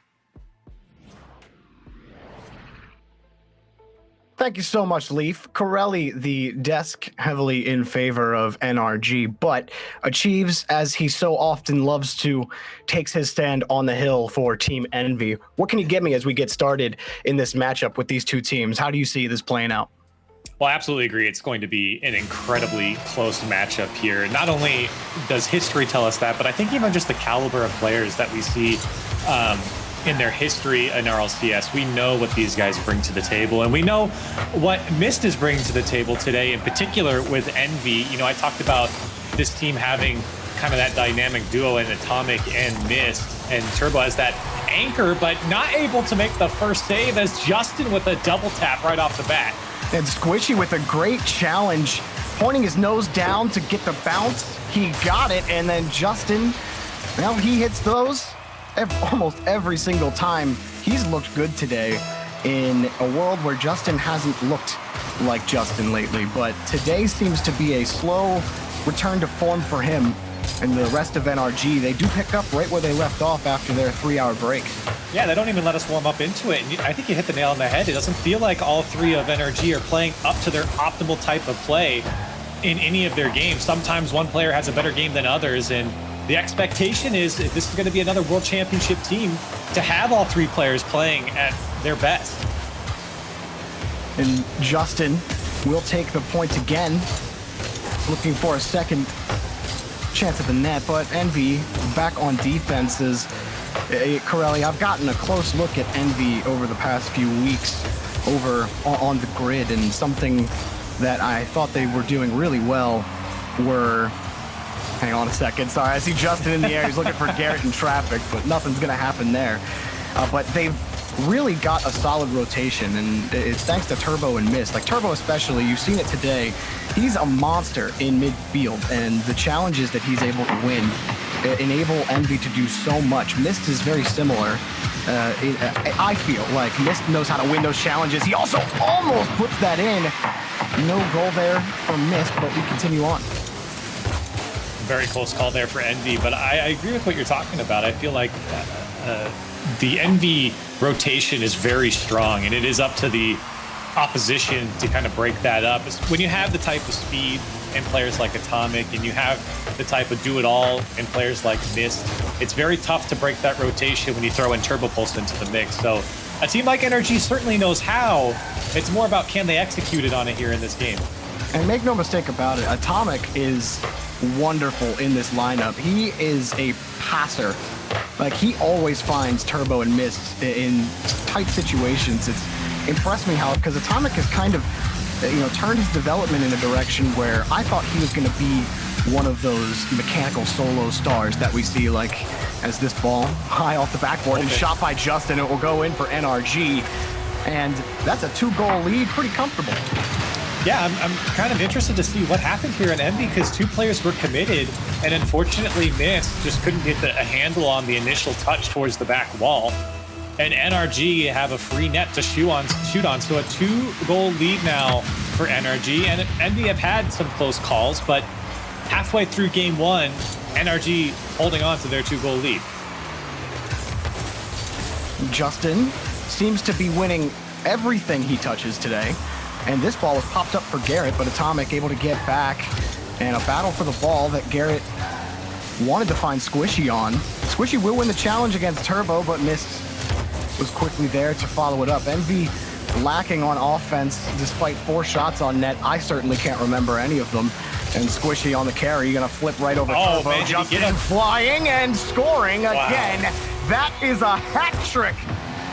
Thank you so much, Leaf. Corelli, the desk, heavily in favor of NRG, but achieves, as he so often loves to, takes his stand on the hill for Team Envy. What can you give me as we get started in this matchup with these 2 teams? How do you see this playing out? Well, I absolutely agree. It's going to be an incredibly close matchup here. Not only does history tell us that, but I think even just the caliber of players that we see in their history in RLCS, we know what these guys bring to the table, and we know what Mist is bringing to the table today, in particular with Envy. I talked about this team having kind of that dynamic duo in Atomic and Mist, and Turbo as that anchor, but not able to make the first save as Justin with a double tap right off the bat. And Squishy with a great challenge, pointing his nose down to get the bounce. He got it, and then Justin, well, he hits those almost every single time. He's looked good today in a world where Justin hasn't looked like Justin lately, but today seems to be a slow return to form for him. And the rest of NRG, they do pick up right where they left off after their 3-hour break. Yeah, they don't even let us warm up into it. And I think you hit the nail on the head. It doesn't feel like all 3 of NRG are playing up to their optimal type of play in any of their games. Sometimes one player has a better game than others, and the expectation is, if this is going to be another World Championship team, to have all 3 players playing at their best. And Justin will take the point again, looking for a second chance at the net, but Envy back on defenses. Corelli, I've gotten a close look at Envy over the past few weeks over on the grid, and something that I thought they were doing really well were... Hang on a second. Sorry, I see Justin in the air. He's looking for Garrett in traffic, but nothing's going to happen there. But they've really got a solid rotation, and it's thanks to Turbo and Mist. Like Turbo especially, you've seen it today. He's a monster in midfield, and the challenges that he's able to win enable Envy to do so much. Mist is very similar. I feel like Mist knows how to win those challenges. He also almost puts that in. No goal there for Mist, but we continue on. Very close call there for Envy, but I agree with what you're talking about. I feel like the Envy rotation is very strong, and it is up to the opposition to kind of break that up. When you have the type of speed in players like Atomic, and you have the type of do-it-all in players like Mist, it's very tough to break that rotation when you throw in Turbo Pulse into the mix. So a team like NRG certainly knows how. It's more about can they execute it on it here in this game. And make no mistake about it, Atomic is wonderful in this lineup. He is a passer. Like, he always finds Turbo and Mist in tight situations. It's impressed me how, because Atomic has kind of, turned his development in a direction where I thought he was going to be one of those mechanical solo stars that we see, like, as this ball high off the backboard and shot by Justin. It will go in for NRG. And that's a 2-goal lead, pretty comfortable. Yeah, I'm kind of interested to see what happened here in Envy, because 2 players were committed, and unfortunately Mist just couldn't get a handle on the initial touch towards the back wall. And NRG have a free net to shoot on. So a 2-goal lead now for NRG. And Envy have had some close calls, but halfway through game 1, NRG holding on to their 2-goal lead. Justin seems to be winning everything he touches today. And this ball was popped up for Garrett, but Atomic able to get back. And a battle for the ball that Garrett wanted to find Squishy on. Squishy will win the challenge against Turbo, but Mist was quickly there to follow it up. Envy lacking on offense despite 4 shots on net. I certainly can't remember any of them. And Squishy on the carry, gonna flip right over Turbo. Man, Justin flying and scoring again. That is a hat trick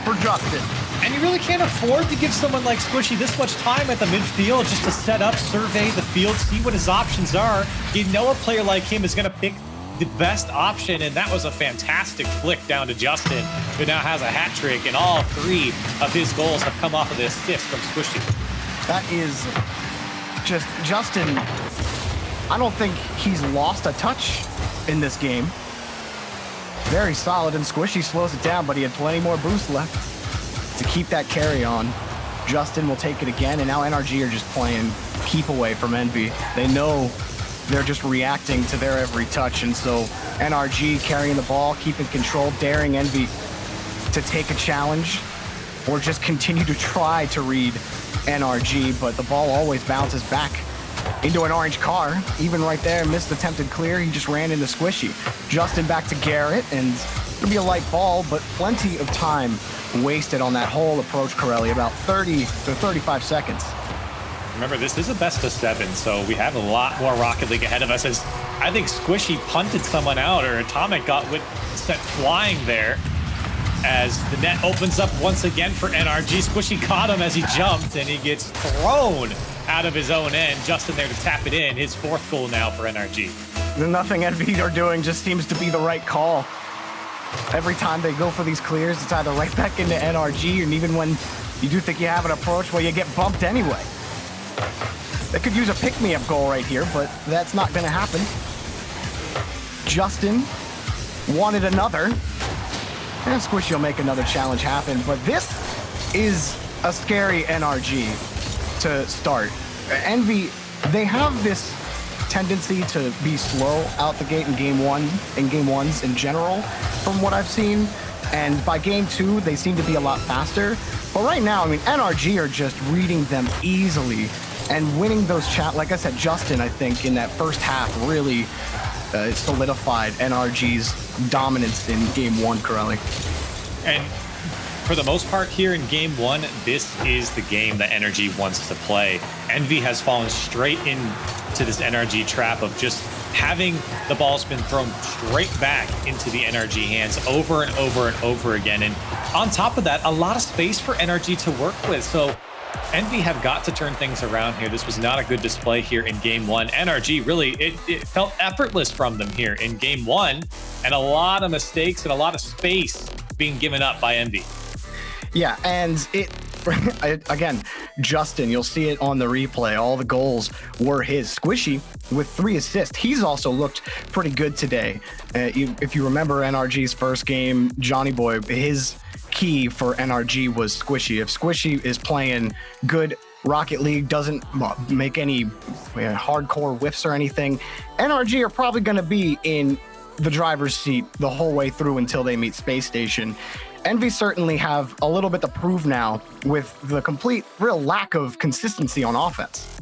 for Justin. And you really can't afford to give someone like Squishy this much time at the midfield just to set up, survey the field, see what his options are. You know a player like him is going to pick the best option, and that was a fantastic flick down to Justin, who now has a hat trick, and all 3 of his goals have come off of the assist from Squishy. That is just, Justin, I don't think he's lost a touch in this game. Very solid, and Squishy slows it down, but he had plenty more boost left to keep that carry on. Justin will take it again, and now NRG are just playing keep away from Envy. They know they're just reacting to their every touch, and so NRG carrying the ball, keeping control, daring Envy to take a challenge or just continue to try to read NRG, but the ball always bounces back into an orange car. Even right there, missed attempted clear. He just ran into Squishy. Justin back to Garrett, and it'll be a light ball, but plenty of time wasted on that whole approach, Corelli, about 30 to 35 seconds. Remember, this is a best of 7, so we have a lot more Rocket League ahead of us, as I think Squishy punted someone out, or Atomic got sent flying there, as the net opens up once again for NRG. Squishy caught him as he jumped, and he gets thrown out of his own end. Justin there to tap it in, his 4th goal now for NRG. Nothing Envy are doing just seems to be the right call. Every time they go for these clears, it's either right back into NRG, and even when you do think you have an approach, well, you get bumped anyway. They could use a pick-me-up goal right here, but that's not going to happen. Justin wanted another. And Squishy will make another challenge happen, but this is a scary NRG to start. Envy, they have this tendency to be slow out the gate in game 1, in game 1s in general, from what I've seen. And by game 2, they seem to be a lot faster. But right now, I mean, NRG are just reading them easily and winning those like I said, Justin, I think, in that first half really solidified NRG's dominance in game 1, Corelli. And for the most part here in game 1, this is the game that NRG wants to play. Envy has fallen straight into this NRG trap of just having the ball's been thrown straight back into the NRG hands over and over and over again. And on top of that, a lot of space for NRG to work with. So Envy have got to turn things around here. This was not a good display here in game one. NRG really, it felt effortless from them here in game one, and a lot of mistakes and a lot of space being given up by Envy. Yeah, and again, Justin, you'll see it on the replay. All the goals were his. Squishy with 3 assists. He's also looked pretty good today. If you remember NRG's first game, Johnny Boy, his key for NRG was Squishy. If Squishy is playing good, Rocket League doesn't make any hardcore whiffs or anything, NRG are probably going to be in the driver's seat the whole way through until they meet Space Station. Envy certainly have a little bit to prove now with the complete real lack of consistency on offense.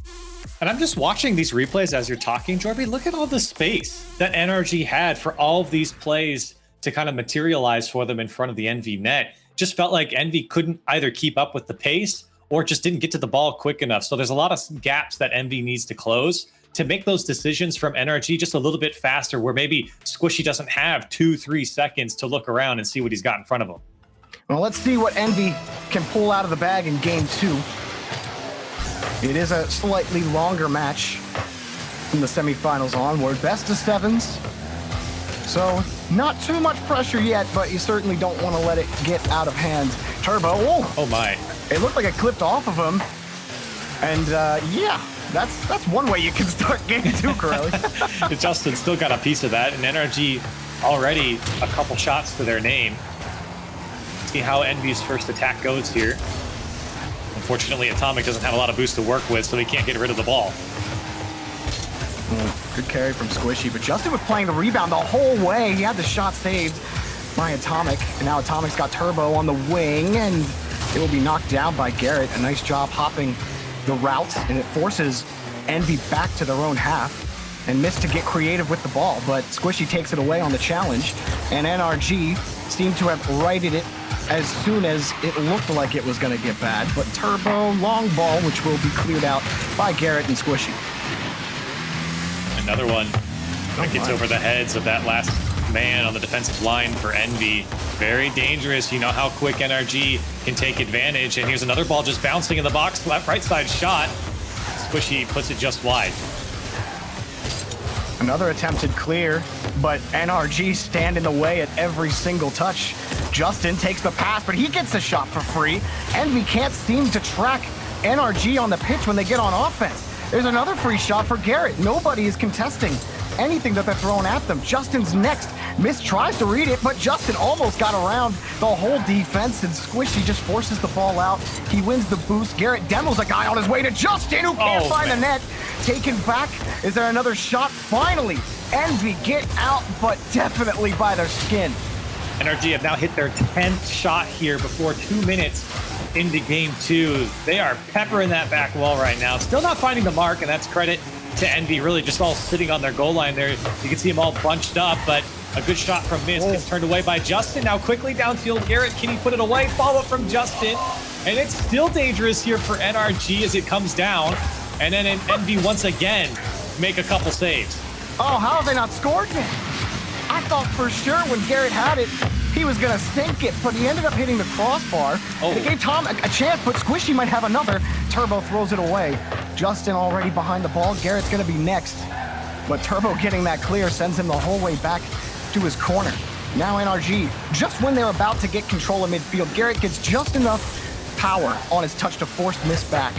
And I'm just watching these replays as you're talking, Jorby. Look at all the space that NRG had for all of these plays to kind of materialize for them in front of the Envy net. Just felt like Envy couldn't either keep up with the pace or just didn't get to the ball quick enough. So there's a lot of gaps that Envy needs to close to make those decisions from NRG just a little bit faster, where maybe Squishy doesn't have 2-3 seconds to look around and see what he's got in front of him. Well, let's see what Envy can pull out of the bag in game 2. It is a slightly longer match from the semifinals onward. Best of 7s. So not too much pressure yet, but you certainly don't want to let it get out of hand. Turbo. Oh my. It looked like it clipped off of him. And yeah, that's one way you can start game 2, Corelli. Justin still got a piece of that, and NRG already a couple shots to their name. See how Envy's first attack goes here. Unfortunately, Atomic doesn't have a lot of boost to work with, so he can't get rid of the ball. Good carry from Squishy, but Justin was playing the rebound the whole way. He had the shot saved by Atomic, and now Atomic's got Turbo on the wing, and it will be knocked down by Garrett. A nice job hopping the route, and it forces Envy back to their own half, and missed to get creative with the ball, but Squishy takes it away on the challenge, and NRG seemed to have righted it as soon as it looked like it was going to get bad. But Turbo, long ball, which will be cleared out by Garrett and Squishy. Another one that gets over the heads of that last man on the defensive line for Envy. Very dangerous. You know how quick NRG can take advantage. And here's another ball just bouncing in the box. Left, right side shot. Squishy puts it just wide. Another attempted clear, but NRG stand in the way at every single touch. Justin takes the pass, but he gets a shot for free. Envy can't seem to track NRG on the pitch when they get on offense. There's another free shot for Garrett. Nobody is contesting anything that they're throwing at them. Justin's next. Miss tries to read it, but Justin almost got around the whole defense, and Squishy just forces the ball out. He wins the boost. Garrett demos a guy on his way to Justin, who can't find the net. Taken back. Is there another shot? Finally, Envy get out, but definitely by their skin. NRG have now hit their 10th shot here before 2 minutes into game 2. They are peppering that back wall right now. Still not finding the mark, and that's credit to Envy, really just all sitting on their goal line there. You can see them all bunched up, but a good shot from Miss gets turned away by Justin. Now quickly downfield, Garrett, can he put it away? Follow up from Justin, and it's still dangerous here for NRG as it comes down. And then Envy once again make a couple saves. Oh, how have they not scored yet? I thought for sure when Garrett had it, he was going to sink it, but he ended up hitting the crossbar. And it gave Tom a chance, but Squishy might have another. Turbo throws it away. Justin already behind the ball. Garrett's going to be next. But Turbo getting that clear sends him the whole way back to his corner. Now NRG, just when they're about to get control of midfield, Garrett gets just enough power on his touch to force Miss back.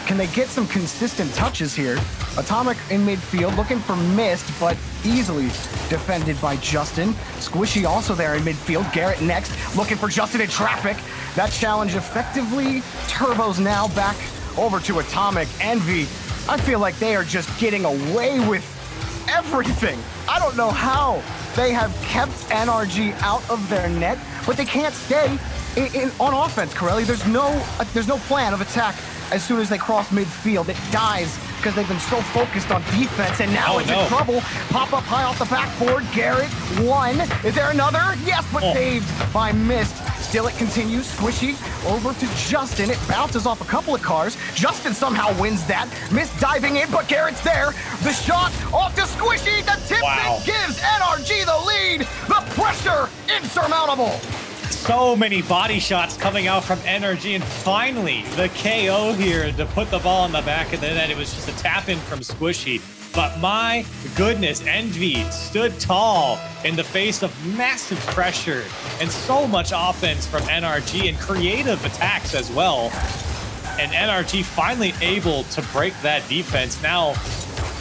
Can they get some consistent touches here? Atomic in midfield, looking for Mist, but easily defended by Justin. Squishy also there in midfield. Garrett next, looking for Justin in traffic. That challenge effectively. Turbo's now back over to Atomic. Envy, I feel like they are just getting away with everything. I don't know how they have kept NRG out of their net, but they can't stay on offense, Corelli. There's no plan of attack. As soon as they cross midfield, it dies because they've been so focused on defense, and now it's in trouble. Pop up high off the backboard. Garrett, one. Is there another? Yes, but saved by Mist. Still it continues. Squishy over to Justin. It bounces off a couple of cars. Justin somehow wins that. Missed diving in, but Garrett's there. The shot off to Squishy. The tip that gives NRG the lead. The pressure insurmountable. So many body shots coming out from NRG, and finally the KO here to put the ball in the back of the net. It was just a tap in from Squishy. But my goodness, Envy stood tall in the face of massive pressure and so much offense from NRG and creative attacks as well. And NRG finally able to break that defense. Now,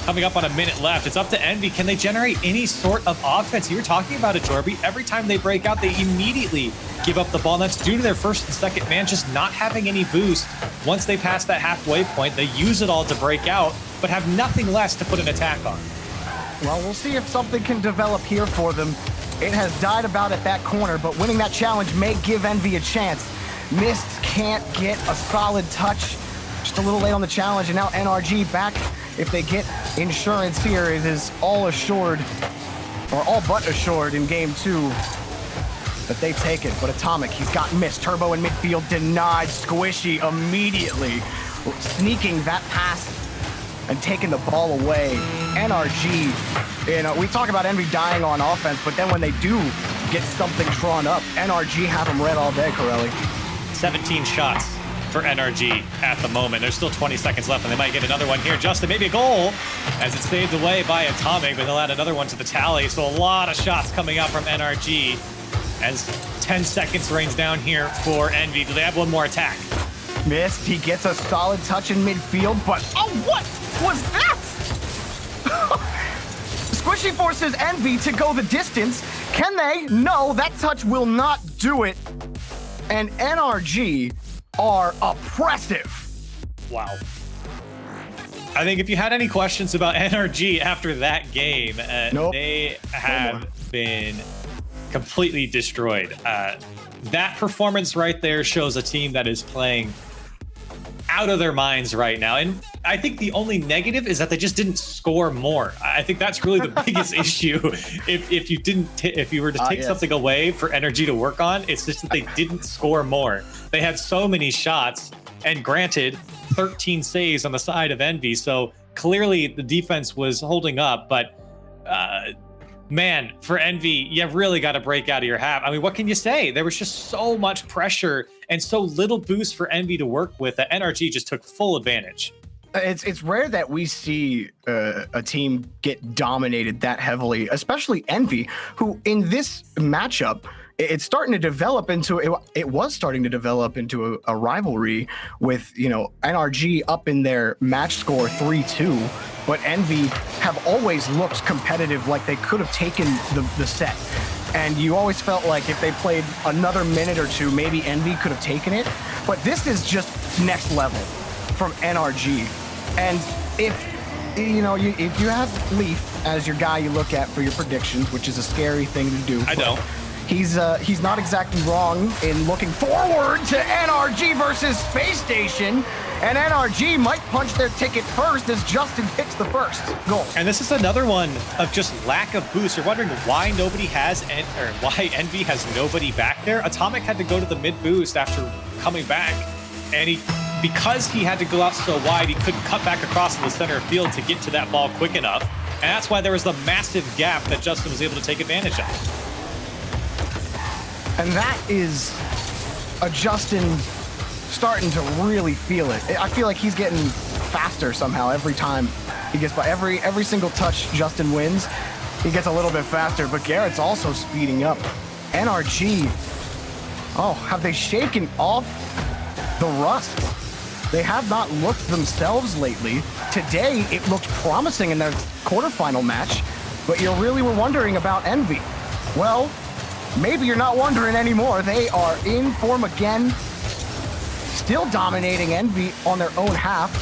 coming up on a minute left, it's up to Envy. Can they generate any sort of offense? You were talking about it, Jorby. Every time they break out, they immediately give up the ball. And that's due to their first and second man just not having any boost. Once they pass that halfway point, they use it all to break out, but have nothing less to put an attack on. Well, we'll see if something can develop here for them. It has died about at that corner, but winning that challenge may give Envy a chance. Mist can't get a solid touch. Just a little late on the challenge, and now NRG back. If they get insurance here, it is all assured, or all but assured in game 2 that they take it. But Atomic, he's got Mist. Turbo in midfield denied. Squishy immediately sneaking that pass and taking the ball away. NRG, you know, we talk about Envy dying on offense, but then when they do get something drawn up, NRG have them red all day, Corelli. 17 shots for NRG at the moment. There's still 20 seconds left, and they might get another one here. Justin, maybe a goal, as it's saved away by Atomic, but they'll add another one to the tally. So a lot of shots coming out from NRG as 10 seconds rains down here for Envy. Do they have one more attack? Missed. He gets a solid touch in midfield, but oh, what was that? Squishy forces Envy to go the distance. Can they? No, that touch will not do it. And NRG are oppressive. Wow. I think if you had any questions about NRG after that game, they have been completely destroyed. That performance right there shows a team that is playing out of their minds right now. And I think the only negative is that they just didn't score more. I think that's really the biggest issue. If you were to take something away for NRG to work on, it's just that they didn't score more. They had so many shots, and granted, 13 saves on the side of Envy. So clearly the defense was holding up, but man, for Envy, you really got to break out of your half. I mean, what can you say? There was just so much pressure and so little boost for Envy to work with that NRG just took full advantage. It's rare that we see a team get dominated that heavily, especially Envy, who in this matchup, it's starting to develop into it was starting to develop into a rivalry with, you know, NRG up in their match score 3-2, but Envy have always looked competitive, like they could have taken the set. And you always felt like if they played another minute or two, maybe Envy could have taken it. But this is just next level from NRG. And if you have Leaf as your guy you look at for your predictions, which is a scary thing to do. I know. He's not exactly wrong in looking forward to NRG versus Space Station, and NRG might punch their ticket first as Justin picks the first goal. And this is another one of just lack of boost. You're wondering why nobody has, or why Envy has nobody back there. Atomic had to go to the mid boost after coming back, and because he had to go out so wide, he couldn't cut back across the center of field to get to that ball quick enough. And that's why there was the massive gap that Justin was able to take advantage of. And that is a Justin starting to really feel it. I feel like he's getting faster somehow every time he gets by. Every single touch Justin wins, he gets a little bit faster, but Garrett's also speeding up. NRG, oh, have they shaken off the rust? They have not looked themselves lately. Today, it looked promising in their quarterfinal match, but you really were wondering about Envy. Well, maybe you're not wondering anymore. They are in form again, still dominating Envy on their own half.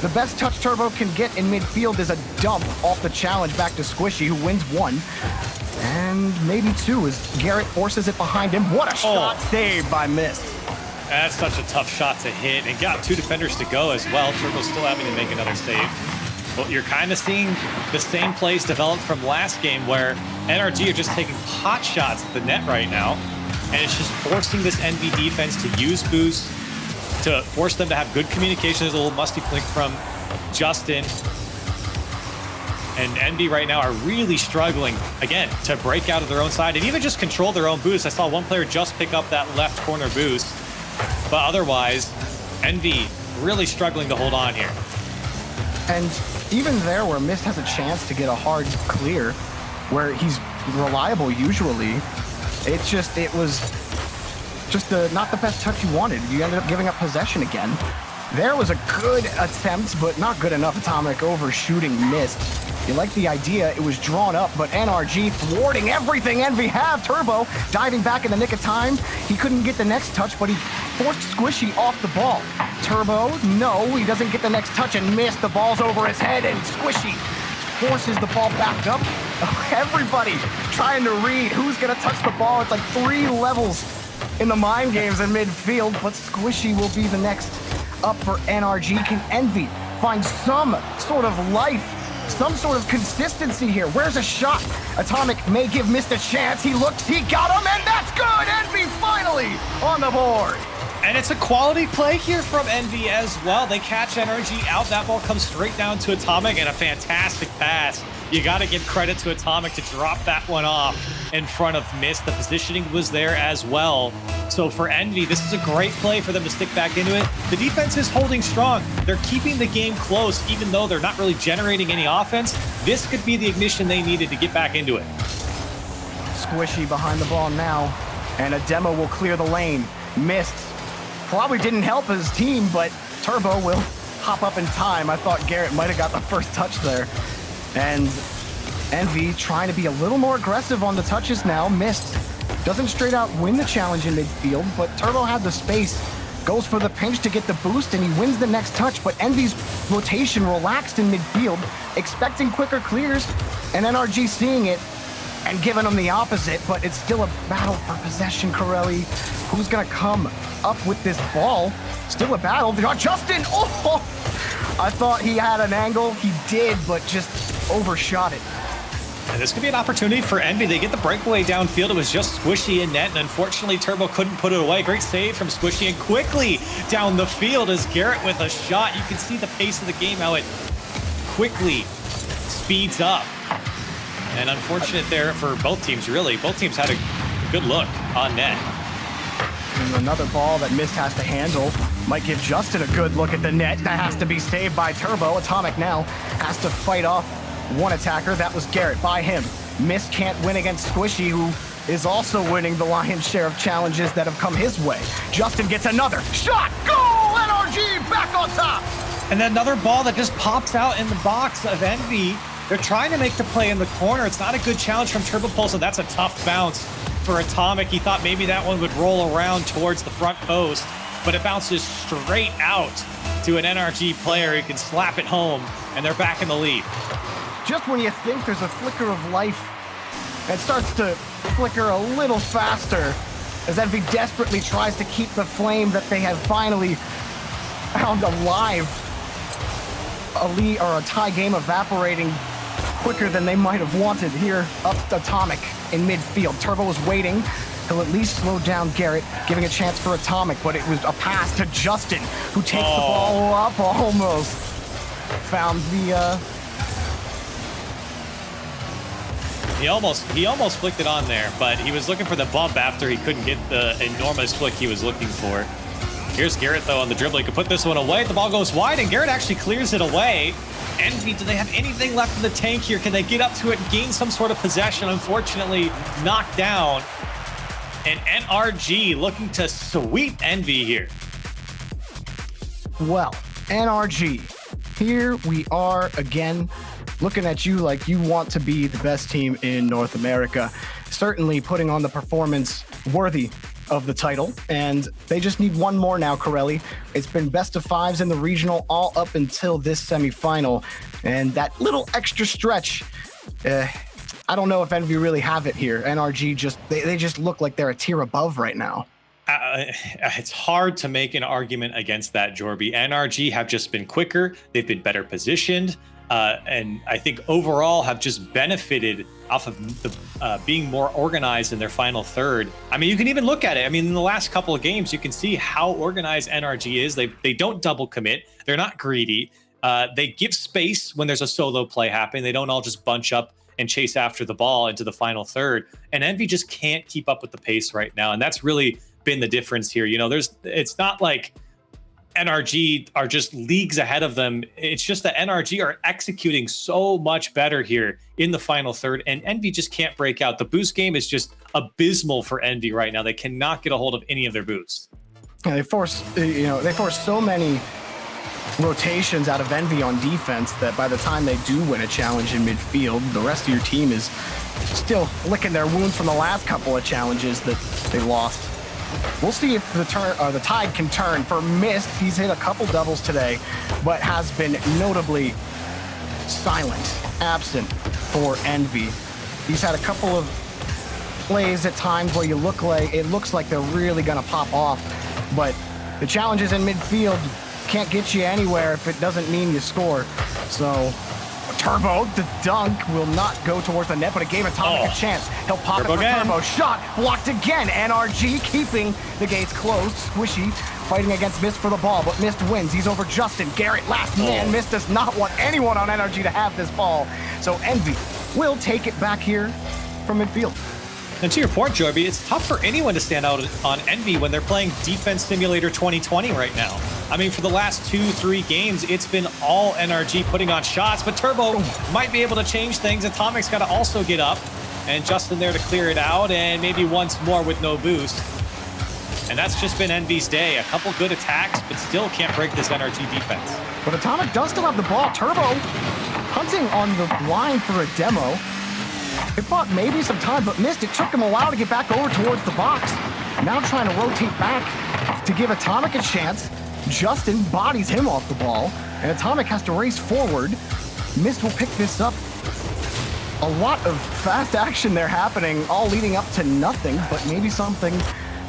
The best touch Turbo can get in midfield is a dump off the challenge back to Squishy, who wins one. And maybe two as Garrett forces it behind him. What a shot saved by Mist. That's such a tough shot to hit, and got two defenders to go as well. Turbo's still having to make another save. But you're kind of seeing the same plays develop from last game where NRG are just taking pot shots at the net right now. and it's just forcing this Envy defense to use boost, to force them to have good communication. There's a little musty blink from Justin. And Envy right now are really struggling, again, to break out of their own side and even just control their own boost. I saw one player just pick up that left corner boost, but otherwise, Envy really struggling to hold on here. And even there where Mist has a chance to get a hard clear, where he's reliable usually, it was just not the best touch you wanted. You ended up giving up possession again. There was a good attempt, but not good enough. Atomic overshooting Mist. You like the idea, it was drawn up, but NRG thwarting everything Envy have. Turbo diving back in the nick of time. He couldn't get the next touch, but he forced Squishy off the ball. Turbo, no, he doesn't get the next touch and Mist. The ball's over his head and Squishy forces the ball back up. Everybody trying to read who's gonna touch the ball. It's like 3 levels in the mind games in midfield, but Squishy will be the next up for NRG. Can Envy find some sort of life, some sort of consistency here? Where's a shot? Atomic may give Mist a chance. He looks, he got him, and that's good! Envy finally on the board. And it's a quality play here from Envy as well. They catch NRG out. That ball comes straight down to Atomic, and a fantastic pass. You got to give credit to Atomic to drop that one off in front of Mist. The positioning was there as well. So for Envy, this is a great play for them to stick back into it. The defense is holding strong. They're keeping the game close, even though they're not really generating any offense. This could be the ignition they needed to get back into it. Squishy behind the ball now, and a demo will clear the lane. Mist probably didn't help his team, but Turbo will hop up in time. I thought Garrett might have got the first touch there. And Envy trying to be a little more aggressive on the touches now. Mist doesn't straight out win the challenge in midfield, but Turbo had the space, goes for the pinch to get the boost, and he wins the next touch. But Envy's rotation relaxed in midfield, expecting quicker clears, and NRG seeing it and giving them the opposite, but it's still a battle for possession. Corelli, who's gonna come up with this ball? Still a battle. They got Justin. Oh, I thought he had an angle. He did, but just overshot it. And this could be an opportunity for Envy. They get the breakaway downfield. It was just Squishy in net, and unfortunately, Turbo couldn't put it away. Great save from Squishy, and quickly down the field is Garrett with a shot. You can see the pace of the game, how it quickly speeds up. And unfortunate there for both teams, really. Both teams had a good look on net. And another ball that Mist has to handle. Might give Justin a good look at the net. That has to be saved by Turbo. Atomic now has to fight off one attacker. That was Garrett by him. Mist can't win against Squishy, who is also winning the lion's share of challenges that have come his way. Justin gets another shot. Goal! NRG back on top! And then another ball that just pops out in the box of Envy. They're trying to make the play in the corner. It's not a good challenge from Turbo Pulse, and that's a tough bounce for Atomic. He thought maybe that one would roll around towards the front post, but it bounces straight out to an NRG player who can slap it home, and they're back in the lead. Just when you think there's a flicker of life, it starts to flicker a little faster as Envy desperately tries to keep the flame that they have finally found alive. A lead or a tie game evaporating quicker than they might have wanted here up Atomic in midfield. Turbo was waiting. He'll at least slow down Garrett, giving a chance for Atomic, but it was a pass to Justin, who takes the ball up almost. Found the He almost flicked it on there, but he was looking for the bump after he couldn't get the enormous flick he was looking for. Here's Garrett, though, on the dribble. He could put this one away. The ball goes wide, and Garrett actually clears it away. Envy, do they have anything left in the tank here? Can they get up to it and gain some sort of possession? Unfortunately, knocked down. And NRG looking to sweep Envy here. Well, NRG, here we are again, looking at you like you want to be the best team in North America. Certainly putting on the performance worthy of the title, and they just need one more now, Corelli. It's been best of fives in the regional all up until this semifinal, and that little extra stretch, I don't know if Envy really have it here. NRG they just look like they're a tier above right now. It's hard to make an argument against that, Jorby. NRG have just been quicker. They've been better positioned. and I think overall have just benefited off of the being more organized in their final third. I mean, you can even look at it. I mean, in the last couple of games, you can see how organized NRG is. They don't double commit. They're not greedy. They give space when there's a solo play happening. They don't all just bunch up and chase after the ball into the final third. And Envy just can't keep up with the pace right now. And that's really been the difference here. You know, it's not like NRG are just leagues ahead of them. It's just that NRG are executing so much better here in the final third, and Envy just can't break out. The boost game is just abysmal for Envy right now. They cannot get a hold of any of their boosts. Yeah, they force so many rotations out of Envy on defense that by the time they do win a challenge in midfield, the rest of your team is still licking their wounds from the last couple of challenges that they lost. We'll see if the tide can turn for Mist. He's hit a couple doubles today, but has been notably silent, absent for Envy. He's had a couple of plays at times where it looks like they're really gonna pop off, but the challenges in midfield can't get you anywhere if it doesn't mean you score. So Turbo, the dunk will not go towards the net, but it gave Atomic a chance. He'll pop Turbo it for again. Turbo. Shot blocked again. NRG keeping the gates closed. Squishy fighting against Mist for the ball, but Mist wins. He's over Justin. Garrett last man. Mist does not want anyone on NRG to have this ball. So Envy will take it back here from midfield. And to your point, Jorby, it's tough for anyone to stand out on Envy when they're playing Defense Simulator 2020 right now. I mean, for the last 2-3 games, it's been all NRG putting on shots, but Turbo might be able to change things. Atomic's got to also get up, and Justin there to clear it out, and maybe once more with no boost. And that's just been Envy's day. A couple good attacks, but still can't break this NRG defense. But Atomic does still have the ball. Turbo hunting on the line for a demo. It bought maybe some time, but Mist. It took him a while to get back over towards the box. Now trying to rotate back to give Atomic a chance. Justin bodies him off the ball, and Atomic has to race forward. Mist will pick this up. A lot of fast action there happening, all leading up to nothing, but maybe something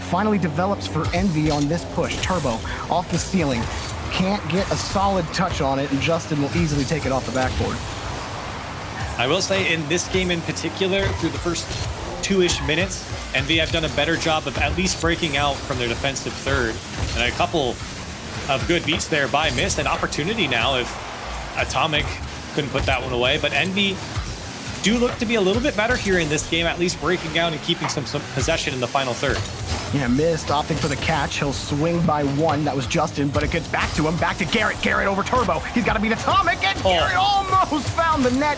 finally develops for Envy on this push. Turbo off the ceiling. Can't get a solid touch on it, and Justin will easily take it off the backboard. I will say in this game in particular, through the first 2-ish minutes, Envy have done a better job of at least breaking out from their defensive third. And a couple of good beats there by Mist. An opportunity now if Atomic couldn't put that one away. But Envy do look to be a little bit better here in this game, at least breaking out and keeping some possession in the final third. Yeah, Mist opting for the catch. He'll swing by one. That was Justin, but it gets back to him. Back to Garrett. Garrett over Turbo. He's got to beat Atomic, and Garrett almost found the net.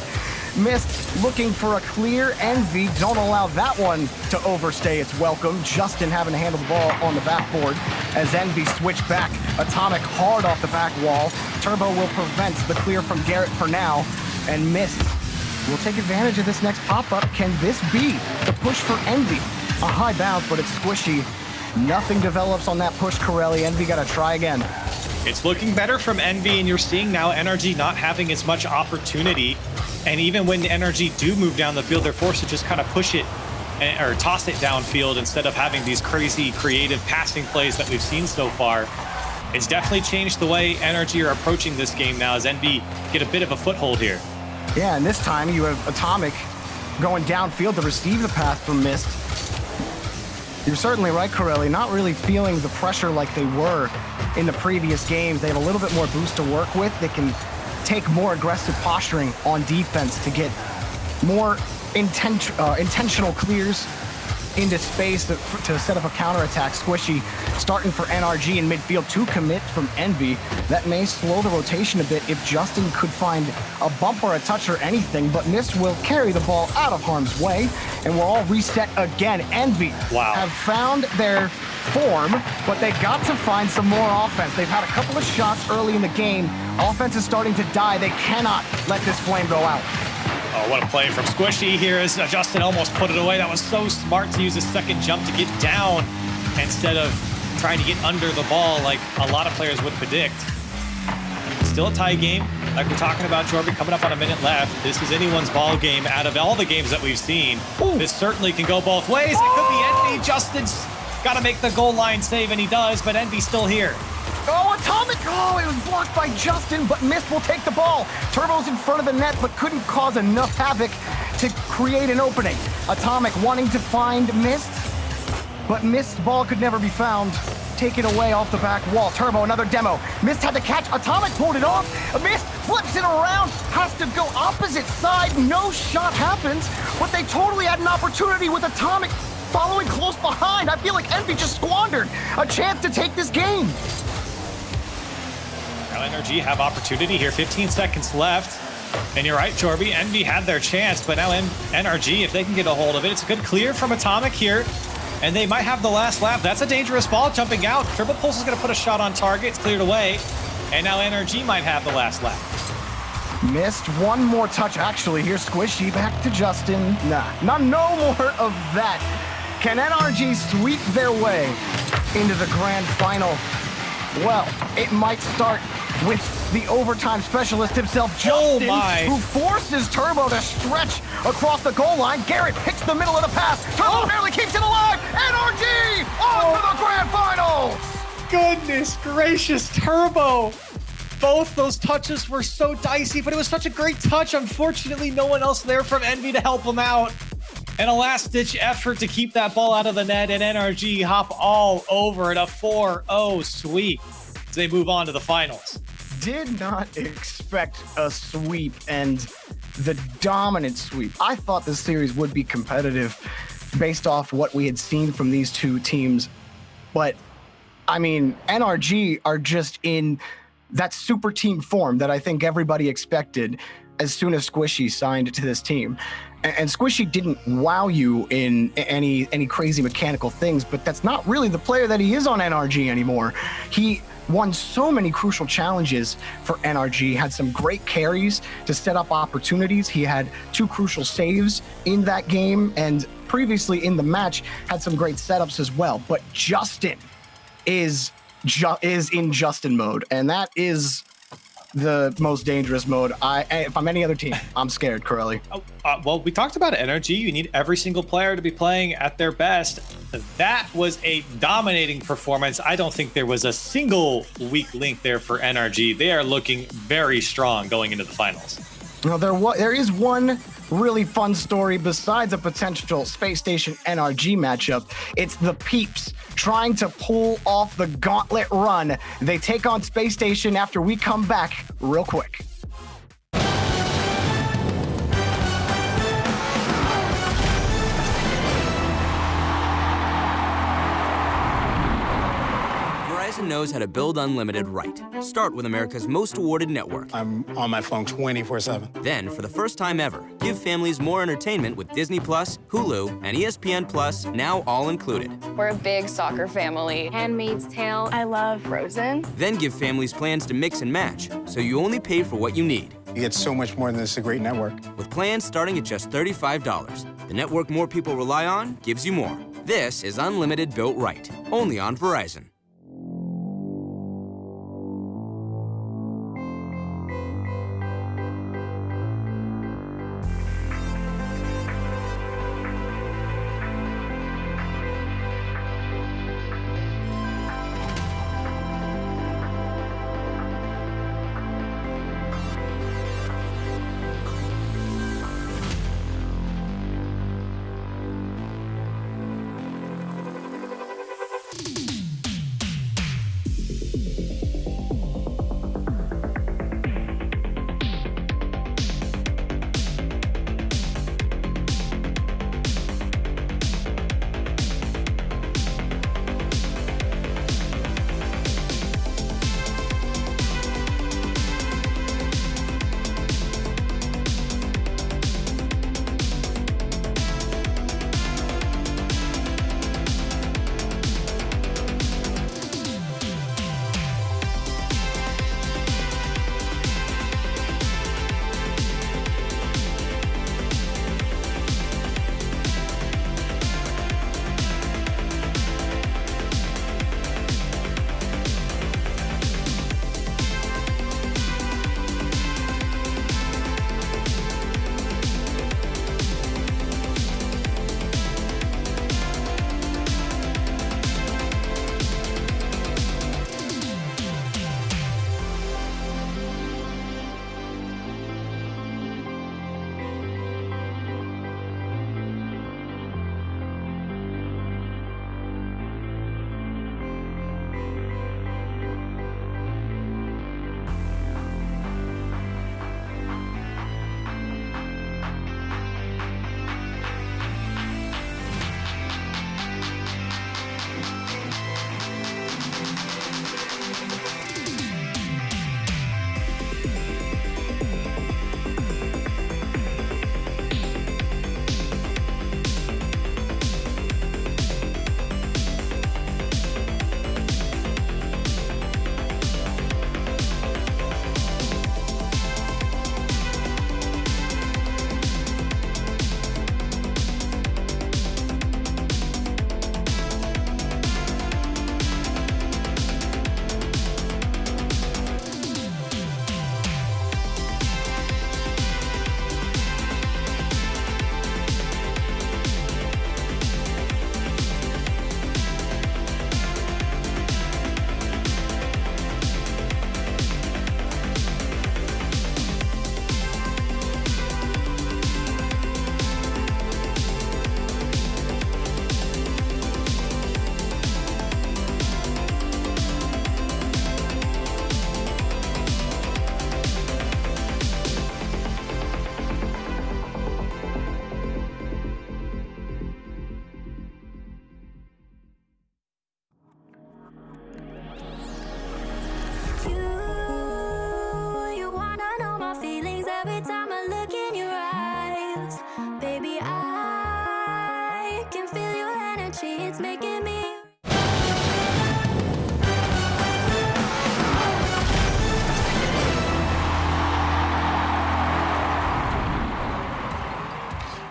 Mist looking for a clear. Envy don't allow that one to overstay its welcome. Justin having to handle the ball on the backboard as Envy switch back. Atomic hard off the back wall. Turbo will prevent the clear from Garrett for now, and Mist will take advantage of this next pop-up. Can this be the push for Envy? A high bounce, but it's squishy. Nothing develops on that push, Corelli. Envy got to try again. It's looking better from Envy, and you're seeing now NRG not having as much opportunity. And even when NRG do move down the field, they're forced to just kind of push it or toss it downfield instead of having these crazy creative passing plays that we've seen so far. It's definitely changed the way NRG are approaching this game now as Envy get a bit of a foothold here. Yeah, and this time you have Atomic going downfield to receive the pass from Mist. You're certainly right, Corelli. Not really feeling the pressure like they were in the previous games. They have a little bit more boost to work with. They can take more aggressive posturing on defense to get more intentional clears into space to set up a counterattack. Squishy starting for NRG in midfield to commit from Envy. That may slow the rotation a bit if Justin could find a bump or a touch or anything, but Mist will carry the ball out of harm's way, and we're all reset again. Envy have found their form, but they got to find some more offense. They've had a couple of shots early in the game. Offense is starting to die. They cannot let this flame go out. Oh, what a play from Squishy here as Justin almost put it away. That was so smart to use his second jump to get down instead of trying to get under the ball like a lot of players would predict. Still a tie game. Like we're talking about, Jorby, coming up on a minute left. This is anyone's ball game out of all the games that we've seen. Ooh. This certainly can go both ways. It could be Envy. Justin's got to make the goal line save, and he does, but Envy's still here. Oh, Atomic! Oh, it was blocked by Justin, but Mist will take the ball. Turbo's in front of the net, but couldn't cause enough havoc to create an opening. Atomic wanting to find Mist, but Mist's ball could never be found. Taken away off the back wall. Turbo, another demo. Mist had to catch. Atomic pulled it off. Mist flips it around. Has to go opposite side. No shot happens, but they totally had an opportunity with Atomic following close behind. I feel like Envy just squandered a chance to take this game. Now NRG have opportunity here. 15 seconds left. And you're right, Jorby. Envy had their chance, but now NRG, if they can get a hold of it, it's a good clear from Atomic here. And they might have the last lap. That's a dangerous ball jumping out. Turbo Pulse is going to put a shot on target. It's cleared away. And now NRG might have the last lap. Missed one more touch. Actually, here's Squishy back to Justin. No more of that. Can NRG sweep their way into the grand final? Well, it might start with the overtime specialist himself, Justin, who forces Turbo to stretch across the goal line. Garrett picks the middle of the pass. Turbo barely keeps it alive. NRG on to the grand finals. Goodness gracious, Turbo. Both those touches were so dicey, but it was such a great touch. Unfortunately, no one else there from Envy to help him out. And a last-ditch effort to keep that ball out of the net, and NRG hop all over it. A 4-0 sweep as they move on to the finals. Did not expect a sweep, and the dominant sweep. I thought this series would be competitive based off what we had seen from these two teams. But, I mean, NRG are just in that super team form that I think everybody expected as soon as Squishy signed to this team. And Squishy didn't wow you in any crazy mechanical things, but that's not really the player that he is on NRG anymore. He won so many crucial challenges for NRG, had some great carries to set up opportunities. He had 2 crucial saves in that game, and previously in the match had some great setups as well. But Justin is in Justin mode, and that is the most dangerous mode. If I'm any other team, I'm scared, Corelli. Well, we talked about energy. You need every single player to be playing at their best. That was a dominating performance. I don't think there was a single weak link there for NRG. They are looking very strong going into the finals. Now, there is one really fun story besides a potential Space Station NRG matchup. It's the Peeps trying to pull off the gauntlet run. They take on Space Station after we come back real quick. Verizon knows how to build unlimited right. Start with America's most awarded network. I'm on my phone 24/7. Then, for the first time ever, give families more entertainment with Disney+, Hulu, and ESPN+, now all included. We're a big soccer family. Handmaid's Tale. I love Frozen. Then give families plans to mix and match, so you only pay for what you need. You get so much more than this, a great network. With plans starting at just $35, the network more people rely on gives you more. This is unlimited built right, only on Verizon.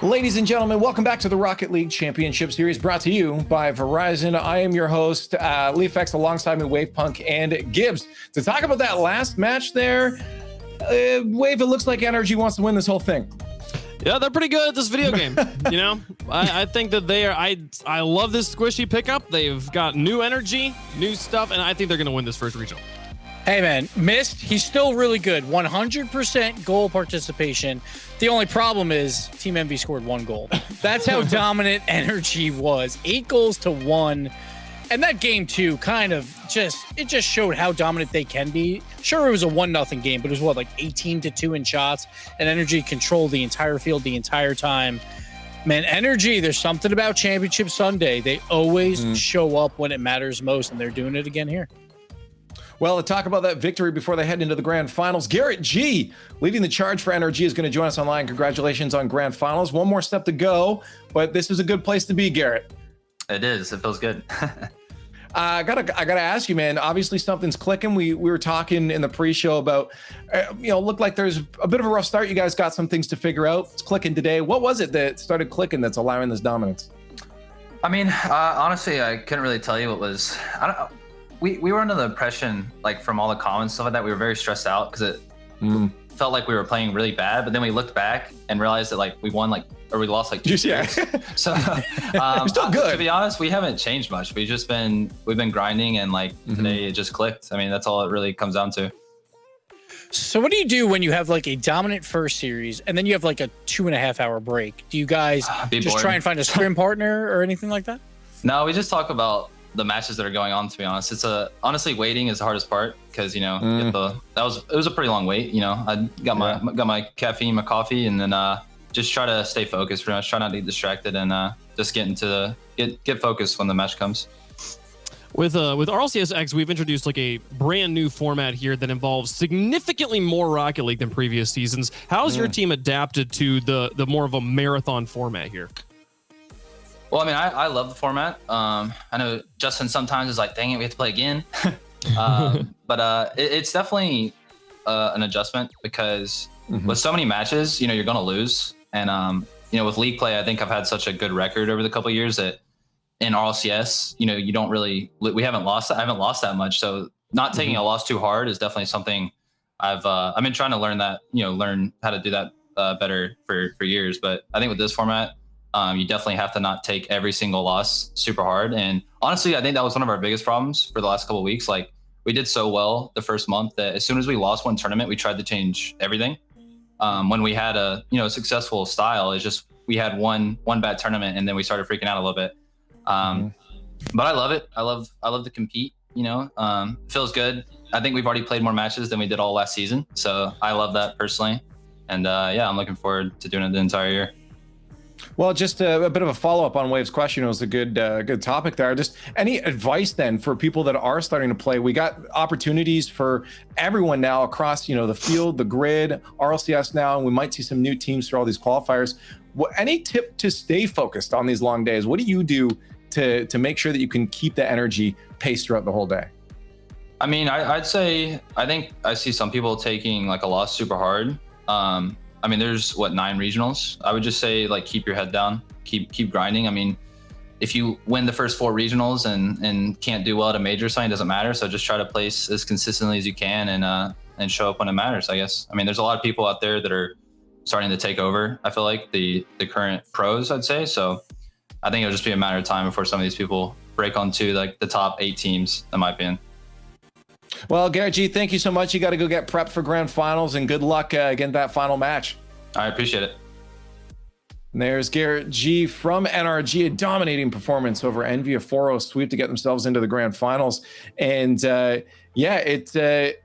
Ladies and gentlemen, welcome back to the Rocket League Championship Series, brought to you by Verizon. I am your host, LeafX, alongside me, Wavepunk and Gibbs. To talk about that last match there, Wave, it looks like NRG wants to win this whole thing. Yeah, they're pretty good at this video game. You know, I think that they are. I love this squishy pickup. They've got new energy, new stuff, and I think they're going to win this first regional. Hey, man, Mist, he's still really good. 100% goal participation. The only problem is Team Envy scored 1 goal. That's how dominant NRG was. 8 goals to 1. And that game, too, kind of just showed how dominant they can be. Sure, it was a 1-0 game, but it was, what, like 18-2 in shots? And NRG controlled the entire field the entire time. Man, NRG, there's something about Championship Sunday. They always show up when it matters most, and they're doing it again here. Well, to talk about that victory before they head into the grand finals, Garrett G, leading the charge for NRG, is going to join us online. Congratulations on grand finals. One more step to go, but this is a good place to be, Garrett. It is. It feels good. I gotta ask you, man. Obviously, something's clicking. We were talking in the pre-show about, looked like there's a bit of a rough start. You guys got some things to figure out. It's clicking today. What was it that started clicking that's allowing this dominance? I mean, honestly, I couldn't really tell you what was. I don't know. We were under the impression, like from all the comments, stuff like that, we were very stressed out because it felt like we were playing really bad. But then we looked back and realized that like we won or we lost like 2 games. So still good. To be honest, we haven't changed much. We've been grinding and like today it just clicked. I mean, that's all it really comes down to. So what do you do when you have like a dominant first series and then you have like a 2.5-hour break? Do you guys just try and find a scrim partner or anything like that? No, we just talk about the matches that are going on, to be honest. It's honestly waiting is the hardest part because it was a pretty long wait. I got my caffeine, my coffee, and then just try to stay focused, pretty much try not to get distracted and just get focused when the match comes. With RLCS X, we've introduced like a brand new format here that involves significantly more Rocket League than previous seasons. How's your team adapted to the more of a marathon format here? Well, I mean, I love the format. I know Justin sometimes is like, dang it, we have to play again. But it's definitely an adjustment because with so many matches, you're going to lose. And, with league play, I think I've had such a good record over the couple of years that in RLCS, you don't really, I haven't lost that much. So not taking a loss too hard is definitely something I've been trying to learn that, learn how to do that better for years. But I think with this format, you definitely have to not take every single loss super hard. And honestly, I think that was one of our biggest problems for the last couple of weeks. Like we did so well the first month that as soon as we lost one tournament, we tried to change everything. When we had a successful style, it's just we had one bad tournament and then we started freaking out a little bit. But I love it. I love to compete. Feels good. I think we've already played more matches than we did all last season, so I love that personally. And I'm looking forward to doing it the entire year. Well, just a bit of a follow-up on Wave's question. It was a good topic there. Just any advice then for people that are starting to play? We got opportunities for everyone now across, the field, the grid, RLCS now, and we might see some new teams for all these qualifiers. Any tip to stay focused on these long days? What do you do to make sure that you can keep the energy paced throughout the whole day? I mean, I'd say, I think I see some people taking like a loss super hard. I mean, there's 9 regionals. I would just say like keep your head down, keep grinding. I mean, if you win the first 4 regionals and can't do well at a major, something doesn't matter. So just try to place as consistently as you can and show up when it matters, I guess. I mean, there's a lot of people out there that are starting to take over, I feel like, the current pros, I'd say. So I think it'll just be a matter of time before some of these people break onto like the top 8 teams, in my opinion. Well, Garrett G, thank you so much. You got to go get prepped for grand finals, and good luck against that final match. I appreciate it. And there's Garrett G from NRG, a dominating performance over Envy, a 4-0 sweep to get themselves into the grand finals. And it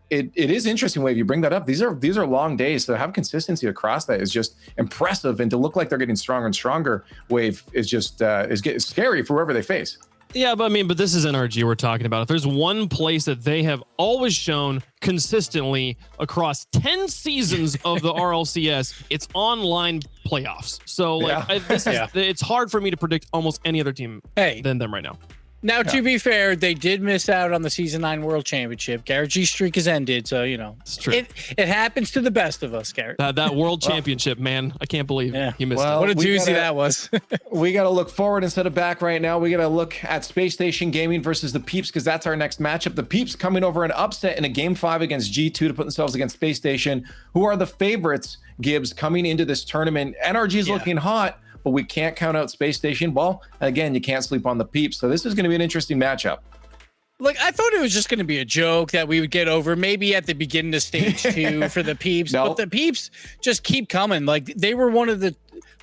is interesting, Wave. You bring that up. These are long days, so to have consistency across that is just impressive, and to look like they're getting stronger and stronger, Wave, is just is scary for whoever they face. Yeah, but this is NRG we're talking about. If there's one place that they have always shown consistently across 10 seasons of the RLCS, it's online playoffs. So it's hard for me to predict almost any other team than them right now. Now, to be fair, they did miss out on the Season 9 World Championship. Garrett G's streak has ended, so, it's true. It happens to the best of us, Garrett. That World Championship, man. I can't believe he missed it. What a doozy that was. We got to look forward instead of back right now. We got to look at Space Station Gaming versus the Peeps because that's our next matchup. The Peeps coming over an upset in a Game 5 against G2 to put themselves against Space Station, who are the favorites, Gibbs, coming into this tournament. NRG is looking hot, but we can't count out Space Station. Well, again, you can't sleep on the Peeps. So this is going to be an interesting matchup. Like, I thought it was just going to be a joke that we would get over maybe at the beginning of stage 2 for the Peeps. But the Peeps just keep coming. Like, they were one of the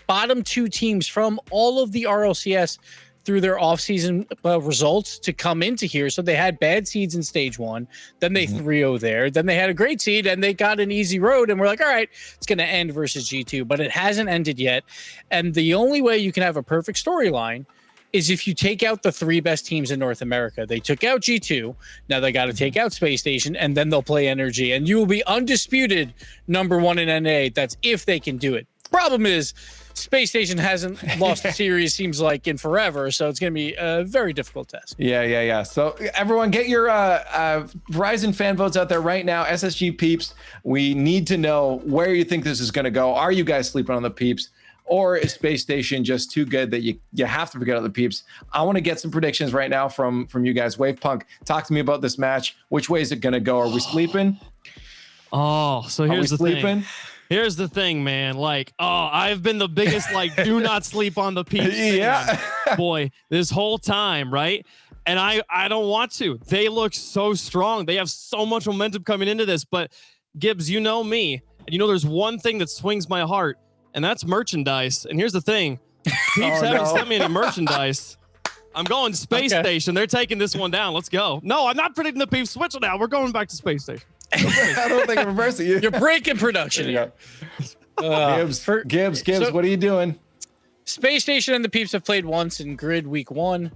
bottom 2 teams from all of the RLCS through their offseason results to come into here. So they had bad seeds in stage 1. Then they 3-0 there. Then they had a great seed and they got an easy road. And we're like, all right, it's going to end versus G2. But it hasn't ended yet. And the only way you can have a perfect storyline is if you take out the 3 best teams in North America. They took out G2. Now they got to take out Space Station, and then they'll play NRG. And you will be undisputed #1 in NA. That's if they can do it. Problem is, Space Station hasn't lost a series, seems like, in forever. So it's going to be a very difficult test. Yeah. So everyone, get your Verizon fan votes out there right now. SSG Peeps, we need to know where you think this is going to go. Are you guys sleeping on the Peeps? Or is Space Station just too good that you have to forget about the Peeps? I want to get some predictions right now from you guys. Wave Punk, talk to me about this match. Which way is it going to go? Are we sleeping? Oh, so here's the thing. Here's the thing, man. Like, I've been the biggest, do not sleep on the Peeps. Yeah. Boy, this whole time, right? And I don't want to. They look so strong. They have so much momentum coming into this. But Gibbs, you know me. And there's one thing that swings my heart, and that's merchandise. And here's the thing. Peeps haven't sent me any merchandise. I'm going Space Station. They're taking this one down. Let's go. No, I'm not predicting the Peeps switch now. We're going back to Space Station. I don't think I'm reversing you. You're breaking production here. Gibbs, what are you doing? Space Station and the Peeps have played once in Grid Week 1.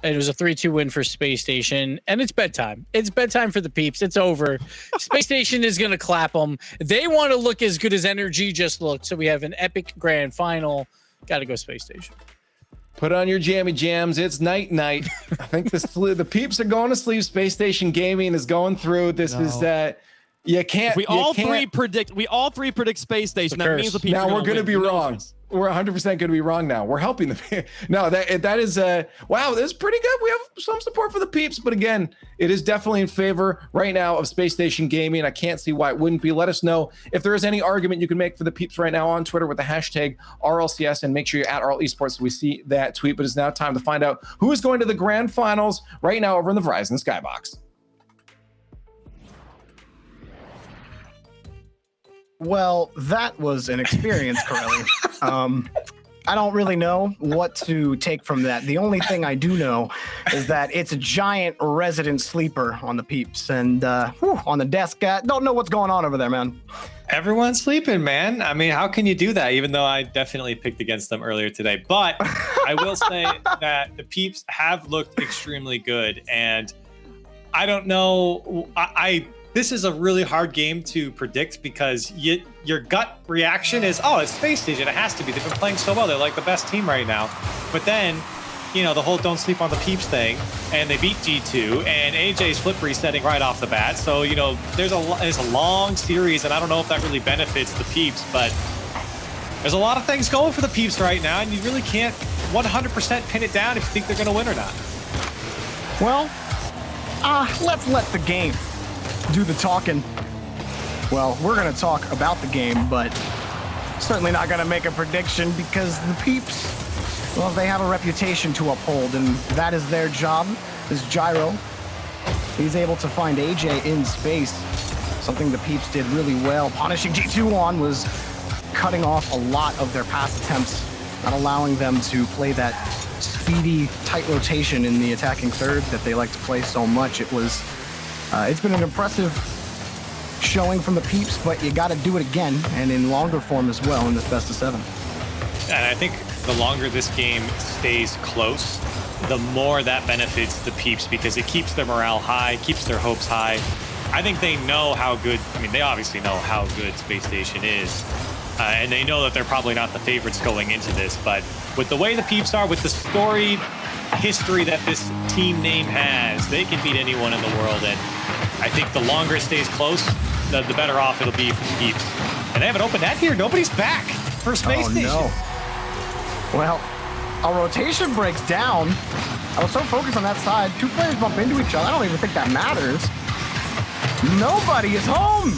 And it was a 3-2 win for Space Station. And it's bedtime. It's bedtime for the Peeps. It's over. Space Station is going to clap them. They want to look as good as NRG just looked. So we have an epic grand final. Got to go Space Station. Put on your jammy jams. It's night. I think the Peeps are going to sleep. Space Station Gaming is going through. This is you can't. We all three predict Space Station. That means the Peeps. Now we're going to be wrong. We're 100% going to be wrong now. We're helping them. No, that is wow. This is pretty good. We have some support for the Peeps, but again, it is definitely in favor right now of Space Station Gaming. I can't see why it wouldn't be. Let us know if there is any argument you can make for the Peeps right now on Twitter with the hashtag RLCS, and make sure you're at RL Esports so we see that tweet. But it's now time to find out who is going to the grand finals right now over in the Verizon Skybox. Well, that was an experience, Corelli. I don't really know what to take from that. The only thing I do know is that it's a giant resident sleeper on the Peeps, and on the desk. Don't know what's going on over there, man. Everyone's sleeping, man. I mean, how can you do that? Even though I definitely picked against them earlier today. But I will say that the Peeps have looked extremely good, and I don't know. This is a really hard game to predict because your gut reaction is, oh, it's Space Station. It has to be. They've been playing so well. They're like the best team right now. But then, the whole don't sleep on the Peeps thing, and they beat G2, and AJ's flip resetting right off the bat. So, there's a long series, and I don't know if that really benefits the Peeps, but there's a lot of things going for the Peeps right now, and you really can't 100% pin it down if you think they're going to win or not. Well, let's let the game do the talking. Well, we're going to talk about the game, but certainly not going to make a prediction because the Peeps, well, they have a reputation to uphold, and that is their job. Is Gyro. He's able to find AJ in space. Something the Peeps did really well. Punishing G2 on was cutting off a lot of their pass attempts, not allowing them to play that speedy, tight rotation in the attacking third that they like to play so much. It's been an impressive showing from the Peeps, but you got to do it again, and in longer form as well in this best of 7. And I think the longer this game stays close, the more that benefits the Peeps because it keeps their morale high, keeps their hopes high. I think they know how good, they obviously know how good Space Station is, and they know that they're probably not the favorites going into this, but with the way the Peeps are, with the story history that this team name has, they can beat anyone in the world. And I think the longer it stays close, the better off it'll be for the Peeps. And they have an open net here. Nobody's back for Space Station. No. Well, a rotation breaks down. I was so focused on that side. Two players bump into each other. I don't even think that matters. Nobody is home.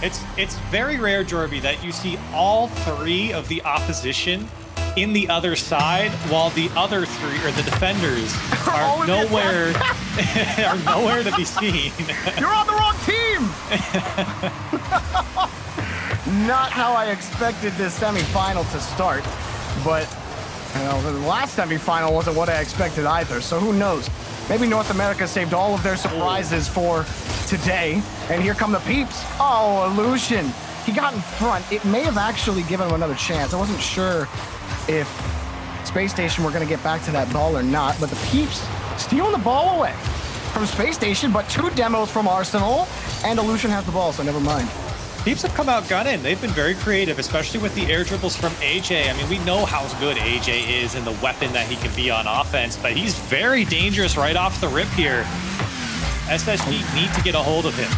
It's very rare, Jorby, that you see all three of the opposition in the other side, while the other three, or the defenders, are nowhere to be seen. You're on the wrong team. Not how I expected this semifinal to start, but the last semifinal wasn't what I expected either. So who knows? Maybe North America saved all of their surprises for today. And here come the Peeps. Oh, Illusion. He got in front. It may have actually given him another chance. I wasn't sure if Space Station were going to get back to that ball or not, but the Peeps stealing the ball away from Space Station, but two demos from Arsenal, and Illusion has the ball, so never mind. Peeps have come out gunning. They've been very creative, especially with the air dribbles from AJ. I mean, we know how good AJ is and the weapon that he can be on offense, but he's very dangerous right off the rip here. SSG need to get a hold of him.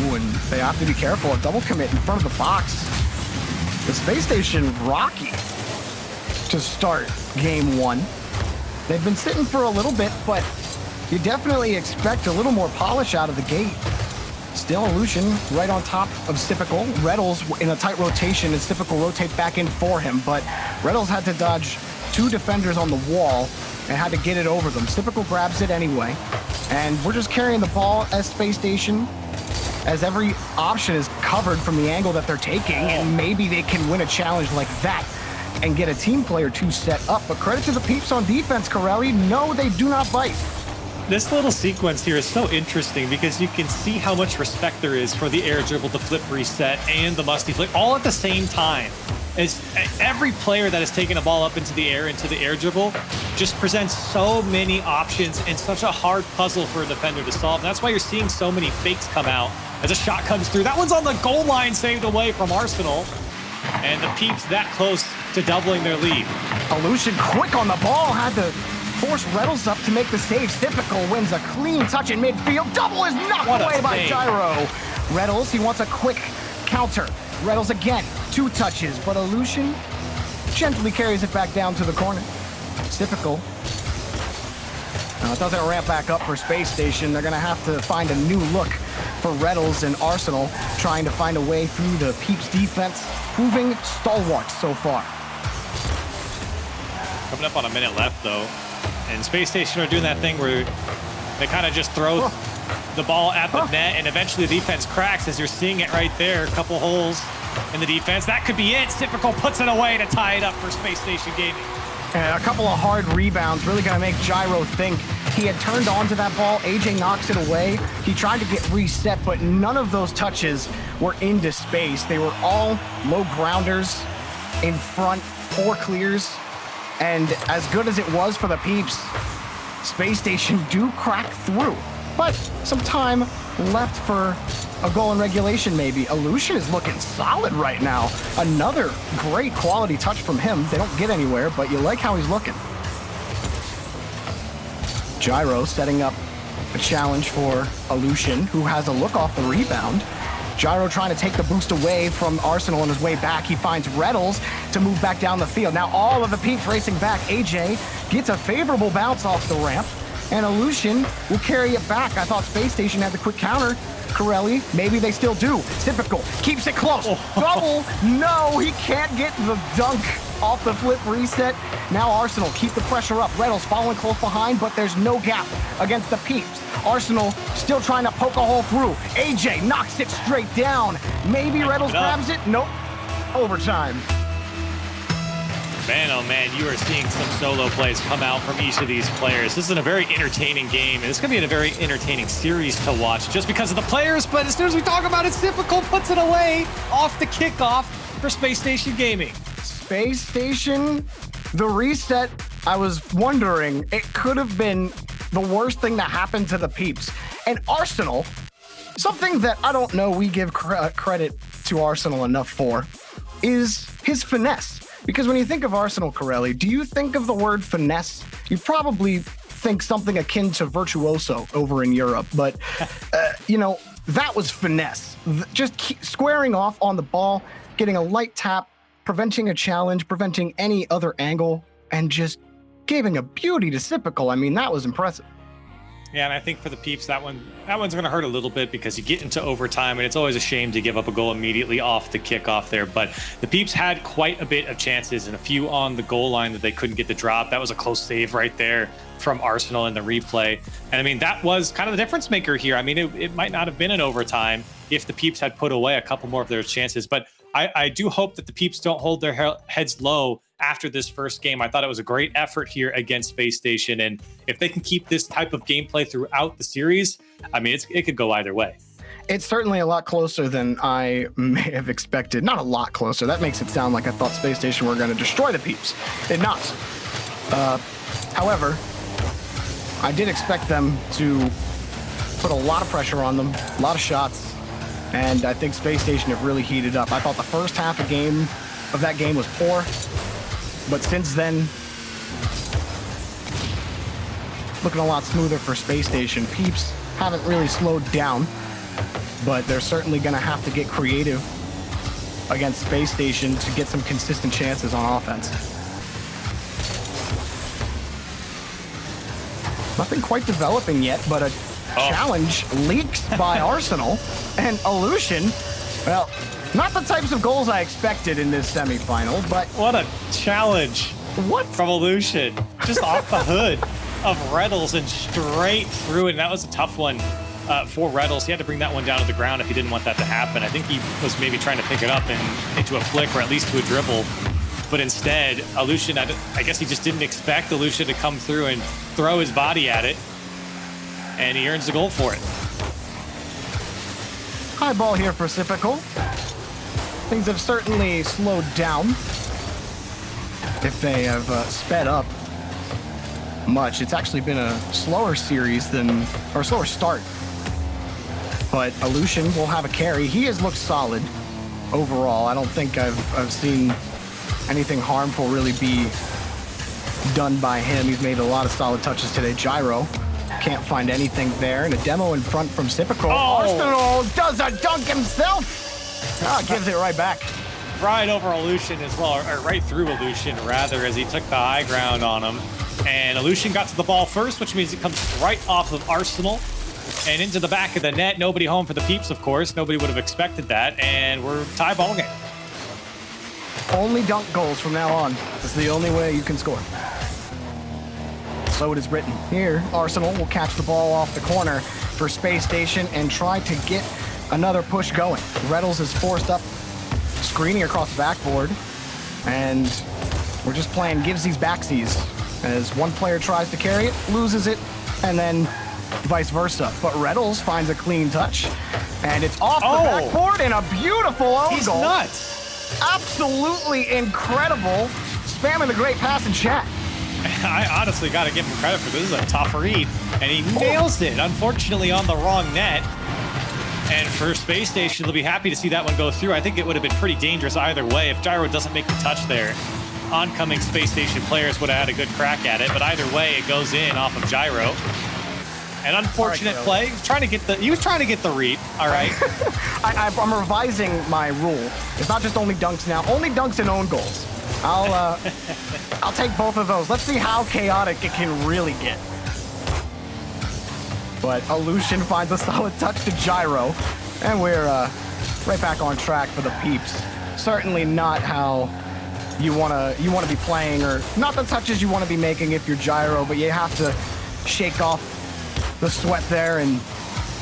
Ooh, and they have to be careful. A double commit in front of the box. The Space Station rocky to start game one. They've been sitting for a little bit, but you definitely expect a little more polish out of the gate. Still Illusion right on top of Stipical. Reddles in a tight rotation, and Stipical rotates back in for him, but Reddles had to dodge two defenders on the wall and had to get it over them. Stipical grabs it anyway, and we're just carrying the ball as Space Station, as every option is covered from the angle that they're taking, and maybe they can win a challenge like that and get a team player to set up. But credit to the Peeps on defense, Corelli. No, they do not bite. This little sequence here is so interesting because you can see how much respect there is for the air dribble, the flip reset, and the musty flick all at the same time. As every player that has taken a ball up into the air dribble just presents so many options and such a hard puzzle for a defender to solve. And that's why you're seeing so many fakes come out as a shot comes through. That one's on the goal line, saved away from Arsenal. And the Peeps that close to doubling their lead. Illusion quick on the ball, had to force Reddles up to make the save. Typical wins a clean touch in midfield. Double is knocked away by Gyro. Reddles, he wants a quick counter. Reddles again, two touches, but Illusion gently carries it back down to the corner. It's difficult. Now it doesn't ramp back up for Space Station. They're gonna have to find a new look for Reddles and Arsenal, trying to find a way through the Peeps defense, proving stalwart so far. Coming up on a minute left though. And Space Station are doing that thing where they kind of just throw the ball at the net, and eventually the defense cracks, as you're seeing it right there. A couple holes in the defense. That could be it. Typical puts it away to tie it up for Space Station Gaming. And a couple of hard rebounds really gonna make Gyro think. He had turned onto that ball. AJ knocks it away. He tried to get reset, but none of those touches were into space. They were all low grounders in front, poor clears. And as good as it was for the Peeps, Space Station do crack through. But some time left for a goal in regulation, maybe. Illusion is looking solid right now. Another great quality touch from him. They don't get anywhere, but you like how he's looking. Gyro setting up a challenge for Illusion, who has a look off the rebound. Gyro trying to take the boost away from Arsenal on his way back. He finds Reddles to move back down the field. Now all of the Peeps racing back. AJ gets a favorable bounce off the ramp, and Illusion will carry it back. I thought Space Station had the quick counter. Corelli, maybe they still do. Typical, keeps it close. Double, no, he can't get the dunk off the flip reset. Now Arsenal keep the pressure up. Reddles following close behind, but there's no gap against the Peeps. Arsenal still trying to poke a hole through. AJ knocks it straight down. Maybe Reddles grabs it. Nope. Overtime. Man, oh man, you are seeing some solo plays come out from each of these players. This is a very entertaining game, and it's going to be a very entertaining series to watch just because of the players, but as soon as we talk about it, Typical puts it away off the kickoff for Space Station Gaming. Space Station, the reset, I was wondering, it could have been the worst thing that happened to the Peeps. And Arsenal, something that I don't know we give credit to Arsenal enough for, is his finesse. Because when you think of Arsenal, Corelli, do you think of the word finesse? You probably think something akin to virtuoso over in Europe, but that was finesse. Just squaring off on the ball, getting a light tap, preventing a challenge, preventing any other angle, and just giving a beauty to Sypical. I mean, that was impressive. Yeah, and I think for the Peeps, that one's going to hurt a little bit because you get into overtime, and it's always a shame to give up a goal immediately off the kickoff there. But the Peeps had quite a bit of chances and a few on the goal line that they couldn't get the drop. That was a close save right there from Arsenal in the replay. And I mean, that was kind of the difference maker here. I mean, it might not have been an overtime if the Peeps had put away a couple more of their chances. But I do hope that the Peeps don't hold their heads low after this first game. I thought it was a great effort here against Space Station. And if they can keep this type of gameplay throughout the series, I mean, it could go either way. It's certainly a lot closer than I may have expected. Not a lot closer. That makes it sound like I thought Space Station were going to destroy the Peeps. Did not. However, I did expect them to put a lot of pressure on them, a lot of shots, and I think Space Station have really heated up. I thought the first half of that game was poor, but since then, looking a lot smoother for Space Station. Peeps haven't really slowed down, but they're certainly going to have to get creative against Space Station to get some consistent chances on offense. Nothing quite developing yet, but a challenge leaks by Arsenal, and Illusion, well, not the types of goals I expected in this semifinal, but... What a challenge. What? From Illusion. Just off the hood of Reddles and straight through it. And that was a tough one for Reddles. He had to bring that one down to the ground if he didn't want that to happen. I think he was maybe trying to pick it up and into a flick or at least to a dribble. But instead, Illusion, I guess he just didn't expect Illusion to come through and throw his body at it. And he earns the goal for it. High ball here for Sypical. Things have certainly slowed down. If they have sped up much, it's actually been a slower series or slower start. But Illusion will have a carry. He has looked solid overall. I don't think I've seen anything harmful really be done by him. He's made a lot of solid touches today. Gyro can't find anything there. And a demo in front from Sypical. Arsenal does a dunk himself. Gives it right back. Right over Illusion as well, or right through Illusion rather, as he took the high ground on him. And Illusion got to the ball first, which means it comes right off of Arsenal and into the back of the net. Nobody home for the Peeps, of course. Nobody would have expected that. And we're tie ball game. Only dunk goals from now on. That's the only way you can score. So it is written. Here, Arsenal will catch the ball off the corner for Space Station and try to get another push going. Reddles is forced up, screening across the backboard, and we're just playing givesies backsies as one player tries to carry it, loses it, and then vice versa. But Reddles finds a clean touch, and it's off the backboard and a beautiful own goal. He's nuts. Absolutely incredible. Spamming the great pass in chat. I honestly got to give him credit for this. This is a tough read, and he nails it, unfortunately on the wrong net. And for Space Station, they'll be happy to see that one go through. I think it would have been pretty dangerous either way. If Gyro doesn't make the touch there, oncoming Space Station players would have had a good crack at it. But either way, it goes in off of Gyro. An unfortunate play. He was trying to get the read. All right. I'm revising my rule. It's not just only dunks now. Only dunks and own goals. I'll take both of those. Let's see how chaotic it can really get. But Illusion finds a solid touch to Gyro, and we're right back on track for the Peeps. Certainly not how you wanna be playing, or not the touches you want to be making if you're Gyro, but you have to shake off the sweat there and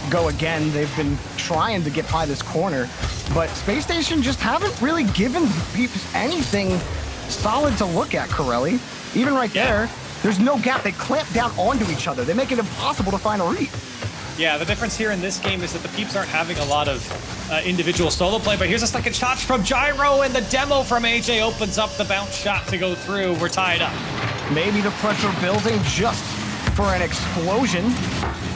go again. They've been trying to get by this corner, but Space Station just haven't really given Peeps anything solid to look at, Corelli. Even right there, there's no gap. They clamp down onto each other. They make it impossible to find a read. Yeah, the difference here in this game is that the Peeps aren't having a lot of individual solo play, but here's a second shot from Gyro, and the demo from AJ opens up the bounce shot to go through. We're tied up. Maybe the pressure building just for an explosion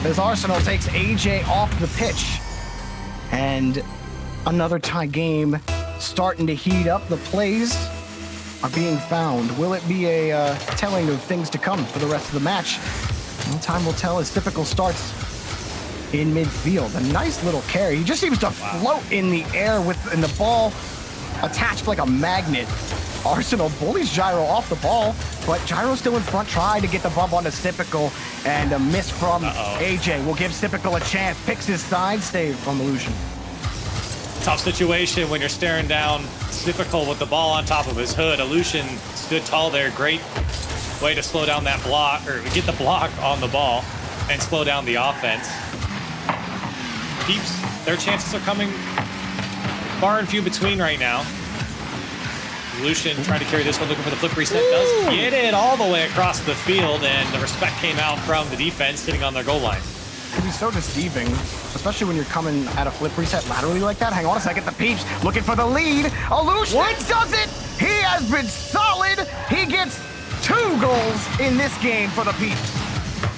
as Arsenal takes AJ off the pitch. And another tie game starting to heat up. The plays are being found. Will it be a telling of things to come for the rest of the match? Well, time will tell as Typical starts in midfield. A nice little carry. He just seems to float in the air and the ball attached like a magnet. Arsenal bullies Gyro off the ball, but Gyro still in front, trying to get the bump onto Typical, and a miss from AJ will give Typical a chance. Picks his side save from Illusion. Tough situation when you're staring down Typical with the ball on top of his hood. Illusion stood tall there. Great way to slow down that block, or get the block on the ball and slow down the offense. Peeps, their chances are coming far and few between right now. Illusion trying to carry this one, looking for the flip reset. Does get it all the way across the field, and the respect came out from the defense sitting on their goal line. It can be so deceiving, especially when you're coming at a flip reset laterally like that. Hang on a second, the Peeps looking for the lead. Illusion does it! He has been solid! He gets 2 goals in this game for the Peeps.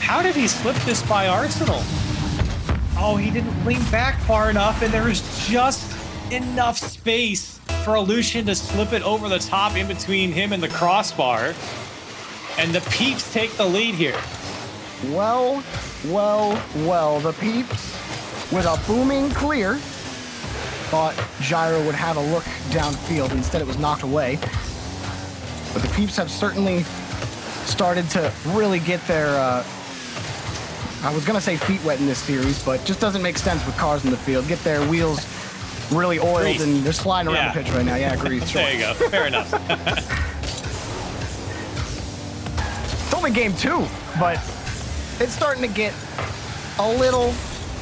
How did he slip this by Arsenal? Oh, he didn't lean back far enough, and there was just enough space for Illusion to slip it over the top in between him and the crossbar. And the Peeps take the lead here. Well, the Peeps, with a booming clear, thought Gyro would have a look downfield. Instead, it was knocked away. But the Peeps have certainly started to really get their, I was going to say feet wet in this series, but just doesn't make sense with cars in the field. Get their wheels really oiled, grease. And they're sliding around the pitch right now. Yeah, grease. Sure. There you go. Fair enough. It's only game 2, but it's starting to get a little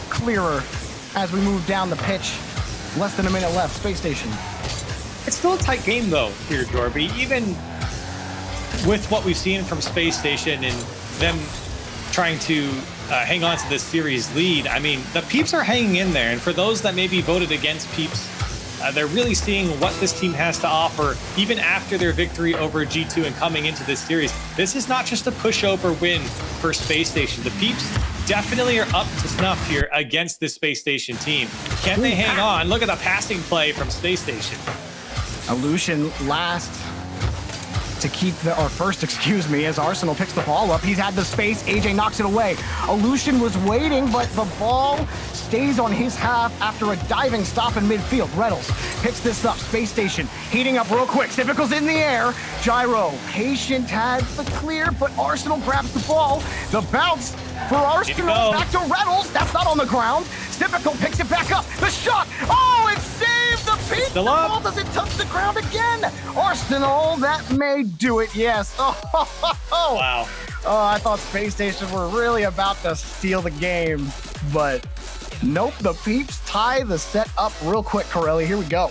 clearer as we move down the pitch. Less than a minute left. Space Station. It's still a tight game, though, here, Jorby. Even with what we've seen from Space Station and them trying to hang on to this series lead, I mean, the Peeps are hanging in there. And for those that maybe voted against Peeps, they're really seeing what this team has to offer, even after their victory over G2 and coming into this series. This is not just a pushover win for Space Station. The Peeps definitely are up to snuff here against this Space Station team. Can they hang on? Look at the passing play from Space Station. Illusion last to keep first, as Arsenal picks the ball up. He's had the space. AJ knocks it away. Illusion was waiting, but the ball stays on his half after a diving stop in midfield. Reynolds picks this up. Space Station heating up real quick. Typical's in the air. Gyro, patient, had the clear, but Arsenal grabs the ball. The bounce for Arsenal back to Reynolds. That's not on the ground. Typical picks it back up. The shot. Oh, it's saved. The Peeps. The ball doesn't touch the ground again. Arsenal, that may do it. Yes. Oh, wow. Oh, I thought Space Station were really about to steal the game, but nope. The Peeps tie the set up real quick, Corelli. Here we go.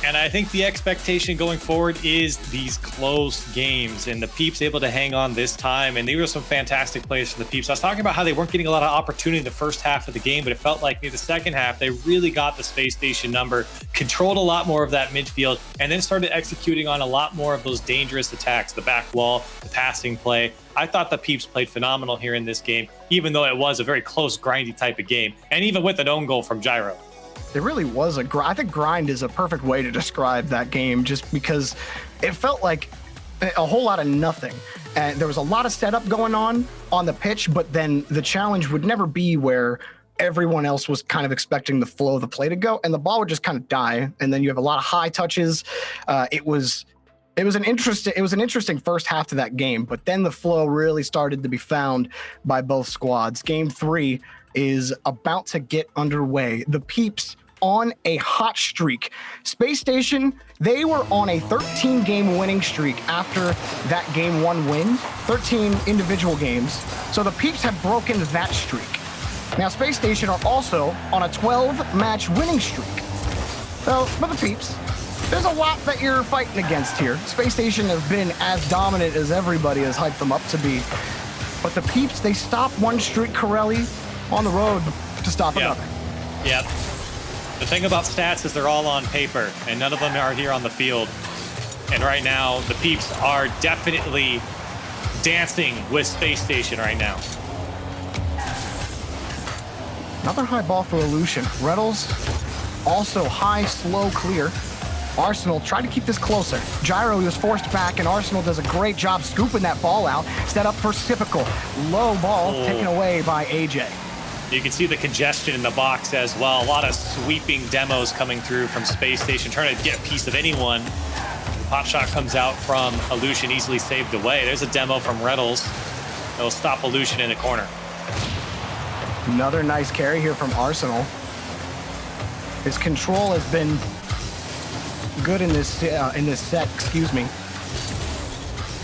And I think the expectation going forward is these close games, and the Peeps able to hang on this time. And they were some fantastic plays for the Peeps. I was talking about how they weren't getting a lot of opportunity in the first half of the game, but it felt like near the second half, they really got the Space Station number, controlled a lot more of that midfield, and then started executing on a lot more of those dangerous attacks, the back wall, the passing play. I thought the Peeps played phenomenal here in this game, even though it was a very close, grindy type of game, and even with an own goal from Gyro. It really was I think grind is a perfect way to describe that game, just because it felt like a whole lot of nothing. And there was a lot of setup going on the pitch, but then the challenge would never be where everyone else was kind of expecting the flow of the play to go, and the ball would just kind of die. And then you have a lot of high touches. It was an interesting first half to that game, but then the flow really started to be found by both squads. Game 3 is about to get underway. The Peeps on a hot streak. Space Station, they were on a 13-game winning streak after that game 1 win, 13 individual games. So the Peeps have broken that streak. Now, Space Station are also on a 12-match winning streak. So, for the Peeps, there's a lot that you're fighting against here. Space Station have been as dominant as everybody has hyped them up to be. But the Peeps, they stop one streak, Corelli, on the road to stop another. Yep. The thing about stats is they're all on paper, and none of them are here on the field. And right now, the Peeps are definitely dancing with Space Station right now. Another high ball for Illusion. Reynolds, also high, slow clear. Arsenal tried to keep this closer. Gyro, he was forced back, and Arsenal does a great job scooping that ball out. Set up for Typical. Low ball taken away by AJ. You can see the congestion in the box as well. A lot of sweeping demos coming through from Space Station, trying to get a piece of anyone. Pot shot comes out from Illusion, easily saved away. There's a demo from Reddles. It'll stop Illusion in the corner. Another nice carry here from Arsenal. His control has been good in this set, excuse me.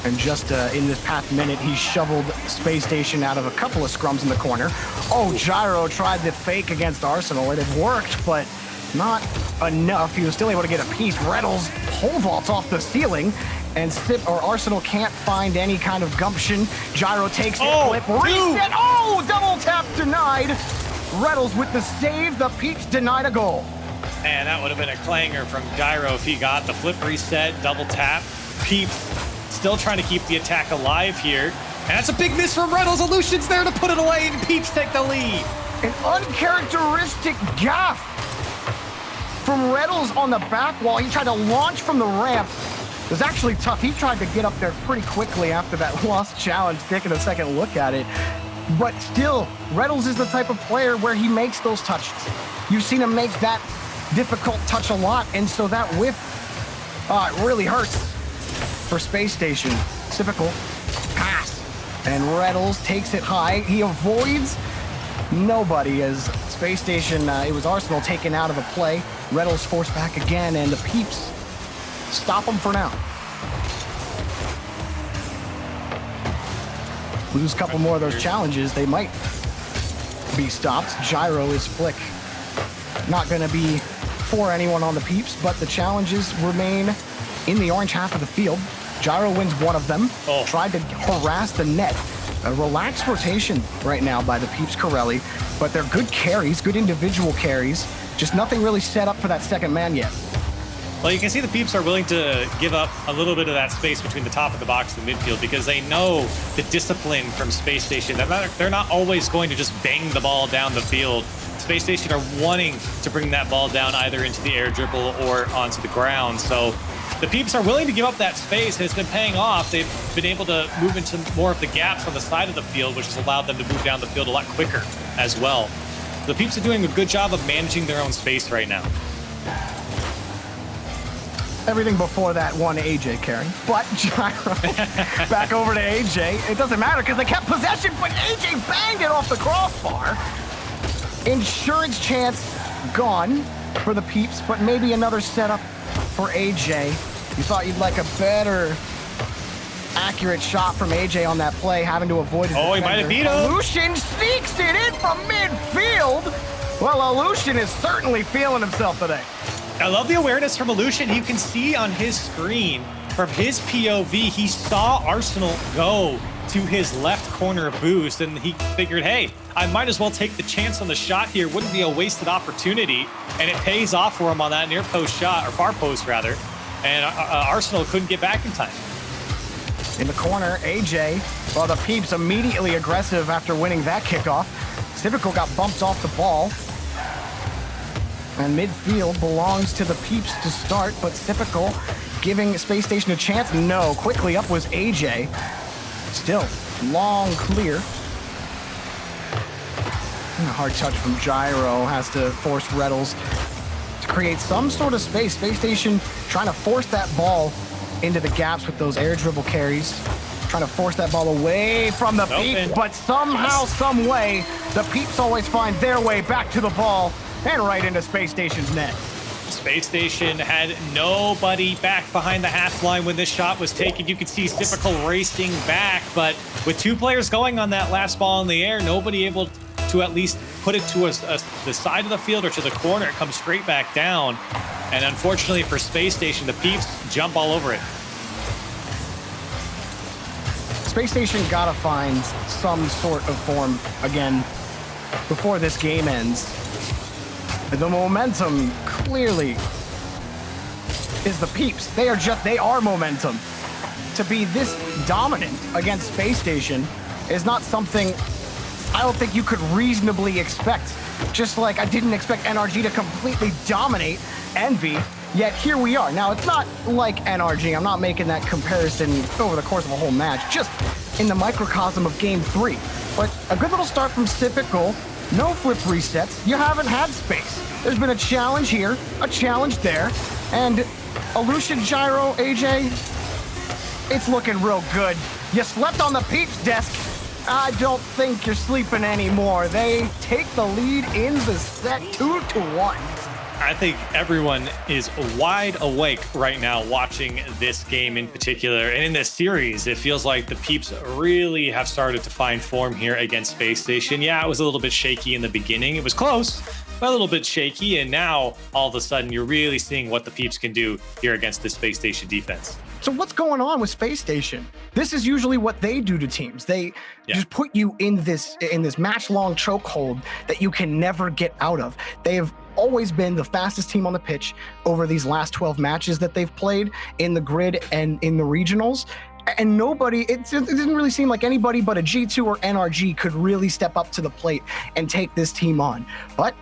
And just in this past minute, he shoveled Space Station out of a couple of scrums in the corner. Oh, Gyro tried the fake against Arsenal. It had worked, but not enough. He was still able to get a piece. Reddles pole vaults off the ceiling, and Arsenal can't find any kind of gumption. Gyro takes it, flip, reset. Oh, double tap denied. Reddles with the save. The Peeps denied a goal. Man, that would have been a clanger from Gyro if he got the flip reset, double tap. Peeps still trying to keep the attack alive here. And that's a big miss from Reynolds. Illusion's there to put it away, and Peeps take the lead. An uncharacteristic gaff from Reynolds on the back wall. He tried to launch from the ramp. It was actually tough. He tried to get up there pretty quickly after that lost challenge, taking a second look at it. But still, Reynolds is the type of player where he makes those touches. You've seen him make that difficult touch a lot, and so that whiff it really hurts for Space Station. Typical pass, and Reynolds takes it high. He avoids nobody as Space Station, it was Arsenal taken out of the play. Reynolds forced back again, and the Peeps stop him for now. Lose a couple more of those challenges, they might be stopped. Gyro is flick. Not going to be for anyone on the Peeps, but the challenges remain in the orange half of the field. Gyro wins one of them. Tried to harass the net. A relaxed rotation right now by the Peeps Corelli, but they're good carries, good individual carries. Just nothing really set up for that second man yet. Well, you can see the Peeps are willing to give up a little bit of that space between the top of the box and the midfield because they know the discipline from Space Station. They're not always going to just bang the ball down the field. Space Station are wanting to bring that ball down either into the air dribble or onto the ground. So the Peeps are willing to give up that space, and it's been paying off. They've been able to move into more of the gaps on the side of the field, which has allowed them to move down the field a lot quicker as well. The Peeps are doing a good job of managing their own space right now. Everything before that won AJ carry, but Gyro back over to AJ. It doesn't matter because they kept possession, but AJ banged it off the crossbar. Insurance chance gone for the Peeps, but maybe another setup for AJ. You thought you'd like a better accurate shot from AJ on that play, having to avoid his defender. He might have beat him. Illusion sneaks it in from midfield. Well, Illusion is certainly feeling himself today. I love the awareness from Illusion. You can see on his screen, from his POV, he saw Arsenal go to his left corner boost, and he figured, hey, I might as well take the chance on the shot here. Wouldn't be a wasted opportunity, and it pays off for him on that near post shot, or far post rather, and Arsenal couldn't get back in time. In the corner, AJ, well, the Peeps immediately aggressive after winning that kickoff. Civical got bumped off the ball. And midfield belongs to the Peeps to start, but Typical giving Space Station a chance. No, quickly up was AJ. Still, long clear. And a hard touch from Gyro has to force Reddles to create some sort of space. Space Station trying to force that ball into the gaps with those air dribble carries. Trying to force that ball away from the Peeps, but somehow, some way, the Peeps always find their way back to the ball. And right into Space Station's net. Space Station had nobody back behind the half line when this shot was taken. You could see Typical racing back, but with two players going on that last ball in the air, nobody able to at least put it to the side of the field or to the corner. It comes straight back down. And unfortunately for Space Station, the Peeps jump all over it. Space Station gotta find some sort of form again before this game ends. The momentum clearly is the Peeps. They are momentum. To be this dominant against Space Station is not something I don't think you could reasonably expect. Just like I didn't expect NRG to completely dominate Envy Yet here we are. Now, it's not like NRG. I'm not making that comparison over the course of a whole match, just in the microcosm of Game 3. But a good little start from Typical. No flip resets. You haven't had space. There's been a challenge here, a challenge there, and Illusion Gyro, AJ, it's looking real good. You slept on the Peeps desk. I don't think you're sleeping anymore. They take the lead in the set 2-1. I think everyone is wide awake right now watching this game in particular. And in this series, it feels like the Peeps really have started to find form here against Space Station. Yeah, it was a little bit shaky in the beginning. It was close, but a little bit shaky. And now, all of a sudden, you're really seeing what the Peeps can do here against this Space Station defense. So what's going on with Space Station? This is usually what they do to teams. They just put you in this match-long chokehold that you can never get out of. They have always been the fastest team on the pitch over these last 12 matches that they've played in the grid and in the regionals. And nobody, it didn't really seem like anybody but a G2 or NRG could really step up to the plate and take this team on. But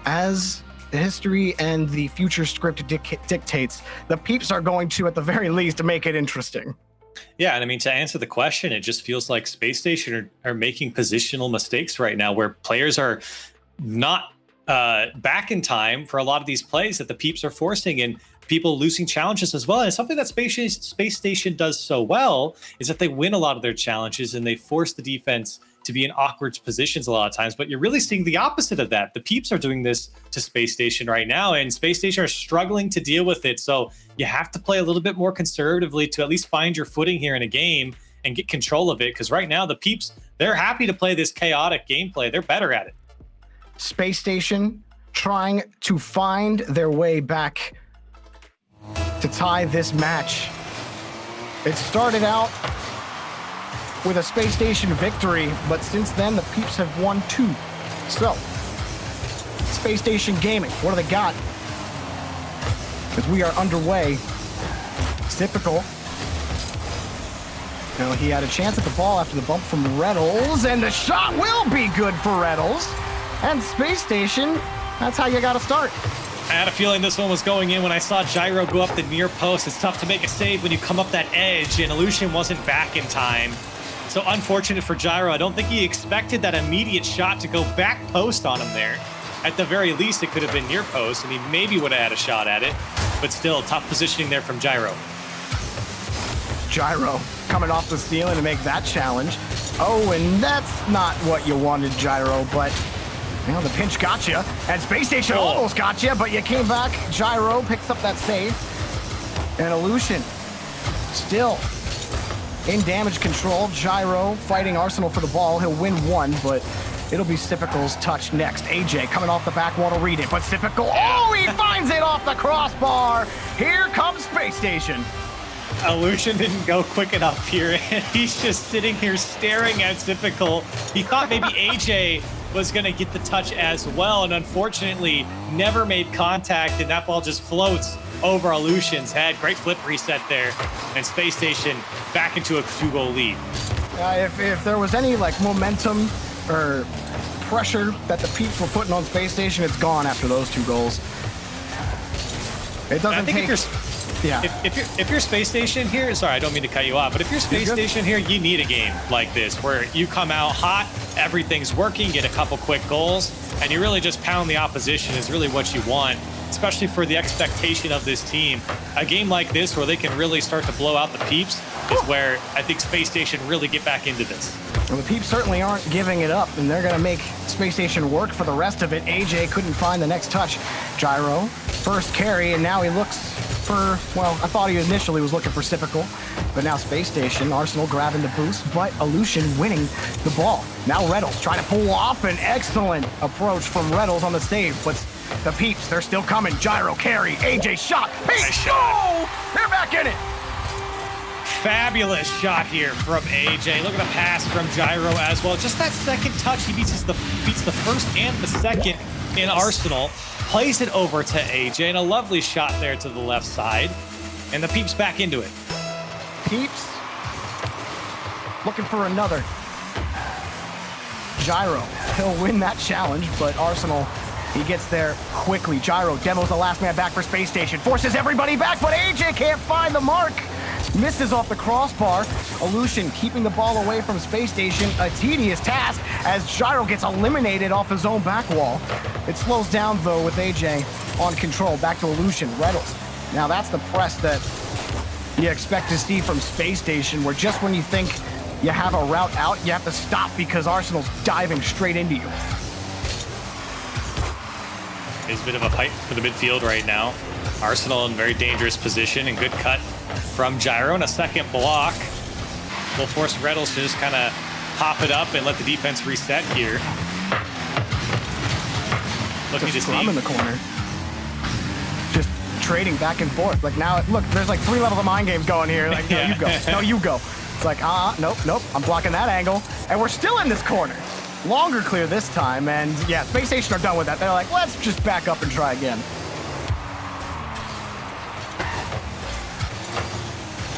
as the history and the future script dictates, the Peeps are going to, at the very least, make it interesting. Yeah, and I mean, to answer the question, it just feels like Space Station are making positional mistakes right now where players are not back in time for a lot of these plays that the Peeps are forcing, and people losing challenges as well. And something that Space Station does so well is that they win a lot of their challenges and they force the defense to be in awkward positions a lot of times. But you're really seeing the opposite of that. The Peeps are doing this to Space Station right now, and Space Station are struggling to deal with it. So you have to play a little bit more conservatively to at least find your footing here in a game and get control of it. Because right now the Peeps, they're happy to play this chaotic gameplay. They're better at it. Space Station trying to find their way back to tie this match. It started out with a Space Station victory, but since then the Peeps have won 2. So, Space Station Gaming, what do they got? As we are underway, it's typical. You know, he had a chance at the ball after the bump from Reddles, and the shot will be good for Reddles. And Space Station, that's how you got to start. I had a feeling this one was going in when I saw Gyro go up the near post. It's tough to make a save when you come up that edge, and Illusion wasn't back in time. So unfortunate for Gyro. I don't think he expected that immediate shot to go back post on him there. At the very least, it could have been near post, and he maybe would have had a shot at it. But still, tough positioning there from Gyro. Gyro coming off the ceiling to make that challenge. Oh, and that's not what you wanted, Gyro, but you know, the pinch got you, and Space Station almost got you, but you came back. Gyro picks up that save, and Illusion still in damage control. Gyro fighting Arsenal for the ball. He'll win 1, but it'll be Sipical's touch next. AJ coming off the back wall to read it, but Sipical, he finds it off the crossbar. Here comes Space Station. Illusion didn't go quick enough here, and he's just sitting here staring at Sipical. He thought maybe AJ was going to get the touch as well, and unfortunately never made contact, and that ball just floats over Illusion's head. Great flip reset there, and Space Station back into a 2-goal lead. If there was any like momentum or pressure that the Peeps were putting on Space Station, it's gone after those 2 goals. It doesn't take... If you're Space Station here, sorry, I don't mean to cut you off, but if you're Space Station here, you need a game like this where you come out hot, everything's working, get a couple quick goals, and you really just pound the opposition is really what you want, especially for the expectation of this team. A game like this where they can really start to blow out the Peeps is where I think Space Station really get back into this. Well, the Peeps certainly aren't giving it up, and they're going to make Space Station work for the rest of it. AJ couldn't find the next touch. Gyro, first carry, and now he looks for, well, I thought he initially was looking for Sipical, but now Space Station, Arsenal grabbing the boost, but Illusion winning the ball. Now Reddles trying to pull off an excellent approach from Reddles on the save, but the Peeps, they're still coming. Gyro, carry, AJ shot, Peeps, go! They're back in it! Fabulous shot here from AJ. Look at the pass from Gyro as well. Just that second touch, he beats the first and the second in Arsenal. Plays it over to AJ, and a lovely shot there to the left side. And the Peeps back into it. Peeps looking for another. Gyro, he'll win that challenge, but Arsenal He gets there quickly. Gyro demos the last man back for Space Station, forces everybody back, but AJ can't find the mark. Misses off the crossbar. Illusion keeping the ball away from Space Station, a tedious task as Gyro gets eliminated off his own back wall. It slows down though with AJ on control. Back to Illusion, Reddles. Now that's the press that you expect to see from Space Station, where just when you think you have a route out, you have to stop because Arsenal's diving straight into you. It's a bit of a fight for the midfield right now. Arsenal in very dangerous position and good cut from Gyro, and a second block will force Reddles to just kind of pop it up and let the defense reset here. Looking to scrum in the corner. Just trading back and forth. Like now, look, there's like 3 levels of mind games going here. Like, no, you go. No, you go. It's like, nope, I'm blocking that angle. And we're still in this corner. Longer clear this time, and yeah, Space Station are done with that. They're like, let's just back up and try again.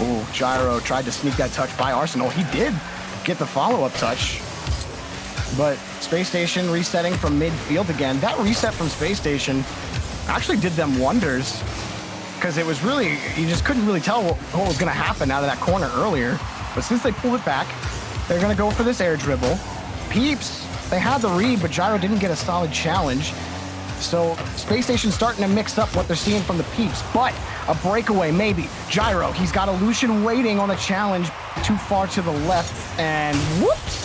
Ooh, Gyro tried to sneak that touch by Arsenal. He did get the follow-up touch, but Space Station resetting from midfield again. That reset from Space Station actually did them wonders, because it was really, you just couldn't really tell what was going to happen out of that corner earlier. But since they pulled it back, they're going to go for this air dribble. Peeps, they had the read, but Gyro didn't get a solid challenge. So Space Station's starting to mix up what they're seeing from the Peeps, but a breakaway maybe. Gyro, he's got Illusion waiting on the challenge too far to the left, and whoops.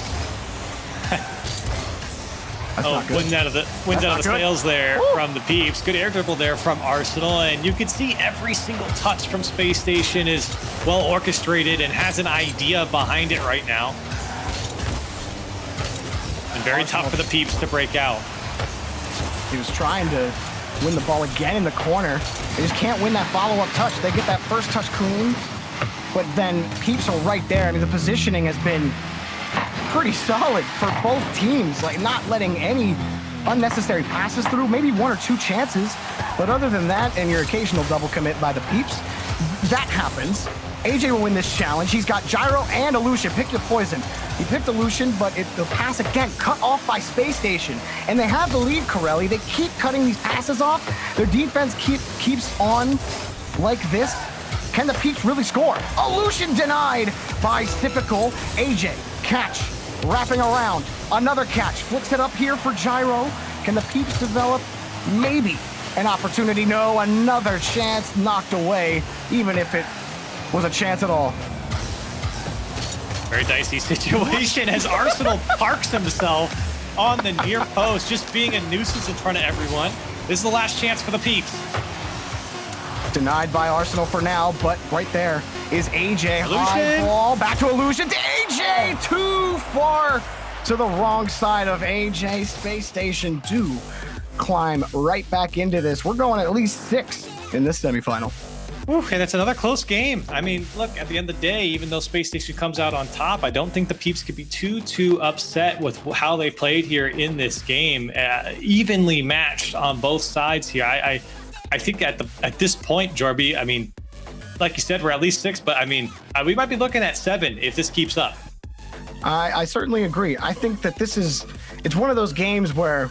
Wins out of the sails there from the Peeps. Good air dribble there from Arsenal, and you can see every single touch from Space Station is well orchestrated and has an idea behind it right now. And very tough for the Peeps to break out. He was trying to win the ball again in the corner. They just can't win that follow-up touch. They get that first touch clean, but then Peeps are right there. I mean, the positioning has been pretty solid for both teams, like not letting any unnecessary passes through, maybe 1 or 2 chances. But other than that, and your occasional double commit by the Peeps, that happens. AJ will win this challenge. He's got Gyro and Illusion. Pick your poison. He picked Illusion, but the pass again cut off by Space Station. And they have the lead, Corelli. They keep cutting these passes off. Their defense keeps on like this. Can the Peeps really score? Illusion denied by Typical. AJ, catch, wrapping around. Another catch, flicks it up here for Gyro. Can the Peeps develop? Maybe an opportunity. No, another chance knocked away, even if it was a chance at all. Very dicey situation as Arsenal parks himself on the near post, just being a nuisance in front of everyone. This is the last chance for the Peeps. Denied by Arsenal for now, but right there is AJ. High ball, back to Illusion, to AJ! Too far to the wrong side of AJ. Space Station do climb right back into this. We're going at least 6 in this semifinal. Oof, and it's another close game. I mean, look, at the end of the day, even though Space Station comes out on top, I don't think the Peeps could be too upset with how they played here in this game. Evenly matched on both sides here. I think at this point, Jorby, I mean, like you said, we're at least 6, but I mean, we might be looking at 7 if this keeps up. I certainly agree. I think that it's one of those games where,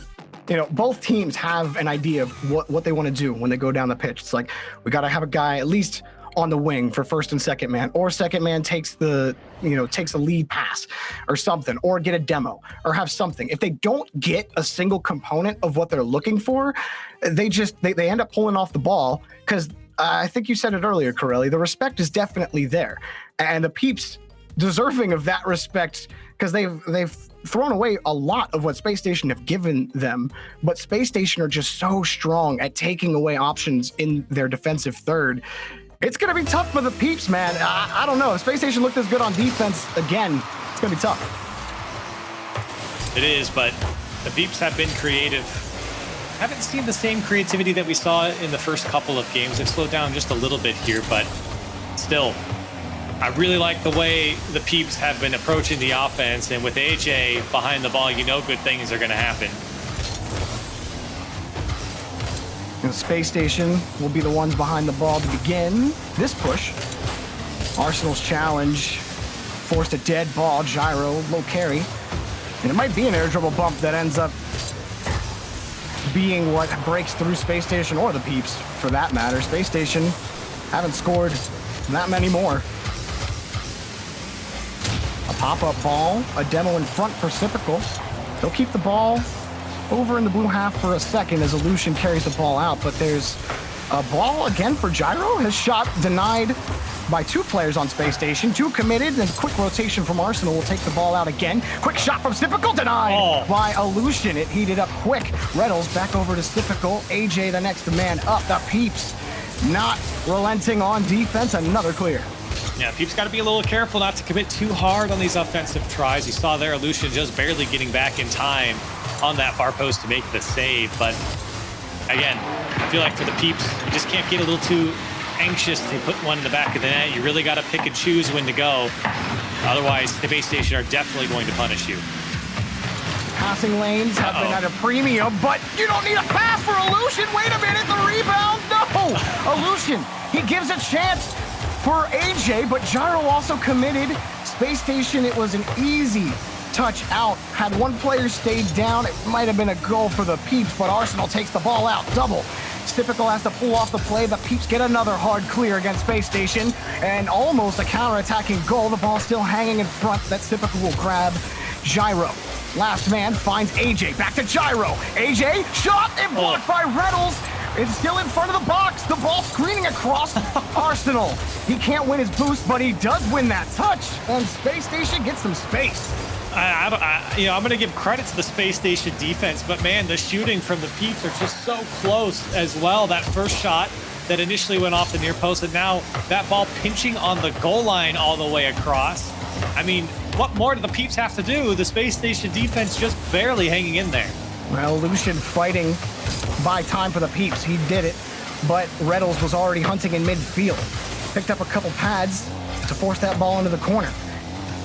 you know, both teams have an idea of what they want to do when they go down the pitch. It's like, we got to have a guy at least on the wing for first and second man, or second man takes the lead pass or something, or get a demo or have something. If they don't get a single component of what they're looking for, they end up pulling off the ball, because I think you said it earlier, Corelli, the respect is definitely there. And the Peeps deserving of that respect, because they've thrown away a lot of what Space Station have given them, but Space Station are just so strong at taking away options in their defensive third. It's going to be tough for the Peeps, man. I don't know. If Space Station looked as good on defense again, it's going to be tough. It is, but the Peeps have been creative. Haven't seen the same creativity that we saw in the first couple of games. They've slowed down just a little bit here, but still, I really like the way the Peeps have been approaching the offense, and with AJ behind the ball, you know good things are going to happen. And Space Station will be the ones behind the ball to begin this push. Arsenal's challenge forced a dead ball. Gyro, low carry. And it might be an air dribble bump that ends up being what breaks through Space Station, or the Peeps for that matter. Space Station haven't scored that many more. A pop-up ball, a demo in front for Sypical. They'll keep the ball over in the blue half for a second as Illusion carries the ball out, but there's a ball again for Gyro. His shot denied by 2 players on Space Station. 2 committed, and quick rotation from Arsenal will take the ball out again. Quick shot from Sypical, denied by Illusion. It heated up quick. Reddles back over to Sypical. AJ the next man up. The Peeps not relenting on defense. Another clear. Yeah, Peeps got to be a little careful not to commit too hard on these offensive tries. You saw there Illusion just barely getting back in time on that far post to make the save. But again, I feel like for the Peeps, you just can't get a little too anxious to put one in the back of the net. You really got to pick and choose when to go. Otherwise, the Space Station are definitely going to punish you. Passing lanes have been at a premium, but you don't need a pass for Illusion. Wait a minute, the rebound, no! Illusion, he gives a chance for AJ, but Gyro also committed. Space Station, it was an easy touch out. Had one player stayed down, it might have been a goal for the Peeps, but Arsenal takes the ball out, double. Sypical has to pull off the play. The Peeps get another hard clear against Space Station, and almost a counter-attacking goal. The ball still hanging in front that Sypical will grab. Gyro, last man, finds AJ. Back to Gyro. AJ, shot and blocked by Reynolds. It's still in front of the box. The ball screening across Arsenal. He can't win his boost, but he does win that touch, and Space Station gets some space. I'm going to give credit to the Space Station defense, but man, the shooting from the Peeps are just so close as well. That first shot that initially went off the near post, and now that ball pinching on the goal line all the way across. I mean, what more do the Peeps have to do? The Space Station defense just barely hanging in there. Well, Lucian fighting by time for the Peeps. He did it, but Reddles was already hunting in midfield. Picked up a couple pads to force that ball into the corner.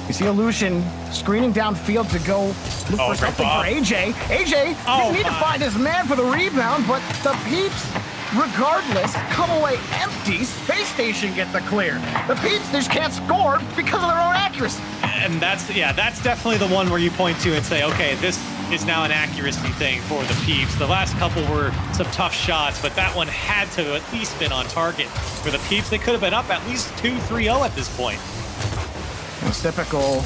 You see Illusion screening downfield to go look for something for AJ. AJ didn't need to find his man for the rebound, but the Peeps, regardless, come away empty. Space Station get the clear. The Peeps just can't score because of their own accuracy. And that's definitely the one where you point to and say, okay, this is now an accuracy thing for the Peeps. The last couple were some tough shots, but that one had to at least been on target for the Peeps. They could have been up at least 2-3-0 at this point. Sypical,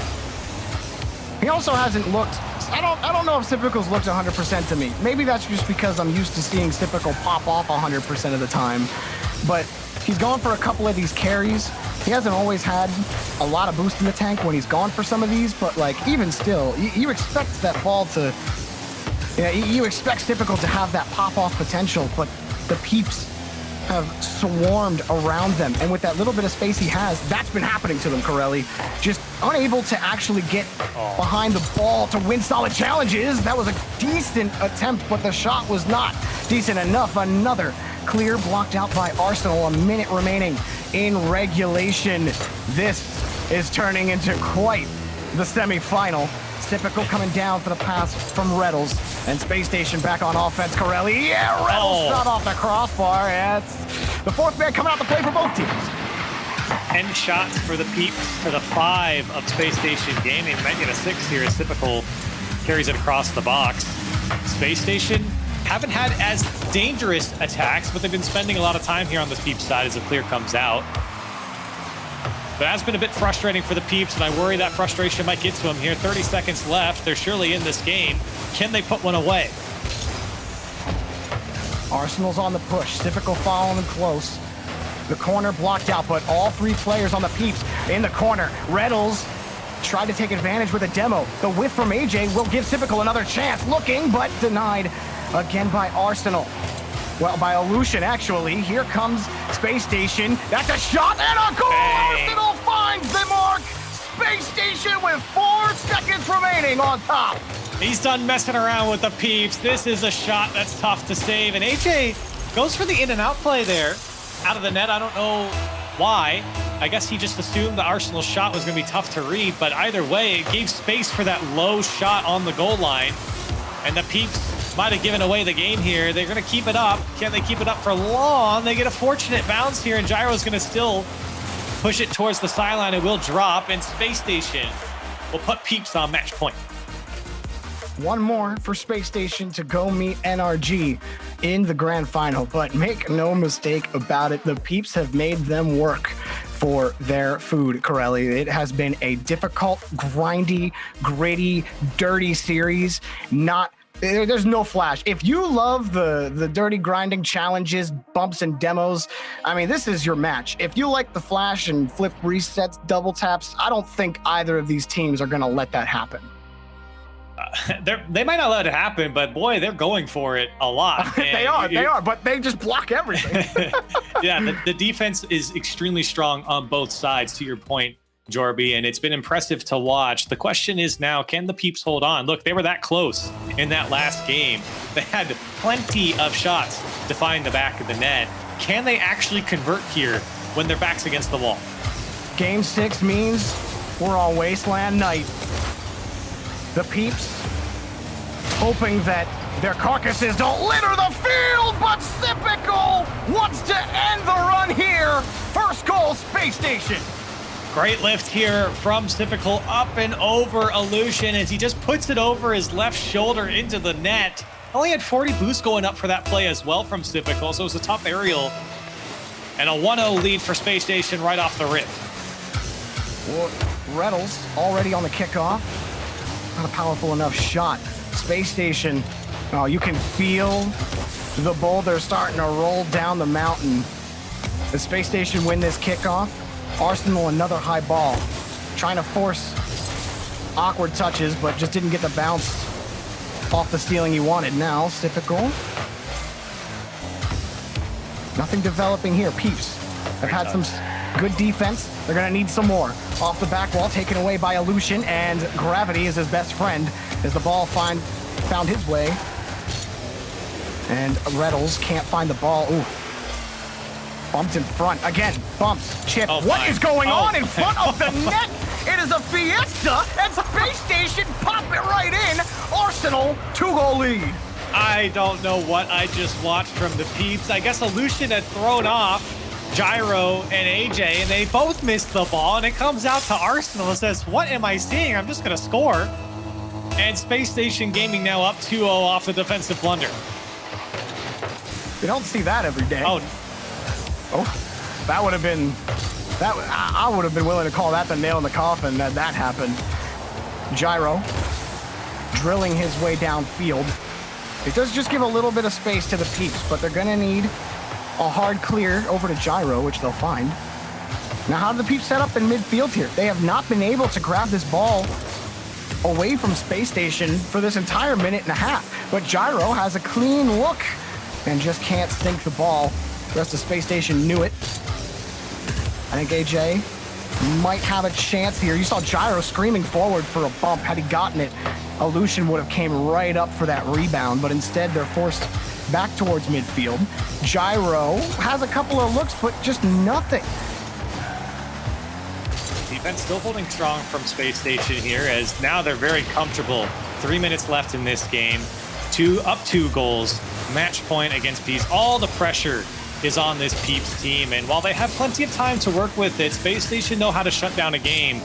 he also hasn't looked, I don't know if Sypical's looked 100% to me. Maybe that's just because I'm used to seeing Sypical pop off 100% of the time, but he's gone for a couple of these carries. He hasn't always had a lot of boost in the tank when he's gone for some of these, but like even still, you expect that ball to, you expect Sypical to have that pop off potential, but the Peeps have swarmed around them, and with that little bit of space he has, that's been happening to them, Corelli. Just unable to actually get behind the ball to win solid challenges. That was a decent attempt, but the shot was not decent enough. Another clear blocked out by Arsenal. A minute remaining in regulation. This is turning into quite the semifinal. Typical coming down for the pass from Reddles, and Space Station back on offense. Corelli, Reddles shot off the crossbar. It's the fourth man coming out to play for both teams. 10 shots for the Peeps for the 5 of Space Station Gaming. Might get a 6 here as Typical carries it across the box. Space Station haven't had as dangerous attacks, but they've been spending a lot of time here on this Peeps side as the clear comes out. But it has been a bit frustrating for the Peeps, and I worry that frustration might get to them here. 30 seconds left. They're surely in this game. Can they put one away? Arsenal's on the push. Typical following them close. The corner blocked out, but all 3 players on the Peeps in the corner. Reddles tried to take advantage with a demo. The whiff from AJ will give Typical another chance. Looking, but denied again by Arsenal. Well, by Illusion, actually. Here comes Space Station. That's a shot and a goal! Arsenal finds the mark! Space Station with 4 seconds remaining on top. He's done messing around with the Peeps. This is a shot that's tough to save. And AJ goes for the in and out play there. Out of the net, I don't know why. I guess he just assumed the Arsenal shot was going to be tough to read. But either way, it gave space for that low shot on the goal line. And the Peeps might have given away the game here. They're going to keep it up. Can they keep it up for long? They get a fortunate bounce here, and Gyro's going to still push it towards the sideline. It will drop, and Space Station will put Peeps on match point. One more for Space Station to go meet NRG in the grand final. But make no mistake about it, the Peeps have made them work for their food, Corelli. It has been a difficult, grindy, gritty, dirty series. There's no flash. If you love the dirty grinding challenges, bumps, and demos, I mean, this is your match. If you like the flash and flip resets, double taps, I don't think either of these teams are going to let that happen. They might not let it happen, but boy, they're going for it a lot. They are, but they just block everything. Yeah, the defense is extremely strong on both sides, to your point, Jorby, and it's been impressive to watch. The question is now, can the Peeps hold on? Look, they were that close in that last game. They had plenty of shots to find the back of the net. Can they actually convert here when their back's against the wall? Game 6 means we're on Wasteland Night. The Peeps hoping that their carcasses don't litter the field, but Sipical wants to end the run here. First goal, Space Station. Great lift here from Sipical up and over Illusion as he just puts it over his left shoulder into the net. Only had 40 boosts going up for that play as well from Sipical, so it was a tough aerial. And a 1-0 lead for Space Station right off the rip. Well, Reddles already on the kickoff. Not a powerful enough shot. Space Station, oh, you can feel the boulder starting to roll down the mountain. The Space Station win this kickoff. Arsenal, another high ball. Trying to force awkward touches, but just didn't get the bounce off the stealing he wanted. Now, typical. Nothing developing here. Peeps have had some good defense. They're going to need some more. Off the back wall, taken away by Illusion, and Gravity is his best friend as the ball found his way. And Reddles can't find the ball. Ooh. Bumped in front. Again, bumps, chip. What is going on in front of the net? It is a fiesta, and Space Station pop it right in. Arsenal, 2-goal lead. I don't know what I just watched from the Peeps. I guess Illusion had thrown off Gyro and AJ, and they both missed the ball, and it comes out to Arsenal and says, what am I seeing? I'm just going to score. And Space Station Gaming now up 2-0 off the defensive blunder. You don't see that every day. Oh, that would have been, I would have been willing to call that the nail in the coffin that happened. Gyro drilling his way downfield. It does just give a little bit of space to the Peeps, but they're gonna need a hard clear over to Gyro, which they'll find. Now, how do the Peeps set up in midfield here? They have not been able to grab this ball away from Space Station for this entire minute and a half, but Gyro has a clean look and just can't sink the ball. The rest of Space Station knew it. I think AJ might have a chance here. You saw Gyro screaming forward for a bump. Had he gotten it, Illusion would have came right up for that rebound, but instead they're forced back towards midfield. Gyro has a couple of looks, but just nothing. Defense still holding strong from Space Station here, as now they're very comfortable. 3 minutes left in this game. Up 2 goals. Match point against Peeps. All the pressure is on this Peeps team, and while they have plenty of time to work with it, Space Station know how to shut down a game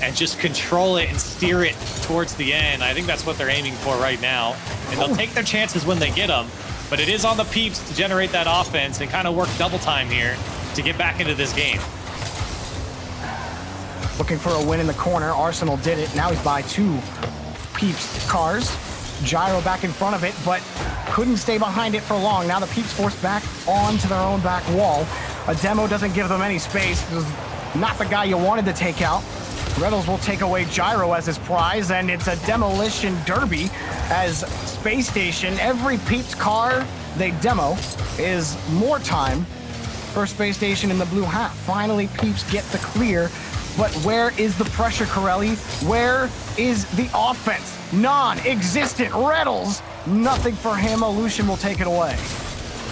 and just control it and steer it towards the end. I think that's what they're aiming for right now, and they'll take their chances when they get them, but it is on the Peeps to generate that offense and kind of work double time here to get back into this game. Looking for a win in the corner. Arsenal did it. Now he's by 2 Peeps cars. Gyro back in front of it, but couldn't stay behind it for long. Now the Peeps forced back onto their own back wall. A demo doesn't give them any space. This is not the guy you wanted to take out. Reynolds will take away Gyro as his prize, and it's a demolition derby as Space Station, every Peeps car they demo is more time for Space Station in the blue half. Finally, Peeps get the clear, but where is the pressure, Corelli? Where is the offense? Non-existent. Reddles, nothing for him. Illusion will take it away.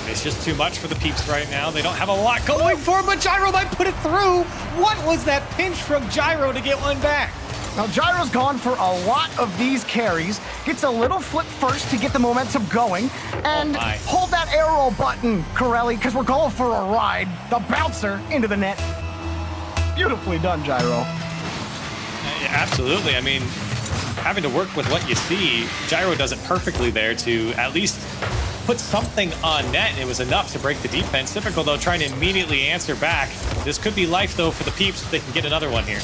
It's just too much for the Peeps right now. They don't have a lot going for him, but Gyro might put it through. What was that pinch from Gyro to get one back? Now, Gyro's gone for a lot of these carries. Gets a little flip first to get the momentum going. And hold that arrow button, Corelli, because we're going for a ride. The bouncer into the net. Beautifully done, Gyro. Yeah, absolutely. I mean, having to work with what you see. Gyro does it perfectly there to at least put something on net, and it was enough to break the defense. Typical, though, trying to immediately answer back. This could be life, though, for the Peeps if they can get another one here.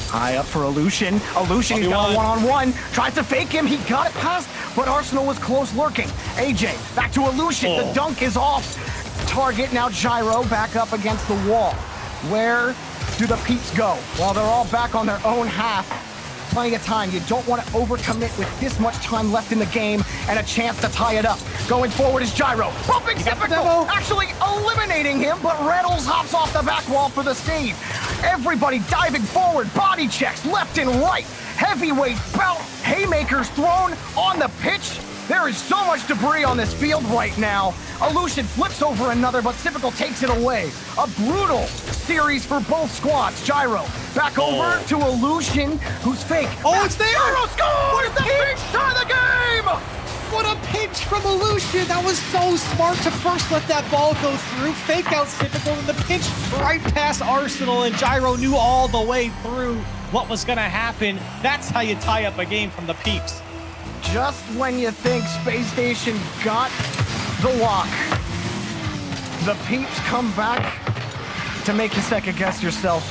High up for Illusion. Illusion, he's got a one-on-one. Tries to fake him. He got it past, but Arsenal was close lurking. AJ, back to Illusion. The dunk is off target. Now Gyro back up against the wall. Where do the Peeps go? Well, they're all back on their own half. Plenty of time. You don't want to overcommit with this much time left in the game and a chance to tie it up. Going forward is Gyro. Bumping Typical, actually eliminating him, but Reynolds hops off the back wall for the save. Everybody diving forward, body checks left and right. Heavyweight bout, haymakers thrown on the pitch. There is so much debris on this field right now. Illusion flips over another, but Typical takes it away. A brutal series for both squads. Gyro back over to Illusion, who's fake. Oh, it's there! Gyro scores! The big tie the game! What a pinch from Illusion. That was so smart to first let that ball go through. Fake out Typical and the pinch right past Arsenal, and Gyro knew all the way through what was going to happen. That's how you tie up a game from the Peeps. Just when you think Space Station got the lock, the Peeps come back to make you second guess yourself.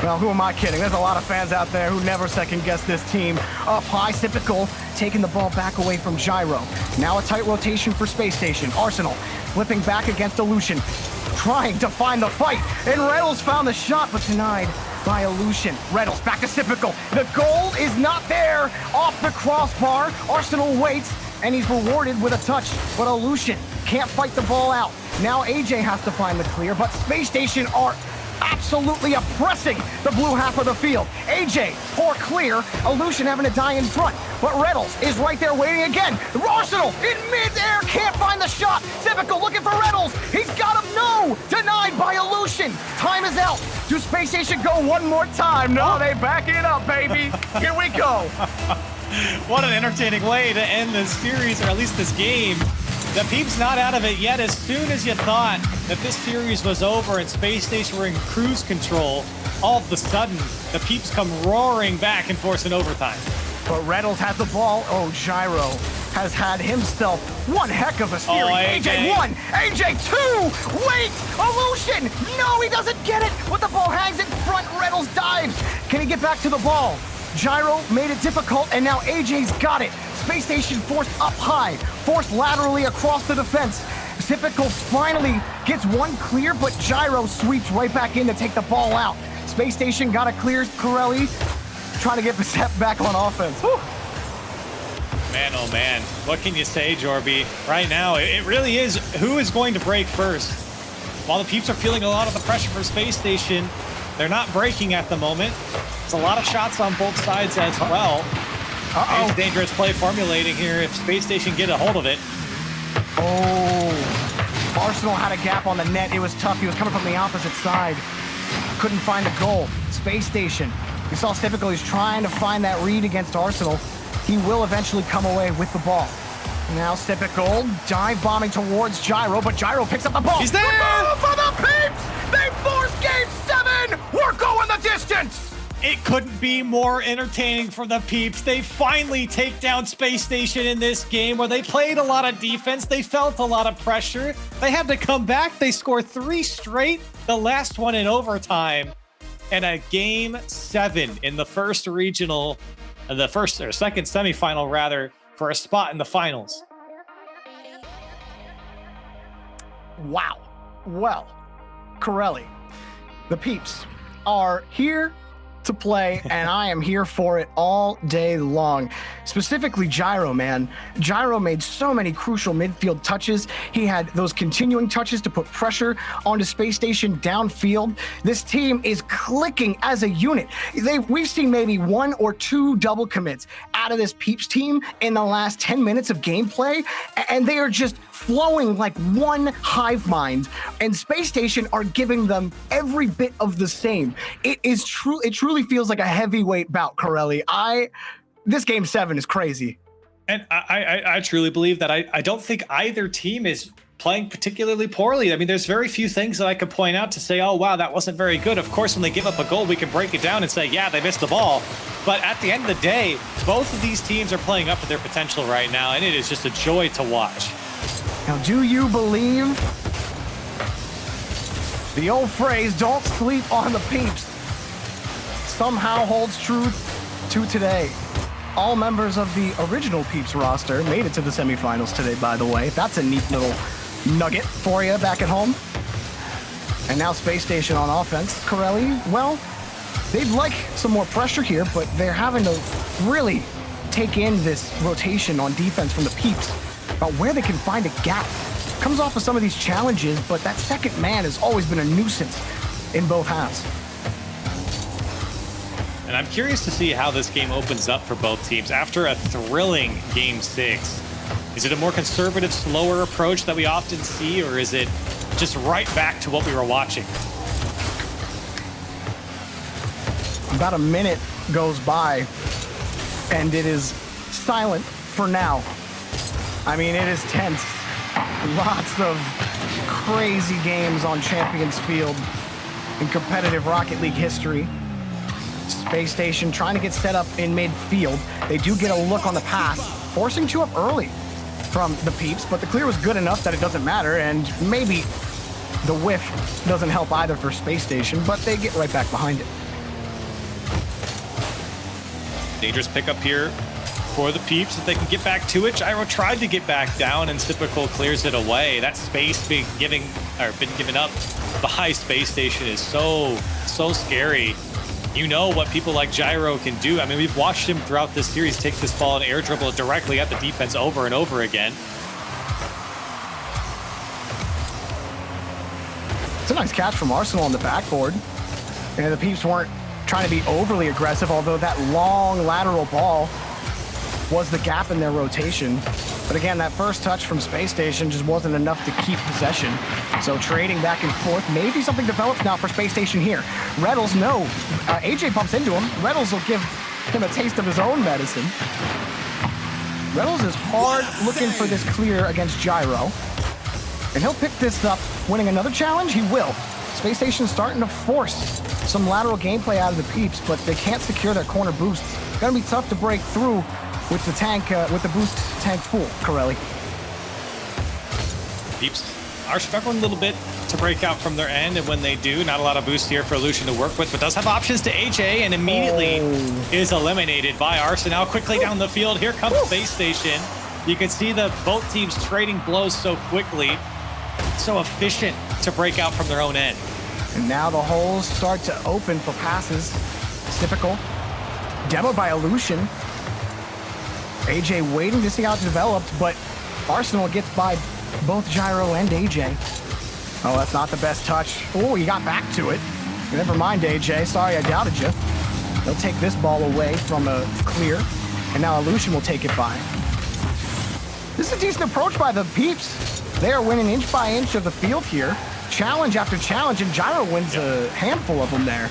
Well, who am I kidding? There's a lot of fans out there who never second guess this team. Up high, Typical taking the ball back away from Gyro. Now a tight rotation for Space Station. Arsenal flipping back against Illusion, trying to find the fight. And Reynolds found the shot, but denied by Illusion. Reynolds back to Typical. The goal is not there. Off the crossbar. Arsenal waits, and he's rewarded with a touch. But Illusion can't fight the ball out. Now AJ has to find the clear, but Space Station are absolutely oppressing the blue half of the field. AJ, poor clear. Illusion having to die in front, but Reynolds is right there waiting again. Arsenal in midair, can't find the shot. Typical looking for Reynolds. He's got him, no! Denied by Illusion. Time is out. Do Space Station go one more time? No, they back it up, baby. Here we go. What an entertaining way to end this series, or at least this game. The Peeps not out of it yet. As soon as you thought that this series was over and Space Station were in cruise control, all of a sudden, the Peeps come roaring back and force an overtime. But Reynolds has the ball. Oh, Gyro has had himself one heck of a series. Oh, AJ 1, AJ 2, wait, Illusion, no, he doesn't get it, but the ball hangs in front, Reynolds dives. Can he get back to the ball? Gyro made it difficult, and now AJ's got it. Space Station forced up high, forced laterally across the defense. Typical finally gets one clear, but Gyro sweeps right back in to take the ball out. Space Station got a clear. Corelli trying to get the step back on offense. Whew. Man, oh man, what can you say, Jorby? Right now, it really is who is going to break first. While the Peeps are feeling a lot of the pressure for Space Station, they're not breaking at the moment. There's a lot of shots on both sides as well. It's dangerous play formulating here if Space Station get a hold of it. Oh, Arsenal had a gap on the net. It was tough. He was coming from the opposite side. Couldn't find a goal. Space Station. We saw Typical. He's trying to find that read against Arsenal. He will eventually come away with the ball. Now Typical dive bombing towards Gyro, but Gyro picks up the ball. He's there! The for the Peeps! They force game 7! We're going the distance! It couldn't be more entertaining for the Peeps. They finally take down Space Station in this game where they played a lot of defense. They felt a lot of pressure. They had to come back. They scored 3 straight, the last one in overtime. And a game 7 in the first regional, second semifinal rather, for a spot in the finals. Wow. Well, Corelli, the Peeps are here to play, and I am here for it all day long. Specifically Gyro, man. Gyro made so many crucial midfield touches. He had those continuing touches to put pressure onto Space Station downfield. This team is clicking as a unit. We've seen maybe 1 or 2 double commits out of this Peeps team in the last 10 minutes of gameplay, and they are just flowing like one hive mind, and Space Station are giving them every bit of the same. It truly feels like a heavyweight bout, Corelli. This game 7 is crazy. And I truly believe that I don't think either team is playing particularly poorly. I mean, there's very few things that I could point out to say, oh, wow, that wasn't very good. Of course, when they give up a goal, we can break it down and say, yeah, they missed the ball. But at the end of the day, both of these teams are playing up to their potential right now, and it is just a joy to watch. Now, do you believe the old phrase, don't sleep on the Peeps, somehow holds true to today? All members of the original Peeps roster made it to the semifinals today, by the way. That's a neat little nugget for you back at home. And now Space Station on offense. Corelli, well, they'd like some more pressure here, but they're having to really take in this rotation on defense from the Peeps about where they can find a gap. Comes off of some of these challenges, but that second man has always been a nuisance in both halves. And I'm curious to see how this game opens up for both teams after a thrilling Game 6. Is it a more conservative, slower approach that we often see, or is it just right back to what we were watching? About a minute goes by, and it is silent for now. I mean, it is tense. Lots of crazy games on Champions Field in competitive Rocket League history. Space Station trying to get set up in midfield. They do get a look on the pass, forcing two up early from the Peeps, but the clear was good enough that it doesn't matter, and maybe the whiff doesn't help either for Space Station, but they get right back behind it. Dangerous pickup here for the Peeps if they can get back to it. Gyro tried to get back down, and Typical clears it away. That space being given up by Space Station is so scary. You know what people like Gyro can do. I mean, we've watched him throughout this series take this ball and air dribble it directly at the defense over and over again. It's a nice catch from Arsenal on the backboard. And the Peeps weren't trying to be overly aggressive, although that long lateral ball was the gap in their rotation. But again, that first touch from Space Station just wasn't enough to keep possession. So trading back and forth, maybe something develops now for Space Station here. Reddles, no. AJ bumps into him. Reddles will give him a taste of his own medicine. Reddles is hard looking for this clear against Gyro. And he'll pick this up. Winning another challenge, he will. Space Station's starting to force some lateral gameplay out of the Peeps, but they can't secure their corner boosts. Gonna be tough to break through with the tank, with the boost tank full, Corelli. Peeps are struggling a little bit to break out from their end, and when they do, not a lot of boost here for Lucian to work with, but does have options to AJ, and immediately is eliminated by Arsenal. Quickly down the field, here comes Space Station. You can see both teams trading blows so quickly, so efficient to break out from their own end. And now the holes start to open for passes. Typical. Demoed by Lucian. AJ waiting to see how it developed, but Arsenal gets by both Gyro and AJ. Oh, that's not the best touch. Oh, he got back to it. Never mind, AJ. Sorry, I doubted you. They'll take this ball away from a clear, and now Lucian will take it by. This is a decent approach by the Peeps. They are winning inch by inch of the field here. Challenge after challenge, and Gyro wins a handful of them there.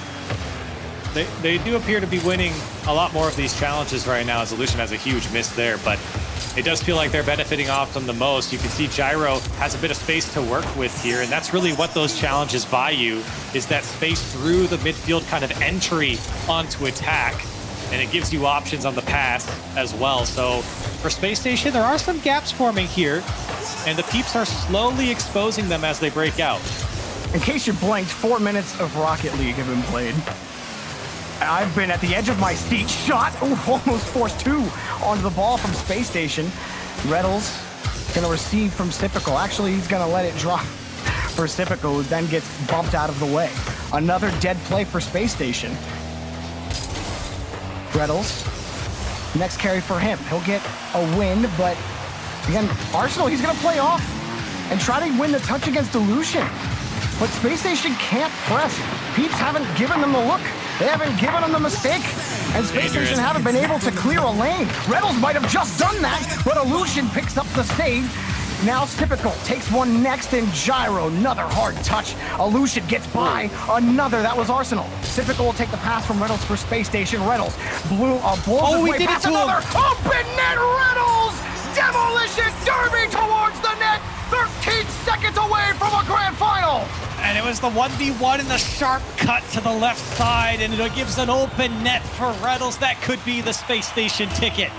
They do appear to be winning a lot more of these challenges right now, as Lucian has a huge miss there, but it does feel like they're benefiting off them the most. You can see Gyro has a bit of space to work with here, and that's really what those challenges buy you, is that space through the midfield kind of entry onto attack, and it gives you options on the pass as well. So for Space Station, there are some gaps forming here, and the Peeps are slowly exposing them as they break out. In case you blanked, 4 minutes of Rocket League have been played. I've been at the edge of my seat. Shot! Ooh, almost forced two onto the ball from Space Station. Reddles gonna receive from Typical. Actually, he's gonna let it drop for Typical, who then gets bumped out of the way. Another dead play for Space Station. Reddles, next carry for him. He'll get a win, but again, Arsenal, he's gonna play off and try to win the touch against Lucian. But Space Station can't press. Peeps haven't given them the look. They haven't given them the mistake. And Space Station haven't been able to clear a lane. Reddles might have just done that, but Lucian picks up the save. Now Typical takes one next, and Gyro, another hard touch. Lucian gets by, another, that was Arsenal. Typical will take the pass from Reddles for Space Station. Reddles blows his way past another. Open net, Reddles! Demolition Derby towards the net, 13 seconds. it was the 1v1 and the sharp cut to the left side, and it gives an open net for Reynolds. That could be the space station ticket.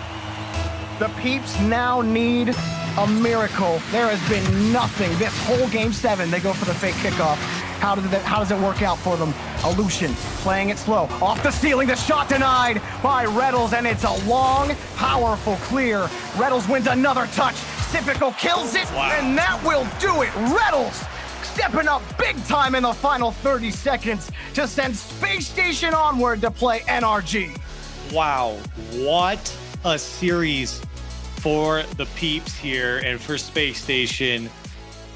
The Peeps now need a miracle. There has been nothing. This whole game 7, they go for the fake kickoff. How does it work out for them? Illusion playing it slow. Off the ceiling, the shot denied by Reynolds, and it's a long, powerful clear. Reynolds wins another touch. Typical kills it, and that will do it. Reynolds stepping up big time in the final 30 seconds to send Space Station onward to play NRG. Wow, what a series for the Peeps here and for Space Station.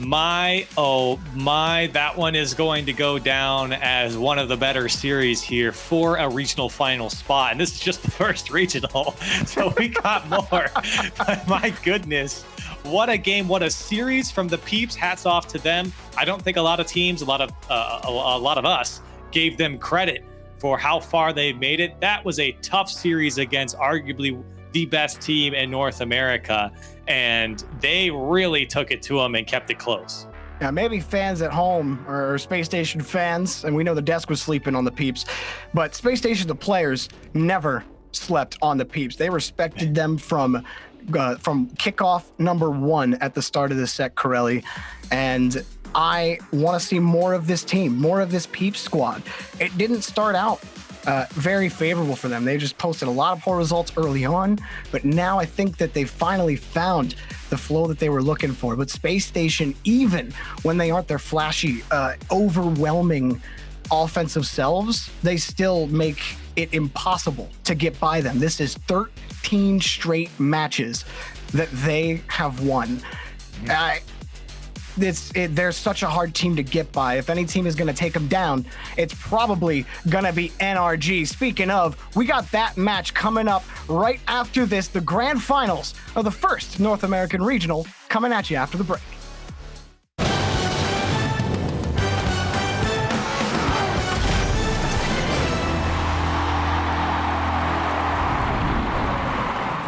My, oh my, that one is going to go down as one of the better series here for a regional final spot. And this is just the first regional, so we got more. But my goodness, what a game, what a series from the Peeps. Hats off to them. I don't think a lot of teams, a lot of us gave them credit for how far they made it. That was a tough series against arguably the best team in North America, and they really took it to them and kept it close. Yeah, maybe fans at home or Space Station fans, and we know the desk was sleeping on the Peeps, but Space Station, the players, never slept on the Peeps. They respected them from kickoff number 1 at the start of the set, Corelli, and I want to see more of this team, more of this Peeps squad. It didn't start out very favorable for them. They just posted a lot of poor results early on, but now I think that they finally found the flow that they were looking for. But Space Station, even when they aren't their flashy, overwhelming offensive selves, they still make it impossible to get by them. This is 13 straight matches that they have won. They're such a hard team to get by. If any team is going to take them down, it's probably going to be NRG. Speaking of, we got that match coming up right after this, the grand finals of the first North American Regional, coming at you after the break.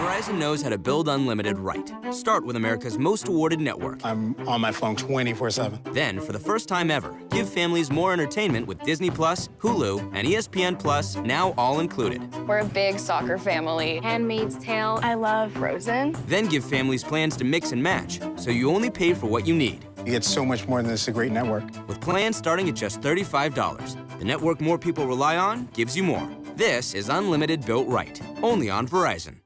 Verizon knows how to build unlimited right. Start with America's most awarded network. I'm on my phone 24/7. Then, for the first time ever, give families more entertainment with Disney+, Hulu, and ESPN+, now all included. We're a big soccer family. Handmaid's Tale. I love Frozen. Then give families plans to mix and match, so you only pay for what you need. You get so much more than this, a great network. With plans starting at just $35. The network more people rely on gives you more. This is unlimited built right, only on Verizon.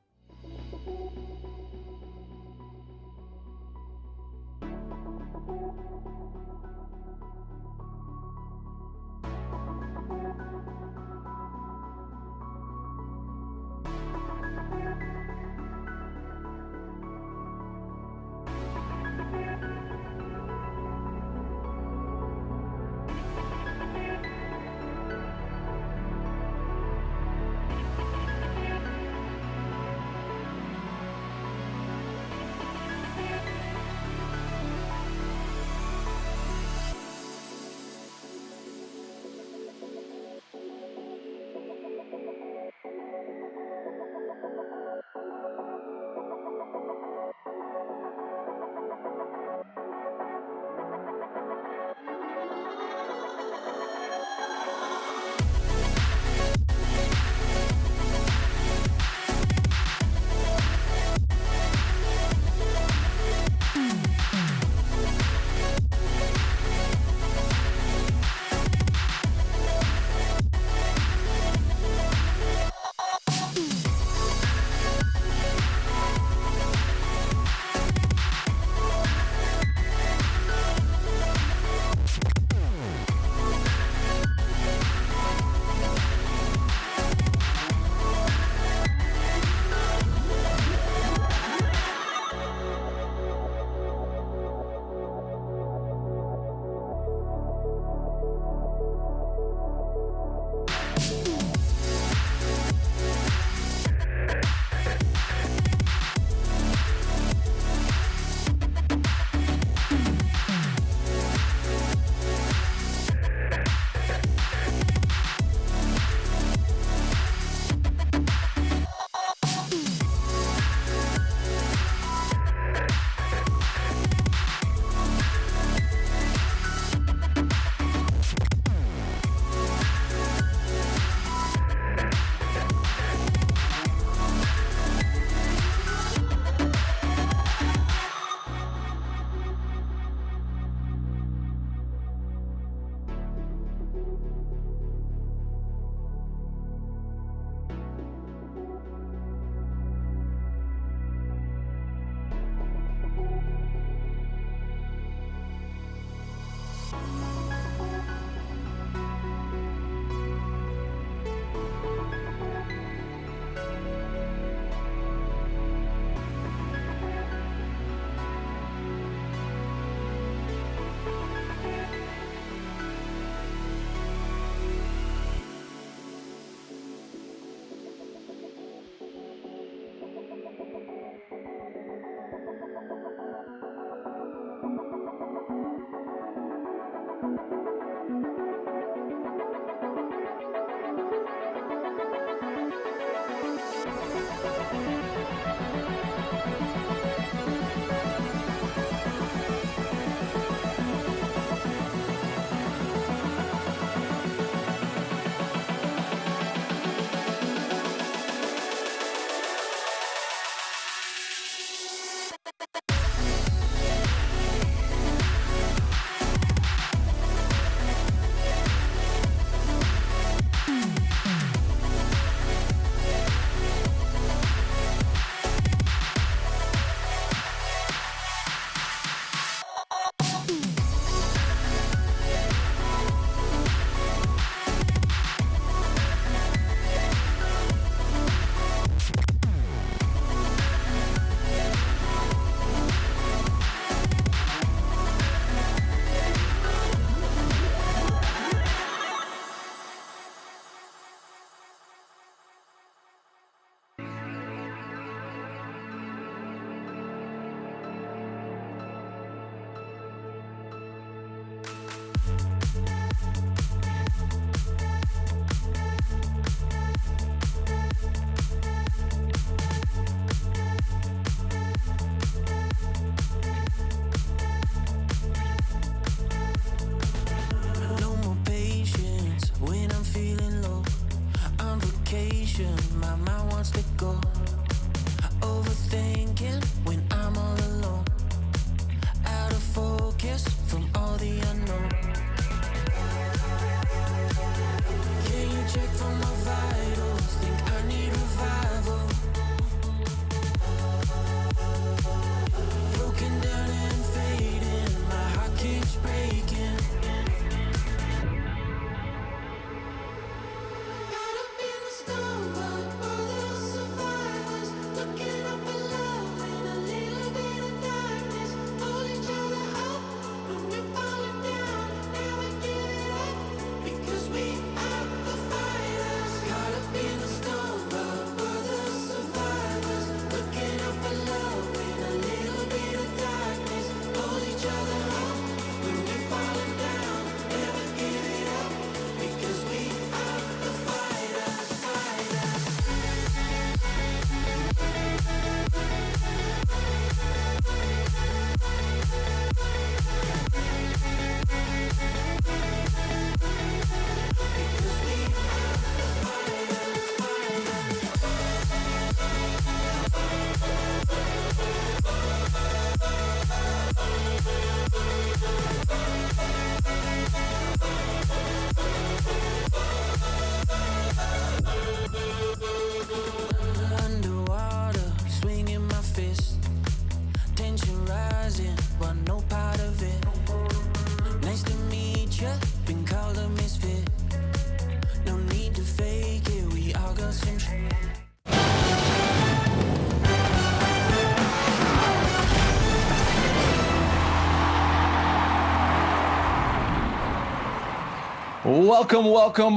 Welcome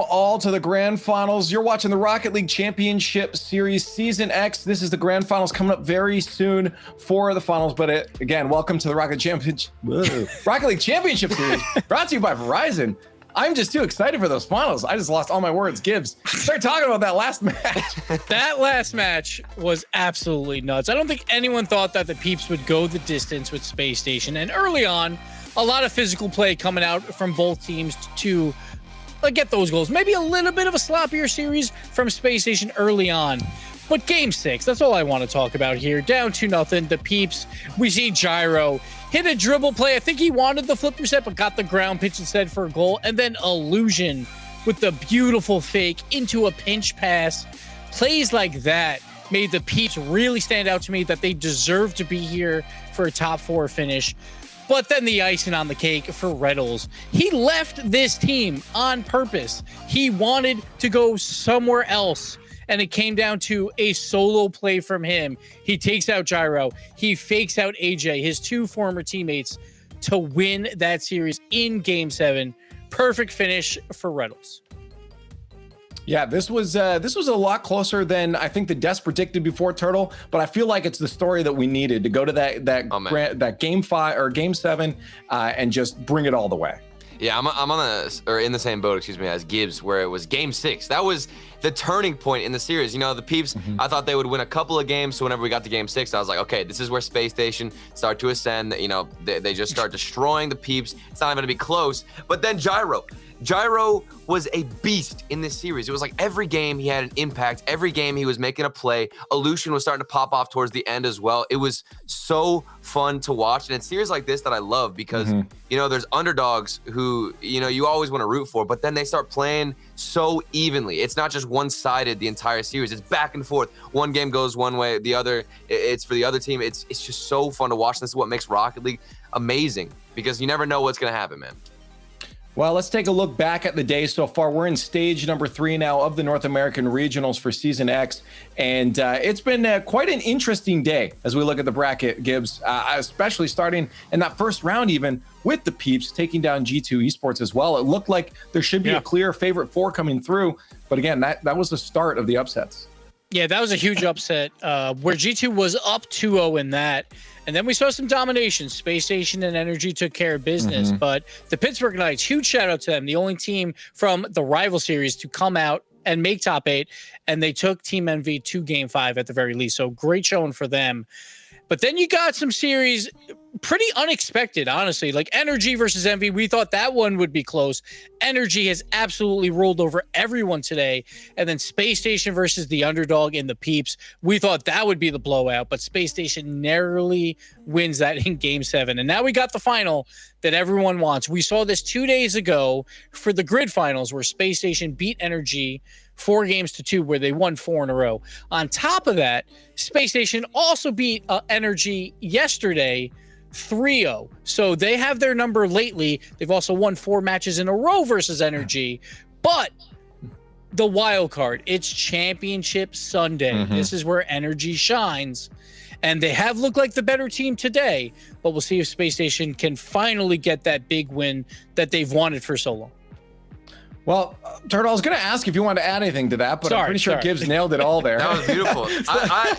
all to the Grand Finals. You're watching the Rocket League Championship Series Season X. This is the Grand Finals coming up very soon for the finals. But again, welcome to the Rocket League Championship Series, brought to you by Verizon. I'm just too excited for those finals. I just lost all my words. Gibbs, start talking about that last match. That last match was absolutely nuts. I don't think anyone thought that the Peeps would go the distance with Space Station. And early on, a lot of physical play coming out from both teams to get those goals. Maybe a little bit of a sloppier series from Space Station early on. But game 6, that's all I want to talk about here. Down 2-0, the Peeps. We see Gyro hit a dribble play. I think he wanted the flip reset, but got the ground pitch instead for a goal. And then Illusion with the beautiful fake into a pinch pass. Plays like that made the Peeps really stand out to me, that they deserve to be here for a top 4 finish. But then the icing on the cake for Reddles. He left this team on purpose. He wanted to go somewhere else. And it came down to a solo play from him. He takes out Gyro. He fakes out AJ, his 2 former teammates, to win that series in Game 7. Perfect finish for Reddles. Yeah, this was a lot closer than I think the Des predicted before, Turtle. But I feel like it's the story that we needed to go to that Game 5 or Game 7 and just bring it all the way. Yeah, I'm in the same boat, as Gibbs, where it was Game 6. That was the turning point in the series. You know, the Peeps, I thought they would win a couple of games. So whenever we got to Game 6, I was like, okay, this is where Space Station start to ascend. You know, they just start destroying the Peeps. It's not even going to be close. But then Gyro was a beast in this series. It was like every game he had an impact. Every game he was making a play. Illusion was starting to pop off towards the end as well. It was so fun to watch. And it's series like this that I love because, you know, there's underdogs who, you know, you always want to root for, but then they start playing so evenly. It's not just one-sided the entire series. It's back and forth. One game goes one way, the other, it's for the other team. It's just so fun to watch. This is what makes Rocket League amazing because you never know what's going to happen, man. Well, let's take a look back at the day so far. We're in stage number 3 now of the North American Regionals for Season X, and it's been quite an interesting day as we look at the bracket, Gibbs, especially starting in that first round even with the Peeps taking down G2 Esports as well. It looked like there should be a clear favorite 4 coming through, but again, that was the start of the upsets. Yeah, that was a huge upset where G2 was up 2-0 in that. And then we saw some domination. Space Station and Energy took care of business. But the Pittsburgh Knights, huge shout out to them. The only team from the rival series to come out and make top 8. And they took Team Envy to Game 5 at the very least. So great showing for them. But then you got some series pretty unexpected, honestly. Like Energy versus Envy, we thought that one would be close. Energy has absolutely rolled over everyone today. And then Space Station versus the underdog in the Peeps, we thought that would be the blowout, but Space Station narrowly wins that in Game 7. And now we got the final that everyone wants. We saw this 2 days ago for the grid finals where Space Station beat Energy 4-2, where they won 4 in a row. On top of that, Space Station also beat Energy yesterday 3-0. So they have their number lately. They've also won 4 matches in a row versus Energy. But the wild card, it's Championship Sunday. This is where Energy shines. And they have looked like the better team today. But we'll see if Space Station can finally get that big win that they've wanted for so long. Well, Turtle, I was going to ask if you wanted to add anything to that, but I'm pretty sure Gibbs nailed it all there. That was beautiful.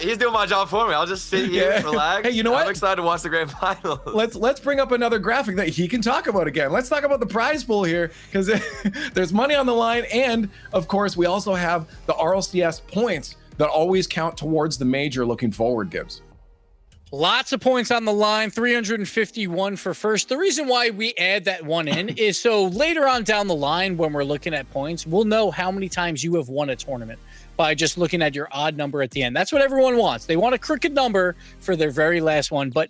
He's doing my job for me. I'll just sit here, relax. Hey, you know what? I'm excited to watch the grand final. Let's bring up another graphic that he can talk about again. Let's talk about the prize pool here because there's money on the line. And, of course, we also have the RLCS points that always count towards the major looking forward, Gibbs. Lots of points on the line, 351 for first. The reason why we add that one in is so later on down the line when we're looking at points, we'll know how many times you have won a tournament by just looking at your odd number at the end. That's what everyone wants. They want a crooked number for their very last one. But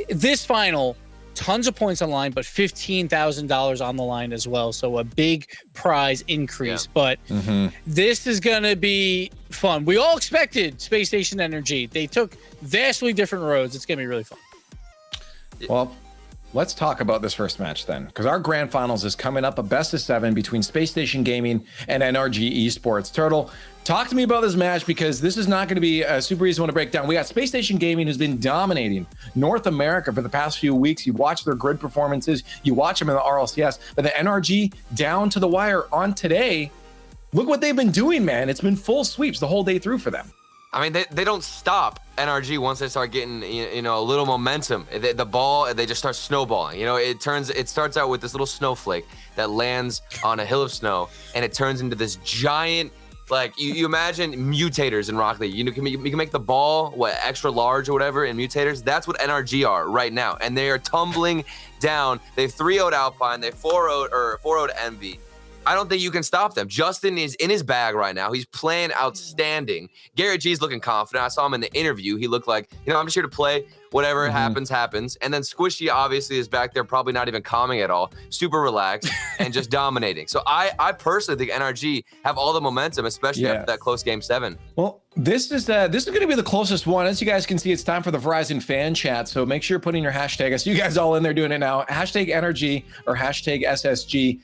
this final, tons of points on the line, but $15,000 on the line as well. So a big prize increase. But this is going to be fun. We all expected Space Station Energy. They took vastly different roads. It's going to be really fun. Well, let's talk about this first match then, because our grand finals is coming up, a best of 7 between Space Station Gaming and NRG Esports. Turtle, talk to me about this match, because this is not going to be a super easy one to break down. We got Space Station Gaming, who's been dominating North America for the past few weeks. You watch their grid performances, you watch them in the RLCS, but the NRG down to the wire on today. Look what they've been doing, man. It's been full sweeps the whole day through for them. I mean, they don't stop NRG once they start getting, you know, a little momentum. The ball, they just start snowballing. You know, it starts out with this little snowflake that lands on a hill of snow, and it turns into this giant, like, you imagine mutators in Rocket League. You can make the ball, what, extra large or whatever in mutators. That's what NRG are right now. And they are tumbling down. They 3-0'd Alpine. They 4-0'd Envy. I don't think you can stop them. Justin is in his bag right now. He's playing outstanding. Garrett G's looking confident. I saw him in the interview. He looked like, you know, I'm just here to play. Whatever happens, happens. And then Squishy obviously is back there, probably not even calming at all, super relaxed and just dominating. So I personally think NRG have all the momentum, especially after that close game 7. Well, this is going to be the closest one. As you guys can see, it's time for the Verizon fan chat. So make sure you're putting your hashtag. I see you guys all in there doing it now. Hashtag NRG or hashtag SSG.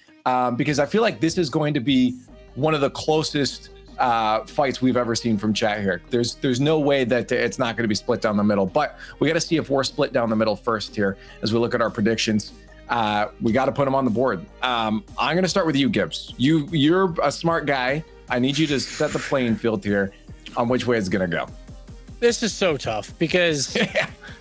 Because I feel like this is going to be one of the closest fights we've ever seen from chat here. There's no way that it's not going to be split down the middle, but we got to see if we're split down the middle first here as we look at our predictions. We got to put them on the board. I'm going to start with you, Gibbs. You're a smart guy. I need you to set the playing field here on which way it's going to go. This is so tough because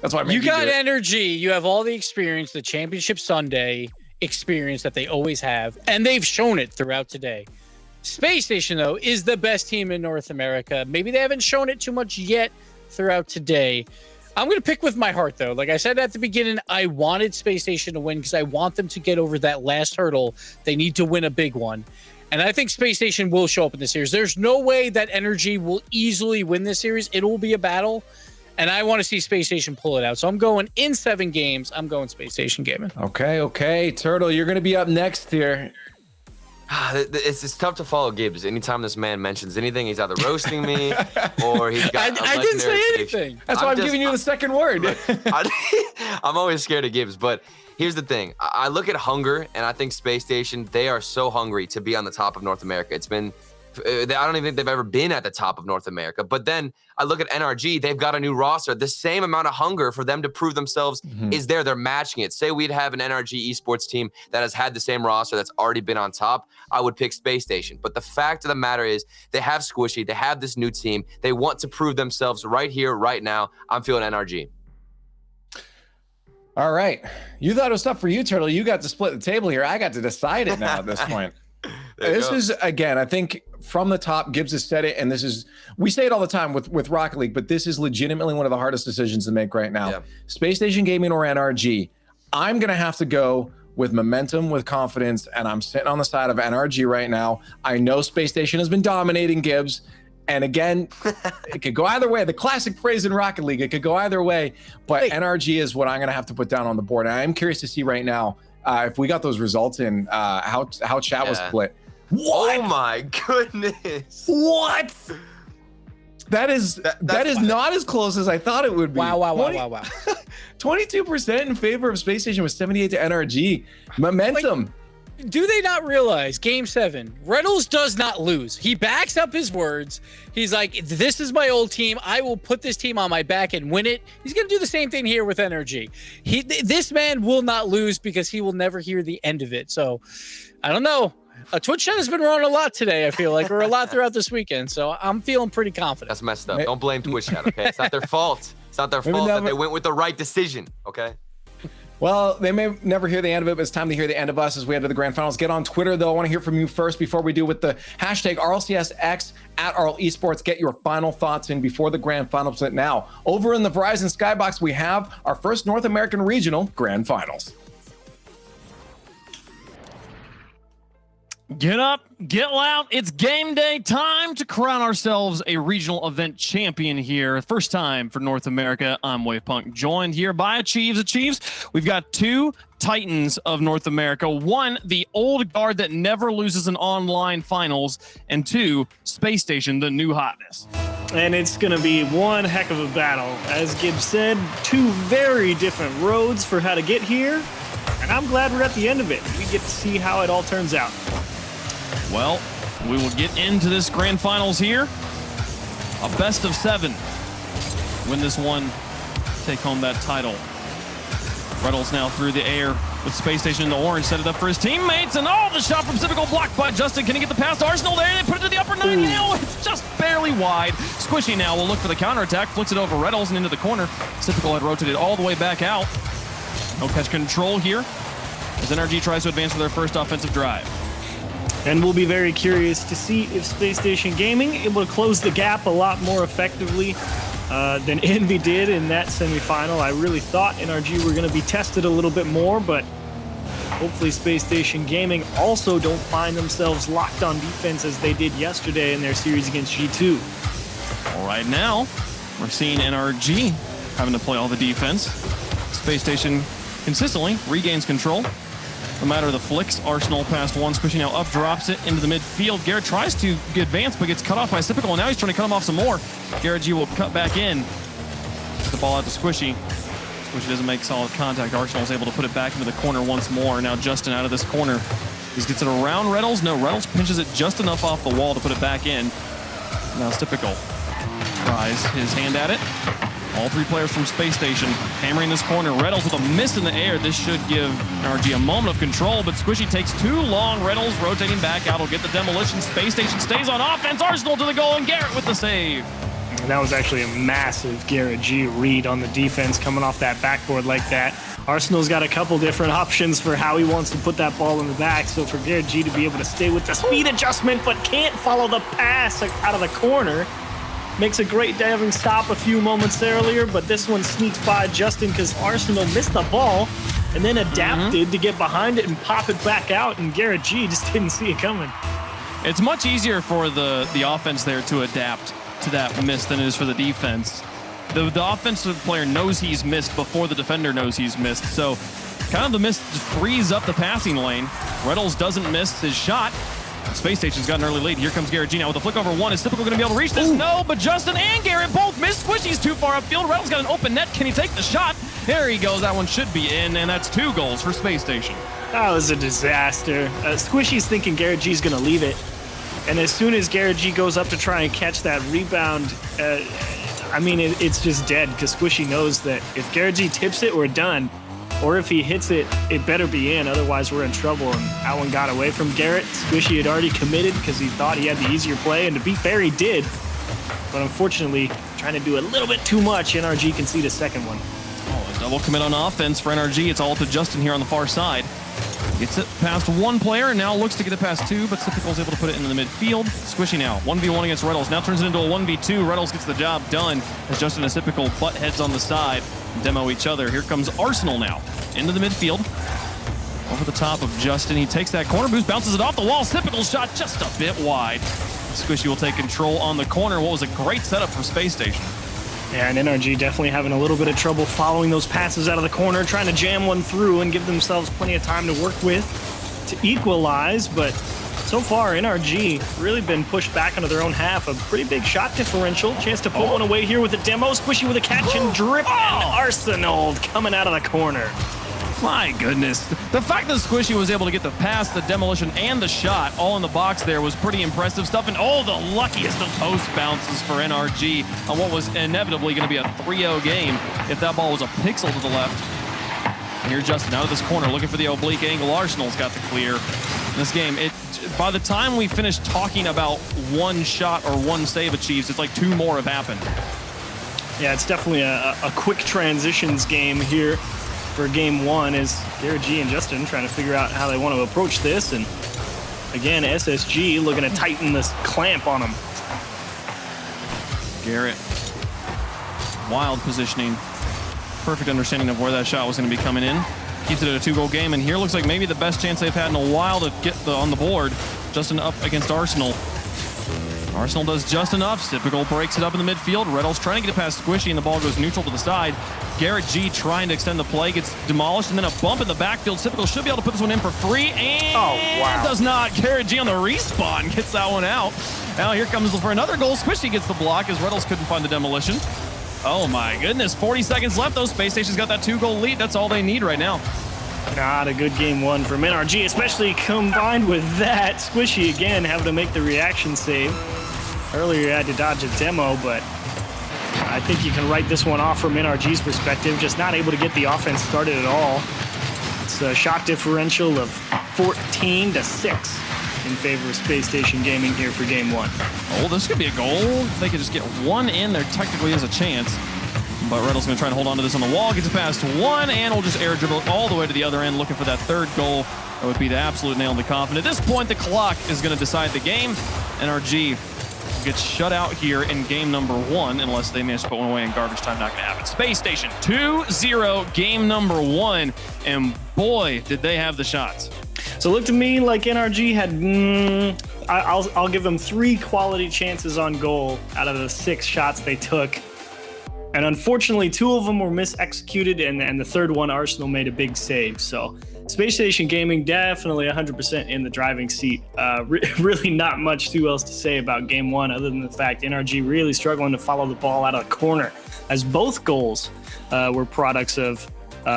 that's why you got energy. You have all the experience, the Championship Sunday experience that they always have, and they've shown it throughout today. Space Station, though, is the best team in North America. Maybe they haven't shown it too much yet throughout today. I'm going to pick with my heart, though. Like I said at the beginning, I wanted Space Station to win because I want them to get over that last hurdle. They need to win a big one. And I think Space Station will show up in this series. There's no way that NRG will easily win this series. It will be a battle. And I want to see Space Station pull it out. So I'm going in 7 games. I'm going Space Station Gaming. Okay. Turtle, you're going to be up next here. It's tough to follow Gibbs. Anytime this man mentions anything, he's either roasting me or he's got I didn't say anything. That's why I'm giving you the second word. Look, I'm always scared of Gibbs, but here's the thing. I look at hunger, and I think Space Station, they are so hungry to be on the top of North America. It's been... I don't even think they've ever been at the top of North America. But then I look at NRG, they've got a new roster. The same amount of hunger for them to prove themselves is there. They're matching it. Say we'd have an NRG esports team that has had the same roster that's already been on top, I would pick Space Station. But the fact of the matter is they have Squishy, they have this new team. They want to prove themselves right here, right now. I'm feeling NRG. All right. You thought it was tough for you, Turtle. You got to split the table here. I got to decide it now at this point. This is, again, I think from the top, Gibbs has said it, and this is, we say it all the time with Rocket League, but this is legitimately one of the hardest decisions to make right now. Space Station Gaming or NRG. I'm going to have to go with momentum, with confidence, and I'm sitting on the side of NRG right now. I know Space Station has been dominating Gibbs, and again, it could go either way. The classic phrase in Rocket League, it could go either way, but NRG is what I'm going to have to put down on the board. And I am curious to see right now, if we got those results in, how chat was split. What? Oh my goodness! What? That is not as close as I thought it would be. Wow. 22% in favor of Space Station with 78 to NRG. Momentum. Like, do they not realize Game 7, Reynolds does not lose. He backs up his words. He's like, this is my old team. I will put this team on my back and win it. He's going to do the same thing here with NRG. This man will not lose because he will never hear the end of it. So, I don't know. Twitch chat has been wrong a lot today, I feel like, or a lot throughout this weekend. So I'm feeling pretty confident. That's messed up. Don't blame Twitch chat, okay? It's not their fault. It's not their fault that they went with the right decision, okay? Well, they may never hear the end of it, but it's time to hear the end of us as we head to the grand finals. Get on Twitter, though. I want to hear from you first before we do with the hashtag RLCSX at RL Esports. Get your final thoughts in before the grand finals. Now, over in the Verizon Skybox, we have our first North American regional grand finals. Get up, get loud. It's game day time to crown ourselves a regional event champion here. First time for North America. I'm Wavepunk, joined here by Achieves. We've got 2 Titans of North America. 1, the old guard that never loses an online finals, and 2, Space Station, the new hotness. And it's going to be one heck of a battle. As Gibbs said, two very different roads for how to get here. And I'm glad we're at the end of it. We get to see how it all turns out. Well, we will get into this grand finals here. A best of 7. Win this one, take home that title. Reynolds now through the air with Space Station in the orange, set it up for his teammates, and the shot from Cypical blocked by Justin. Can he get the pass to Arsenal there? They put it to the upper 9. It's just barely wide. Squishy now will look for the counterattack, flicks it over Reynolds and into the corner. Cypical had rotated all the way back out. No catch control here as NRG tries to advance for their first offensive drive. And we'll be very curious to see if Space Station Gaming able to close the gap a lot more effectively than Envy did in that semifinal. I really thought NRG were going to be tested a little bit more, but hopefully Space Station Gaming also don't find themselves locked on defense as they did yesterday in their series against G2. All right, now we're seeing NRG having to play all the defense. Space Station consistently regains control. No matter the flicks, Arsenal past one, Squishy now up, drops it into the midfield. Garrett tries to advance, but gets cut off by Cypical, and now he's trying to cut him off some more. Garrett G will cut back in. The ball out to Squishy. Squishy doesn't make solid contact. Arsenal is able to put it back into the corner once more. Now Justin out of this corner. He gets it around Reynolds. No, Reynolds pinches it just enough off the wall to put it back in. Now Cypical tries his hand at it. All 3 players from Space Station hammering this corner. Reynolds with a miss in the air. This should give NRG a moment of control, but Squishy takes too long. Reynolds rotating back out will get the demolition. Space Station stays on offense. Arsenal to the goal, and Garrett with the save. And that was actually a massive Garrett G read on the defense coming off that backboard like that. Arsenal's got a couple different options for how he wants to put that ball in the back. So for Garrett G to be able to stay with the speed adjustment but can't follow the pass out of the corner, makes a great diving stop a few moments earlier, but this one sneaks by Justin because Arsenal missed the ball and then adapted to get behind it and pop it back out, and Garrett G just didn't see it coming. It's much easier for the offense there to adapt to that miss than it is for the defense. The offensive player knows he's missed before the defender knows he's missed, so kind of the miss frees up the passing lane. Reynolds doesn't miss his shot. Space Station's got an early lead. Here comes Garrett G now with a flick over 1. Is Cypical going to be able to reach this? No, but Justin and Garrett both missed. Squishy's too far upfield. Reynolds got an open net. Can he take the shot? There he goes. That one should be in, and that's 2 goals for Space Station. That was a disaster. Squishy's thinking Garrett G's going to leave it. And as soon as Garrett G goes up to try and catch that rebound, I mean, it's just dead because Squishy knows that if Garrett G tips it, we're done. Or if he hits it, it better be in, otherwise we're in trouble. And that one got away from Garrett. Squishy had already committed because he thought he had the easier play, and to be fair, he did. But unfortunately, trying to do a little bit too much, NRG concede a second one. Oh, a double commit on offense for NRG. It's all up to Justin here on the far side. Gets it past 1 player, and now looks to get it past 2, but Cypical's able to put it into the midfield. Squishy now, 1v1 against Reynolds. Now turns it into a 1v2. Reynolds gets the job done as Justin and Cypical butt heads on the side and demo each other. Here comes Arsenal now into the midfield. Over the top of Justin. He takes that corner boost, bounces it off the wall. Cypical's shot just a bit wide. Squishy will take control on the corner. What was a great setup for Space Station. Yeah, and NRG definitely having a little bit of trouble following those passes out of the corner, trying to jam one through and give themselves plenty of time to work with to equalize. But so far, NRG really been pushed back into their own half. A pretty big shot differential. Chance to put one away here with a demo. Squishy with a catch and drip. And Arsenal coming out of the corner. My goodness. The fact that Squishy was able to get the pass, the demolition, and the shot all in the box there was pretty impressive stuff. And the luckiest of post bounces for NRG on what was inevitably going to be a 3-0 game if that ball was a pixel to the left. And here Justin out of this corner looking for the oblique angle. Arsenal's got the clear. In this game, by the time we finish talking about 1 shot or 1 save achieved, it's like 2 more have happened. Yeah, it's definitely a quick transitions game here for game 1 is Garrett G and Justin trying to figure out how they want to approach this. And again, SSG looking to tighten this clamp on them. Garrett, wild positioning. Perfect understanding of where that shot was going to be coming in. Keeps it at a 2-goal game, and here looks like maybe the best chance they've had in a while to get on the board. Justin up against Arsenal. Arsenal does just enough. Typical breaks it up in the midfield. Reddle's trying to get it past Squishy, and the ball goes neutral to the side. Garrett G trying to extend the play, gets demolished, and then a bump in the backfield. Typical should be able to put this one in for free, and does not. Garrett G on the respawn gets that one out. Now here comes for another goal. Squishy gets the block as Reddles couldn't find the demolition. Oh my goodness, 40 seconds left though. Space Station's got that 2-goal lead. That's all they need right now. Not a good game one from NRG, especially combined with that. Squishy again having to make the reaction save. Earlier you had to dodge a demo, but I think you can write this one off from NRG's perspective. Just not able to get the offense started at all. It's a shot differential of 14-6 in favor of Space Station Gaming here for game one. Oh, this could be a goal. If they could just get one in, there technically is a chance. But Reddle's going to try and hold on to this on the wall. Gets it past one, and will just air dribble all the way to the other end, looking for that third goal. That would be the absolute nail in the coffin. At this point, the clock is going to decide the game. NRG gets shut out here in game number one, unless they manage to put one away in garbage time. Not going to happen. Space Station 2-0, game number one. And boy, did they have the shots. So it looked to me like NRG had, I'll give them 3 quality chances on goal out of the 6 shots they took. And unfortunately, 2 of them were mis-executed, and the third one, Arsenal made a big save. So Space Station Gaming definitely 100% in the driving seat. Really not much too else to say about game one, other than the fact NRG really struggling to follow the ball out of the corner, as both goals were products of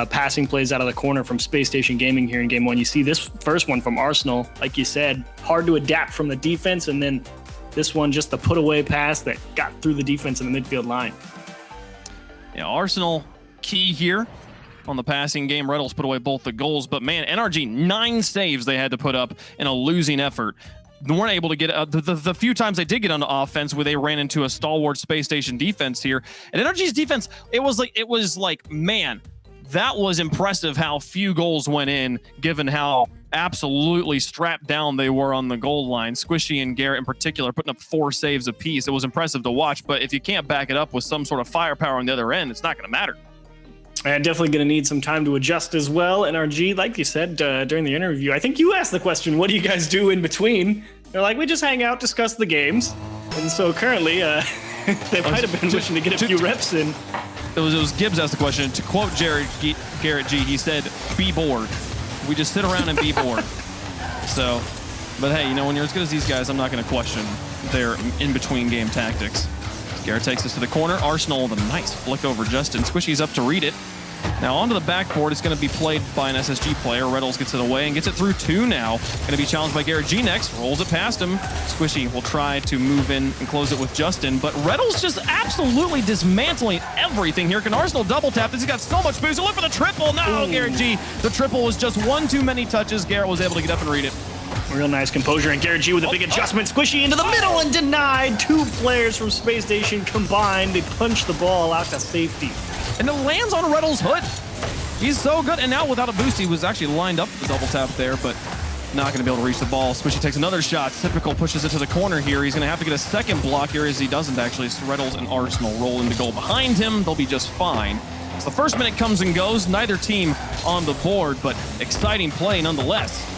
passing plays out of the corner from Space Station Gaming here in game one. You see this first one from Arsenal, like you said, hard to adapt from the defense, and then this one just the put away pass that got through the defense in the midfield line. Yeah, Arsenal key here on the passing game. Reddles put away both the goals, but man, NRG 9 saves they had to put up in a losing effort. They weren't able to get the few times they did get onto offense where they ran into a stalwart Space Station defense here. And NRG's defense, it was like, man, that was impressive how few goals went in, given how absolutely strapped down they were on the goal line. Squishy and Garrett in particular putting up 4 saves apiece. It was impressive to watch, but if you can't back it up with some sort of firepower on the other end, it's not going to matter. And definitely going to need some time to adjust as well. NRG, like you said during the interview, I think you asked the question, what do you guys do in between? They're like, we just hang out, discuss the games. And so currently, they might have been wishing to get a few reps in. It was Gibbs asked the question. To quote Garrett G, he said, be bored. We just sit around and be bored. So, but hey, you know, when you're as good as these guys, I'm not going to question their in-between game tactics. Garrett takes us to the corner. Arsenal with a nice flick over Justin. Squishy's up to read it. Now onto the backboard. It's going to be played by an SSG player. Reddles gets it away and gets it through 2 now. Going to be challenged by Garrett G next. Rolls it past him. Squishy will try to move in and close it with Justin, but Reddles just absolutely dismantling everything here. Can Arsenal double tap this? He's got so much boost. Look for the triple. No, Garrett G. The triple was just 1 too many touches. Garrett was able to get up and read it. Real nice composure, and Garrett G with a big adjustment. Squishy into the middle and denied. 2 players from Space Station combined. They punch the ball out to safety. And it lands on Reddles' hood. He's so good, and now without a boost, he was actually lined up for the double tap there, but not going to be able to reach the ball. Squishy takes another shot. Typical pushes it to the corner here. He's going to have to get a second block here, as he doesn't actually. So Reddles and Arsenal roll into goal behind him. They'll be just fine. So the first minute comes and goes. Neither team on the board, but exciting play nonetheless.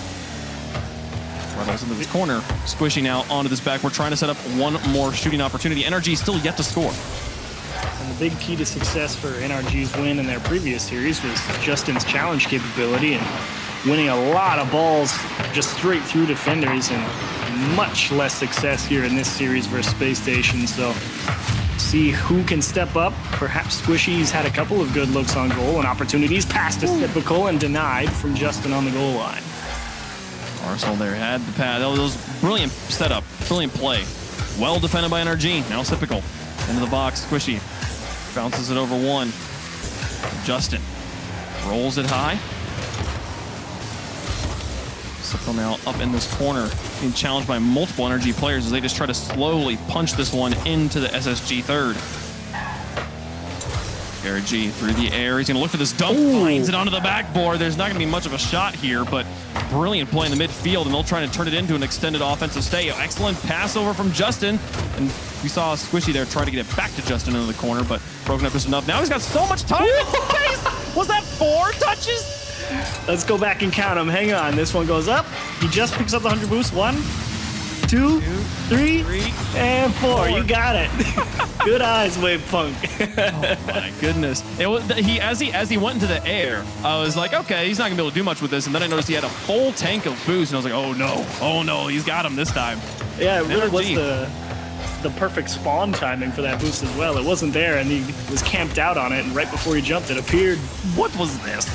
Reddles into this corner. Squishy now onto this back. We're trying to set up one more shooting opportunity. NRG still yet to score. And the big key to success for NRG's win in their previous series was Justin's challenge capability and winning a lot of balls just straight through defenders, and much less success here in this series versus Space Station. So see who can step up. Perhaps Squishy's had a couple of good looks on goal and opportunities. Passed to Typical and denied from Justin on the goal line. Arsenal there had the pass. That was brilliant setup, brilliant play. Well defended by NRG. Now Typical into the box. Squishy bounces it over 1. Justin rolls it high. Typical now up in this corner, being challenged by multiple NRG players as they just try to slowly punch this one into the SSG third. Garrett G through the air. He's going to look for this dunk. Finds it onto the backboard. There's not going to be much of a shot here, but brilliant play in the midfield, and they'll try to turn it into an extended offensive stay. Excellent pass over from Justin, and we saw Squishy there try to get it back to Justin into the corner, but broken up just enough. Now he's got so much time in space. Was that 4 touches? Let's go back and count them. Hang on. This one goes up. He just picks up the 100 boost. 1, 2, 3, and 4. You got it. Good eyes, Wave Punk. Oh my goodness! It was as he went into the air. I was like, okay, he's not gonna be able to do much with this. And then I noticed he had a full tank of boost, and I was like, oh no, he's got him this time. Yeah, it really was the perfect spawn timing for that boost as well. It wasn't there, and he was camped out on it, and right before he jumped, it appeared. What was this?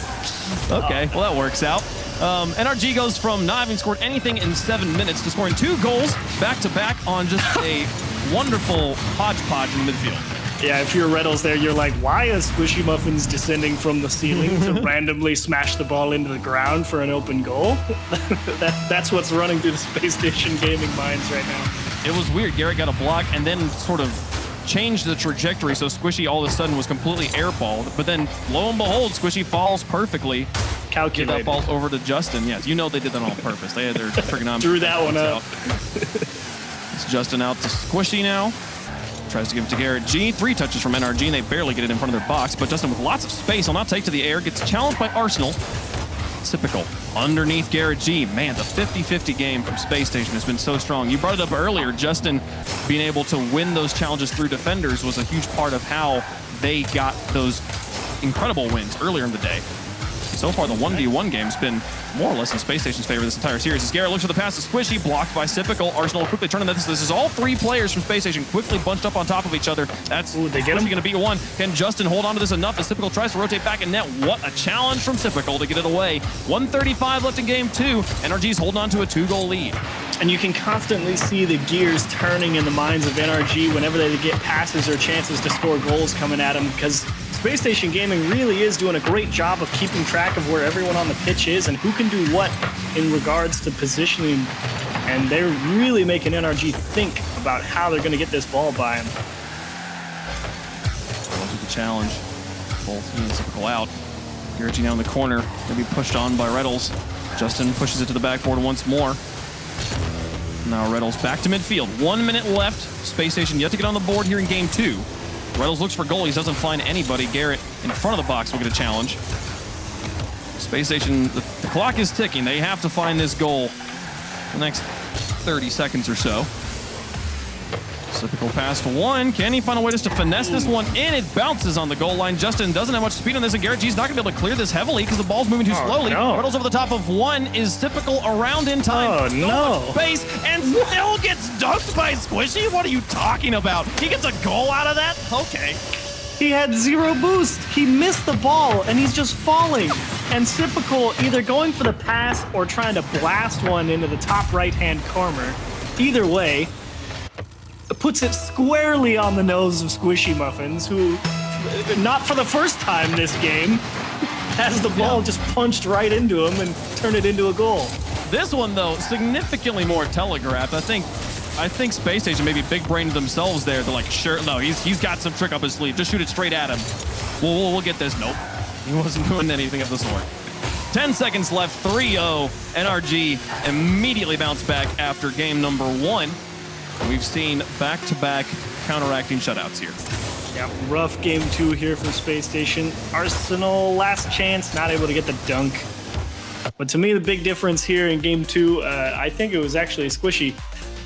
Okay, well that works out. NRG goes from not having scored anything in 7 minutes to scoring 2 goals back-to-back on just a wonderful hodgepodge in the midfield. Yeah, if you're Reddles there, you're like, why is Squishy Muffins descending from the ceiling to randomly smash the ball into the ground for an open goal? That's what's running through the Space Station gaming minds right now. It was weird. Garrett got a block and then sort of changed the trajectory, so Squishy all of a sudden was completely airballed. But then, lo and behold, Squishy falls perfectly. Get that ball over to Justin. Yes, you know they did that on purpose. They had their trigonometry. Drew that one up. It's Justin out to Squishy now. Tries to give it to Garrett G. 3 touches from NRG, and they barely get it in front of their box. But Justin with lots of space will not take to the air. Gets challenged by Arsenal. Typical. Underneath Garrett G. Man, the 50-50 game from Space Station has been so strong. You brought it up earlier. Justin being able to win those challenges through defenders was a huge part of how they got those incredible wins earlier in the day. So far, the 1v1 game's been more or less in Space Station's favor this entire series. As Garrett looks for the pass to Squishy, blocked by Sypical. Arsenal quickly turning this. This is all 3 players from Space Station quickly bunched up on top of each other. That's they get him. Going to beat one. Can Justin hold on to this enough as Sypical tries to rotate back in net? What a challenge from Sypical to get it away. 1:35 left in game 2. NRG's holding on to a 2-goal lead. And you can constantly see the gears turning in the minds of NRG whenever they get passes or chances to score goals coming at them, because Space Station Gaming really is doing a great job of keeping track of where everyone on the pitch is and who can do what in regards to positioning. And they're really making NRG think about how they're going to get this ball by him. Goes with the challenge. Both he and Sypical out. Garrett G now in the corner. Going to be pushed on by Reddles. Justin pushes it to the backboard once more. Now Reddles back to midfield. 1 minute left. Space Station yet to get on the board here in game 2. Reddles looks for goalies, doesn't find anybody. Garrett in front of the box will get a challenge. Space Station, the clock is ticking. They have to find this goal in the next 30 seconds or so. Typical pass to 1. Can he find a way just to finesse this one in? It bounces on the goal line. Justin doesn't have much speed on this, and Garrett G's not going to be able to clear this heavily because the ball's moving too slowly. No. Reddles over the top of 1 is Typical around in time. Oh, no. Space, and still gets dunked by Squishy? What are you talking about? He gets a goal out of that? Okay. He had 0 boost. He missed the ball, and he's just falling. And Sypical either going for the pass or trying to blast one into the top right-hand corner. Either way, puts it squarely on the nose of Squishy Muffins, who, not for the first time this game, has the ball just punched right into him and turned it into a goal. This one, though, significantly more telegraphed. I think Space Station maybe big-brained themselves there. They're like, sure, no, he's got some trick up his sleeve. Just shoot it straight at him. We'll get this. Nope. He wasn't doing anything of the sort. 10 seconds left, 3-0. NRG immediately bounced back after game number 1. We've seen back-to-back counteracting shutouts here. Yeah, rough game 2 here from Space Station. Arsenal, last chance, not able to get the dunk. But to me, the big difference here in game 2, I think it was actually Squishy.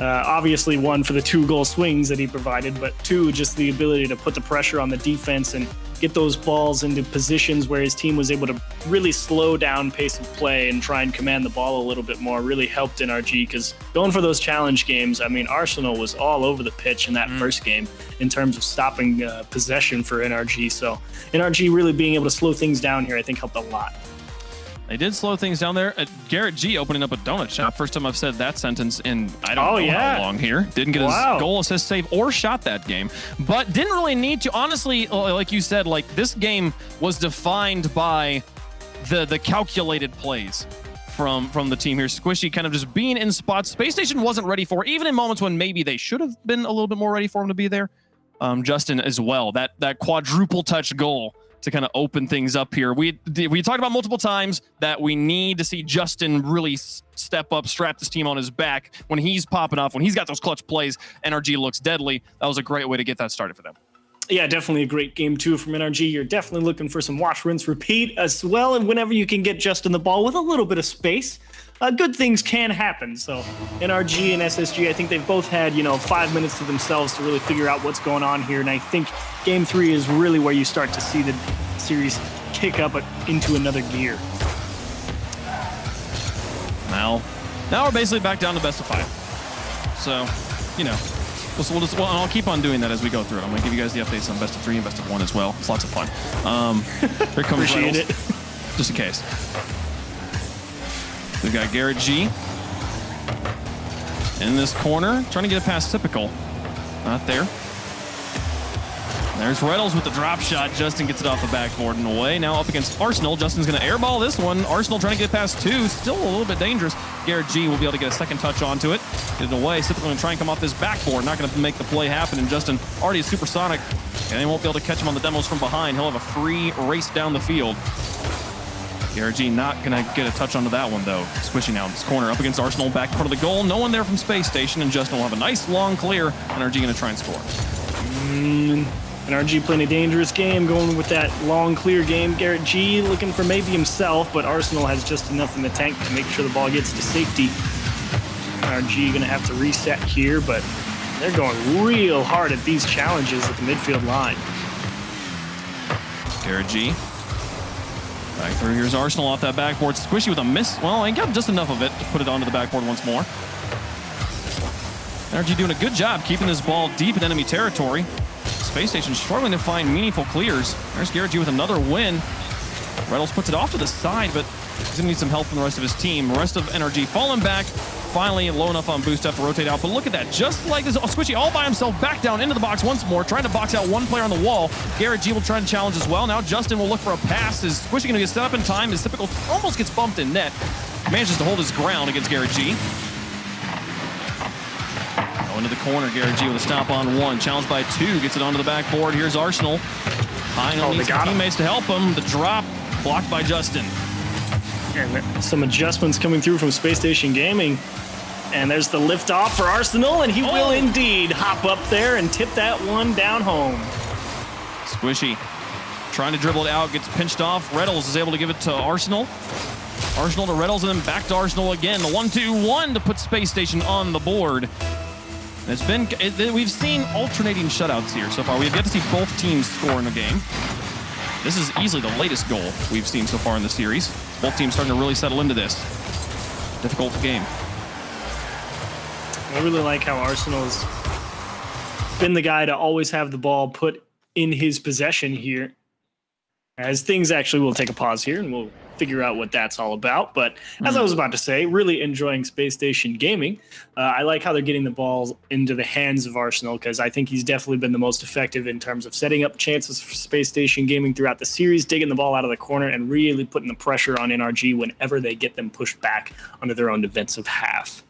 Obviously, 1 for the 2-goal swings that he provided, but 2, just the ability to put the pressure on the defense and get those balls into positions where his team was able to really slow down pace of play and try and command the ball a little bit more really helped NRG, because going for those challenge games, I mean, Arsenal was all over the pitch in that first game in terms of stopping possession for NRG. So NRG really being able to slow things down here, I think helped a lot. They did slow things down there. Garrett G opening up a donut shop. First time I've said that sentence in I don't know how long here. Didn't get his goal, assist, save, or shot that game. But didn't really need to. Honestly, like you said, like this game was defined by the calculated plays from the team here. Squishy kind of just being in spots Space Station wasn't ready for, even in moments when maybe they should have been a little bit more ready for him to be there. Justin as well. That quadruple touch goal to kind of open things up here. We talked about multiple times that we need to see Justin really step up, strap this team on his back when he's popping off, when he's got those clutch plays. NRG looks deadly. That was a great way to get that started for them. Yeah, definitely a great game 2 from NRG. You're definitely looking for some watch, rinse, repeat as well. And whenever you can get Justin the ball with a little bit of space, good things can happen. So NRG and SSG, I think they've both had, 5 minutes to themselves to really figure out what's going on here. And I think game 3 is really where you start to see the series kick up into another gear. Now we're basically back down to best of 5. So, well, I'll keep on doing that as we go through it. I'm going to give you guys the updates on best of 3 and best of 1 as well. It's lots of fun. Here comes Appreciate Reynolds. it. Just in case. We've got Garrett G in this corner, trying to get it past Typical. Not there. There's Reynolds with the drop shot. Justin gets it off the backboard and away. Now up against Arsenal. Justin's going to airball this one. Arsenal trying to get past 2. Still a little bit dangerous. Garrett G will be able to get a second touch onto it. Get it away. Typical going to try and come off this backboard. Not going to make the play happen. And Justin already is supersonic. And they won't be able to catch him on the demos from behind. He'll have a free race down the field. Garrett G not going to get a touch onto that one, though. Switching out this corner up against Arsenal, back in front of the goal. No one there from Space Station, and Justin will have a nice long clear. NRG going to try and score. NRG playing a dangerous game, going with that long clear game. Garrett G looking for maybe himself, but Arsenal has just enough in the tank to make sure the ball gets to safety. NRG going to have to reset here, but they're going real hard at these challenges at the midfield line. Garrett G. Back through. Here's Arsenal off that backboard. Squishy with a miss. Well, he got just enough of it to put it onto the backboard once more. NRG doing a good job keeping this ball deep in enemy territory. Space Station struggling to find meaningful clears. There's Garrett G with another win. Reynolds puts it off to the side, but he's going to need some help from the rest of his team. The rest of NRG falling back. Finally low enough on boost to have to rotate out. But look at that. Just like this, Squishy all by himself back down into the box once more, trying to box out one player on the wall. Garrett G will try and challenge as well. Now Justin will look for a pass. Is Squishy going to get set up in time? His Typical almost gets bumped in net. Manages to hold his ground against Garrett G. Into the corner, Garrett G with a stop on 1. Challenged by 2, gets it onto the backboard. Here's Arsenal. Heinel needs some teammates to help him. The drop blocked by Justin. And some adjustments coming through from Space Station Gaming. And there's the lift off for Arsenal, and he will indeed hop up there and tip that one down home. Squishy trying to dribble it out, gets pinched off. Reynolds is able to give it to Arsenal. Arsenal to Reynolds, and then back to Arsenal again. The 1-2-1 to put Space Station on the board. We've seen alternating shutouts here so far. We have yet to see both teams score in a game. This is easily the latest goal we've seen so far in the series. Both teams starting to really settle into this difficult game. I really like how Arsenal has been the guy to always have the ball put in his possession here. As things actually will take a pause here, and we'll figure out what that's all about. But as I was about to say, really enjoying Space Station Gaming. I like how they're getting the ball into the hands of Arsenal, because I think he's definitely been the most effective in terms of setting up chances for Space Station Gaming throughout the series, digging the ball out of the corner and really putting the pressure on NRG whenever they get them pushed back onto their own defensive half.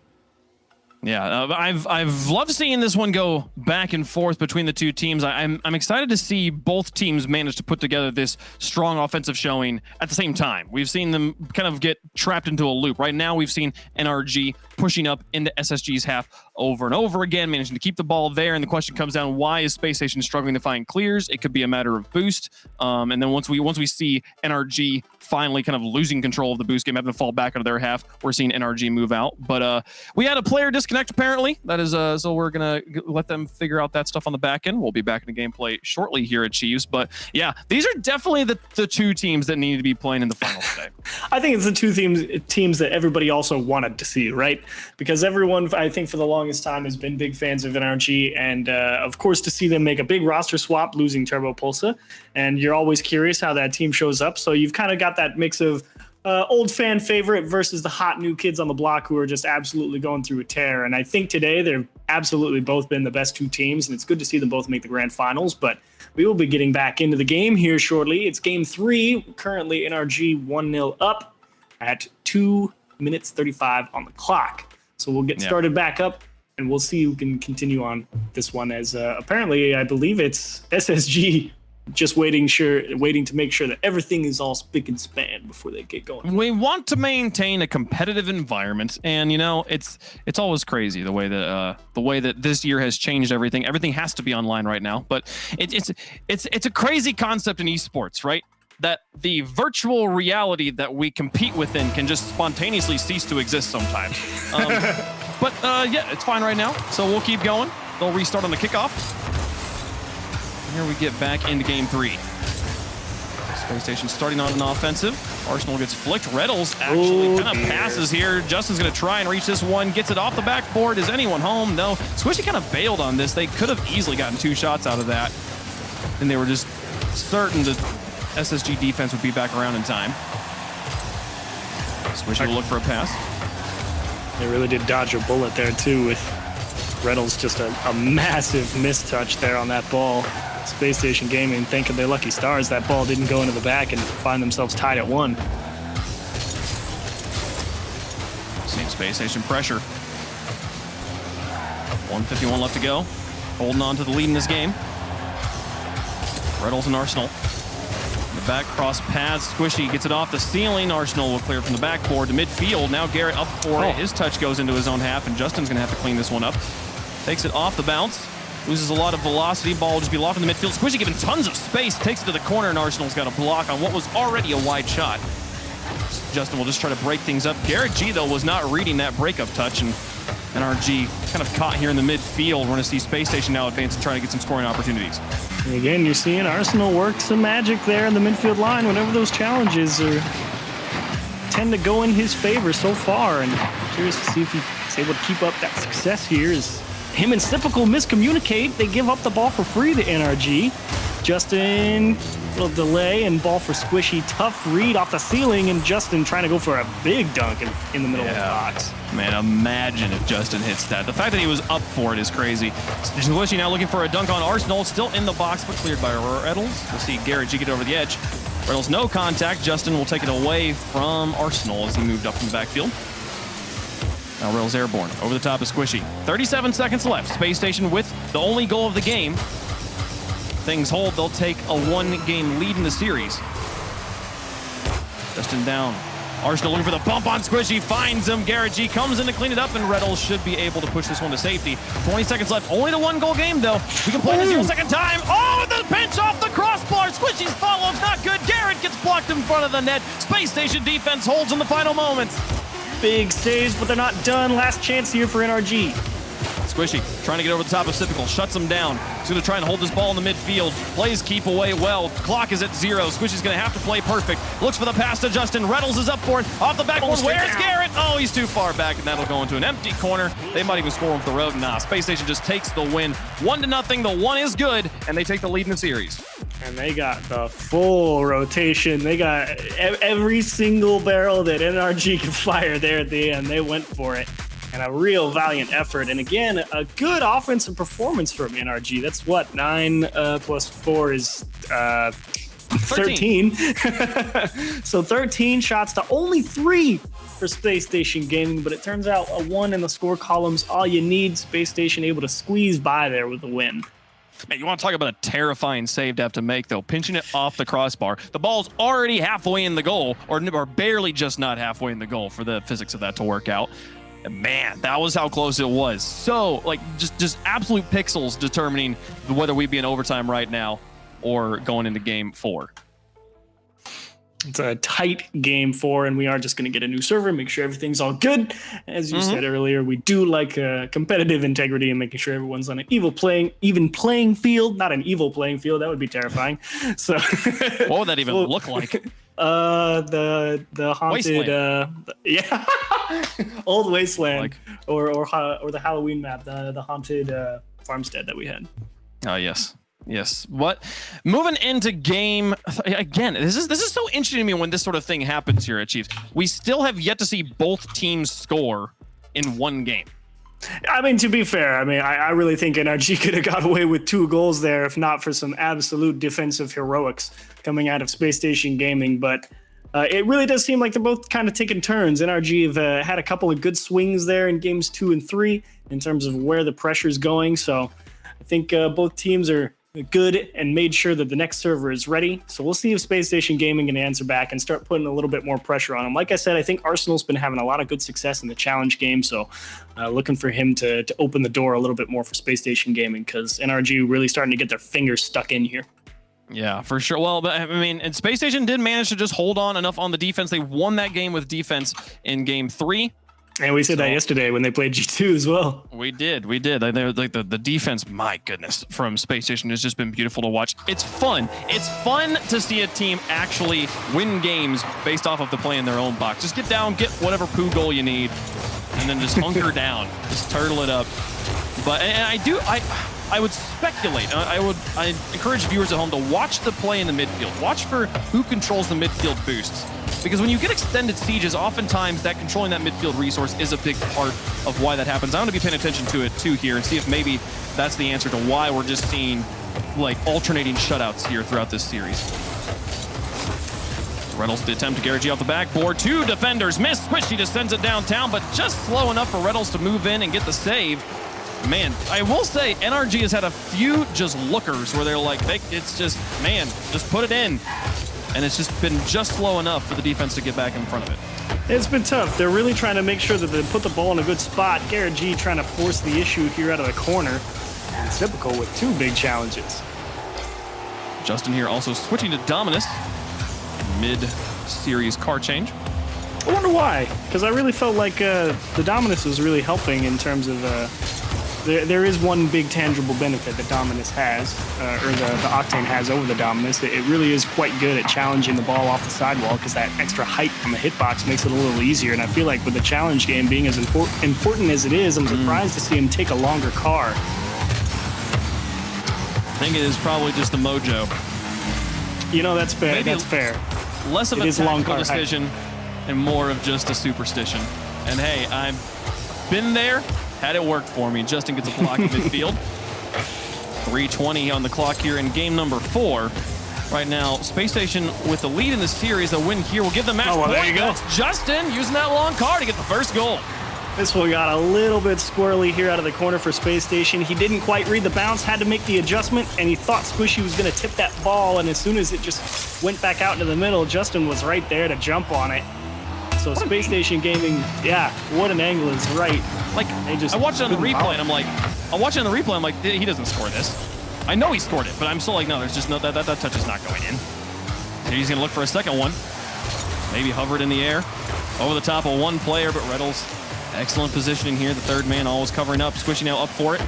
Yeah, I've loved seeing this one go back and forth between the two teams. I'm excited to see both teams manage to put together this strong offensive showing at the same time. We've seen them kind of get trapped into a loop. Right now, we've seen NRG pushing up into SSG's half over and over again, managing to keep the ball there. And the question comes down, why is Space Station struggling to find clears? It could be a matter of boost. And then once we see NRG finally kind of losing control of the boost game, having to fall back into their half, we're seeing NRG move out. But we had a player disconnect apparently. That is so we're gonna let them figure out that stuff on the back end. We'll be back in the gameplay shortly here at Chiefs. But yeah, these are definitely the two teams that need to be playing in the finals today. I think it's the two teams that everybody also wanted to see, right? Because everyone, I think, for the longest time has been big fans of NRG, and of course to see them make a big roster swap, losing Turbo Pulsa, and you're always curious how that team shows up. So you've kind of got that mix of old fan favorite versus the hot new kids on the block who are just absolutely going through a tear. And I think today they've absolutely both been the best two teams, and it's good to see them both make the grand finals. But we will be getting back into the game here shortly. It's game 3, currently NRG 1-0 up at 2 minutes 35 on the clock. So we'll get started back up, and we'll see who can continue on this one, as apparently I believe it's SSG just waiting to make sure that everything is all spick and span before they get going. We want to maintain a competitive environment, and it's always crazy the way that this year has changed everything. Everything has to be online right now, but it's a crazy concept in esports, right? That the virtual reality that we compete within can just spontaneously cease to exist sometimes. But yeah, it's fine right now, so we'll keep going. They'll restart on the kickoff. Here we get back into game 3. Space Station starting on an offensive. Arsenal gets flicked. Reddles actually kind of passes here. Justin's going to try and reach this one. Gets it off the backboard. Is anyone home? No. Squishy kind of bailed on this. They could have easily gotten 2 shots out of that. And they were just certain that SSG defense would be back around in time. Squishy will look for a pass. They really did dodge a bullet there, too, with Reynolds just a massive mistouch there on that ball. Space Station Gaming thanking their lucky stars that ball didn't go into the back and find themselves tied at 1. Same Space Station pressure. 1:51 left to go. Holding on to the lead in this game. Reynolds and Arsenal. The back cross paths. Squishy gets it off the ceiling. Arsenal will clear from the backboard to midfield. Now Garrett up for it. His touch goes into his own half, and Justin's going to have to clean this one up. Takes it off the bounce. Loses a lot of velocity. Ball will just be locked in the midfield. Squishy given tons of space. Takes it to the corner, and Arsenal's got a block on what was already a wide shot. Justin will just try to break things up. Garrett G, though, was not reading that breakup touch, and NRG kind of caught here in the midfield. We're going to see Space Station now advance and try to get some scoring opportunities. And again, you're seeing Arsenal work some magic there in the midfield line whenever those challenges tend to go in his favor so far. And I'm curious to see if he's able to keep up that success here. As him and Sipical miscommunicate, they give up the ball for free to NRG. Justin, little delay and ball for Squishy. Tough read off the ceiling, and Justin trying to go for a big dunk in the middle of the box. Man, imagine if Justin hits that. The fact that he was up for it is crazy. Squishy now looking for a dunk on Arsenal. Still in the box, but cleared by Reynolds. We'll see Garrett G get over the edge. Reynolds no contact. Justin will take it away from Arsenal as he moved up from the backfield. Now Reynolds airborne over the top of Squishy. 37 seconds left. Space Station with the only goal of the game. Things hold, they'll take a 1-game lead in the series. Justin down. Arsenal looking for the bump on Squishy, finds him. Garrett G comes in to clean it up, and Reynolds should be able to push this one to safety. 20 seconds left. Only the 1-goal game, though. We can play this here a second time. Oh, the pinch off the crossbar. Squishy's follow-up's not good. Garrett gets blocked in front of the net. Space Station defense holds in the final moments. Big saves, but they're not done. Last chance here for NRG. Squishy trying to get over the top of Sipical, shuts him down. He's going to try and hold this ball in the midfield. Plays keep away well. Clock is at 0. Squishy's going to have to play perfect. Looks for the pass to Justin. Reynolds is up for it. Off the backboard. Where's Garrett? Oh, he's too far back, and that'll go into an empty corner. They might even score him for the road. Nah, Space Station just takes the win. 1-0. The 1 is good, and they take the lead in the series. And they got the full rotation. They got every single barrel that NRG could fire there at the end. They went for it. And a real valiant effort. And again, a good offensive performance from NRG. That's what, 9 plus 4 is 13. So 13 shots to only 3 for Space Station Gaming. But it turns out a 1 in the score columns, all you need. Space Station able to squeeze by there with a win. Man, you want to talk about a terrifying save to have to make, though. Pinching it off the crossbar. The ball's already halfway in the goal, or barely just not halfway in the goal for the physics of that to work out. And man, that was how close it was. So, like, just absolute pixels determining whether we'd be in overtime right now or going into game 4. It's a tight game 4, and we are just going to get a new server, make sure everything's all good. As you said earlier, we do like competitive integrity and making sure everyone's on an even playing field. Not an evil playing field. That would be terrifying. So, what would that even look like? The haunted old wasteland, or the Halloween map, the haunted farmstead that we had. Oh yes. What? Moving into game again. This is so interesting to me when this sort of thing happens here at Chiefs. We still have yet to see both teams score in one game. I mean, to be fair, I really think NRG could have got away with 2 goals there if not for some absolute defensive heroics coming out of Space Station Gaming. But it really does seem like they're both kind of taking turns. NRG have had a couple of good swings there in games 2 and 3 in terms of where the pressure's going. So I think both teams are good and made sure that the next server is ready. So we'll see if Space Station Gaming can answer back and start putting a little bit more pressure on them. Like I said, I think Arsenal's been having a lot of good success in the challenge game. So looking for him to open the door a little bit more for Space Station Gaming, because NRG really starting to get their fingers stuck in here. Yeah, for sure. Well, but I mean, and Space Station did manage to just hold on enough on the defense. They won that game with defense in game 3. And we said that yesterday when they played G2 as well. We did. They're like the defense, my goodness, from Space Station has just been beautiful to watch. It's fun. It's fun to see a team actually win games based off of the play in their own box. Just get down, get whatever poo goal you need, and then just hunker down. Just turtle it up. But and I would speculate. I encourage viewers at home to watch the play in the midfield. Watch for who controls the midfield boosts. Because when you get extended sieges, oftentimes that controlling that midfield resource is a big part of why that happens. I'm going to be paying attention to it too here and see if maybe that's the answer to why we're just seeing like alternating shutouts here throughout this series. Reynolds with the attempt to Garrett G off the backboard. 2 defenders miss. Squishy just sends it downtown, but just slow enough for Reynolds to move in and get the save. Man, I will say NRG has had a few just lookers where they're like, it's just, man, just put it in. And it's just been just slow enough for the defense to get back in front of it. It's been tough. They're really trying to make sure that they put the ball in a good spot. Garrett G trying to force the issue here out of the corner. And typical with 2 big challenges. Justin here also switching to Dominus. Mid-series car change. I wonder why, because I really felt like the Dominus was really helping in terms of there is one big tangible benefit that Dominus has, or the Octane has over the Dominus. It really is quite good at challenging the ball off the sidewall, because that extra height on the hitbox makes it a little easier. And I feel like with the challenge game being as important as it is, I'm surprised to see him take a longer car. I think it is probably just the mojo. You know, that's fair. Maybe that's fair. Less of a tactical decision and more of just a superstition. And hey, I've been there. Had it worked for me. Justin gets a block in midfield. 3:20 on the clock here in game number 4. Right now, Space Station with the lead in the series. A win here will give them match point. There you go. That's Justin using that long car to get the first goal. This one got a little bit squirrely here out of the corner for Space Station. He didn't quite read the bounce, had to make the adjustment, and he thought Squishy was going to tip that ball, and as soon as it just went back out into the middle, Justin was right there to jump on it. So Space Station Gaming, yeah, what an angle is right. Like, I watched it on the replay, and I'm like, he doesn't score this. I know he scored it, but I'm still like, no, there's just no, that touch is not going in. So he's going to look for a second one. Maybe hovered in the air. Over the top of one player, but Reynolds, excellent positioning here. The third man always covering up. Squishy now up for it.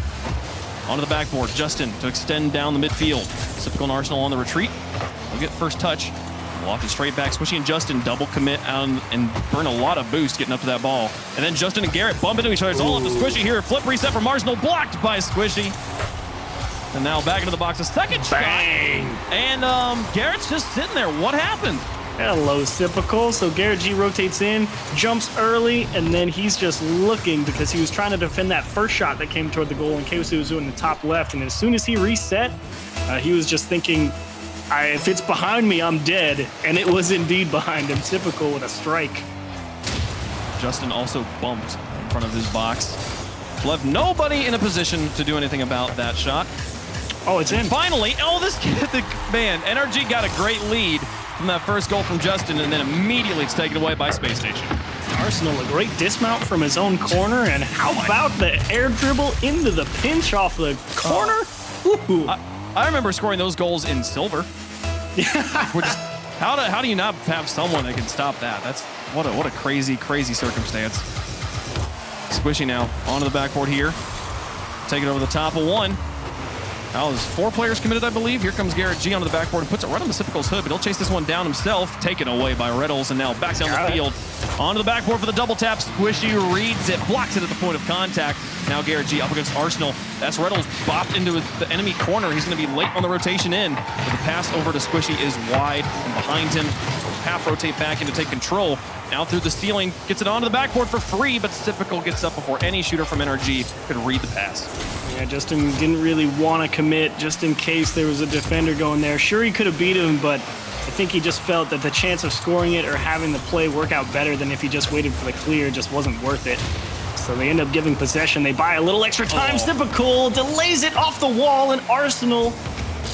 Onto the backboard. Justin to extend down the midfield. Typical and Arsenal on the retreat. We'll get first touch. Lofted straight back. Squishy and Justin double commit out and burn a lot of boost getting up to that ball. And then Justin and Garrett bump into each other. It's all up to Squishy here. Flip reset from Arsenal. Blocked by Squishy. And now back into the box. A second shot. And Garrett's just sitting there. What happened? Hello, Typical. So Garrett G rotates in, jumps early, and then he's just looking because he was trying to defend that first shot that came toward the goal, and Keisu was doing the top left. And as soon as he reset, he was just thinking, if it's behind me, I'm dead. And it was indeed behind him. Typical with a strike. Justin also bumped in front of his box. Left nobody in a position to do anything about that shot. Oh, it's in. Finally, this kid, man, NRG got a great lead from that first goal from Justin, and then immediately it's taken away by Space Station. Arsenal, a great dismount from his own corner, and how about the air dribble into the pinch off the corner? I remember scoring those goals in silver. Yeah. How do you not have someone that can stop that? That's what a crazy circumstance. Squishy now onto the backboard here. Take it over the top of one. Now there's 4 players committed, I believe. Here comes Garrett G onto the backboard and puts it right on the Typical's hood, but he'll chase this one down himself. Taken away by Reynolds, and now back down the field. Onto the backboard for the double tap. Squishy reads it, blocks it at the point of contact. Now Garrett G up against Arsenal. That's Reynolds bopped into the enemy corner. He's going to be late on the rotation in, but the pass over to Squishy is wide and behind him. Half rotate back in to take control. Now through the ceiling, gets it onto the backboard for free, but Typical gets up before any shooter from NRG could read the pass. Yeah, Justin didn't really want to commit just in case there was a defender going there. Sure, he could have beat him, but I think he just felt that the chance of scoring it or having the play work out better than if he just waited for the clear just wasn't worth it. So they end up giving possession. They buy a little extra time. Typical delays it off the wall, and Arsenal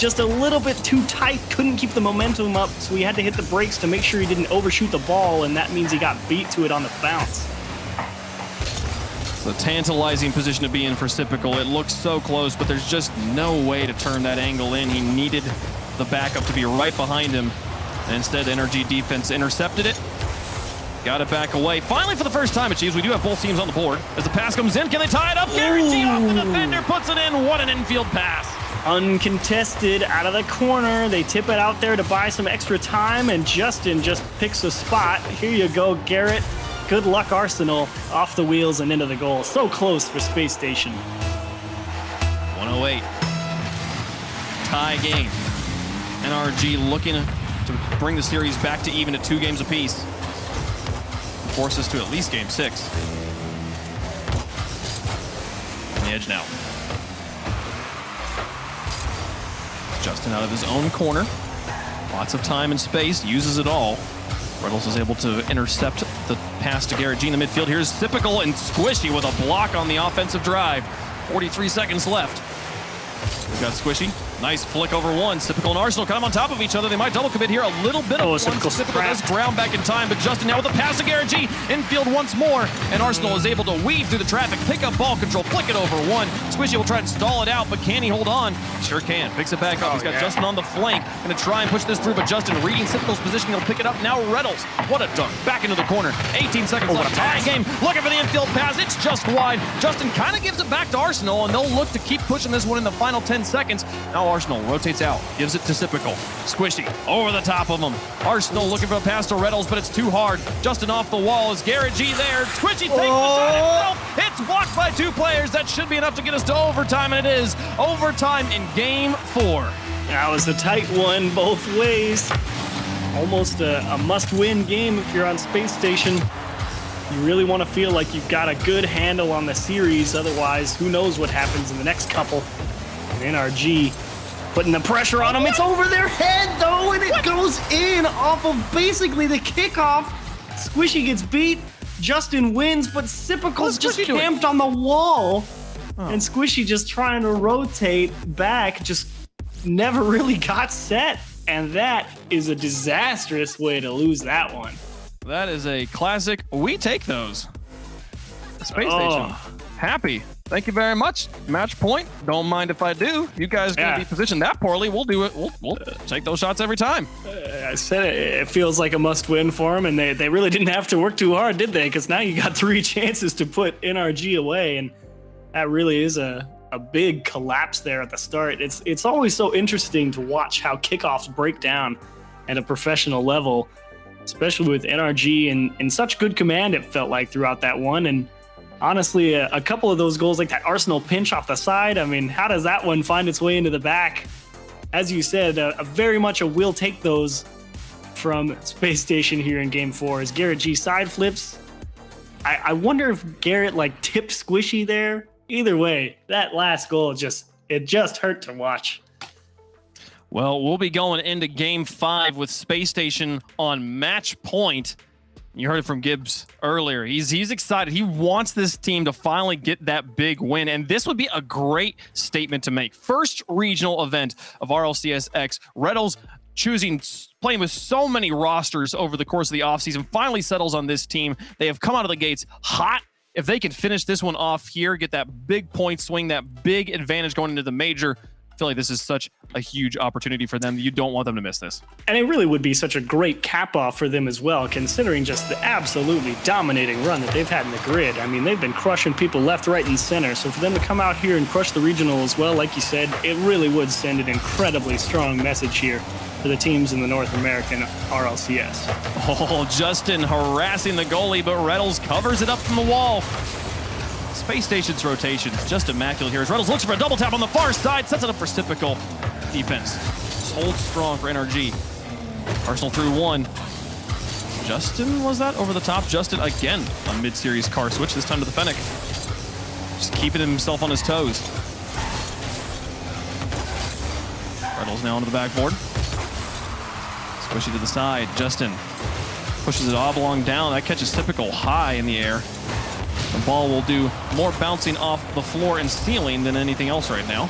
just a little bit too tight, couldn't keep the momentum up, so he had to hit the brakes to make sure he didn't overshoot the ball, and that means he got beat to it on the bounce. It's a tantalizing position to be in for Sypical. It looks so close, but there's just no way to turn that angle in. He needed the backup to be right behind him, and instead NRG defense intercepted it. Got it back away. Finally, for the first time, it seems, we do have both teams on the board. As the pass comes in, can they tie it up? Gary G off the defender, puts it in. What an infield pass. Uncontested, out of the corner. They tip it out there to buy some extra time, and Justin just picks a spot. Here you go, Garrett. Good luck, Arsenal. Off the wheels and into the goal. So close for Space Station. 108. Tie game. NRG looking to bring the series back to even at 2 games apiece. Force us to at least game 6. On the edge now. Justin out of his own corner. Lots of time and space, uses it all. Reynolds is able to intercept the pass to Garrett G in the midfield. Here's Sypical and Squishy with a block on the offensive drive. 43 seconds left. We've got Squishy. Nice flick over one. Sypical and Arsenal kind of on top of each other. They might double commit here. A little bit of one. Sypical does ground back in time, but Justin now with a pass to Garrett G. Infield once more, and Arsenal is able to weave through the traffic, pick up ball control, flick it over one. Squishy will try and stall it out, but can he hold on? Sure can. Picks it back up. He's got Justin on the flank. Gonna try and push this through, but Justin reading Sypical's position. He'll pick it up. Now Reynolds. What a dunk. Back into the corner. 18 seconds left. Tying game. Looking for the infield pass. It's just wide. Justin kind of gives it back to Arsenal, and they'll look to keep pushing this one in the final 10 seconds. Now Arsenal rotates out. Gives it to Sypical. Squishy over the top of him. Arsenal looking for a pass to Reynolds, but it's too hard. Justin off the wall. Is Garrett G there? Squishy takes the shot himself. It's blocked by 2 players. That should be enough to get us to overtime, and it is. Overtime in game 4. That was a tight one both ways. Almost a must-win game if you're on Space Station. You really want to feel like you've got a good handle on the series. Otherwise, who knows what happens in the next couple. And NRG putting the pressure on them. It's over their head, though, and it goes in off of basically the kickoff. Squishy gets beat. Justin wins, but Sypical's just camped on the wall. And Squishy just trying to rotate back, just never really got set. And that is a disastrous way to lose that one. That is a classic. We take those. Space Station. Happy. Thank you very much. Match point. Don't mind if I do. You guys gonna be positioned that poorly. We'll do it. We'll take those shots every time. I said it feels like a must-win for them, and they really didn't have to work too hard, did they? Because now you got 3 chances to put NRG away, and that really is a big collapse there at the start. It's always so interesting to watch how kickoffs break down at a professional level, especially with NRG in such good command, it felt like, throughout that one. And honestly, a couple of those goals, like that Arsenal pinch off the side, I mean, how does that one find its way into the back? As you said, very much a will take those from Space Station here in game 4 as Garrett G side flips. I wonder if Garrett tipped Squishy there. Either way, that last goal just hurt to watch. Well, we'll be going into game 5 with Space Station on match point. You heard it from Gibbs earlier. He's excited. He wants this team to finally get that big win, and this would be a great statement to make. First regional event of RLCS X. Reynolds playing with so many rosters over the course of the offseason finally settles on this team. They have come out of the gates hot. If they can finish this one off here, get that big point swing, that big advantage going into the major, I feel like this is such a huge opportunity for them. You don't want them to miss this. And it really would be such a great cap-off for them as well, considering just the absolutely dominating run that they've had in the grid. I mean, they've been crushing people left, right, and center. So for them to come out here and crush the regional as well, like you said, it really would send an incredibly strong message here for the teams in the North American RLCS. Oh, Justin harassing the goalie, but Reynolds covers it up from the wall. Space Station's rotations just immaculate here as Reynolds looks for a double tap on the far side, sets it up for Sypical. Defense just holds strong for NRG. Arsenal through one. Justin, was that over the top? Justin again, a mid-series car switch, this time to the Fennec. Just keeping himself on his toes. Reynolds now onto the backboard. Squishy to the side. Justin pushes it oblong down. That catches Sypical high in the air. The ball will do more bouncing off the floor and ceiling than anything else right now.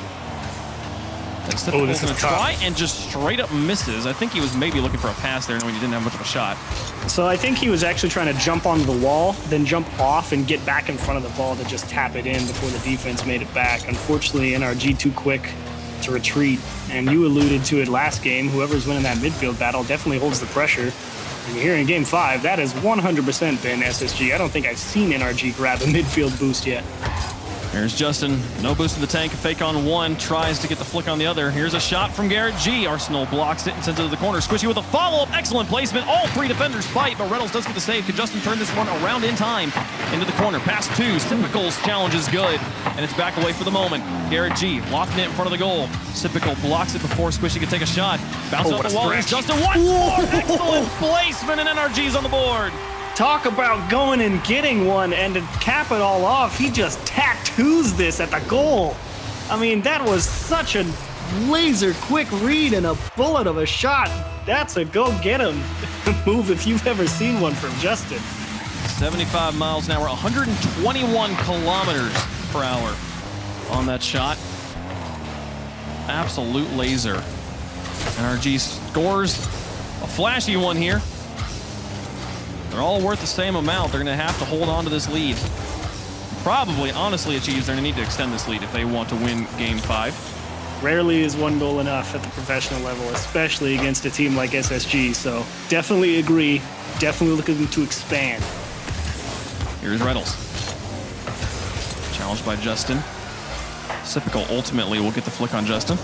And Sipical's going to try and just straight up misses. I think he was maybe looking for a pass there knowing he didn't have much of a shot. So I think he was actually trying to jump onto the wall, then jump off and get back in front of the ball to just tap it in before the defense made it back. Unfortunately, NRG too quick to retreat. And you alluded to it last game. Whoever's winning that midfield battle definitely holds the pressure. And here in Game 5, that has 100% been SSG. I don't think I've seen NRG grab a midfield boost yet. Here's Justin, no boost in the tank, fake on one, tries to get the flick on the other. Here's a shot from Garrett G. Arsenal blocks it and sends it to the corner. Squishy with a follow-up, excellent placement. All three defenders fight, but Reynolds does get the save. Could Justin turn this one around in time? Into the corner, pass two, Sipical's challenge is good, and it's back away for the moment. Garrett G lofting it in front of the goal. Sipical blocks it before Squishy can take a shot. Bounces off the wall, here's Justin once more. Excellent placement, and NRG's on the board. Talk about going and getting one, and to cap it all off, he just tattoos this at the goal. I mean, that was such a laser quick read and a bullet of a shot. That's a go get him move if you've ever seen one from Justin. 75 miles an hour, 121 kilometers per hour on that shot. Absolute laser. NRG scores a flashy one here. They're all worth the same amount. They're going to have to hold on to this lead. Probably, honestly, Achieves, they're going to need to extend this lead if they want to win Game 5. Rarely is one goal enough at the professional level, especially against a team like SSG. So definitely agree. Definitely looking to expand. Here's Reynolds. Challenged by Justin. Sipical ultimately will get the flick on Justin.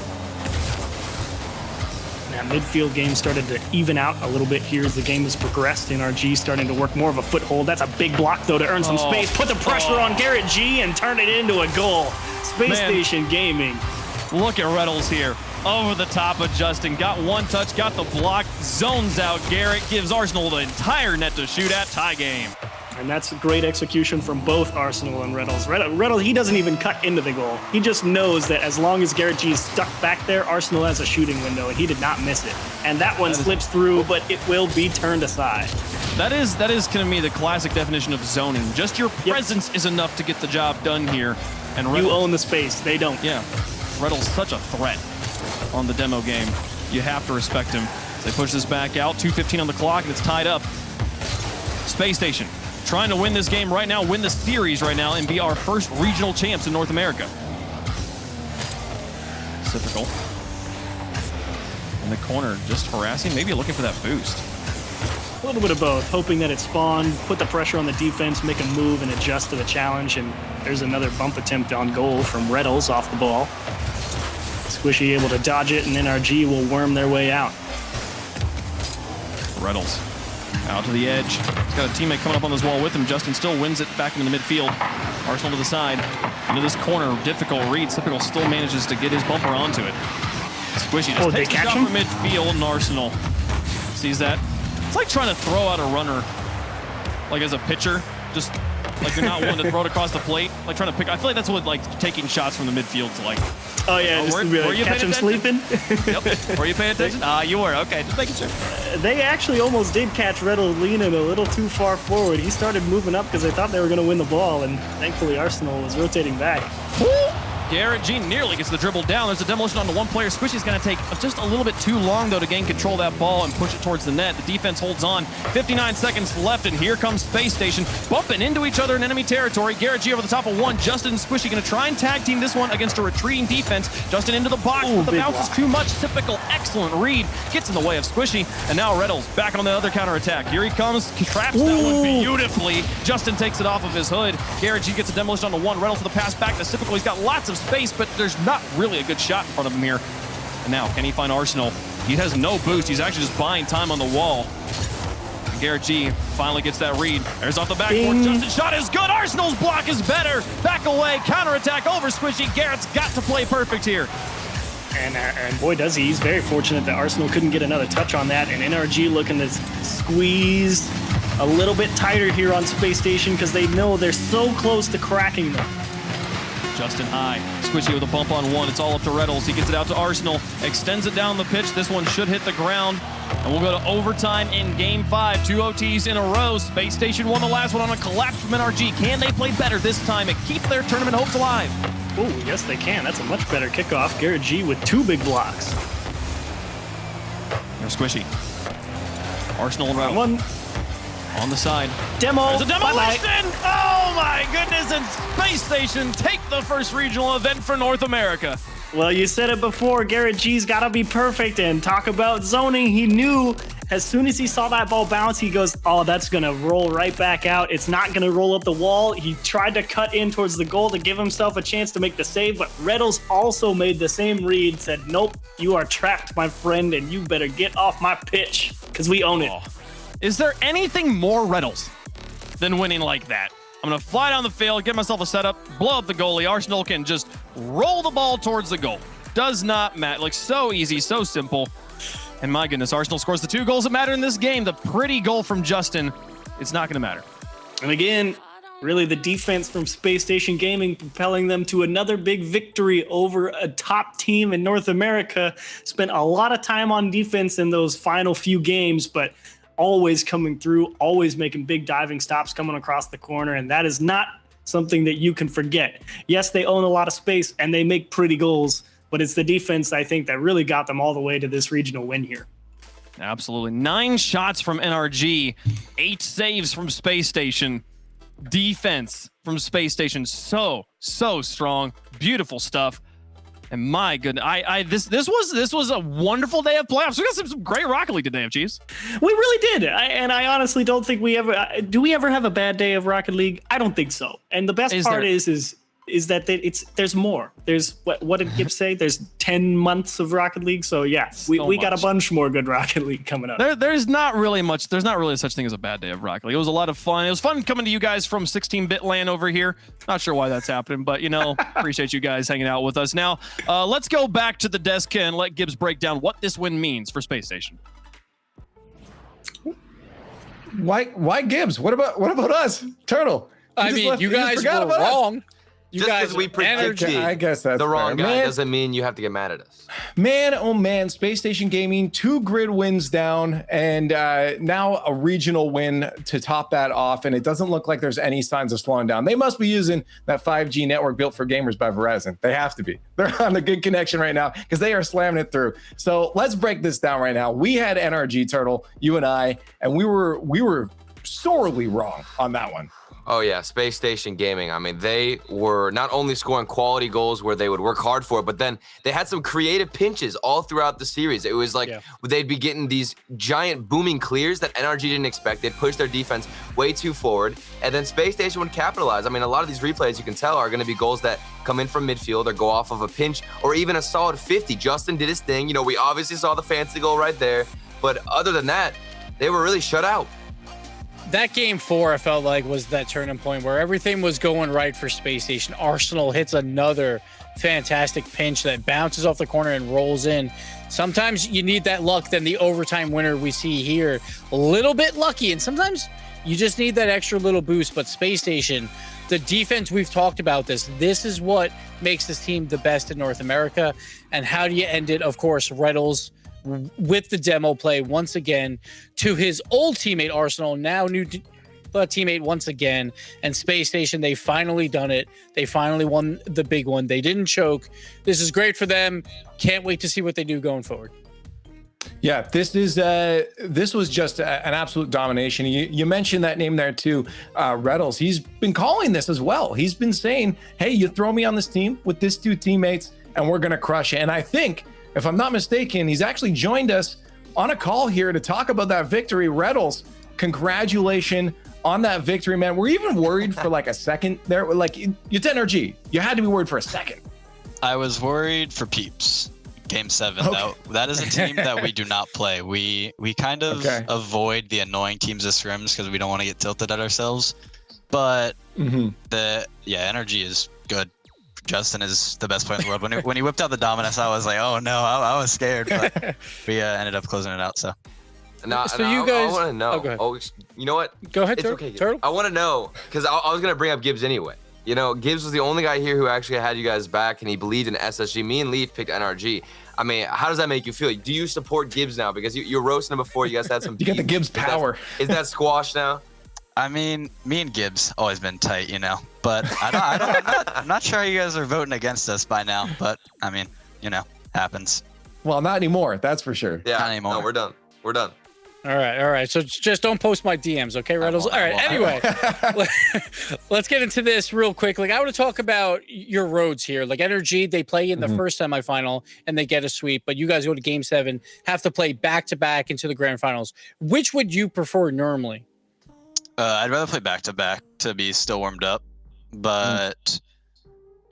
That midfield game started to even out a little bit here as the game has progressed. NRG starting to work more of a foothold. That's a big block, though, to earn some space. Put the pressure on Garrett G and turn it into a goal. Space Station Gaming. Look at Reynolds here. Over the top of Justin. Got one touch, got the block, zones out Garrett, gives Arsenal the entire net to shoot at. Tie game. And that's great execution from both Arsenal and Reynolds. Reynolds, he doesn't even cut into the goal. He just knows that as long as Garrett G is stuck back there, Arsenal has a shooting window, and he did not miss it. And that one slips through, but it will be turned aside. That is to me the classic definition of zoning. Just your presence is enough to get the job done here. And Reynolds, you own the space. They don't. Yeah. Reynolds such a threat on the demo game. You have to respect him. They push this back out. 2:15 on the clock, and it's tied up. Space Station trying to win this game right now, win the series right now, and be our first regional champs in North America. Typical. In the corner, just harassing, maybe looking for that boost. A little bit of both, hoping that it spawned, put the pressure on the defense, make a move and adjust to the challenge, and there's another bump attempt on goal from Reynolds off the ball. Squishy able to dodge it, and NRG will worm their way out. Reynolds out to the edge. He's got a teammate coming up on this wall with him. Justin still wins it back into the midfield. Arsenal to the side. Into this corner, difficult read. Typical still manages to get his bumper onto it. Squishy just takes the shot from midfield, and Arsenal sees that. It's like trying to throw out a runner, like as a pitcher, just like you're not one to throw it across the plate. Like trying to pick. I feel like that's what like taking shots from the midfield's like. Oh yeah, just were you catch him sleeping. Yep. Were you paying attention? You were. Okay, just making sure. They actually almost did catch Reynolds leaning a little too far forward. He started moving up because they thought they were going to win the ball, and thankfully Arsenal was rotating back. Garrett G nearly gets the dribble down. There's a demolition on the one player. Squishy's going to take just a little bit too long, though, to gain control of that ball and push it towards the net. The defense holds on. 59 seconds left, and here comes Space Station. Bumping into each other in enemy territory. Garrett G over the top of one. Justin and Squishy going to try and tag team this one against a retreating defense. Justin into the box, but the bounce is too much. Typical excellent read. Gets in the way of Squishy, and now Reynolds back on the other counterattack. Here he comes. Traps that one beautifully. Justin takes it off of his hood. Garrett G gets a demolition on the one. Reynolds with the pass back to Typical. He's got lots of space, but there's not really a good shot in front of him here. And now, can he find Arsenal? He has no boost. He's actually just buying time on the wall. Garrett G finally gets that read. There's off the backboard. Justin's shot is good. Arsenal's block is better. Back away. Counterattack over Squishy. Garrett's got to play perfect here. And boy, does he. He's very fortunate that Arsenal couldn't get another touch on that. And NRG looking to squeeze a little bit tighter here on Space Station because they know they're so close to cracking them. Justin high. Squishy with a bump on one. It's all up to Reynolds. He gets it out to Arsenal. Extends it down the pitch. This one should hit the ground. And we'll go to overtime in Game 5. 2 OTs in a row. Space Station won the last one on a collapse from NRG. Can they play better this time and keep their tournament hopes alive? Oh, yes, they can. That's a much better kickoff. Garrett G with 2 big blocks. They're squishy. Arsenal and Rebel. One. On the side. Demo. There's a demolition! Bye-bye. Oh my goodness, and Space Station take the first regional event for North America. Well, you said it before, Garrett G's got to be perfect, and talk about zoning. He knew as soon as he saw that ball bounce, he goes, oh, that's going to roll right back out. It's not going to roll up the wall. He tried to cut in towards the goal to give himself a chance to make the save, but Reddles also made the same read, said, nope, you are trapped, my friend, and you better get off my pitch, because we own it. Is there anything more Reynolds than winning like that? I'm going to fly down the field, get myself a setup, blow up the goalie. Arsenal can just roll the ball towards the goal. Does not matter. Like, so easy, so simple. And my goodness, Arsenal scores the 2 goals that matter in this game. The pretty goal from Justin. It's not going to matter. And again, really the defense from Space Station Gaming propelling them to another big victory over a top team in North America. Spent a lot of time on defense in those final few games, but always coming through, always making big diving stops coming across the corner, and that is not something that you can forget. Yes, they own a lot of space and they make pretty goals, but it's the defense, I think, that really got them all the way to this regional win here. Absolutely. 9 shots from NRG, 8 saves from Space Station. Defense from Space Station, so strong. Beautiful stuff. And my goodness, this was a wonderful day of playoffs. We got some great Rocket League today, Chiefs. We really did, and I honestly don't think we ever do. We ever have a bad day of Rocket League? I don't think so. And the best part is that there's more. There's what did Gibbs say? There's 10 months of Rocket League. So yeah, we got a bunch more good Rocket League coming up. There's not really much. There's not really such thing as a bad day of Rocket League. It was a lot of fun. It was fun coming to you guys from 16-bit land over here. Not sure why that's happening, but appreciate you guys hanging out with us. Now, let's go back to the desk and let Gibbs break down what this win means for Space Station. Why Gibbs? What about us, Turtle? You guys were wrong. Just because we predicted I guess that's the wrong fair. guy doesn't mean you have to get mad at us. Man, oh man, Space Station Gaming, 2 grid wins down, and now a regional win to top that off, and it doesn't look like there's any signs of slowing down. They must be using that 5G network built for gamers by Verizon. They have to be. They're on a good connection right now because they are slamming it through. So let's break this down right now. We had NRG, Turtle, you and I, and we were sorely wrong on that one. Oh yeah, Space Station Gaming. I mean, they were not only scoring quality goals where they would work hard for it, but then they had some creative pinches all throughout the series. It was like they'd be getting these giant booming clears that NRG didn't expect. They'd push their defense way too forward, and then Space Station would capitalize. I mean, a lot of these replays, you can tell, are going to be goals that come in from midfield or go off of a pinch or even a solid 50. Justin did his thing. We obviously saw the fancy goal right there, but other than that, they were really shut out. That game 4, I felt like, was that turning point where everything was going right for Space Station. Arsenal hits another fantastic pinch that bounces off the corner and rolls in. Sometimes you need that luck. Then the overtime winner we see here, a little bit lucky, and sometimes you just need that extra little boost. But Space Station, the defense, we've talked about this. This is what makes this team the best in North America. And how do you end it? Of course, Reynolds with the demo play once again to his old teammate Arsenal, now new teammate once again, and Space Station, they finally done it. They finally won the big one. They didn't choke. This is great for them. Can't wait to see what they do going forward. Yeah, this was just an absolute domination. You mentioned that name there too, Reddles. He's been calling this as well. He's been saying, hey, you throw me on this team with these 2 teammates and we're going to crush it. And I think, if I'm not mistaken, he's actually joined us on a call here to talk about that victory. Reddles, congratulations on that victory, man. We're even worried for like a second there. Like, it's NRG. You had to be worried for a second. I was worried for Peeps. Game 7. Okay. That is a team that we do not play. We kind of avoid the annoying teams of scrims because we don't want to get tilted at ourselves. But NRG is good. Justin is the best player in the world. When he whipped out the Dominus, I was like, oh no, I was scared. But we ended up closing it out. So you guys, I want to know. You know what? Go ahead, it's okay, Turtle. I want to know because I was gonna bring up Gibbs anyway. Gibbs was the only guy here who actually had you guys back, and he believed in SSG. Me and Leaf picked NRG. I mean, how does that make you feel? Do you support Gibbs now? Because you're roasting him before. You guys had some. You got the Gibbs power. Is that squashed now? I mean, me and Gibbs always been tight, you know. But I'm not sure you guys are voting against us by now. But I mean, you know, happens. Well, not anymore. That's for sure. Yeah, not anymore. No, we're done. We're done. All right. So just don't post my DMs, okay, Reynolds? All right. Anyway, let's get into this real quick. Like, I want to talk about your roads here. Like, Energy, they play in the first semifinal and they get a sweep, but you guys go to Game 7, have to play back-to-back into the grand finals. Which would you prefer normally? I'd rather play back-to-back to be still warmed up, but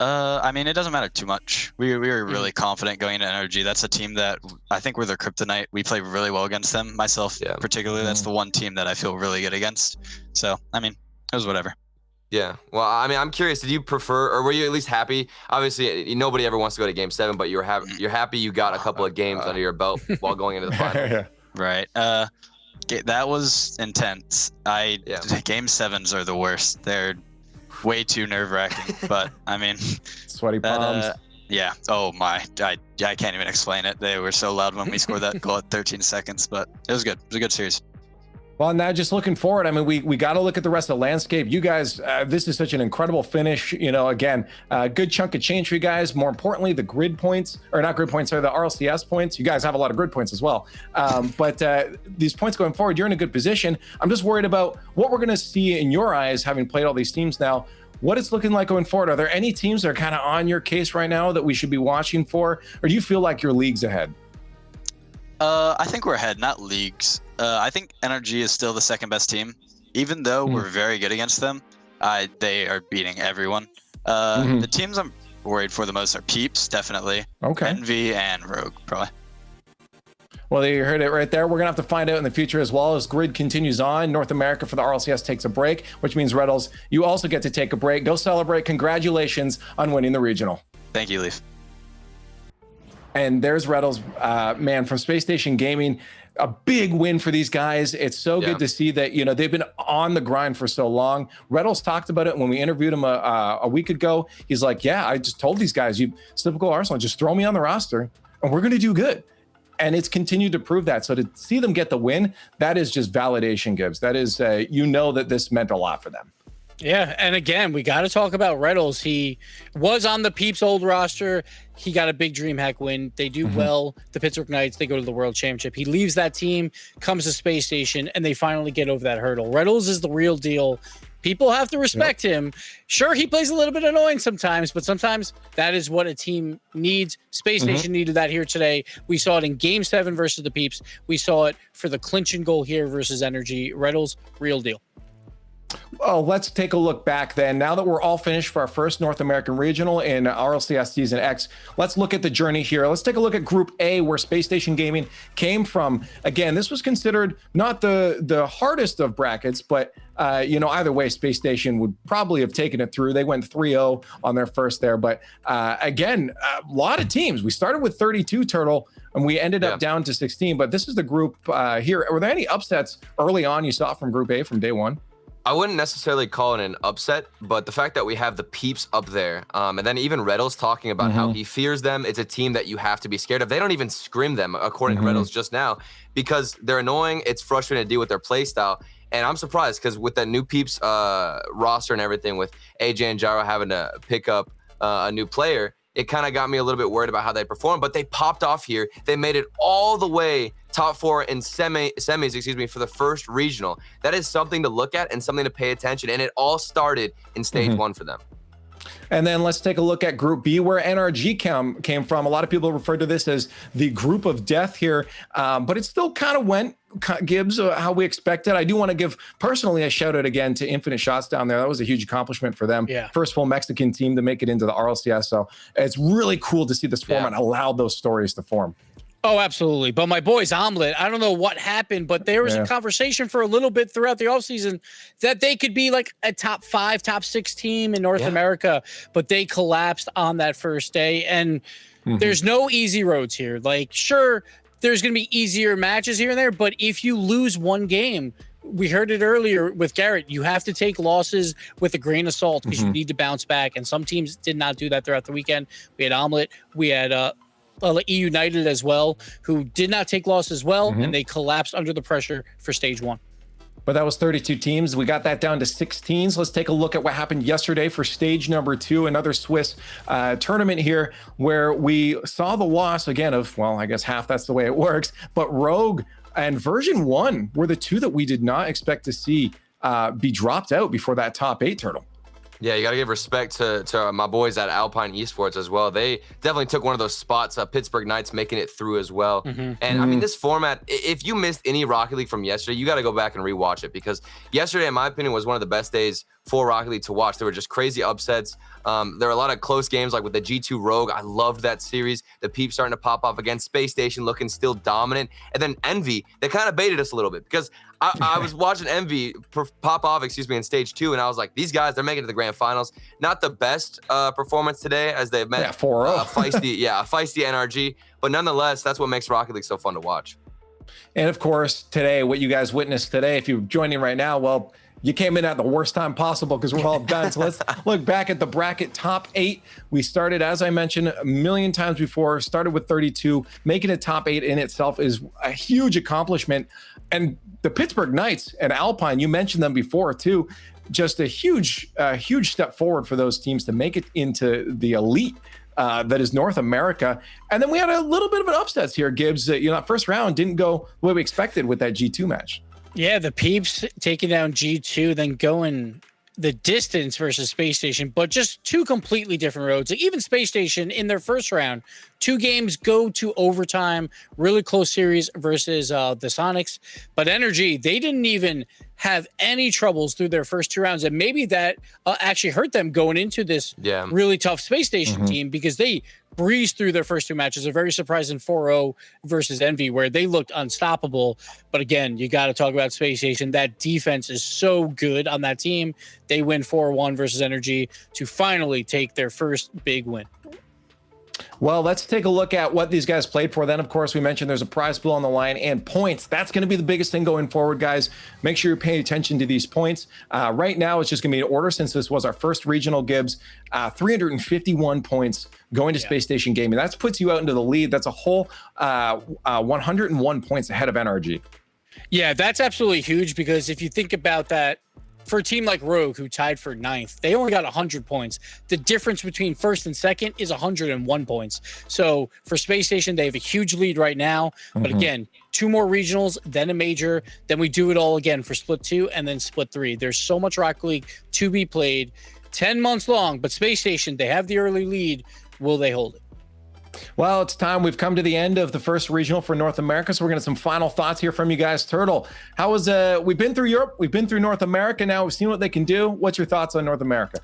I mean, it doesn't matter too much. We were really confident going into Energy. That's a team that I think we're their kryptonite. We play really well against them. Myself, particularly, that's the one team that I feel really good against. So, I mean, it was whatever. Yeah. Well, I mean, I'm curious. Did you prefer, or were you at least happy? Obviously, nobody ever wants to go to Game 7, but you're happy you got a couple of games under your belt while going into the final. Right. That was intense. Game 7s are the worst. They're way too nerve-wracking, but I mean, sweaty palms. Yeah. Oh my, I can't even explain it. They were so loud when we scored that goal at 13 seconds, but it was good. It was a good series. Well, now just looking forward, I mean, we got to look at the rest of the landscape. You guys, this is such an incredible finish. You know, again, a good chunk of change for you guys. More importantly, the grid points, or not grid points, sorry, the RLCS points. You guys have a lot of grid points as well. But these points going forward, you're in a good position. I'm just worried about what we're going to see in your eyes, having played all these teams now. What it's looking like going forward. Are there any teams that are kind of on your case right now that we should be watching for? Or do you feel like your league's ahead? I think we're ahead, not leagues. I think Energy is still the second best team, even though we're very good against them. They are beating everyone. The teams I'm worried for the most are Peeps, definitely. Okay. Envy and Rogue, probably. Well, you heard it right there. We're going to have to find out in the future as well as Grid continues on. North America for the RLCS takes a break, which means Reddles, you also get to take a break. Go celebrate. Congratulations on winning the regional. Thank you, Leaf. And there's Reddles, man, from Space Station Gaming. A big win for these guys. It's so good to see that, you know, they've been on the grind for so long. Reddles talked about it when we interviewed him a week ago. He's like, yeah, I just told these guys, it's typical Arsenal, just throw me on the roster and we're going to do good. And it's continued to prove that. So to see them get the win, that is just validation, Gibbs. That is, you know, that this meant a lot for them. Yeah, and again, we got to talk about Reynolds. He was on the Peeps old roster. He got a big DreamHack win. They do well. The Pittsburgh Knights, they go to the World Championship. He leaves that team, comes to Space Station, and they finally get over that hurdle. Reynolds is the real deal. People have to respect him. Sure, he plays a little bit annoying sometimes, but sometimes that is what a team needs. Space Station needed that here today. We saw it in Game 7 versus the Peeps. We saw it for the clinching goal here versus Energy. Reynolds, real deal. Oh, let's take a look back then. Now that we're all finished for our first North American Regional in RLCS Season X, let's look at the journey here. Let's take a look at Group A, where Space Station Gaming came from. Again, this was considered not the hardest of brackets, but you know, either way, Space Station would probably have taken it through. They went 3-0 on their first there. But again, a lot of teams. We started with 32, Turtle, and we ended up down to 16. But this is the group here. Were there any upsets early on you saw from Group A from day one? I wouldn't necessarily call it an upset, but the fact that we have the Peeps up there, and then even Reddles talking about how he fears them, it's a team that you have to be scared of. They don't even scrim them, according to Reddles just now, because they're annoying. It's frustrating to deal with their play style. And I'm surprised because with that new Peeps roster and everything, with AJ and Gyro having to pick up a new player, it kind of got me a little bit worried about how they performed, but they popped off here. They made it all the way top 4 in semis, excuse me, for the first regional. That is something to look at and something to pay attention. And it all started in stage 1 for them. And then let's take a look at Group B, where NRG came from. A lot of people refer to this as the group of death here, but it still kind of went, Gibbs, how we expected. I do want to give personally a shout out again to Infinite Shots down there. That was a huge accomplishment for them. First full Mexican team to make it into the RLCS. So it's really cool to see this format allow those stories to form. Oh, absolutely. But my boys, Omelet, I don't know what happened, but there was a conversation for a little bit throughout the offseason that they could be like a top 5, top 6 team in North America, but they collapsed on that first day. And there's no easy roads here. Like, sure, there's going to be easier matches here and there, but if you lose one game, we heard it earlier with Garrett, you have to take losses with a grain of salt because you need to bounce back. And some teams did not do that throughout the weekend. We had Omelet, we had E United as well, who did not take loss as well, and they collapsed under the pressure for stage 1. but that was 32 teams. We got that down to 16. Let's take a look at what happened yesterday for stage number 2, another Swiss tournament here, where we saw the loss again of, well, I guess half, that's the way it works, but Rogue and version 1 were the two that we did not expect to see be dropped out before that top 8 turtle. Yeah, you got to give respect to my boys at Alpine Esports as well. They definitely took one of those spots, Pittsburgh Knights making it through as well. And I mean, this format, if you missed any Rocket League from yesterday, you got to go back and rewatch it, because yesterday, in my opinion, was one of the best days for Rocket League to watch. There were just crazy upsets. There were a lot of close games, like with the G2 Rogue. I loved that series. The Peeps starting to pop off against Space Station, looking still dominant. And then Envy, they kind of baited us a little bit, because I was watching Envy pop off, in stage 2, and I was like, these guys, they're making it to the grand finals. Not the best performance today, as they've met 4-0. feisty NRG, but nonetheless, that's what makes Rocket League so fun to watch. And of course, today, what you guys witnessed today, if you're joining right now, well, you came in at the worst time possible, because we're all done. So let's look back at the bracket top 8. We started, as I mentioned a million times before, started with 32. Making a top 8 in itself is a huge accomplishment. And the Pittsburgh Knights and Alpine, you mentioned them before too, just a huge step forward for those teams to make it into the elite that is North America. And then we had a little bit of an upset here, Gibbs. That first round didn't go the way we expected with that G2 match. Yeah, the Peeps taking down G2, then going the distance versus Space Station, but just two completely different roads. Like, even Space Station in their first round, 2 games go to overtime, really close series versus the Sonics. But Energy, they didn't even have any troubles through their first 2 rounds. And maybe that actually hurt them going into this really tough Space Station team, because they breezed through their first 2 matches. A very surprising 4-0 versus Envy, where they looked unstoppable. But again, you got to talk about Space Station. That defense is so good on that team. They win 4-1 versus Energy to finally take their first big win. Well, let's take a look at what these guys played for. Then, of course, we mentioned there's a prize pool on the line and points. That's going to be the biggest thing going forward, guys. Make sure you're paying attention to these points. Right now, it's just going to be an order, since this was our first regional, Gibbs. 351 points going to Space Station Gaming. That puts you out into the lead. That's a whole 101 points ahead of NRG. Yeah, that's absolutely huge, because if you think about that, for a team like Rogue, who tied for 9th, they only got 100 points. The difference between first and second is 101 points. So for Space Station, they have a huge lead right now. But again, 2 more regionals, then a major, then we do it all again for split 2 and then split 3. There's so much Rocket League to be played. 10 months long, but Space Station, they have the early lead. Will they hold it? Well, it's time. We've come to the end of the first regional for North America, so we're going to have some final thoughts here from you guys. Turtle, how was we've been through Europe, we've been through North America, now we've seen what they can do. What's your thoughts on North America?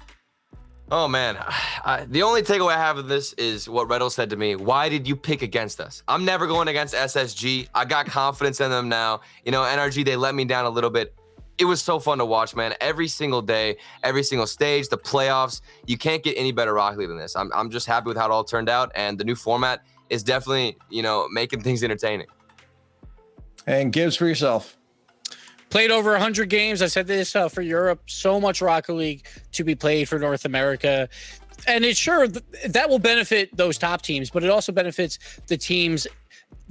Oh man, the only takeaway I have of this is what Reddle said to me. Why did you pick against us? I'm never going against SSG. I got confidence in them now. NRG, they let me down a little bit. It was so fun to watch, man. Every single day, every single stage, the playoffs. You can't get any better Rocket League than this. I'm just happy with how it all turned out, and the new format is definitely, making things entertaining. And Gibbs, for yourself. Played over 100 games. I said this for Europe. So much Rocket League to be played for North America. And it's sure that will benefit those top teams, but it also benefits the teams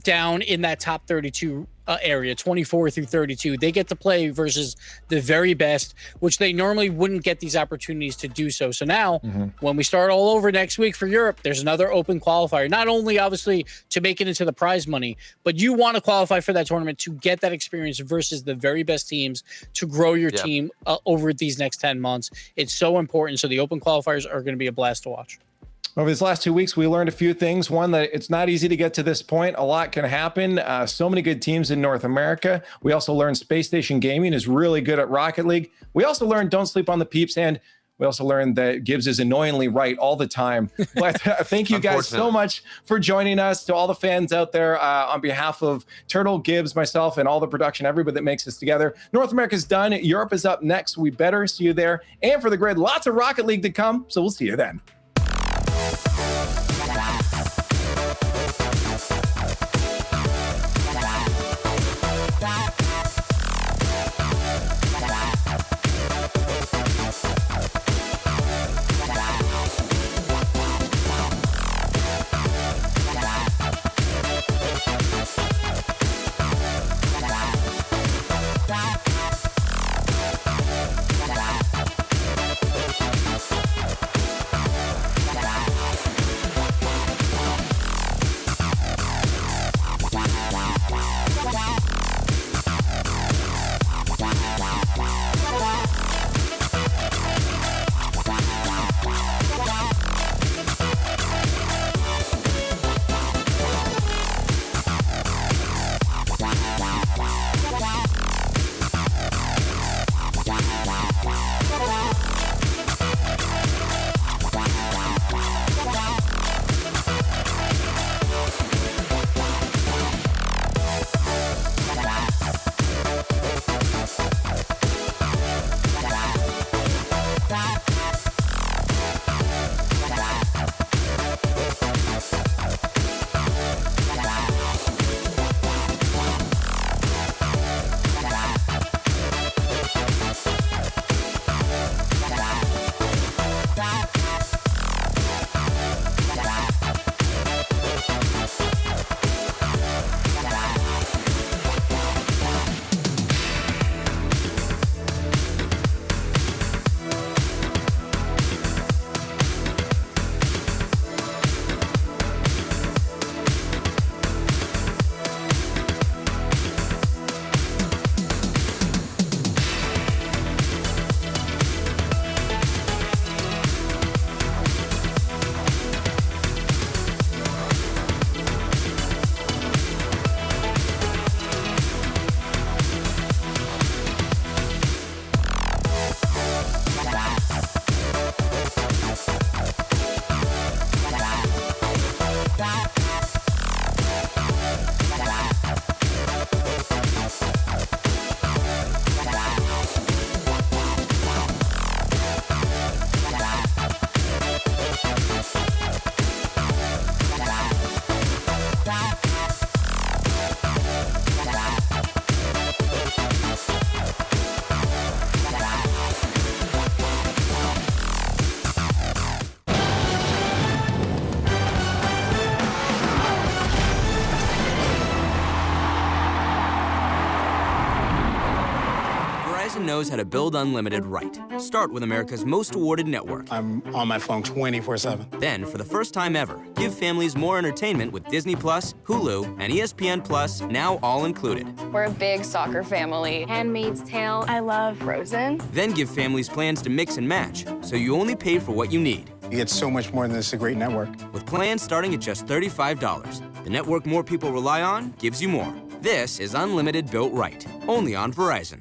down in that top 32 area, 24 through 32. They get to play versus the very best, which they normally wouldn't get these opportunities to do so. So now, when we start all over next week for Europe, there's another open qualifier, not only obviously to make it into the prize money, but you want to qualify for that tournament to get that experience versus the very best teams to grow your team over these next 10 months. It's so important. So the open qualifiers are going to be a blast to watch. Over these last 2 weeks, we learned a few things. One, that it's not easy to get to this point. A lot can happen. So many good teams in North America. We also learned Space Station Gaming is really good at Rocket League. We also learned don't sleep on the Peeps, and we also learned that Gibbs is annoyingly right all the time. But thank you guys so much for joining us. To all the fans out there, on behalf of Turtle, Gibbs, myself, and all the production, everybody that makes this together. North America's done. Europe is up next. We better see you there. And for the grid, lots of Rocket League to come. So we'll see you then. knows how to build unlimited right. Start with America's most awarded network. I'm on my phone 24/7. Then, for the first time ever, give families more entertainment with Disney Plus, Hulu, and ESPN Plus, now all included. We're a big soccer family. Handmaid's Tale. I love Frozen. Then give families plans to mix and match, so you only pay for what you need. You get so much more than this, a great network. With plans starting at just $35, the network more people rely on gives you more. This is unlimited built right, only on Verizon.